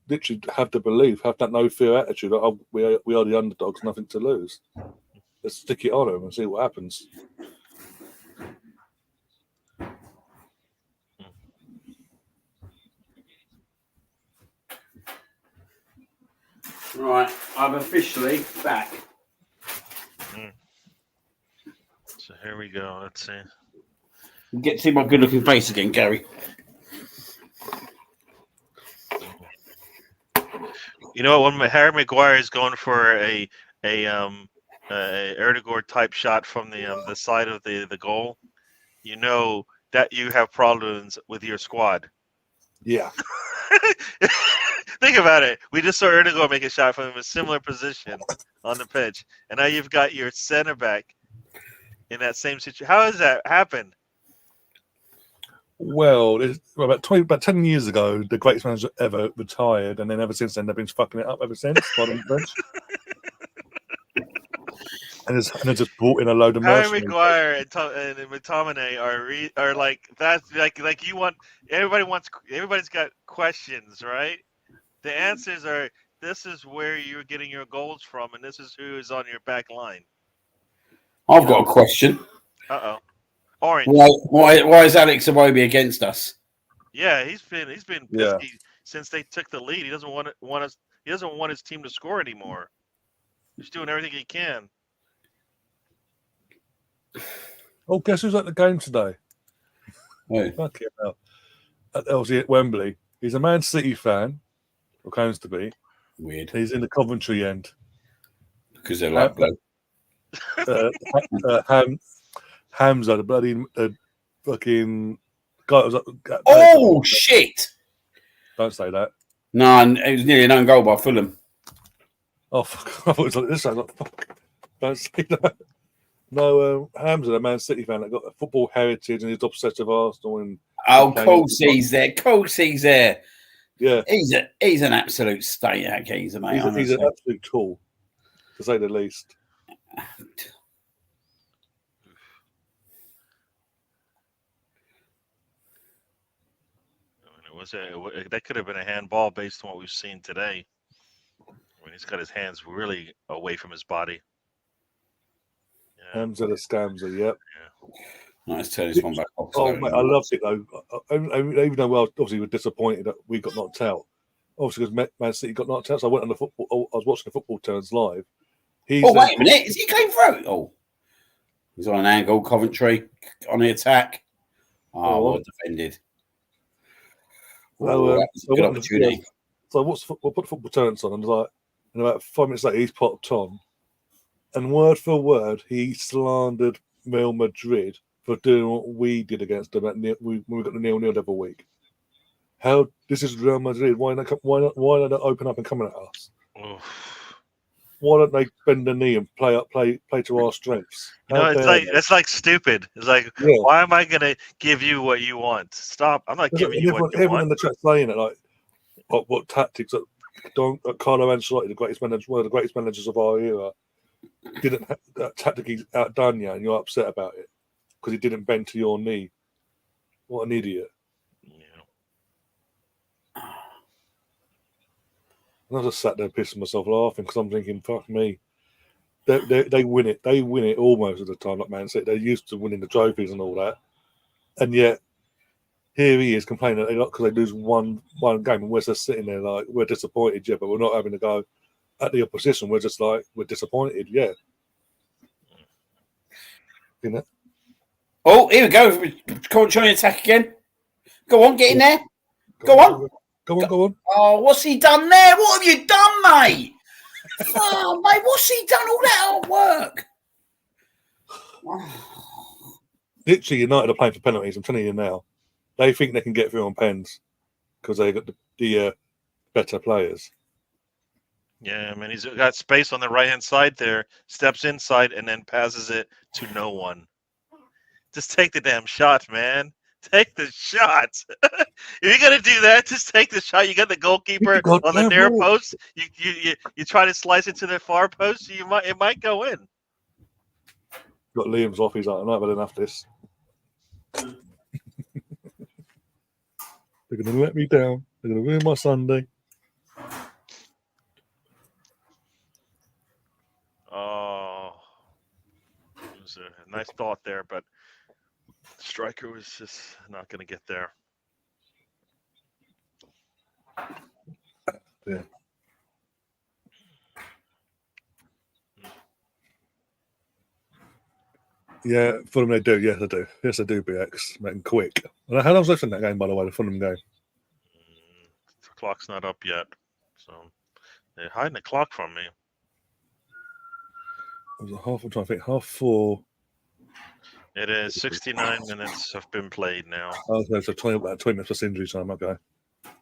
literally have the belief, have that no fear attitude. That we are the underdogs, nothing to lose. Let's stick it on them and see what happens. Right, I'm officially back. So here we go. Let's see. Get to see my good-looking face again, Gary. You know what? When Harry Maguire is going for a Erdegaard type shot from the side of the goal, you know that you have problems with your squad. Yeah. Think about it. We just saw Erdegaard make a shot from a similar position on the pitch, and now you've got your center back in that same situation. How has that happened? Well, about 10 years ago, the greatest manager ever retired, and then ever since then, they've been fucking it up ever since. And they're just brought in a load of Harry mercenaries. Maguire and McTominay are like that's like you want everybody's got questions, right? The answers are this is where you're getting your goals from, and this is who is on your back line. I've got a question. Orange. Why is Alex Iwobi against us? Yeah, he's been pissy since they took the lead. He doesn't want us. He doesn't want his team to score anymore. He's doing everything he can. Oh, guess who's at the game today? Fuck it hell. At LZ at Wembley. He's a Man City fan, or claims to be. Weird. He's in the Coventry end. Because they're like blood. Hamza, the bloody fucking guy. Oh, shit! Don't say that. No, it was nearly an own goal by Fulham. Oh, fuck. I thought it was like this. I was like, fuck. Don't say that. No, Hamza, a Man City fan that got a football heritage and he's obsessed with Arsenal. And of course he's there. Of course he's there. Yeah. He's an absolute state that geezer, mate. He's an absolute tool, to say the least. That could have been a handball based on what we've seen today. I mean, he's got his hands really away from his body. Hamza the Scamza, yep. Nice, turn this one back off. Oh, mate, I loved it though. Even though obviously we're disappointed that we got knocked out. Obviously, because Man City got knocked out, so I went on the football. I was watching the football turns live. Wait a minute! Is he going through? Oh, he's on an angle. Coventry on the attack. Oh, well defended. Good opportunity. So I put football turns on, and in about 5 minutes later, he's popped on, and word for word, he slandered Real Madrid for doing what we did against them when we got the 0-0 the other week. How this is Real Madrid? Why not open up and come at us? Oof. why don't they bend the knee and play to our strengths? You know, it's like stupid. It's like, why am I gonna give you what you want? Stop! I'm not giving you what you everyone want. in the chat saying it like, what tactics that Carlo Ancelotti, one of the greatest managers of our era, didn't tactically outdone you, and you're upset about it because he didn't bend to your knee. What an idiot! Yeah. And I just sat there pissing myself laughing because I'm thinking, fuck me. They win it. They win it almost at the time, like Man City. They're used to winning the trophies and all that, and yet here he is complaining that because they lose one game, and we're just sitting there like we're disappointed, yeah, but we're not having to go at the opposition. We're just like we're disappointed, yeah. You know. Oh, here we go. Come trying to attack again. Go on, get in there. Go on. Go on. Oh, what's he done there? What have you done, mate? Oh, mate, what's he done? All that hard work. Oh. Literally, United are playing for penalties. I'm telling you now. They think they can get through on pens because they got the better players. Yeah, man, he's got space on the right-hand side there, steps inside, and then passes it to no one. Just take the damn shot, man. Take the shot. If you're gonna do that, just take the shot. You got the goalkeeper on the near post. You try to slice it to the far post. It might go in. Got Liam's off. He's like, I'm not having enough of this. They're gonna let me down. They're gonna ruin my Sunday. Oh, it was a nice thought there, but the striker was just not going to get there. Yeah. Yeah, Fulham they do. Yes, they do. Yes, they do. BX, making quick. How long was left in that game, by the way? The Fulham game. The clock's not up yet, so they're hiding the clock from me. It was I'm trying to think. 4:30. It is 69 minutes have been played now. Oh, so 20 minutes plus injury time. Okay.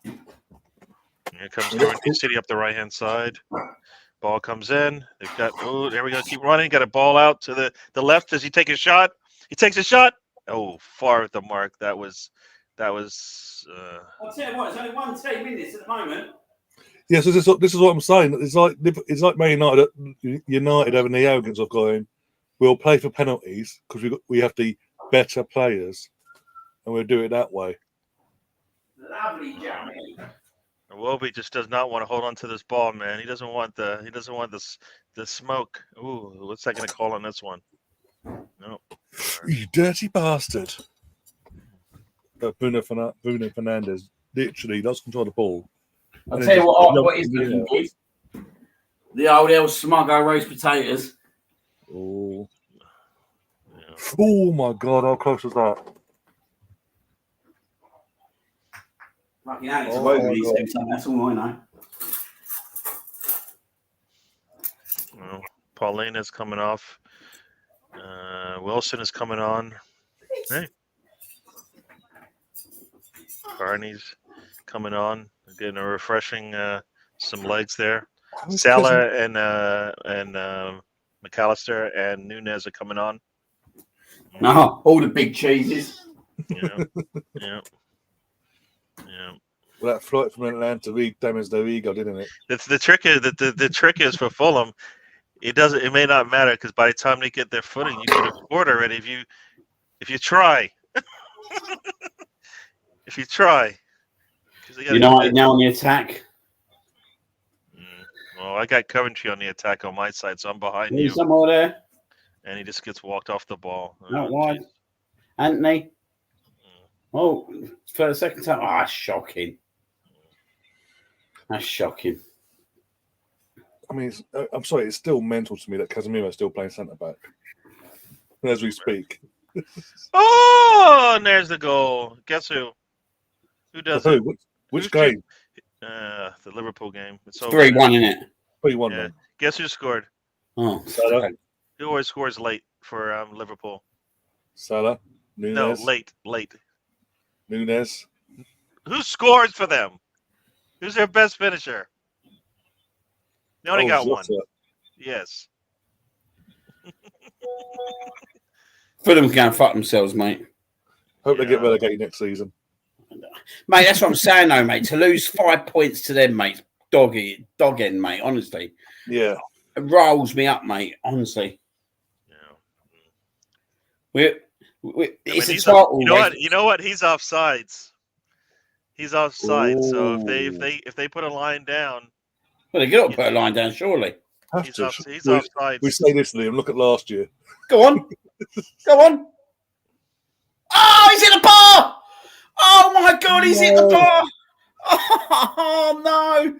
Here comes Norwich City up the right-hand side. Ball comes in. They've got, there we go. Keep running. Got a ball out to the left. Does he take a shot? He takes a shot. Oh, far at the mark. That was. I'll tell you what, it's only 1 minutes at the moment. Yeah, so this is what I'm saying. It's like Man United having the arrogance of going, we'll play for penalties because we have the better players, and we'll do it that way. Lovely, Jamie. Iwobi just does not want to hold on to this ball, man. He doesn't want the smoke. Ooh, what's that going to call on this one? No. You dirty bastard. Bruno Fernandes literally does control the ball. I'll tell you what is looking good. The old El Smuggo roast potatoes. Oh. Yeah. Oh my God, how close was that? Fucking Alex Iwobi, that's all I know. Well, Paulina's coming off. Wilson is coming on. Hey. Carney's coming on. Getting a refreshing some legs there. Salah and McAllister and Nunez are coming on. No, all the big cheeses. Yeah. Well, that flight from Atlanta really damaged their ego, didn't it? The trick is for Fulham. It may not matter because by the time they get their footing, you could have scored already if you try. If you try. United now on the attack. Well, I got Coventry on the attack on my side, so I'm behind you. Somewhere there. And he just gets walked off the ball. Not wide. Anthony. Oh, for the second time. Ah, shocking. That's shocking. I mean, I'm sorry, it's still mental to me that Casemiro's still playing centre back as we speak. Oh, and there's the goal. Guess who? Who does it? Which game? The Liverpool game. It's 3-1, isn't it? 3-1. Yeah. Guess who scored? Oh, Salah. Who always scores late for Liverpool? Salah. Nunez. No, late. Nunez. Who scores for them? Who's their best finisher? They only got Jota. Yes. Fulham can fuck themselves, mate. Hope they get Yeah. relegated next season. Mate, that's what I'm saying, though, mate. To lose 5 points to them, mate, dog end, mate. Honestly, Yeah. it rolls me up, mate. Honestly, it's a he's title. you know what? He's offsides. He's offside. So if they put a line down, Well, they got to put a line down, surely. Have he's to. offside. We say this to them. Look at last year. Go on, go on. Oh, he's hit the bar! Oh my God, he's hit the bar! Oh no!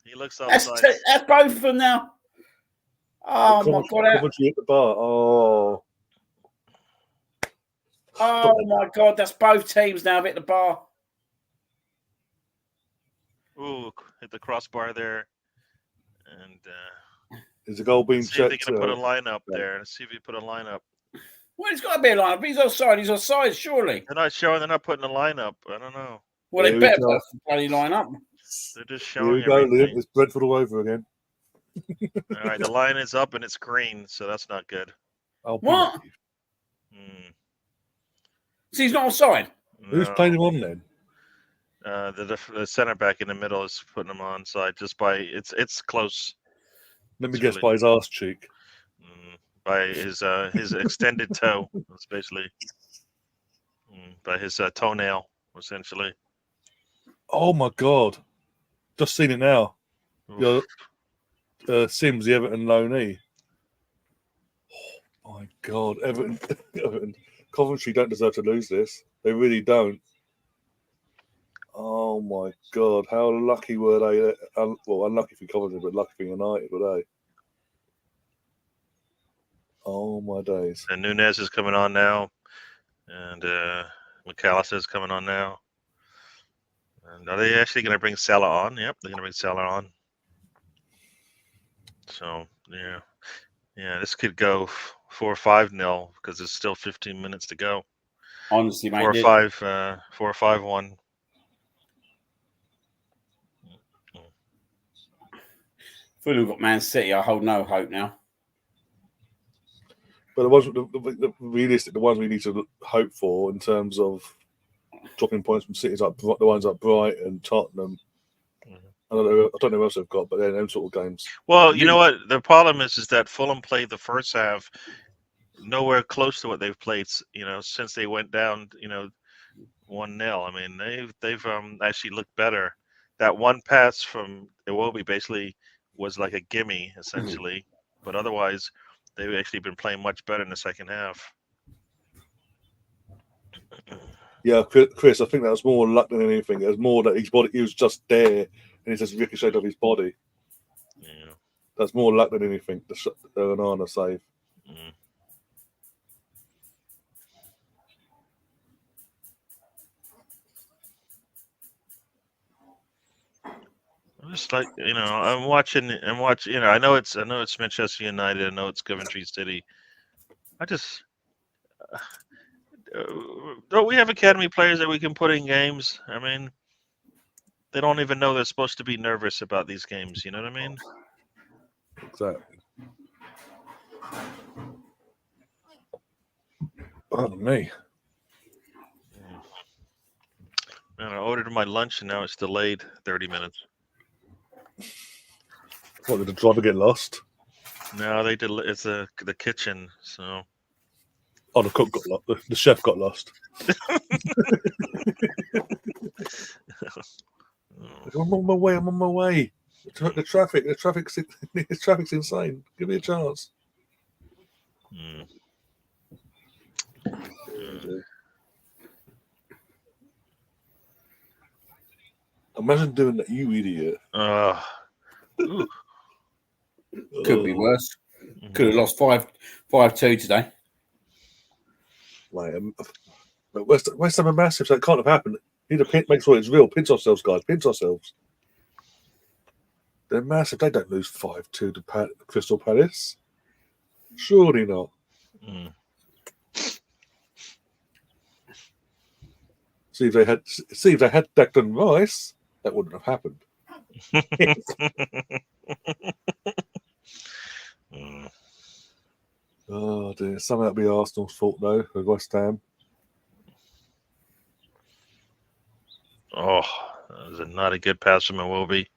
He looks offside. That's both of them now. Oh my God! Coventry hit the bar. Oh my God! That's both teams now hit the bar. Ooh, hit the crossbar there, and is the goal being see if checked? they can put a line up there. Let's see if you put a line up. Well, it's got to be a line up. He's offside. He's offside, surely. They're not showing. They're not putting a line up. I don't know. Well, they better put a bloody line up. They're just Here showing we go, everything. Liam. It's Brentford all over again. All right, the line is up and it's green, so that's not good. What? So he's not offside. Who's playing him on then? The center back in the middle is putting him on side just by it's close. Let me guess, by his arse cheek. By his extended toe, especially by his toenail, essentially. Oh my God! Just seen it now. Sims, the Everton loanee. Oh my God, Everton, Coventry don't deserve to lose this. They really don't. Oh my God, how lucky were they? Well, unlucky for Coventry, but lucky for United, were they? Oh my days! And Nunez is coming on now, and McAllister is coming on now. And are they actually going to bring Salah on? Yep, they're going to bring Salah on. So yeah, this could go 4-5-0 because there's still 15 minutes to go. Honestly, mate, 4-5-1. Fulham got Man City. I hold no hope now. But the realistic, the ones we need to hope for in terms of dropping points from cities like the ones like Brighton, Tottenham. I don't know who else they've got, but they're them sort of games. Well, you know what? The problem is that Fulham played the first half nowhere close to what they've played, since they went down, 1-0. I mean, they've actually looked better. That one pass from Iwobi basically was like a gimme, essentially. But otherwise, they've actually been playing much better in the second half. Yeah, Chris, I think that was more luck than anything. It was more that his body, he was just there, and he just ricocheted off his body. Yeah. That's more luck than anything. The Onana save. I'm just like, I'm watching. I know it's Manchester United. I know it's Coventry City. I just don't we have academy players that we can put in games? I mean, they don't even know they're supposed to be nervous about these games. You know what I mean? Exactly. Pardon me. Man, I ordered my lunch and now it's delayed 30 minutes. What, did the driver get lost? No, they did. It's the kitchen. So. Oh, the cook got lost. The chef got lost. I'm on my way. I'm on my way. The traffic's insane. Give me a chance. Imagine doing that, you idiot. Could be worse. Could have lost 5-2 today. Like, but West Ham are massive, so it can't have happened. Need to make sure it's real. Pinch ourselves, guys. Pinch ourselves. They're massive. They don't lose 5-2 to Crystal Palace. Surely not. See if they had Declan Rice, that wouldn't have happened. Oh dear, some of that be Arsenal's fault though, with West Ham. Oh, that was not a good pass from Iwobi.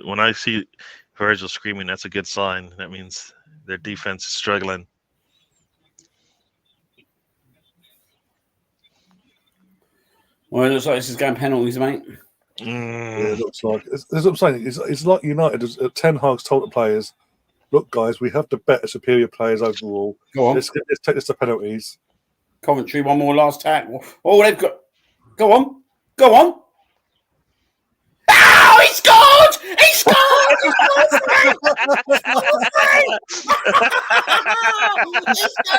When I see Virgil screaming, that's a good sign. That means their defense is struggling. Well, it looks like this is going penalties, mate. Yeah, it looks like. It's what I'm saying. It's like United. Ten Hag's told the players, look, guys, we have the better, superior players overall. Go on. Let's take this to penalties. Coventry, one more last tackle. Oh, they've got. Go on. Go on. Oh, he scored! He scored!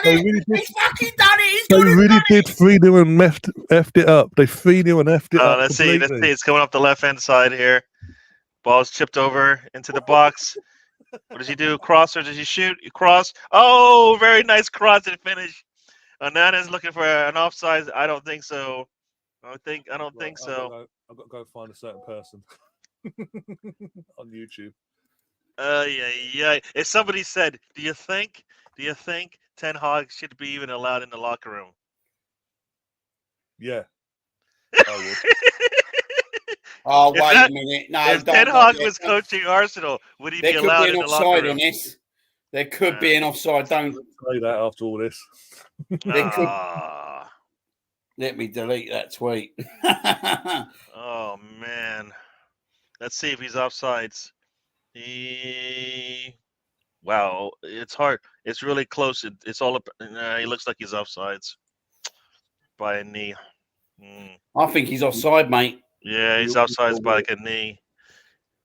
He's fucking done it! They really did 3-0 and effed it up. They 3-0 and effed it up. Let's see. It's coming up the left-hand side here. Ball's chipped over into the box. What does he do? Cross or does he shoot? He cross. Oh, very nice cross and finish. Onana's looking for an offside. I don't think so. I don't think so. I've got to go find a certain person on YouTube. Yeah. If somebody said, do you think Ten Hag should be even allowed in the locker room? Yeah. I would. Oh, wait a minute. No, if Ten Hag was coaching Arsenal, would he be allowed in the locker room? On this. There could be an offside. Don't say that after all this. Let me delete that tweet. Oh man. Let's see if he's offsides. Wow, it's hard. It's really close. It's all up. He looks like he's offsides by a knee. I think he's offside, mate. Yeah, he's offsides by like a knee.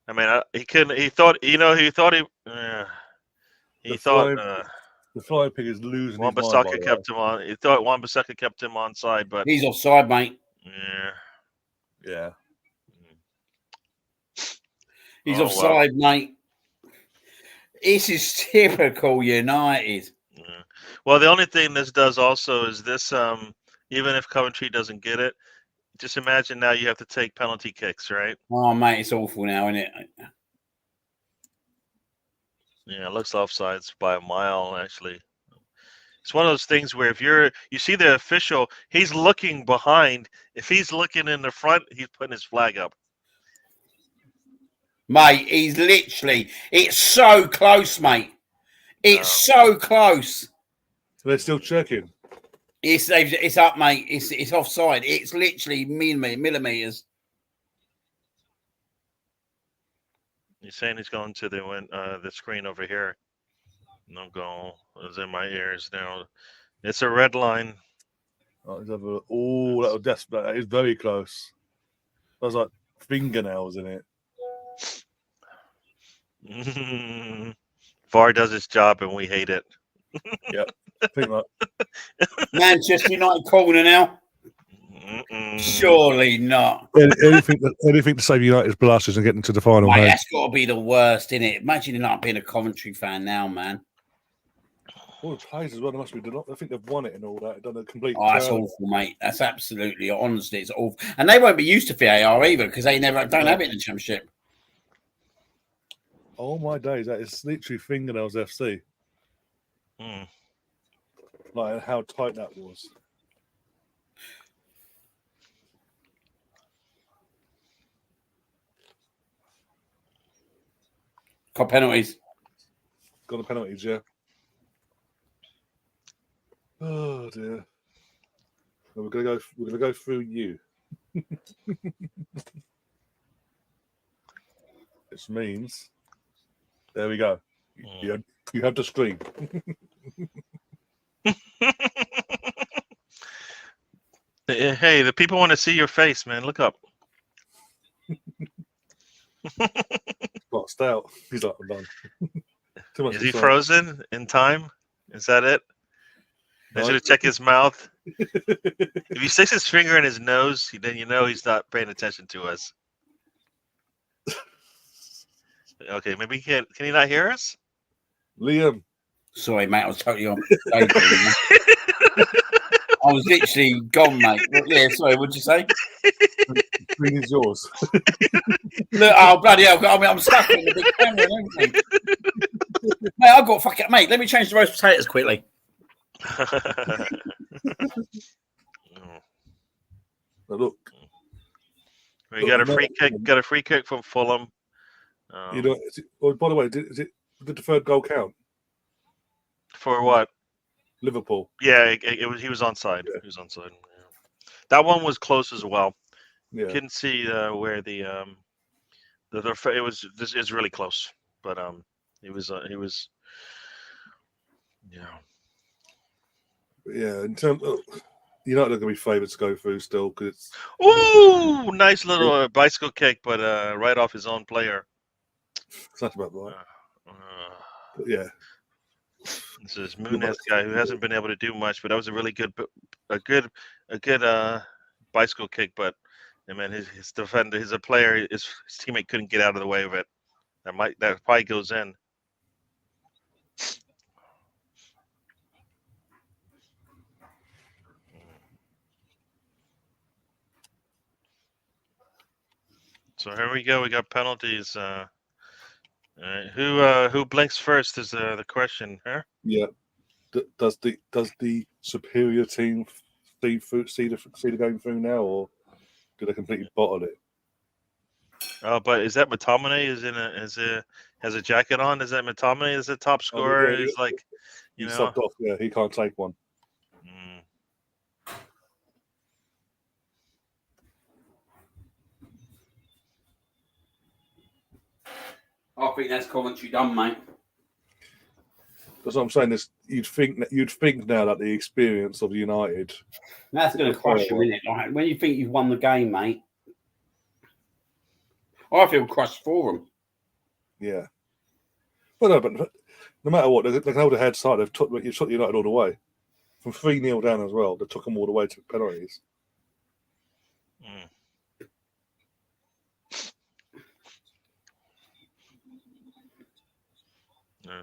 I mean, he couldn't. He thought. He thought. The flying pig is losing. Wan-Bissaka kept him on. He thought Wan-Bissaka kept him onside, but he's offside, mate. Yeah. He's offside, mate. This is typical United. Yeah. Well, the only thing this does also is this. Even if Coventry doesn't get it, just imagine now you have to take penalty kicks, right? Oh, mate, it's awful now, isn't it? Yeah, it looks offsides by a mile, actually. It's one of those things where if you see the official, he's looking behind. If he's looking in the front, he's putting his flag up. Mate, he's literally, it's so close, mate. It's so close. They're still checking. It's up, mate. It's offside. It's literally millimeters. He's saying he's going to the screen over here. No goal. It's in my ears now. It's a red line. Oh, that is very close. There's like fingernails in it. VAR does its job and we hate it. Yeah, I think that. Manchester United corner now. Surely not. Anything to save United's blushes and getting to the final. Mate, that's got to be the worst, isn't it? Imagine not being a Coventry fan now, man. All the players as well. They must be. I think they've won it and all that. Done a complete. Oh, that's awful, mate. That's absolutely, honestly, it's awful. And they won't be used to VAR either because they don't have it in the Championship. Oh my days! That is literally fingernails FC. Like how tight that was. Got penalties. Got the penalties, yeah. Oh dear. Well, we're gonna go through you. This means there we go. You have the screen. Hey, the people want to see your face, man. Look up. Not stout. He's like, I'm done. Too much Is he frozen in time? Is that it? I should have checked his mouth. If he sticks his finger in his nose, then you know he's not paying attention to us. Okay, maybe can he not hear us? Liam. Sorry, mate. I was totally on. I was literally gone, mate. Yeah, sorry. What'd you say? screen is yours. Look, oh bloody hell! I'm stuck in the big camera and everything. Mate, I've got fucking mate. Let me change the roast potatoes quickly. Look, We got a free kick. Got a free kick from Fulham. you know. By the way, did the third goal count For what? Liverpool? Yeah, it was. He was onside. Yeah. He was onside. Yeah. That one was close as well. Yeah. Couldn't see where it was. This is really close, but he was. Yeah. Yeah. In terms of United are going to be favoured to go through still because Ooh, nice little bicycle kick, but right off his own player. that's about right. But yeah. This is Muniz guy who hasn't been able to do much, but that was a really good bicycle kick. But I mean, his defender, his player, his teammate couldn't get out of the way of it. That probably goes in. So here we go. We got penalties. Who blinks first is the question, huh? Yeah. Does the superior team see the game through now, or do they completely bottle it? Oh, but is that McTominay? Has a jacket on? Is that McTominay? Is the top scorer? Yeah, He's like, he subbed off. Yeah, he can't take one. I think that's commentary done, mate. That's what I'm saying. Is you'd think now that the experience of United, That's going to crush you, isn't it? Like when you think you've won the game, mate. I feel crushed for them. yeah. But no matter what, they can hold their heads high. You've took United all the way from 3-0 down as well. They took them all the way to penalties.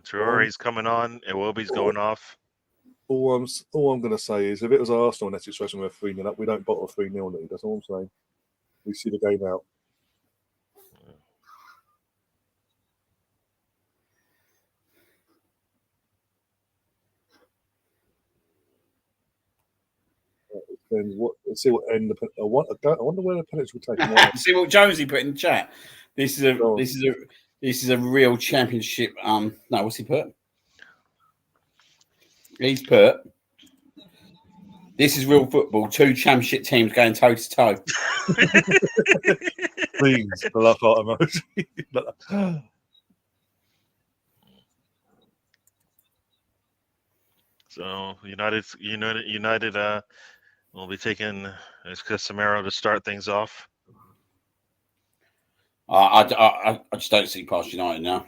Traore's coming on. Iwobi's going off. All I'm going to say is, if it was Arsenal in that situation where 3-0 up, we don't bottle a 3-0 lead. That's all I'm saying. We see the game out. Then let's see what end I wonder where the penalties will take. See what Jonesy put in the chat. This is a real championship. No, what's he put? He's put. This is real football. 2 championship teams going toe to toe. Please, the laugh out emoji. So United will be taking Casemiro to start things off. I just don't see past United now.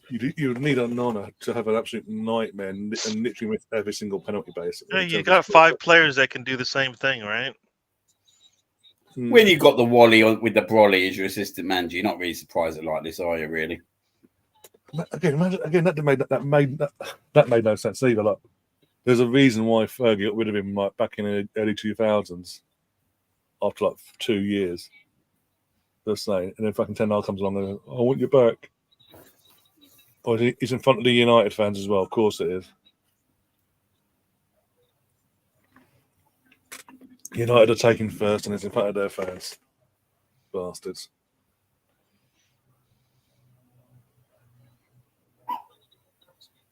You need a Nonna to have an absolute nightmare and literally miss every single penalty basically. Yeah, you got 5 players that can do the same thing, right? When you got the Wally with the Brolly as your assistant manager, you're not really surprised at like this, are you? Really? Again, that made no sense either. Like, there's a reason why Fergie got rid of him like back in the early 2000s after like 2 years. Just saying, and then fucking Ten Hag comes along and goes, I want you back. Oh, he's in front of the United fans as well. Of course it is. United are taking first, and it's in front of their fans. Bastards.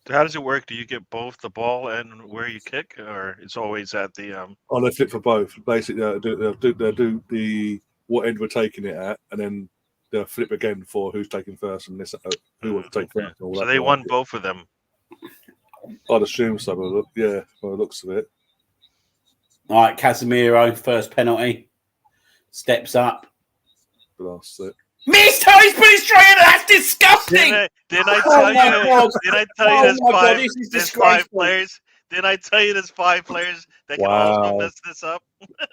How does it work? Do you get both the ball and where you kick, or it's always at the? Oh, they flip for both. Basically, they'll do the what end we're taking it at, and then they'll flip again for who's taking first and this who wants to take first. So they won both of them. I'd assume so. But yeah, by the looks of it. All right, Casemiro, first penalty, steps up. Blast it. Missed how he's put his straight in. That's disgusting. Didn't I tell you? Did I tell you there's 5 players? Didn't I tell you there's 5 players that can also mess this up?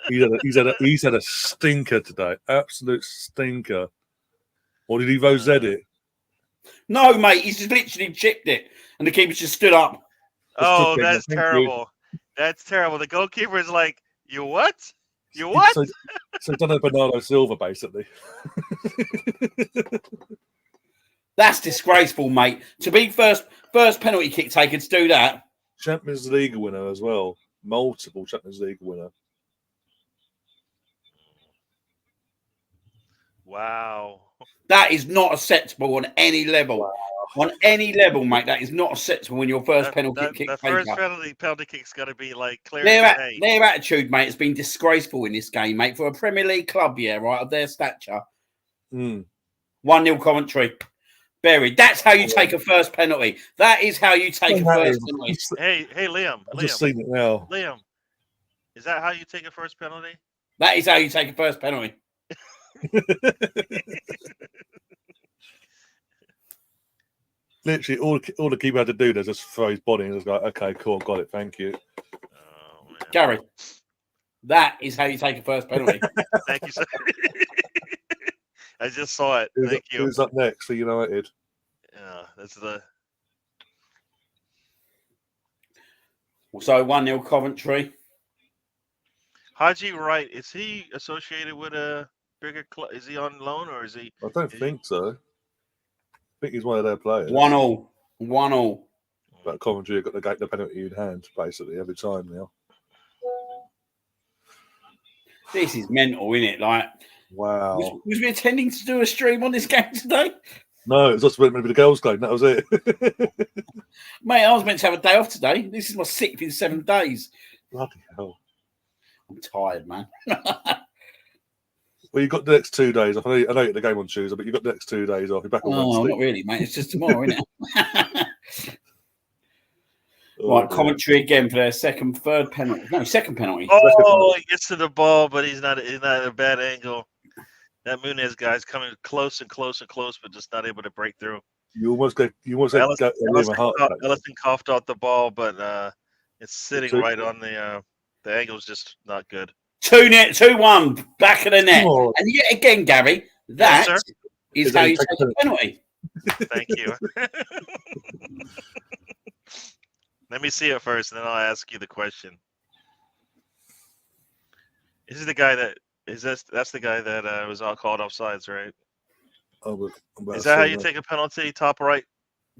He's had a stinker today. Absolute stinker. Or did he Rosette it? No, mate. He's just literally chipped it, and the keeper just stood up. Oh, that's terrible. That's terrible. The goalkeeper is like You what? You what? So done a Bernardo Silva, basically. That's disgraceful, mate. To be first penalty kick taker to do that. Champions League winner as well. Multiple Champions League winner. Wow. That is not acceptable on any level. Wow. On any level, mate, that is not acceptable when your first penalty kick The taker. first penalty kick's got to be like clear. Their attitude, mate, has been disgraceful in this game, mate. For a Premier League club, yeah, right, of their stature. 1-0 Coventry. Buried. That's how you take a first penalty. That is how you take a first penalty. Hey, Liam. I've just seen it now. Liam, is that how you take a first penalty? That is how you take a first penalty. Literally, all the keeper had to do is just throw his body and just go, okay, cool, got it, thank you. Oh, man. Gary, that is how you take a first penalty. Thank you, sir. I just saw it. Thank you. Who's up next for United? Yeah, that's the. So 1-0 Coventry. Haji Wright, is he associated with a bigger club? Is he on loan or is he? I don't think so. I think he's one of their players. 1-0. But Coventry have got the penalty in hand basically every time now. This is mental, isn't it? Like, wow. Was we intending to do a stream on this game today? No, it was just meant to be the girls' game. That was it. Mate, I was meant to have a day off today. This is my 6th in 7 days. Bloody hell. I'm tired, man. Well, you've got the next 2 days off. I know you the game on Tuesday, but you've got the next 2 days off. You're back on Wednesday. Not really, mate. It's just tomorrow, isn't it? Oh, right, Coventry again for their second penalty. Oh, he gets to the ball, but he's not in a bad angle. That Munez guy's coming close and close and close, but just not able to break through. You almost got Ellison coughed out the ball, but it's sitting right on the angle's just not good. 2-1, back of the net. And yet again, Gary, that is how you take a penalty. Thank you. Let me see it first, and then I'll ask you the question. Is this the guy that's the guy that was all called offsides, right? Is that how you take a penalty? Top right?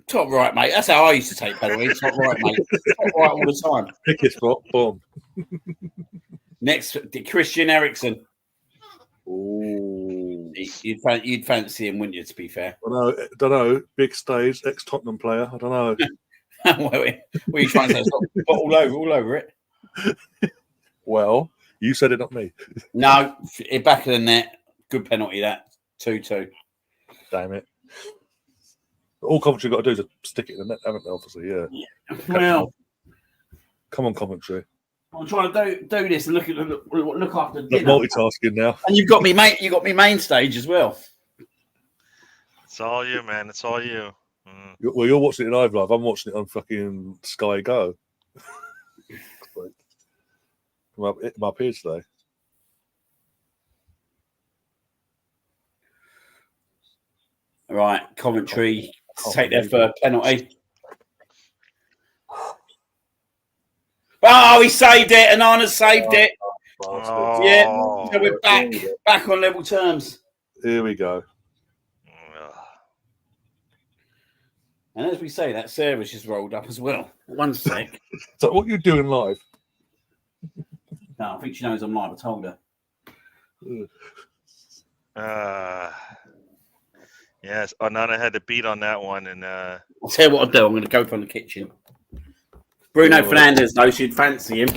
Top right, mate. That's how I used to take penalties. Top right, mate. Top right all the time. Pick his spot, boom. Next, Christian Eriksen. Ooh. You'd fancy him, wouldn't you, to be fair? I don't know. Big stage, ex-Tottenham player. I don't know. What are you trying to say? It's all over it. Well, you said it, not me. No, back of the net. Good penalty, that. 2-2. Damn it. All Coventry got to do is stick it in the net, haven't they, obviously? Yeah. Well, come on, Coventry. I'm trying to do this and look after dinner. Multitasking now. And you've got me, mate. You got me main stage as well. It's all you, man. It's all you. Well, you're watching it in live. I'm watching it on fucking Sky Go. I'm up here today. Right, Coventry take their first penalty. Oh, he saved it. Anana saved it. Oh. Yeah, so we're back on level terms. Here we go. And as we say, that service just rolled up as well. 1 sec. So what are you doing live? No, I think she knows I'm live. I told her. Yes, Onana had to beat on that one, and I'll tell you what I'll do. I'm going to go from the kitchen. Bruno Fernandes, though, she'd fancy him.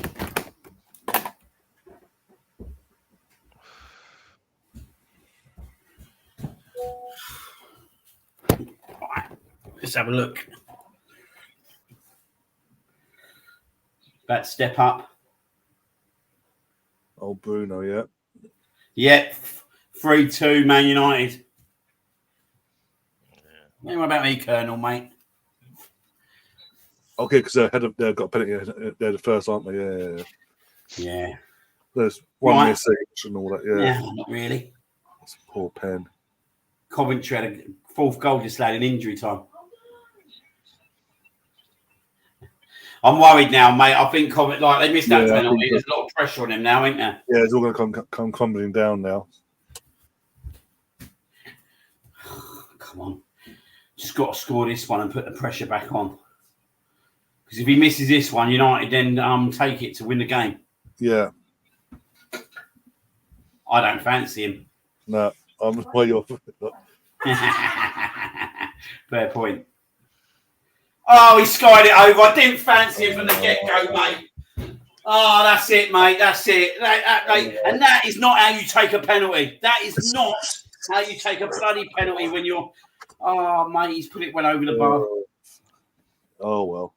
Right, let's have a look. That step up. Oh, Bruno, yeah. Yeah, 3-2 Man United. Yeah. What about me, Colonel, mate? Okay, because they've got a penalty. They're the first, aren't they? Yeah. There's one missing and all that. Yeah. Not really. That's a poor pen. Coventry had a 4th goal just late in injury time. I'm worried now, mate. I think Coventry, they missed that penalty. There's a lot of pressure on him now, ain't there? Yeah, it's all going to come crumbling down now. Come on. Just got to score this one and put the pressure back on. Because if he misses this one, United then take it to win the game. Yeah. I don't fancy him. No, I'm where you're. Fair point. Oh, he skied it over. I didn't fancy him from the get-go, mate. Oh, that's it, mate. That's it. And that is not how you take a penalty. That is not how you take a bloody penalty when you're... Oh, mate, he's put it well over the bar. Oh, well.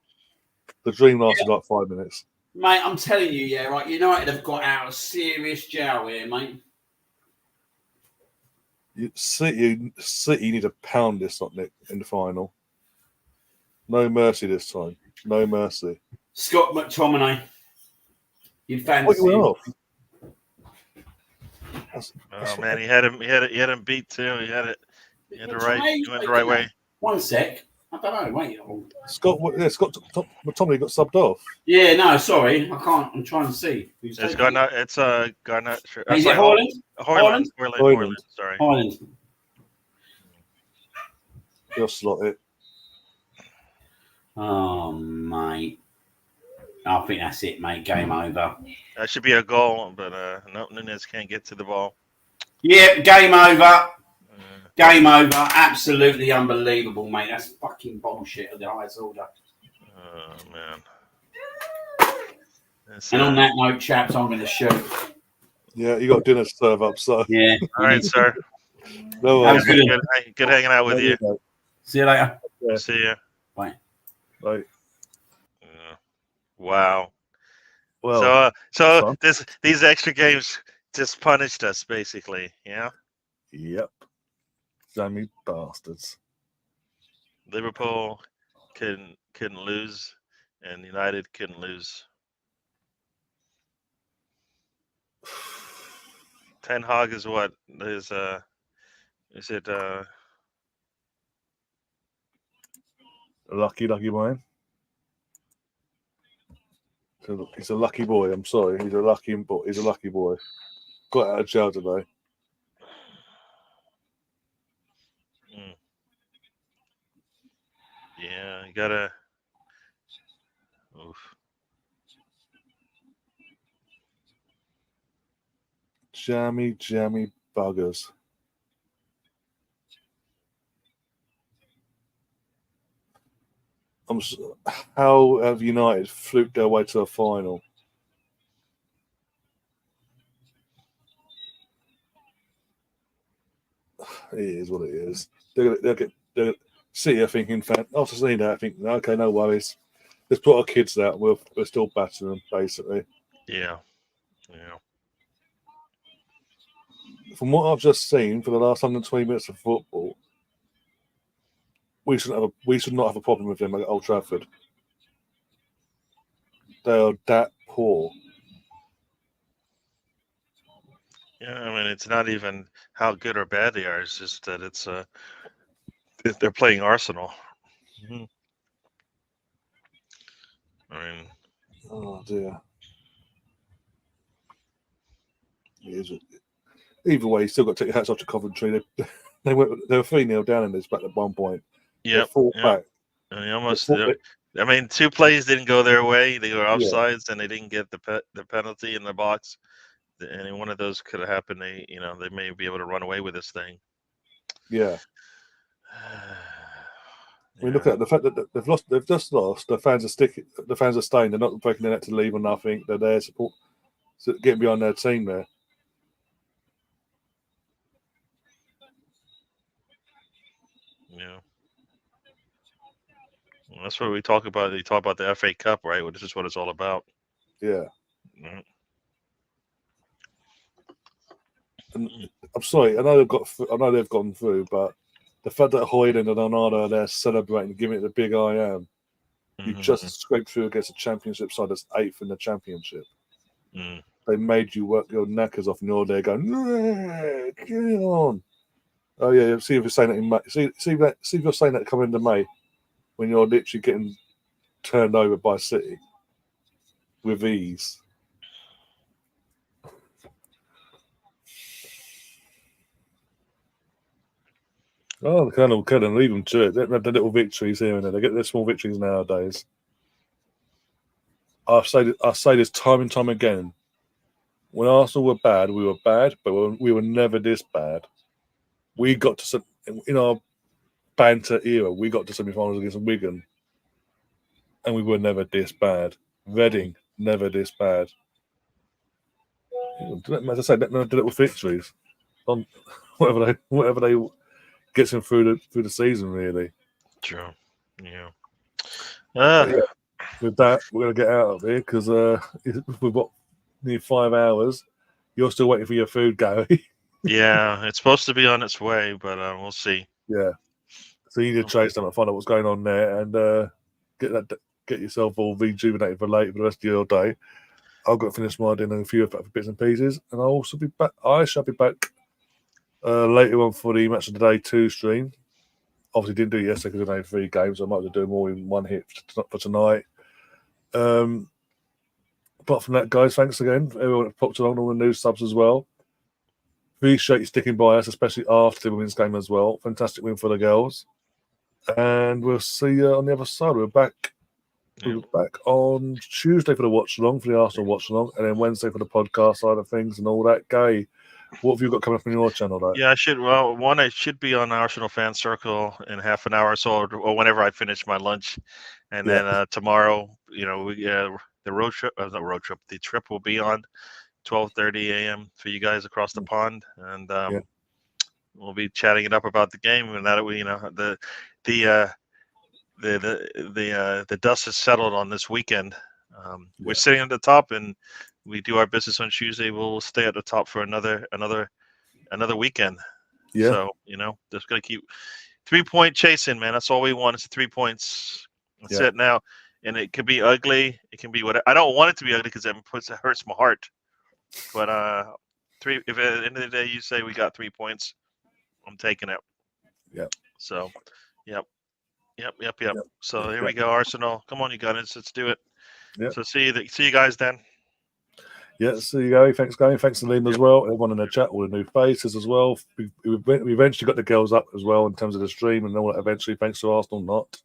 The dream lasted like 5 minutes. Mate, I'm telling you, yeah, right. United have got out of serious jail here, mate. City need to pound this up Nick in the final. No mercy this time. No mercy. Scott McTominay. You'd fancy him. Oh man, he had him beat too. He went the right way. 1 sec. I don't know. Wait. Scott McTominay got subbed off. Yeah, no, sorry. I can't. I'm trying to see. It's Garnett. It's Garnett. Is it Haaland? Haaland. Sorry. Haaland. Just slot it. Oh, mate. I think that's it, mate. Game over. That should be a goal, but no, Nunez can't get to the ball. Yep, game over. Game over. Absolutely unbelievable, mate. That's fucking bullshit at the highest order. Oh, man. And on that note, chaps, I'm going to shoot. Yeah, you got dinner to serve up, so. Yeah. All right, sir. No That was good hanging out with you. See you later. Yeah. See you. Bye. Right. Wow. Well, so these extra games just punished us, basically. Yeah. Yep. Jammy bastards. Liverpool couldn't lose, and United couldn't lose. Ten Hag is what is it lucky boy. He's a lucky boy. I'm sorry. He's a lucky boy. Got out of jail today. Yeah, you gotta. Oof. Jammy buggers. How have United fluked their way to a final? It is what it is. They'll City are thinking, after seeing that, I think, okay, no worries. Let's put our kids out. We're still battering them, basically. Yeah. From what I've just seen for the last 120 minutes of football, we should not have a problem with them at Old Trafford. They are that poor. Yeah, I mean, it's not even how good or bad they are. It's just that they're playing Arsenal. Mm-hmm. I mean, oh dear. Either way, you still got to take your hats off to Coventry. They were 3-0 down in this back at one point. Yeah, fought back. I mean, almost. I mean, 2 plays didn't go their way. They were offsides, and they didn't get the penalty in the box. Any one of those could have happened. They may be able to run away with this thing. Yeah. We look at the fact that they've just lost. The fans are staying. They're not breaking their neck to leave or nothing. They're there support, getting behind their team there. Yeah. Well, that's what we talk about. You talk about the FA Cup, right? Well, this is what it's all about. Yeah. Mm-hmm. And I'm sorry. I know they've gone through, but the fact that Hoyland and Onana are there celebrating, giving it the big I am, you just scraped through against a championship side that's 8th in the championship. Mm. They made you work your knackers off, and you're there going, get on. Oh yeah, see if you're saying that in May. See if you're saying that coming into May, when you're literally getting turned over by City with ease. Oh, the Colonel couldn't leave them to it. They have the little victories here and there. They get their small victories nowadays. I say this time and time again. When Arsenal were bad, we were bad, but we were never this bad. We got to, in our banter era, we got to semi-finals against Wigan, and we were never this bad. Reading, never this bad. As I say, the little victories on whatever they gets them through the season, really. True. Yeah. With that, we're gonna get out of here because we've got nearly 5 hours. You're still waiting for your food, Gary. Yeah, it's supposed to be on its way, but we'll see. Yeah. So you need to chase them and find out what's going on there, and get yourself all rejuvenated for later for the rest of your day. I've got to finish my dinner and a few bits and pieces, and I'll also be back. I shall be back later on for the Match of the Day 2 stream. Obviously, didn't do it yesterday because I had 3 games. So I might have to do them all in one hit for tonight. Apart from that, guys, thanks again for everyone that popped along, all the new subs as well. Appreciate you sticking by us, especially after the women's game as well. Fantastic win for the girls. And we'll see you on the other side. We're back. We'll be back on Tuesday for the watch-along, for the Arsenal watch-along, and then Wednesday for the podcast side of things and all that. Gay, what have you got coming up on your channel? Though? Yeah, I should be on Arsenal Fan Circle in half an hour or so, or whenever I finish my lunch. And then tomorrow, the trip will be on 12:30 a.m. for you guys across the pond, and we'll be chatting it up about the game. And that the dust has settled on this weekend. We're sitting at the top, and we do our business on Tuesday. We'll stay at the top for another weekend. Yeah. So just gonna keep 3-point chasing, man. That's all we want is 3 points. That's it now. And it could be ugly. It can be what I don't want it to be ugly because it hurts my heart. But if at the end of the day you say we got 3 points, I'm taking it. Yeah. So, yep. So here we go, Arsenal. Come on, you guys, let's do it. Yep. So see you guys then. Yeah, see you, Gary. Thanks, Gary. Thanks to Liam as well. Everyone in the chat, all the new faces as well. We eventually got the girls up as well in terms of the stream and all that eventually, thanks to Arsenal not.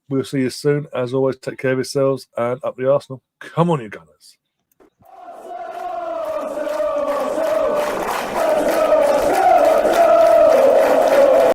We'll see you soon. As always, take care of yourselves and up the Arsenal. Come on, you Gunners.